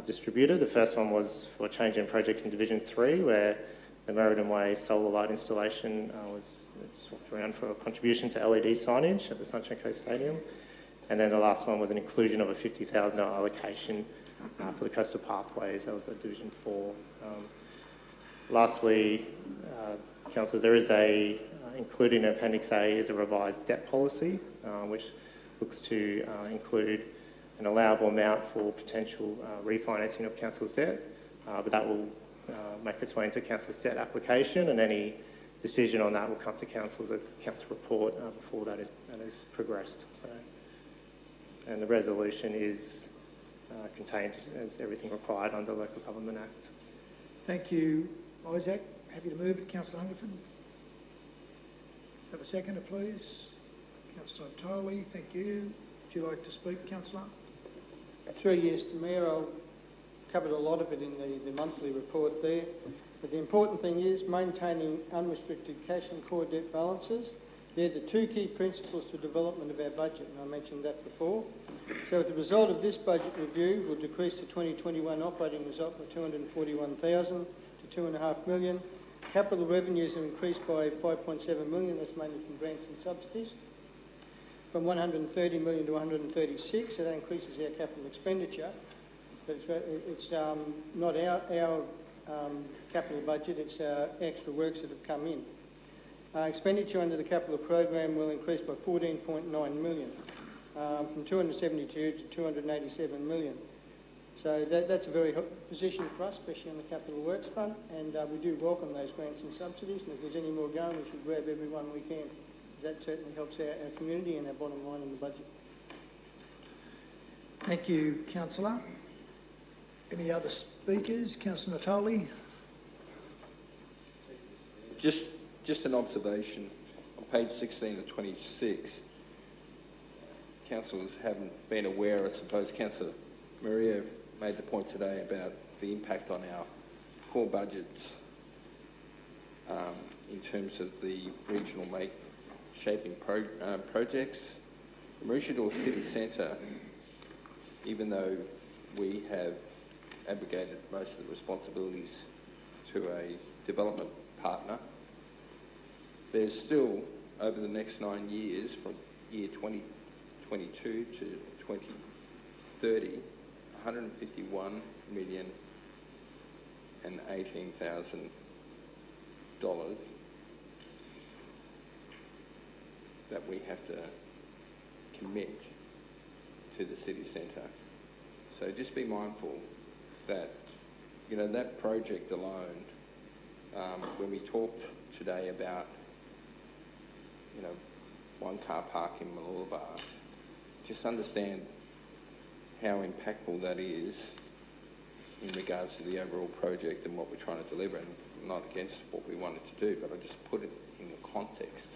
distributed. The first one was for a change in project in Division 3, where the Meridan Way solar light installation was swapped around for a contribution to LED signage at the Sunshine Coast Stadium. And then the last one was an inclusion of a $50,000 allocation for the coastal pathways. That was at Division 4. Lastly, councillors, there is included in Appendix A is a revised debt policy, which looks to include an allowable amount for potential refinancing of council's debt, but that will make its way into council's debt application, and any decision on that will come to council as a council report before that is progressed. So, and the resolution is contained as everything required under the Local Government Act. Thank you, Isaac. Happy to move it. Councillor Hungerford. Have a seconder, please. Councillor Toley, thank you. Would you like to speak, Councillor? Through you, Mr Mayor, I'll covered a lot of it in the monthly report there. But the important thing is maintaining unrestricted cash and core debt balances. They're the 2 key principles to development of our budget, and I mentioned that before. So as a result of this budget review, we'll decrease the 2021 operating result by 241,000 to 2.5 million. Capital revenues have increased by 5.7 million, that's mainly from grants and subsidies, from 130 million to 136, so that increases our capital expenditure. But it's not our capital budget, it's extra works that have come in. Expenditure under the capital program will increase by 14.9 million, from 272 to 287 million. So that's a very hot position for us, especially on the capital works front, and we do welcome those grants and subsidies, and if there's any more going, we should grab every one we can, because that certainly helps our community and our bottom line in the budget. Thank you, Councillor. Any other speakers? Councillor Natoli. Just an observation. On page 16 of 26, councillors haven't been aware, I suppose Councillor Maria made the point today about the impact on our core budgets in terms of the regional shaping projects. The Maroochydore City Centre, even though we have abrogated most of the responsibilities to a development partner, there's still, over the next 9 years, from year 2022 to 2030, $151,018,000 that we have to commit to the city centre. So just be mindful that, you know, that project alone, when we talked today about, you know, one car park in Mooloolaba, just understand how impactful that is in regards to the overall project and what we're trying to deliver, and I'm not against what we wanted to do, but I just put it in the context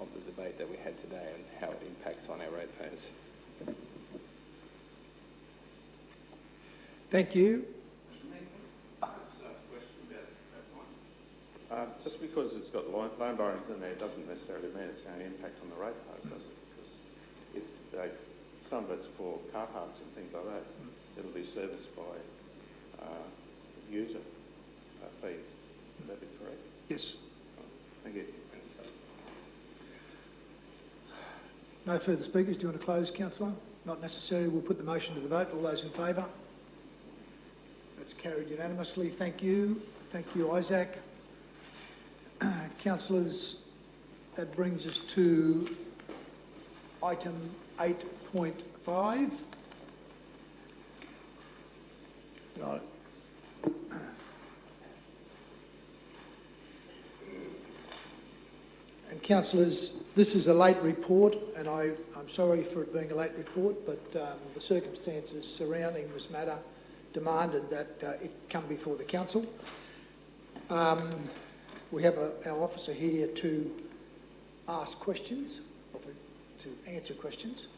of the debate that we had today and how it impacts on our ratepayers. Thank you. Just because it's got loan borrowings in there doesn't necessarily mean it's going to impact on the ratepayers, does it? Because if some of it's for car parks and things like that, it'll be serviced by user fees. Would that be correct? Yes. Thank you. No further speakers. Do you want to close, councillor? Not necessary. We'll put the motion to the vote. All those in favour? That's carried unanimously. Thank you. Thank you, Isaac. Councillors, that brings us to item 8.5. No. And councillors, this is a late report, and I'm sorry for it being a late report, but the circumstances surrounding this matter demanded that it come before the council. We have our officer here to ask questions, or to answer questions,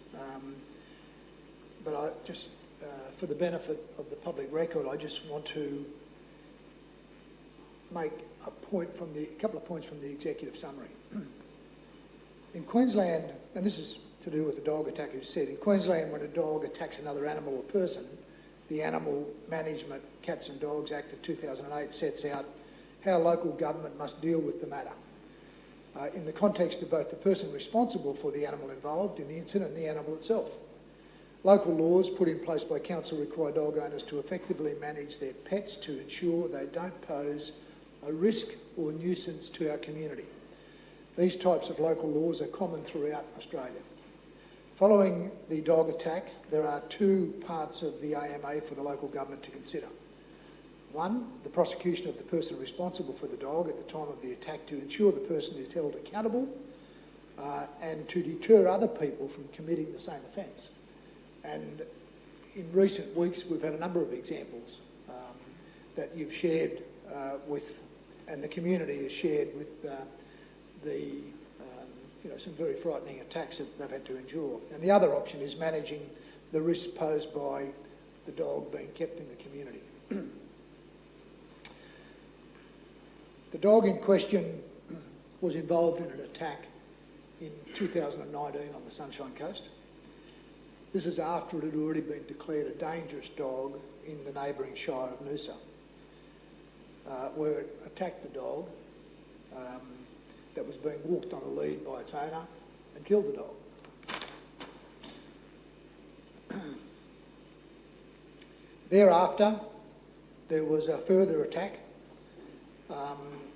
but I just, for the benefit of the public record, I just want to make a couple of points from the executive summary. In Queensland, and this is to do with the dog attack, as you said, in Queensland, when a dog attacks another animal or person, the Animal Management Cats and Dogs Act of 2008 sets out how local government must deal with the matter in the context of both the person responsible for the animal involved in the incident and the animal itself. Local laws put in place by council require dog owners to effectively manage their pets to ensure they don't pose a risk or nuisance to our community. These types of local laws are common throughout Australia. Following the dog attack, there are two parts of the AMA for the local government to consider. One, the prosecution of the person responsible for the dog at the time of the attack to ensure the person is held accountable and to deter other people from committing the same offence. And in recent weeks, we've had a number of examples that you've shared with, and the community has shared with some very frightening attacks that they've had to endure. And the other option is managing the risk posed by the dog being kept in the community. The dog in question was involved in an attack in 2019 on the Sunshine Coast. This is after it had already been declared a dangerous dog in the neighbouring Shire of Noosa, where it attacked a dog that was being walked on a lead by its owner and killed the dog. Thereafter, there was a further attack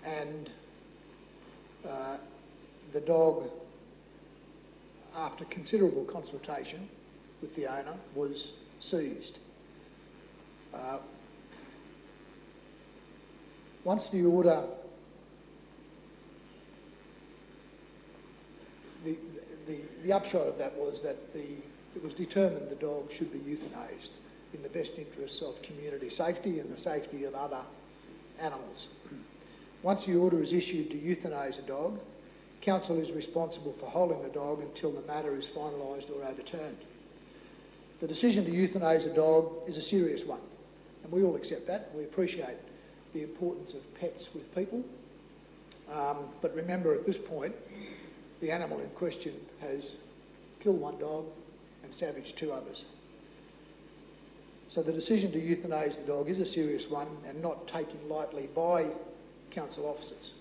and the dog, after considerable consultation with the owner, was seized. Once the order, the upshot of that was that it was determined the dog should be euthanased in the best interests of community safety and the safety of other animals. Once the order is issued to euthanase a dog, council is responsible for holding the dog until the matter is finalised or overturned. The decision to euthanase a dog is a serious one, and we all accept that. We appreciate the importance of pets with people, but remember at this point, the animal in question has killed one dog and savaged two others. So the decision to euthanase the dog is a serious one and not taken lightly by council officers.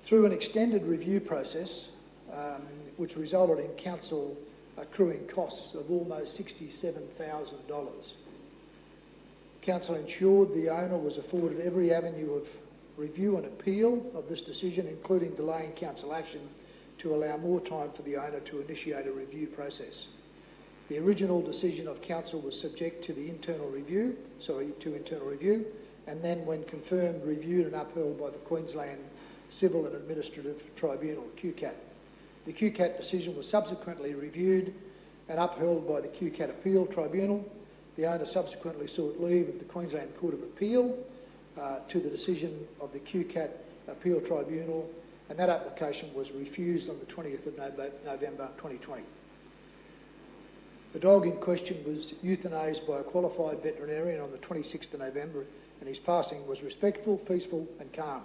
Through an extended review process, which resulted in council accruing costs of almost $67,000, council ensured the owner was afforded every avenue of review and appeal of this decision, including delaying council action to allow more time for the owner to initiate a review process. The original decision of council was subject to the internal review, and then when confirmed, reviewed and upheld by the Queensland Civil and Administrative Tribunal, QCAT. The QCAT decision was subsequently reviewed and upheld by the QCAT Appeal Tribunal. The owner subsequently sought leave of the Queensland Court of Appeal to the decision of the QCAT Appeal Tribunal, and that application was refused on the 20th of November 2020. The dog in question was euthanased by a qualified veterinarian on the 26th of November, and his passing was respectful, peaceful and calm.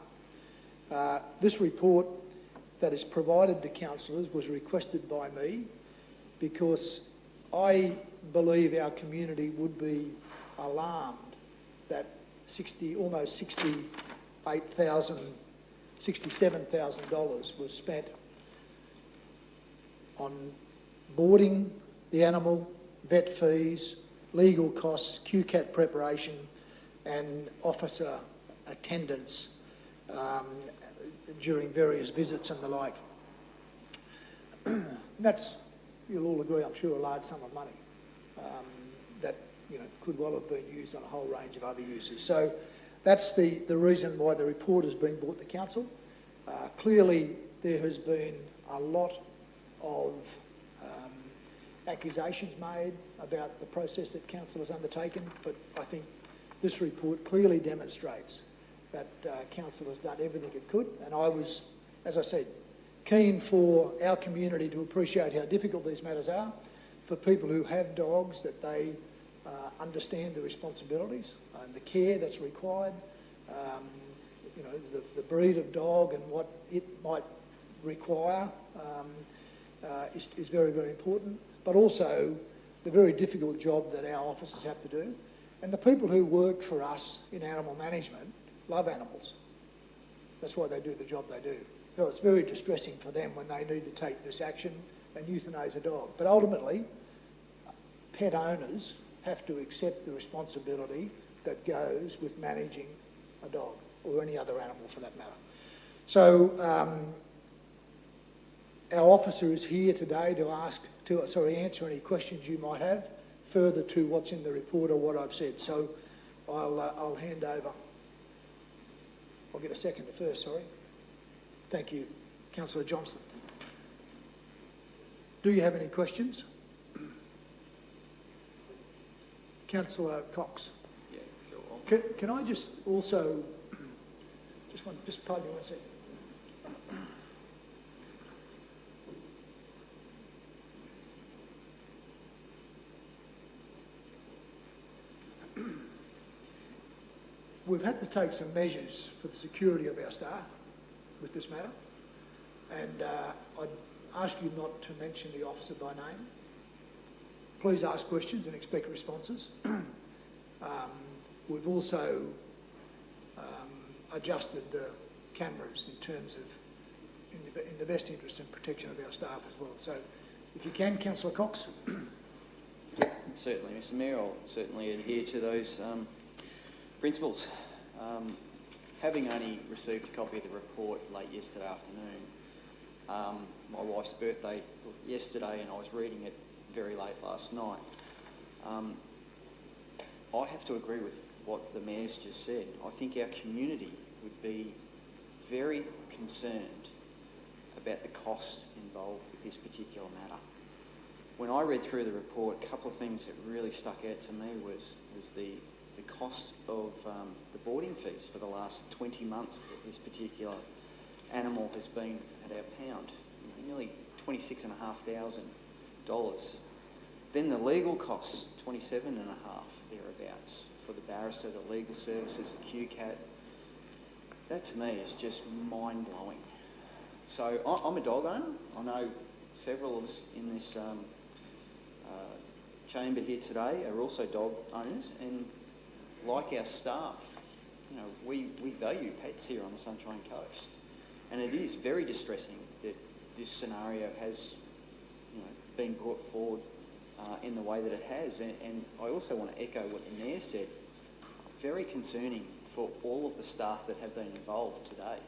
This report that is provided to councillors was requested by me because I believe our community would be alarmed that almost $67,000 was spent on boarding the animal, vet fees, legal costs, QCAT preparation and officer attendance during various visits and the like. That's, you'll all agree, I'm sure, a large sum of money that could well have been used on a whole range of other uses. So that's the reason why the report has been brought to council. Clearly, there has been a lot of accusations made about the process that council has undertaken, but I think this report clearly demonstrates that council has done everything it could, and I was, as I said, keen for our community to appreciate how difficult these matters are, for people who have dogs, that they understand the responsibilities and the care that's required, the breed of dog and what it might require is very, very important, but also the very difficult job that our officers have to do. And the people who work for us in animal management love animals. That's why they do the job they do. So it's very distressing for them when they need to take this action and euthanase a dog. But ultimately, pet owners have to accept the responsibility that goes with managing a dog or any other animal for that matter. So our officer is here today to answer any questions you might have further to what's in the report or what I've said. So I'll hand over. I'll get a second first, sorry. Thank you, Councillor Johnston. Do you have any questions? Councillor Cox. Yeah, sure. Can I just also, just pardon me 1 second. We've had to take some measures for the security of our staff with this matter, and I'd ask you not to mention the officer by name. Please ask questions and expect responses. We've also adjusted the cameras in terms of, in the best interest and protection of our staff as well. So if you can, Councillor Cox. Certainly, Mr Mayor, I'll certainly adhere to those principles. Having only received a copy of the report late yesterday afternoon, my wife's birthday was yesterday and I was reading it very late last night. I have to agree with what the Mayor's just said. I think our community would be very concerned about the cost involved with this particular matter. When I read through the report, a couple of things that really stuck out to me was the cost of the boarding fees for the last 20 months that this particular animal has been at our pound, nearly $26,500. Then the legal costs, $27,500 thereabouts for the barrister, the legal services, the QCAT. That to me is just mind-blowing. So I'm a dog owner. I know several of us in this chamber here today are also dog owners, and like our staff, we value pets here on the Sunshine Coast, and it is very distressing that this scenario has been brought forward in the way that it has. And I also want to echo what the Mayor said. Very concerning for all of the staff that have been involved today.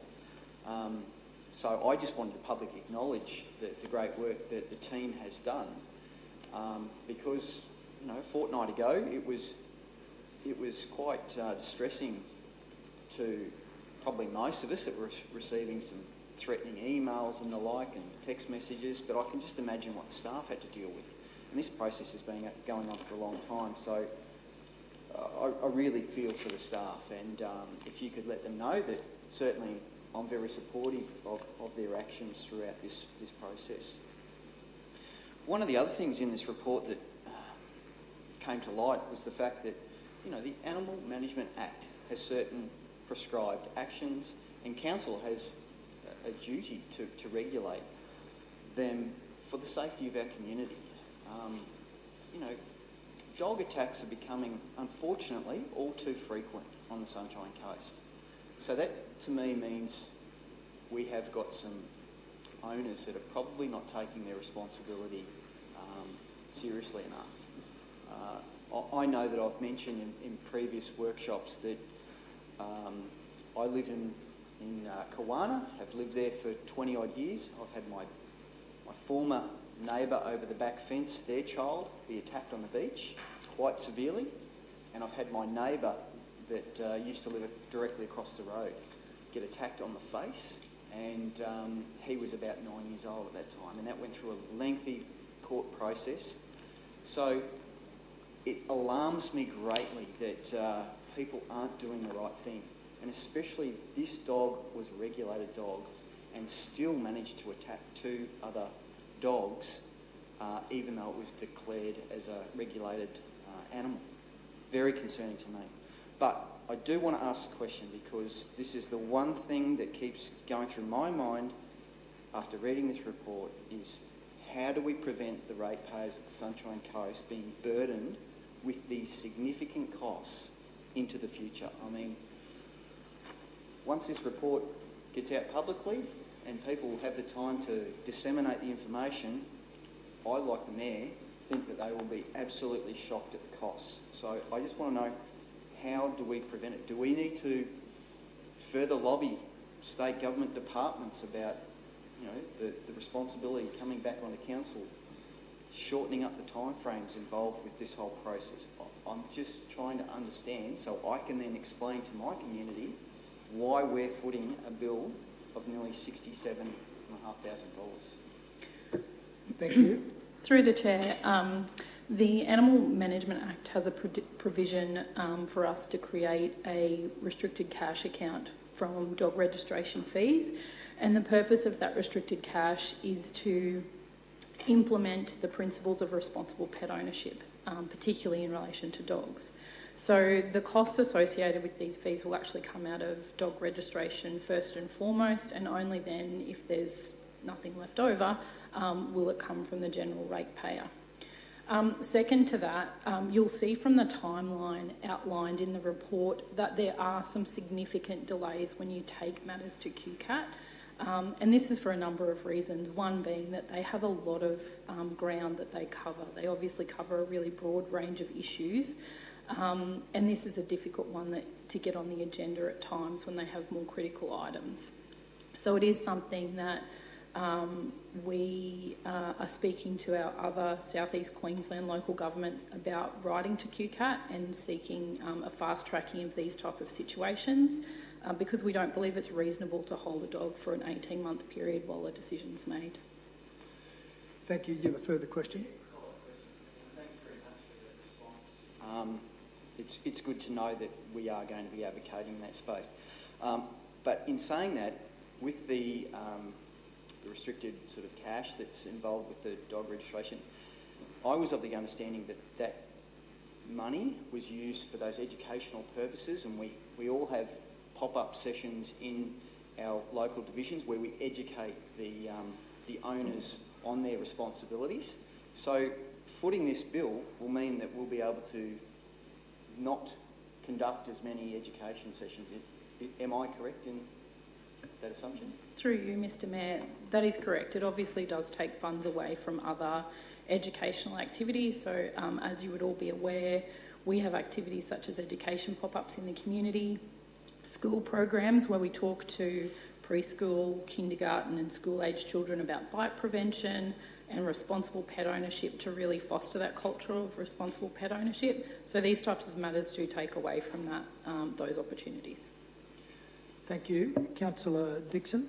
So I just wanted to publicly acknowledge the great work that the team has done, because a fortnight ago it was quite distressing to probably most of us that were receiving some threatening emails and the like and text messages, but I can just imagine what the staff had to deal with. And this process has been going on for a long time. So I really feel for the staff, and if you could let them know that certainly I'm very supportive of their actions throughout this process. One of the other things in this report that came to light was the fact that, you know, the Animal Management Act has certain prescribed actions, and council has a duty to regulate them for the safety of our community. You know, dog attacks are becoming, unfortunately, all too frequent on the Sunshine Coast. So that, to me, means we have got some owners that are probably not taking their responsibility seriously enough. I know that I've mentioned in previous workshops that I live in Kawana, have lived there for 20 odd years. I've had my former neighbour over the back fence, their child, be attacked on the beach quite severely, and I've had my neighbour that used to live directly across the road get attacked on the face, and he was about 9 years old at that time, and that went through a lengthy court process. So it alarms me greatly that people aren't doing the right thing, and especially this dog was a regulated dog and still managed to attack 2 other dogs, even though it was declared as a regulated animal. Very concerning to me. But I do want to ask the question, because this is the one thing that keeps going through my mind after reading this report, is how do we prevent the ratepayers of the Sunshine Coast being burdened with these significant costs into the future? I mean, once this report gets out publicly and people have the time to disseminate the information, I, like the Mayor, think that they will be absolutely shocked at the costs. So I just want to know, how do we prevent it? Do we need to further lobby state government departments about, you know, the responsibility coming back onto council, shortening up the timeframes involved with this whole process? I'm just trying to understand so I can then explain to my community why we're footing a bill of nearly $67,500. Thank you. Through the Chair, the Animal Management Act has a provision for us to create a restricted cash account from dog registration fees, and the purpose of that restricted cash is to implement the principles of responsible pet ownership, particularly in relation to dogs. So the costs associated with these fees will actually come out of dog registration first and foremost, and only then, if there's nothing left over, will it come from the general ratepayer. Second to that, you'll see from the timeline outlined in the report that there are some significant delays when you take matters to QCAT, and this is for a number of reasons, one being that they have a lot of ground that they cover. They obviously cover a really broad range of issues, and this is a difficult one to get on the agenda at times when they have more critical items. So it is something that we are speaking to our other South East Queensland local governments about writing to QCAT and seeking a fast tracking of these type of situations, because we don't believe it's reasonable to hold a dog for an 18-month period while a decision's made. Thank you. You have a further question? Thanks very much for that response. It's good to know that we are going to be advocating in that space. But in saying that, with the restricted sort of cash that's involved with the dog registration, I was of the understanding that that money was used for those educational purposes, and we all have pop-up sessions in our local divisions where we educate the owners on their responsibilities. So footing this bill will mean that we'll be able to not conduct as many education sessions. Am I correct in that assumption? Through you, Mr Mayor, that is correct. It obviously does take funds away from other educational activities. So as you would all be aware, we have activities such as education pop-ups in the community, school programs where we talk to preschool, kindergarten and school-aged children about bite prevention and responsible pet ownership to really foster that culture of responsible pet ownership. So these types of matters do take away from that, those opportunities. Thank you. Councillor Dixon.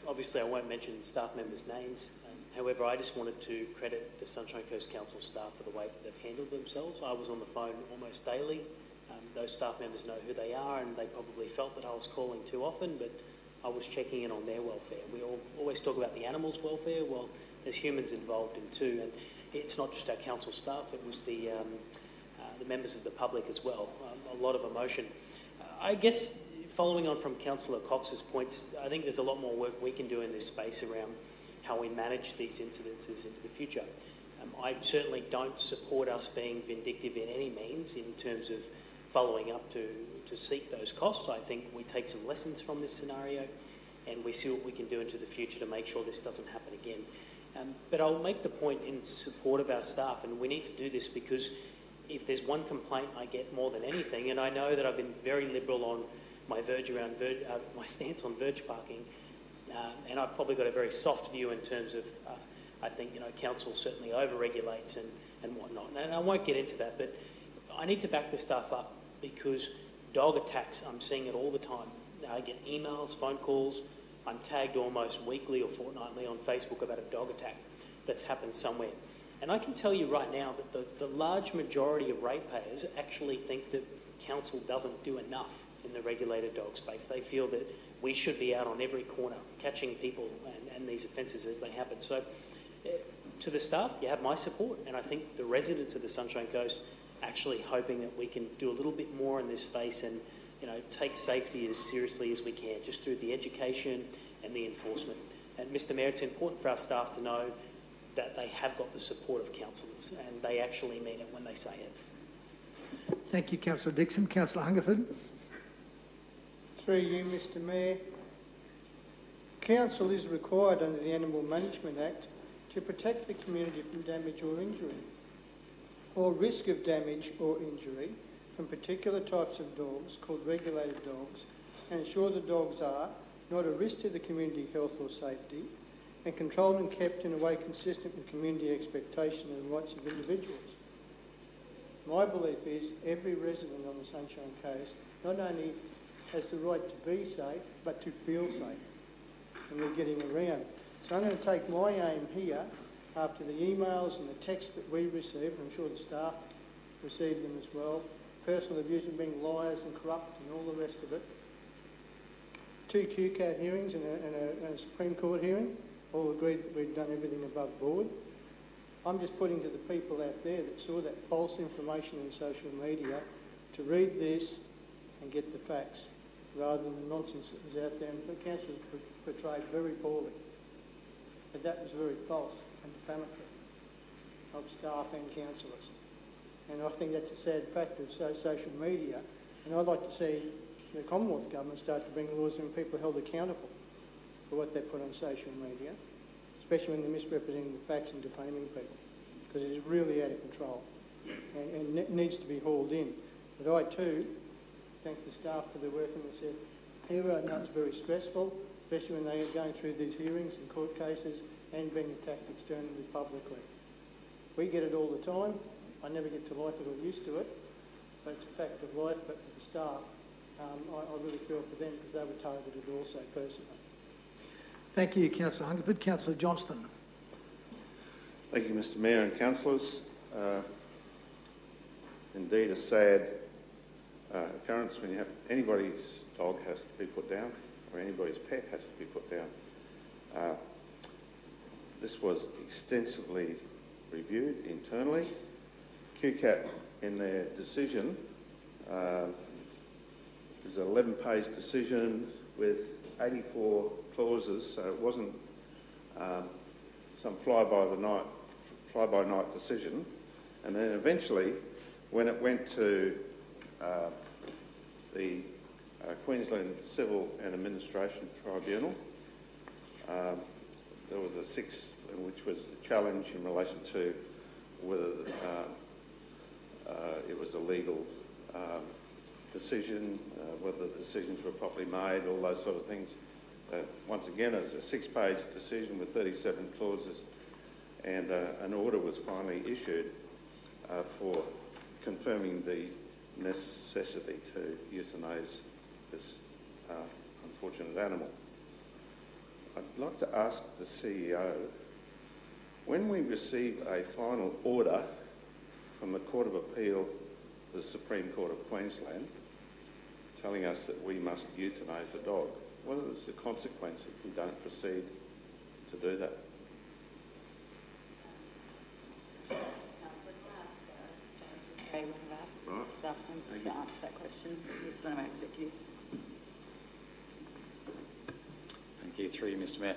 Obviously, I won't mention staff members' names. However, I just wanted to credit the Sunshine Coast Council staff for the way that they've handled themselves. I was on the phone almost daily. Those staff members know who they are, and they probably felt that I was calling too often, but I was checking in on their welfare. We always talk about the animals' welfare. Well, there's humans involved in too, and it's not just our council staff, it was the members of the public as well. A lot of emotion. I guess following on from Councillor Cox's points, I think there's a lot more work we can do in this space around how we manage these incidences into the future. I certainly don't support us being vindictive in any means in terms of following up to seek those costs. I think we take some lessons from this scenario and we see what we can do into the future to make sure this doesn't happen again. But I'll make the point in support of our staff, and we need to do this because if there's one complaint I get more than anything, and I know that I've been very liberal on my my stance on verge parking, and I've probably got a very soft view in terms of, I think, council certainly over-regulates and whatnot. And I won't get into that, but I need to back this stuff up because dog attacks, I'm seeing it all the time. I get emails, phone calls. I'm tagged almost weekly or fortnightly on Facebook about a dog attack that's happened somewhere. And I can tell you right now that the large majority of ratepayers actually think that council doesn't do enough in the regulated dog space. They feel that we should be out on every corner catching people and these offences as they happen. So to the staff, you have my support, and I think the residents of the Sunshine Coast actually hoping that we can do a little bit more in this space and take safety as seriously as we can, just through the education and the enforcement. And Mr Mayor, it's important for our staff to know that they have got the support of councillors and they actually mean it when they say it. Thank you, Councillor Dixon. Councillor Hungerford. Through you, Mr Mayor. Council is required under the Animal Management Act to protect the community from damage or injury, or risk of damage or injury from particular types of dogs called regulated dogs, and ensure the dogs are not a risk to the community health or safety, and controlled and kept in a way consistent with community expectation and rights of individuals. My belief is every resident on the Sunshine Coast not only has the right to be safe, but to feel safe when they're getting around. So I'm going to take my aim here, after the emails and the texts that we received, and I'm sure the staff received them as well, personal abuse and being liars and corrupt and all the rest of it. 2 QCAT hearings and a Supreme Court hearing, all agreed that we'd done everything above board. I'm just putting to the people out there that saw that false information in social media to read this and get the facts, rather than the nonsense that was out there, and the council was portrayed very poorly. But that was very false and defamatory of staff and councillors. And I think that's a sad fact of social media. And I'd like to see the Commonwealth Government start to bring laws in and people are held accountable for what they put on social media, especially when they're misrepresenting the facts and defaming people, because it is really out of control and it needs to be hauled in. But I too thank the staff for their work in this area. I know it's very stressful, especially when they are going through these hearings and court cases and being attacked externally publicly. We get it all the time. I never get to like it or used to it, but it's a fact of life. But for the staff, I really feel for them because they were targeted also personally. Thank you, Councillor Hungerford. Councillor Johnston. Thank you, Mr Mayor and councillors. Indeed, a sad occurrence when you have anybody's dog has to be put down or anybody's pet has to be put down. This was extensively reviewed internally. QCAT, in their decision, is an 11-page decision with 84 clauses, so it wasn't some fly-by-night decision. And then eventually, when it went to the Queensland Civil and Administration Tribunal, there was a 6, which was the challenge in relation to whether it was a legal decision, whether the decisions were properly made, all those sort of things. Once again, it was a 6-page decision with 37 clauses, and an order was finally issued for confirming the necessity to euthanise this unfortunate animal. I'd like to ask the CEO when we receive a final order from the Court of Appeal, the Supreme Court of Queensland, telling us that we must euthanise a dog, what is the consequence if we don't proceed to do that? Staff members to answer that question. He's one of our executives. Thank you. Through you, Mr. Mayor.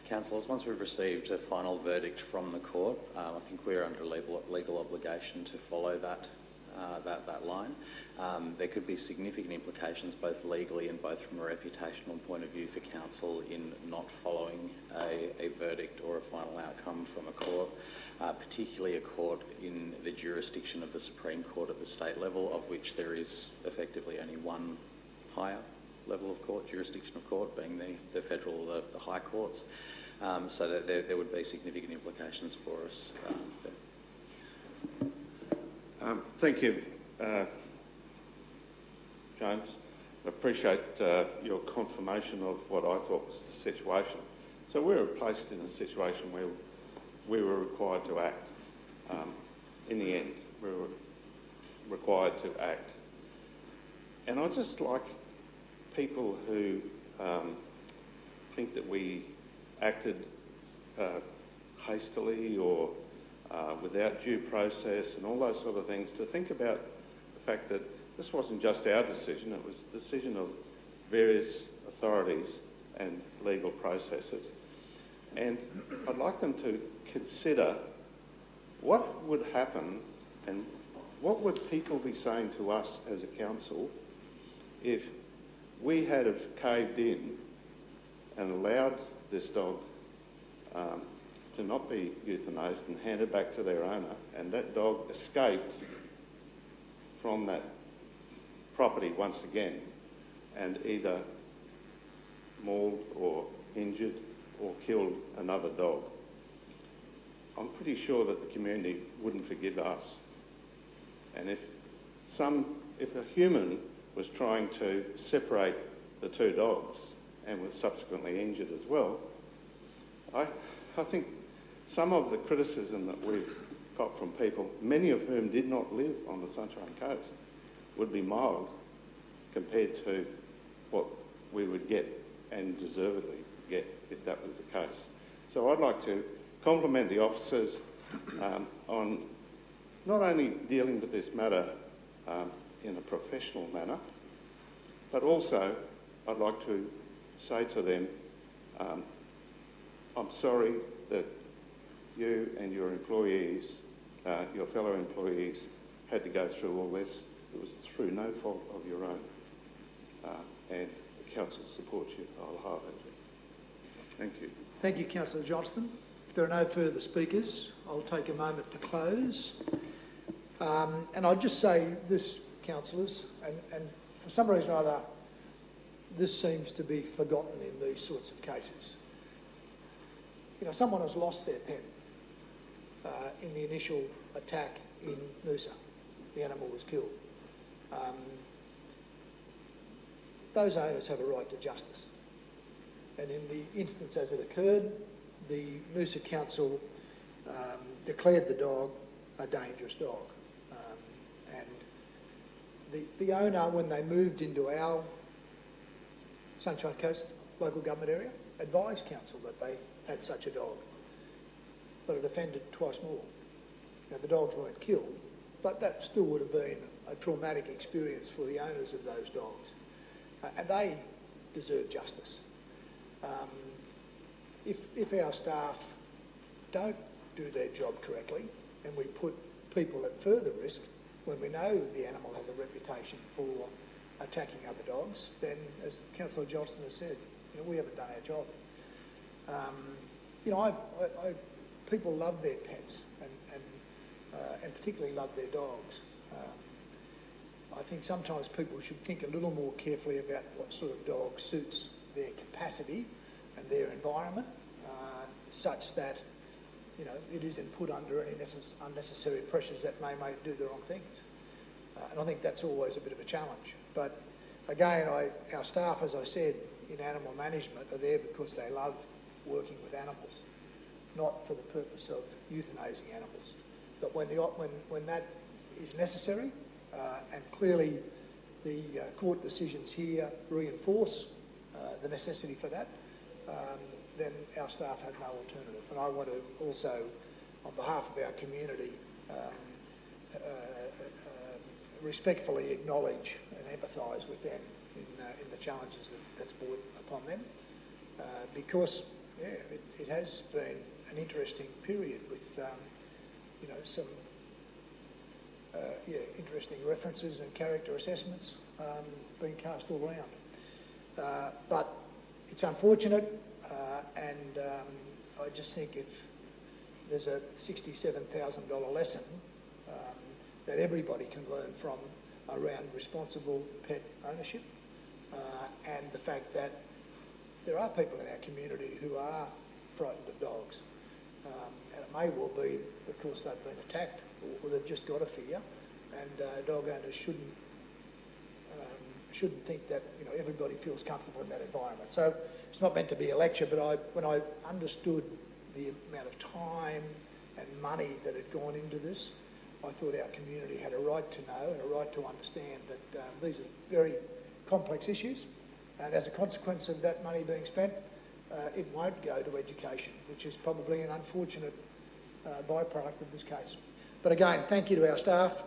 Councillors, once we've received a final verdict from the court, I think we're under legal obligation to follow that line. There could be significant implications both legally and both from a reputational point of view for council in not following a verdict or a final outcome from a court, particularly a court in the jurisdiction of the Supreme Court at the state level, of which there is effectively only one higher level of court, jurisdiction of court, being the federal, the high courts. So that there would be significant implications for us there. Thank you, James. I appreciate your confirmation of what I thought was the situation. So we were placed in a situation where we were required to act. In the end, we were required to act. And I just like people who think that we acted hastily or without due process and all those sort of things, to think about the fact that this wasn't just our decision, it was the decision of various authorities and legal processes. And I'd like them to consider what would happen and what would people be saying to us as a council if we had have caved in and allowed this dog to not be euthanised and handed back to their owner, and that dog escaped from that property once again and either mauled or injured or killed another dog. I'm pretty sure that the community wouldn't forgive us. And if a human was trying to separate the two dogs and was subsequently injured as well, I think some of the criticism that we've got from people, many of whom did not live on the Sunshine Coast, would be mild compared to what we would get and deservedly get if that was the case. So I'd like to compliment the officers on not only dealing with this matter in a professional manner, but also I'd like to say to them, I'm sorry that you and your employees, your fellow employees, had to go through all this. It was through no fault of your own. And the council supports you wholeheartedly. Thank you. Thank you, Councillor Johnston. If there are no further speakers, I'll take a moment to close. And I'll just say this, councillors, and for some reason or other, this seems to be forgotten in these sorts of cases. You know, someone has lost their pen in the initial attack in Noosa. The animal was killed. Those owners have a right to justice. And in the instance as it occurred, the Noosa Council declared the dog a dangerous dog. And the owner, when they moved into our Sunshine Coast local government area, advised council that they had such a dog, but it offended twice more. Now, the dogs weren't killed, but that still would have been a traumatic experience for the owners of those dogs. And they deserve justice. If our staff don't do their job correctly and we put people at further risk when we know the animal has a reputation for attacking other dogs, then, as Councillor Johnston has said, you know, we haven't done our job. You know, people love their pets and particularly love their dogs. I think sometimes people should think a little more carefully about what sort of dog suits their capacity and their environment, such that, you know, it isn't put under any unnecessary pressures that may do the wrong things. And I think that's always a bit of a challenge. But again, our staff, as I said, in animal management are there because they love working with animals. not for the purpose of euthanizing animals. But when that is necessary, and clearly the court decisions here reinforce the necessity for that, then our staff have no alternative. And I want to also, on behalf of our community, respectfully acknowledge and empathise with them in the challenges that's brought upon them, because it has been an interesting period with some interesting references and character assessments being cast all around. But it's unfortunate, and I just think if there's a $67,000 lesson that everybody can learn from around responsible pet ownership, and the fact that there are people in our community who are frightened of dogs, and it may well be because they've been attacked or they've just got a fear, and dog owners shouldn't think that everybody feels comfortable in that environment. So it's not meant to be a lecture, but when I understood the amount of time and money that had gone into this, I thought our community had a right to know and a right to understand that these are very complex issues, and as a consequence of that money being spent, it won't go to education, which is probably an unfortunate byproduct of this case. But again, thank you to our staff,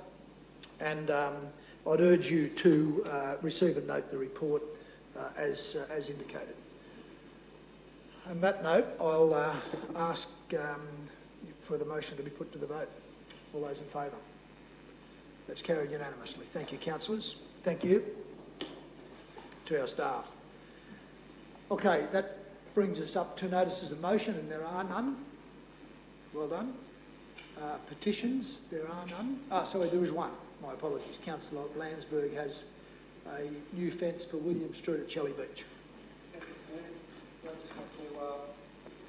and I'd urge you to receive and note the report as indicated. On that note, I'll ask for the motion to be put to the vote. All those in favour? That's carried unanimously. Thank you, councillors. Thank you to our staff. Okay, that brings us up to notices of motion, and there are none. Well done. Petitions, there are none. Sorry, there is one. My apologies. Councillor Landsberg has a new fence for William Street at Shelley Beach.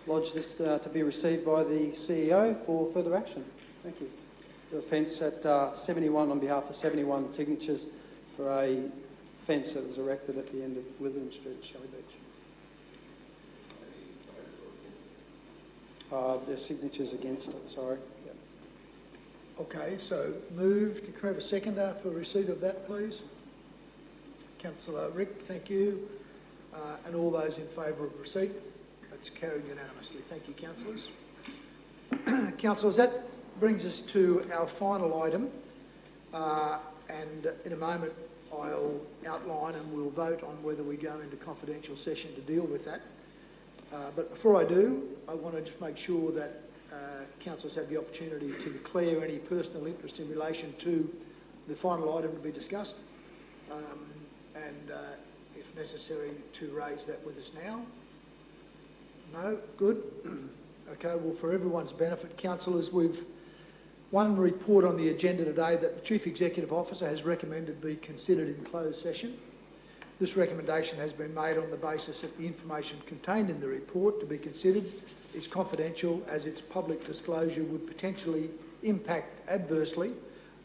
Lodge this to be received by the CEO for further action. Thank you. The fence at 71 on behalf of 71 signatures for a fence that was erected at the end of William Street at Shelley Beach. There's signatures against it, sorry. Yep. Okay, so moved. Can we have a seconder for receipt of that, please? Councillor Rick, thank you. And all those in favour of receipt? That's carried unanimously. Thank you, councillors. Councillors, that brings us to our final item, and in a moment I'll outline and we'll vote on whether we go into confidential session to deal with that. But before I do, I want to just make sure that councillors have the opportunity to declare any personal interest in relation to the final item to be discussed, and if necessary to raise that with us now. No? Good. Okay, well, for everyone's benefit, councillors, we've one report on the agenda today that the Chief Executive Officer has recommended be considered in closed session. This recommendation has been made on the basis that the information contained in the report to be considered is confidential, as its public disclosure would potentially impact adversely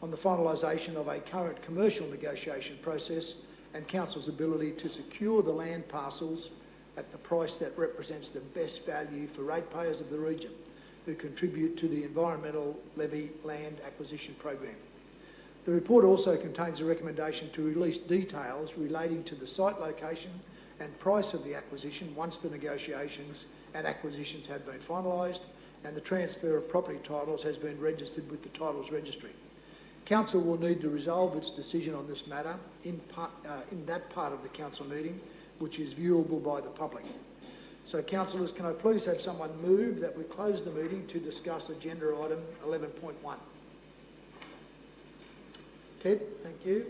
on the finalisation of a current commercial negotiation process and Council's ability to secure the land parcels at the price that represents the best value for ratepayers of the region who contribute to the Environmental Levy Land Acquisition Program. The report also contains a recommendation to release details relating to the site location and price of the acquisition once the negotiations and acquisitions have been finalised and the transfer of property titles has been registered with the Titles Registry. Council will need to resolve its decision on this matter in that part of the council meeting which is viewable by the public. So, councillors, can I please have someone move that we close the meeting to discuss agenda item 11.1? Ted, thank you.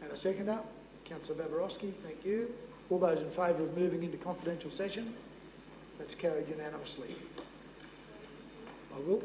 And a seconder? Councillor Babarowski, thank you. All those in favour of moving into confidential session? That's carried unanimously. I will.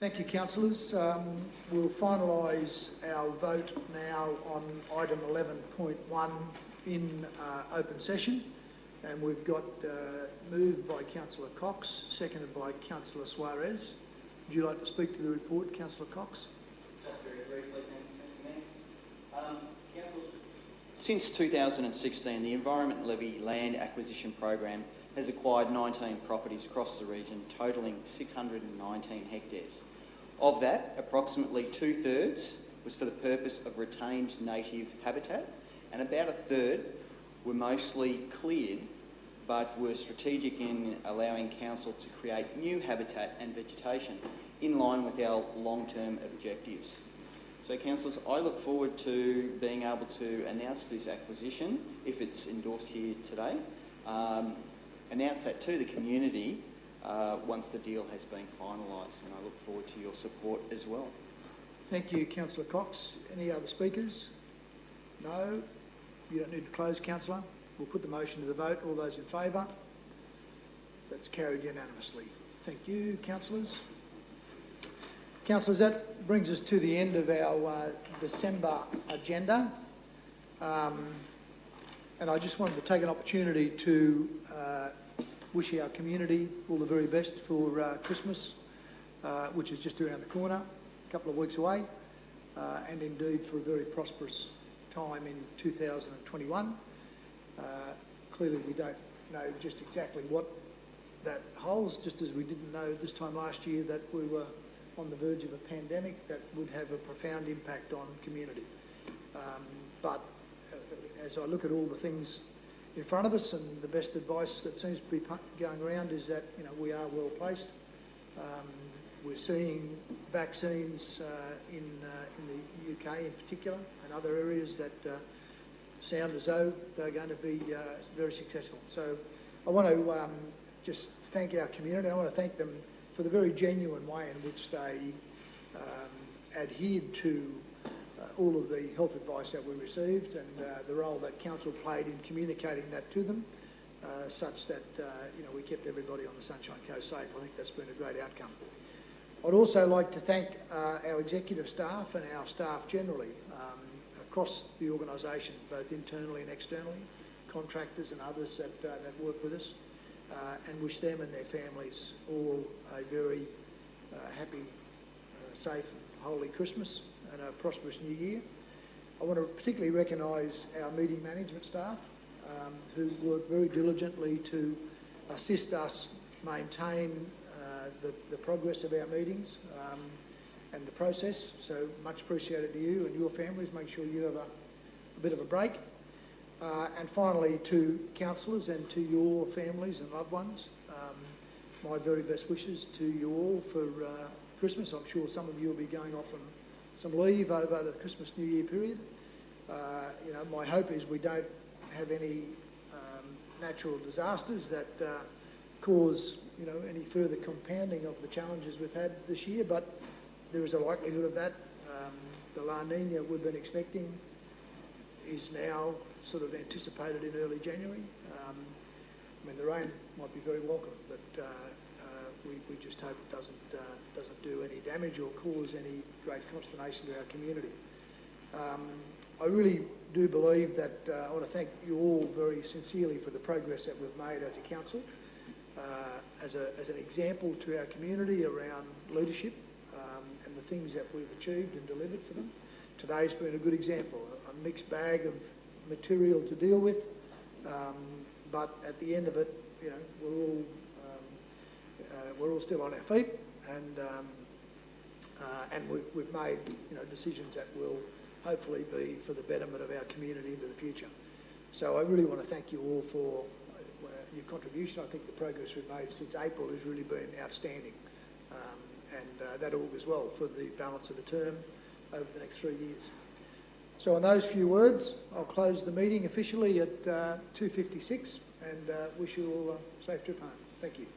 Thank you, councillors. We'll finalise our vote now on item 11.1 in open session. And we've got moved by Councillor Cox, seconded by Councillor Suarez. Would you like to speak to the report, Councillor Cox? Just very briefly, thanks, Mr Mayor. Councillors, since 2016, the Environment Levy Land Acquisition Program has acquired 19 properties across the region, totalling 619 hectares. Of that, approximately 2/3 was for the purpose of retained native habitat, and about 1/3 were mostly cleared, but were strategic in allowing council to create new habitat and vegetation in line with our long-term objectives. So, councillors, I look forward to being able to announce this acquisition, if it's endorsed here today, announce that to the community once the deal has been finalised, and I look forward to your support as well. Thank you, Councillor Cox. Any other speakers? No? You don't need to close, councillor. We'll put the motion to the vote. All those in favour? That's carried unanimously. Thank you, councillors. Councillors, that brings us to the end of our December agenda. And I just wanted to take an opportunity to wish our community all the very best for Christmas, which is just around the corner, a couple of weeks away, and indeed for a very prosperous time in 2021. Clearly we don't know just exactly what that holds, just as we didn't know this time last year that we were on the verge of a pandemic that would have a profound impact on community. But as I look at all the things in front of us, and the best advice that seems to be going around is that, you know, we are well placed. We're seeing vaccines in the UK in particular, and other areas that sound as though they're going to be very successful. So I want to just thank our community. I want to thank them for the very genuine way in which they adhered to all of the health advice that we received, and the role that council played in communicating that to them, such that we kept everybody on the Sunshine Coast safe. I think that's been a great outcome. I'd also like to thank our executive staff and our staff generally across the organisation, both internally and externally, contractors and others that work with us, and wish them and their families all a very happy, safe and holy Christmas and a prosperous new year. I want to particularly recognise our meeting management staff who work very diligently to assist us maintain the progress of our meetings and the process. So much appreciated to you and your families. Make sure you have a bit of a break. And finally, to councillors and to your families and loved ones, my very best wishes to you all for Christmas. I'm sure some of you will be going off on some leave over the Christmas New Year period. My hope is we don't have any natural disasters that cause any further compounding of the challenges we've had this year, but there is a likelihood of that. The La Nina we've been expecting is now sort of anticipated in early January. The rain might be very welcome, but we just hope it doesn't do any damage or cause any great consternation to our community. I really do believe that I want to thank you all very sincerely for the progress that we've made as a council, as an example to our community around leadership and the things that we've achieved and delivered for them. Today's been a good example, a mixed bag of material to deal with, but at the end of it, we're all still on our feet, and we've made decisions that will hopefully be for the betterment of our community into the future. So I really want to thank you all for your contribution. I think the progress we've made since April has really been outstanding, and that augurs well for the balance of the term over the next 3 years. So on those few words, I'll close the meeting officially at 2:56 and wish you all a safe trip home. Thank you.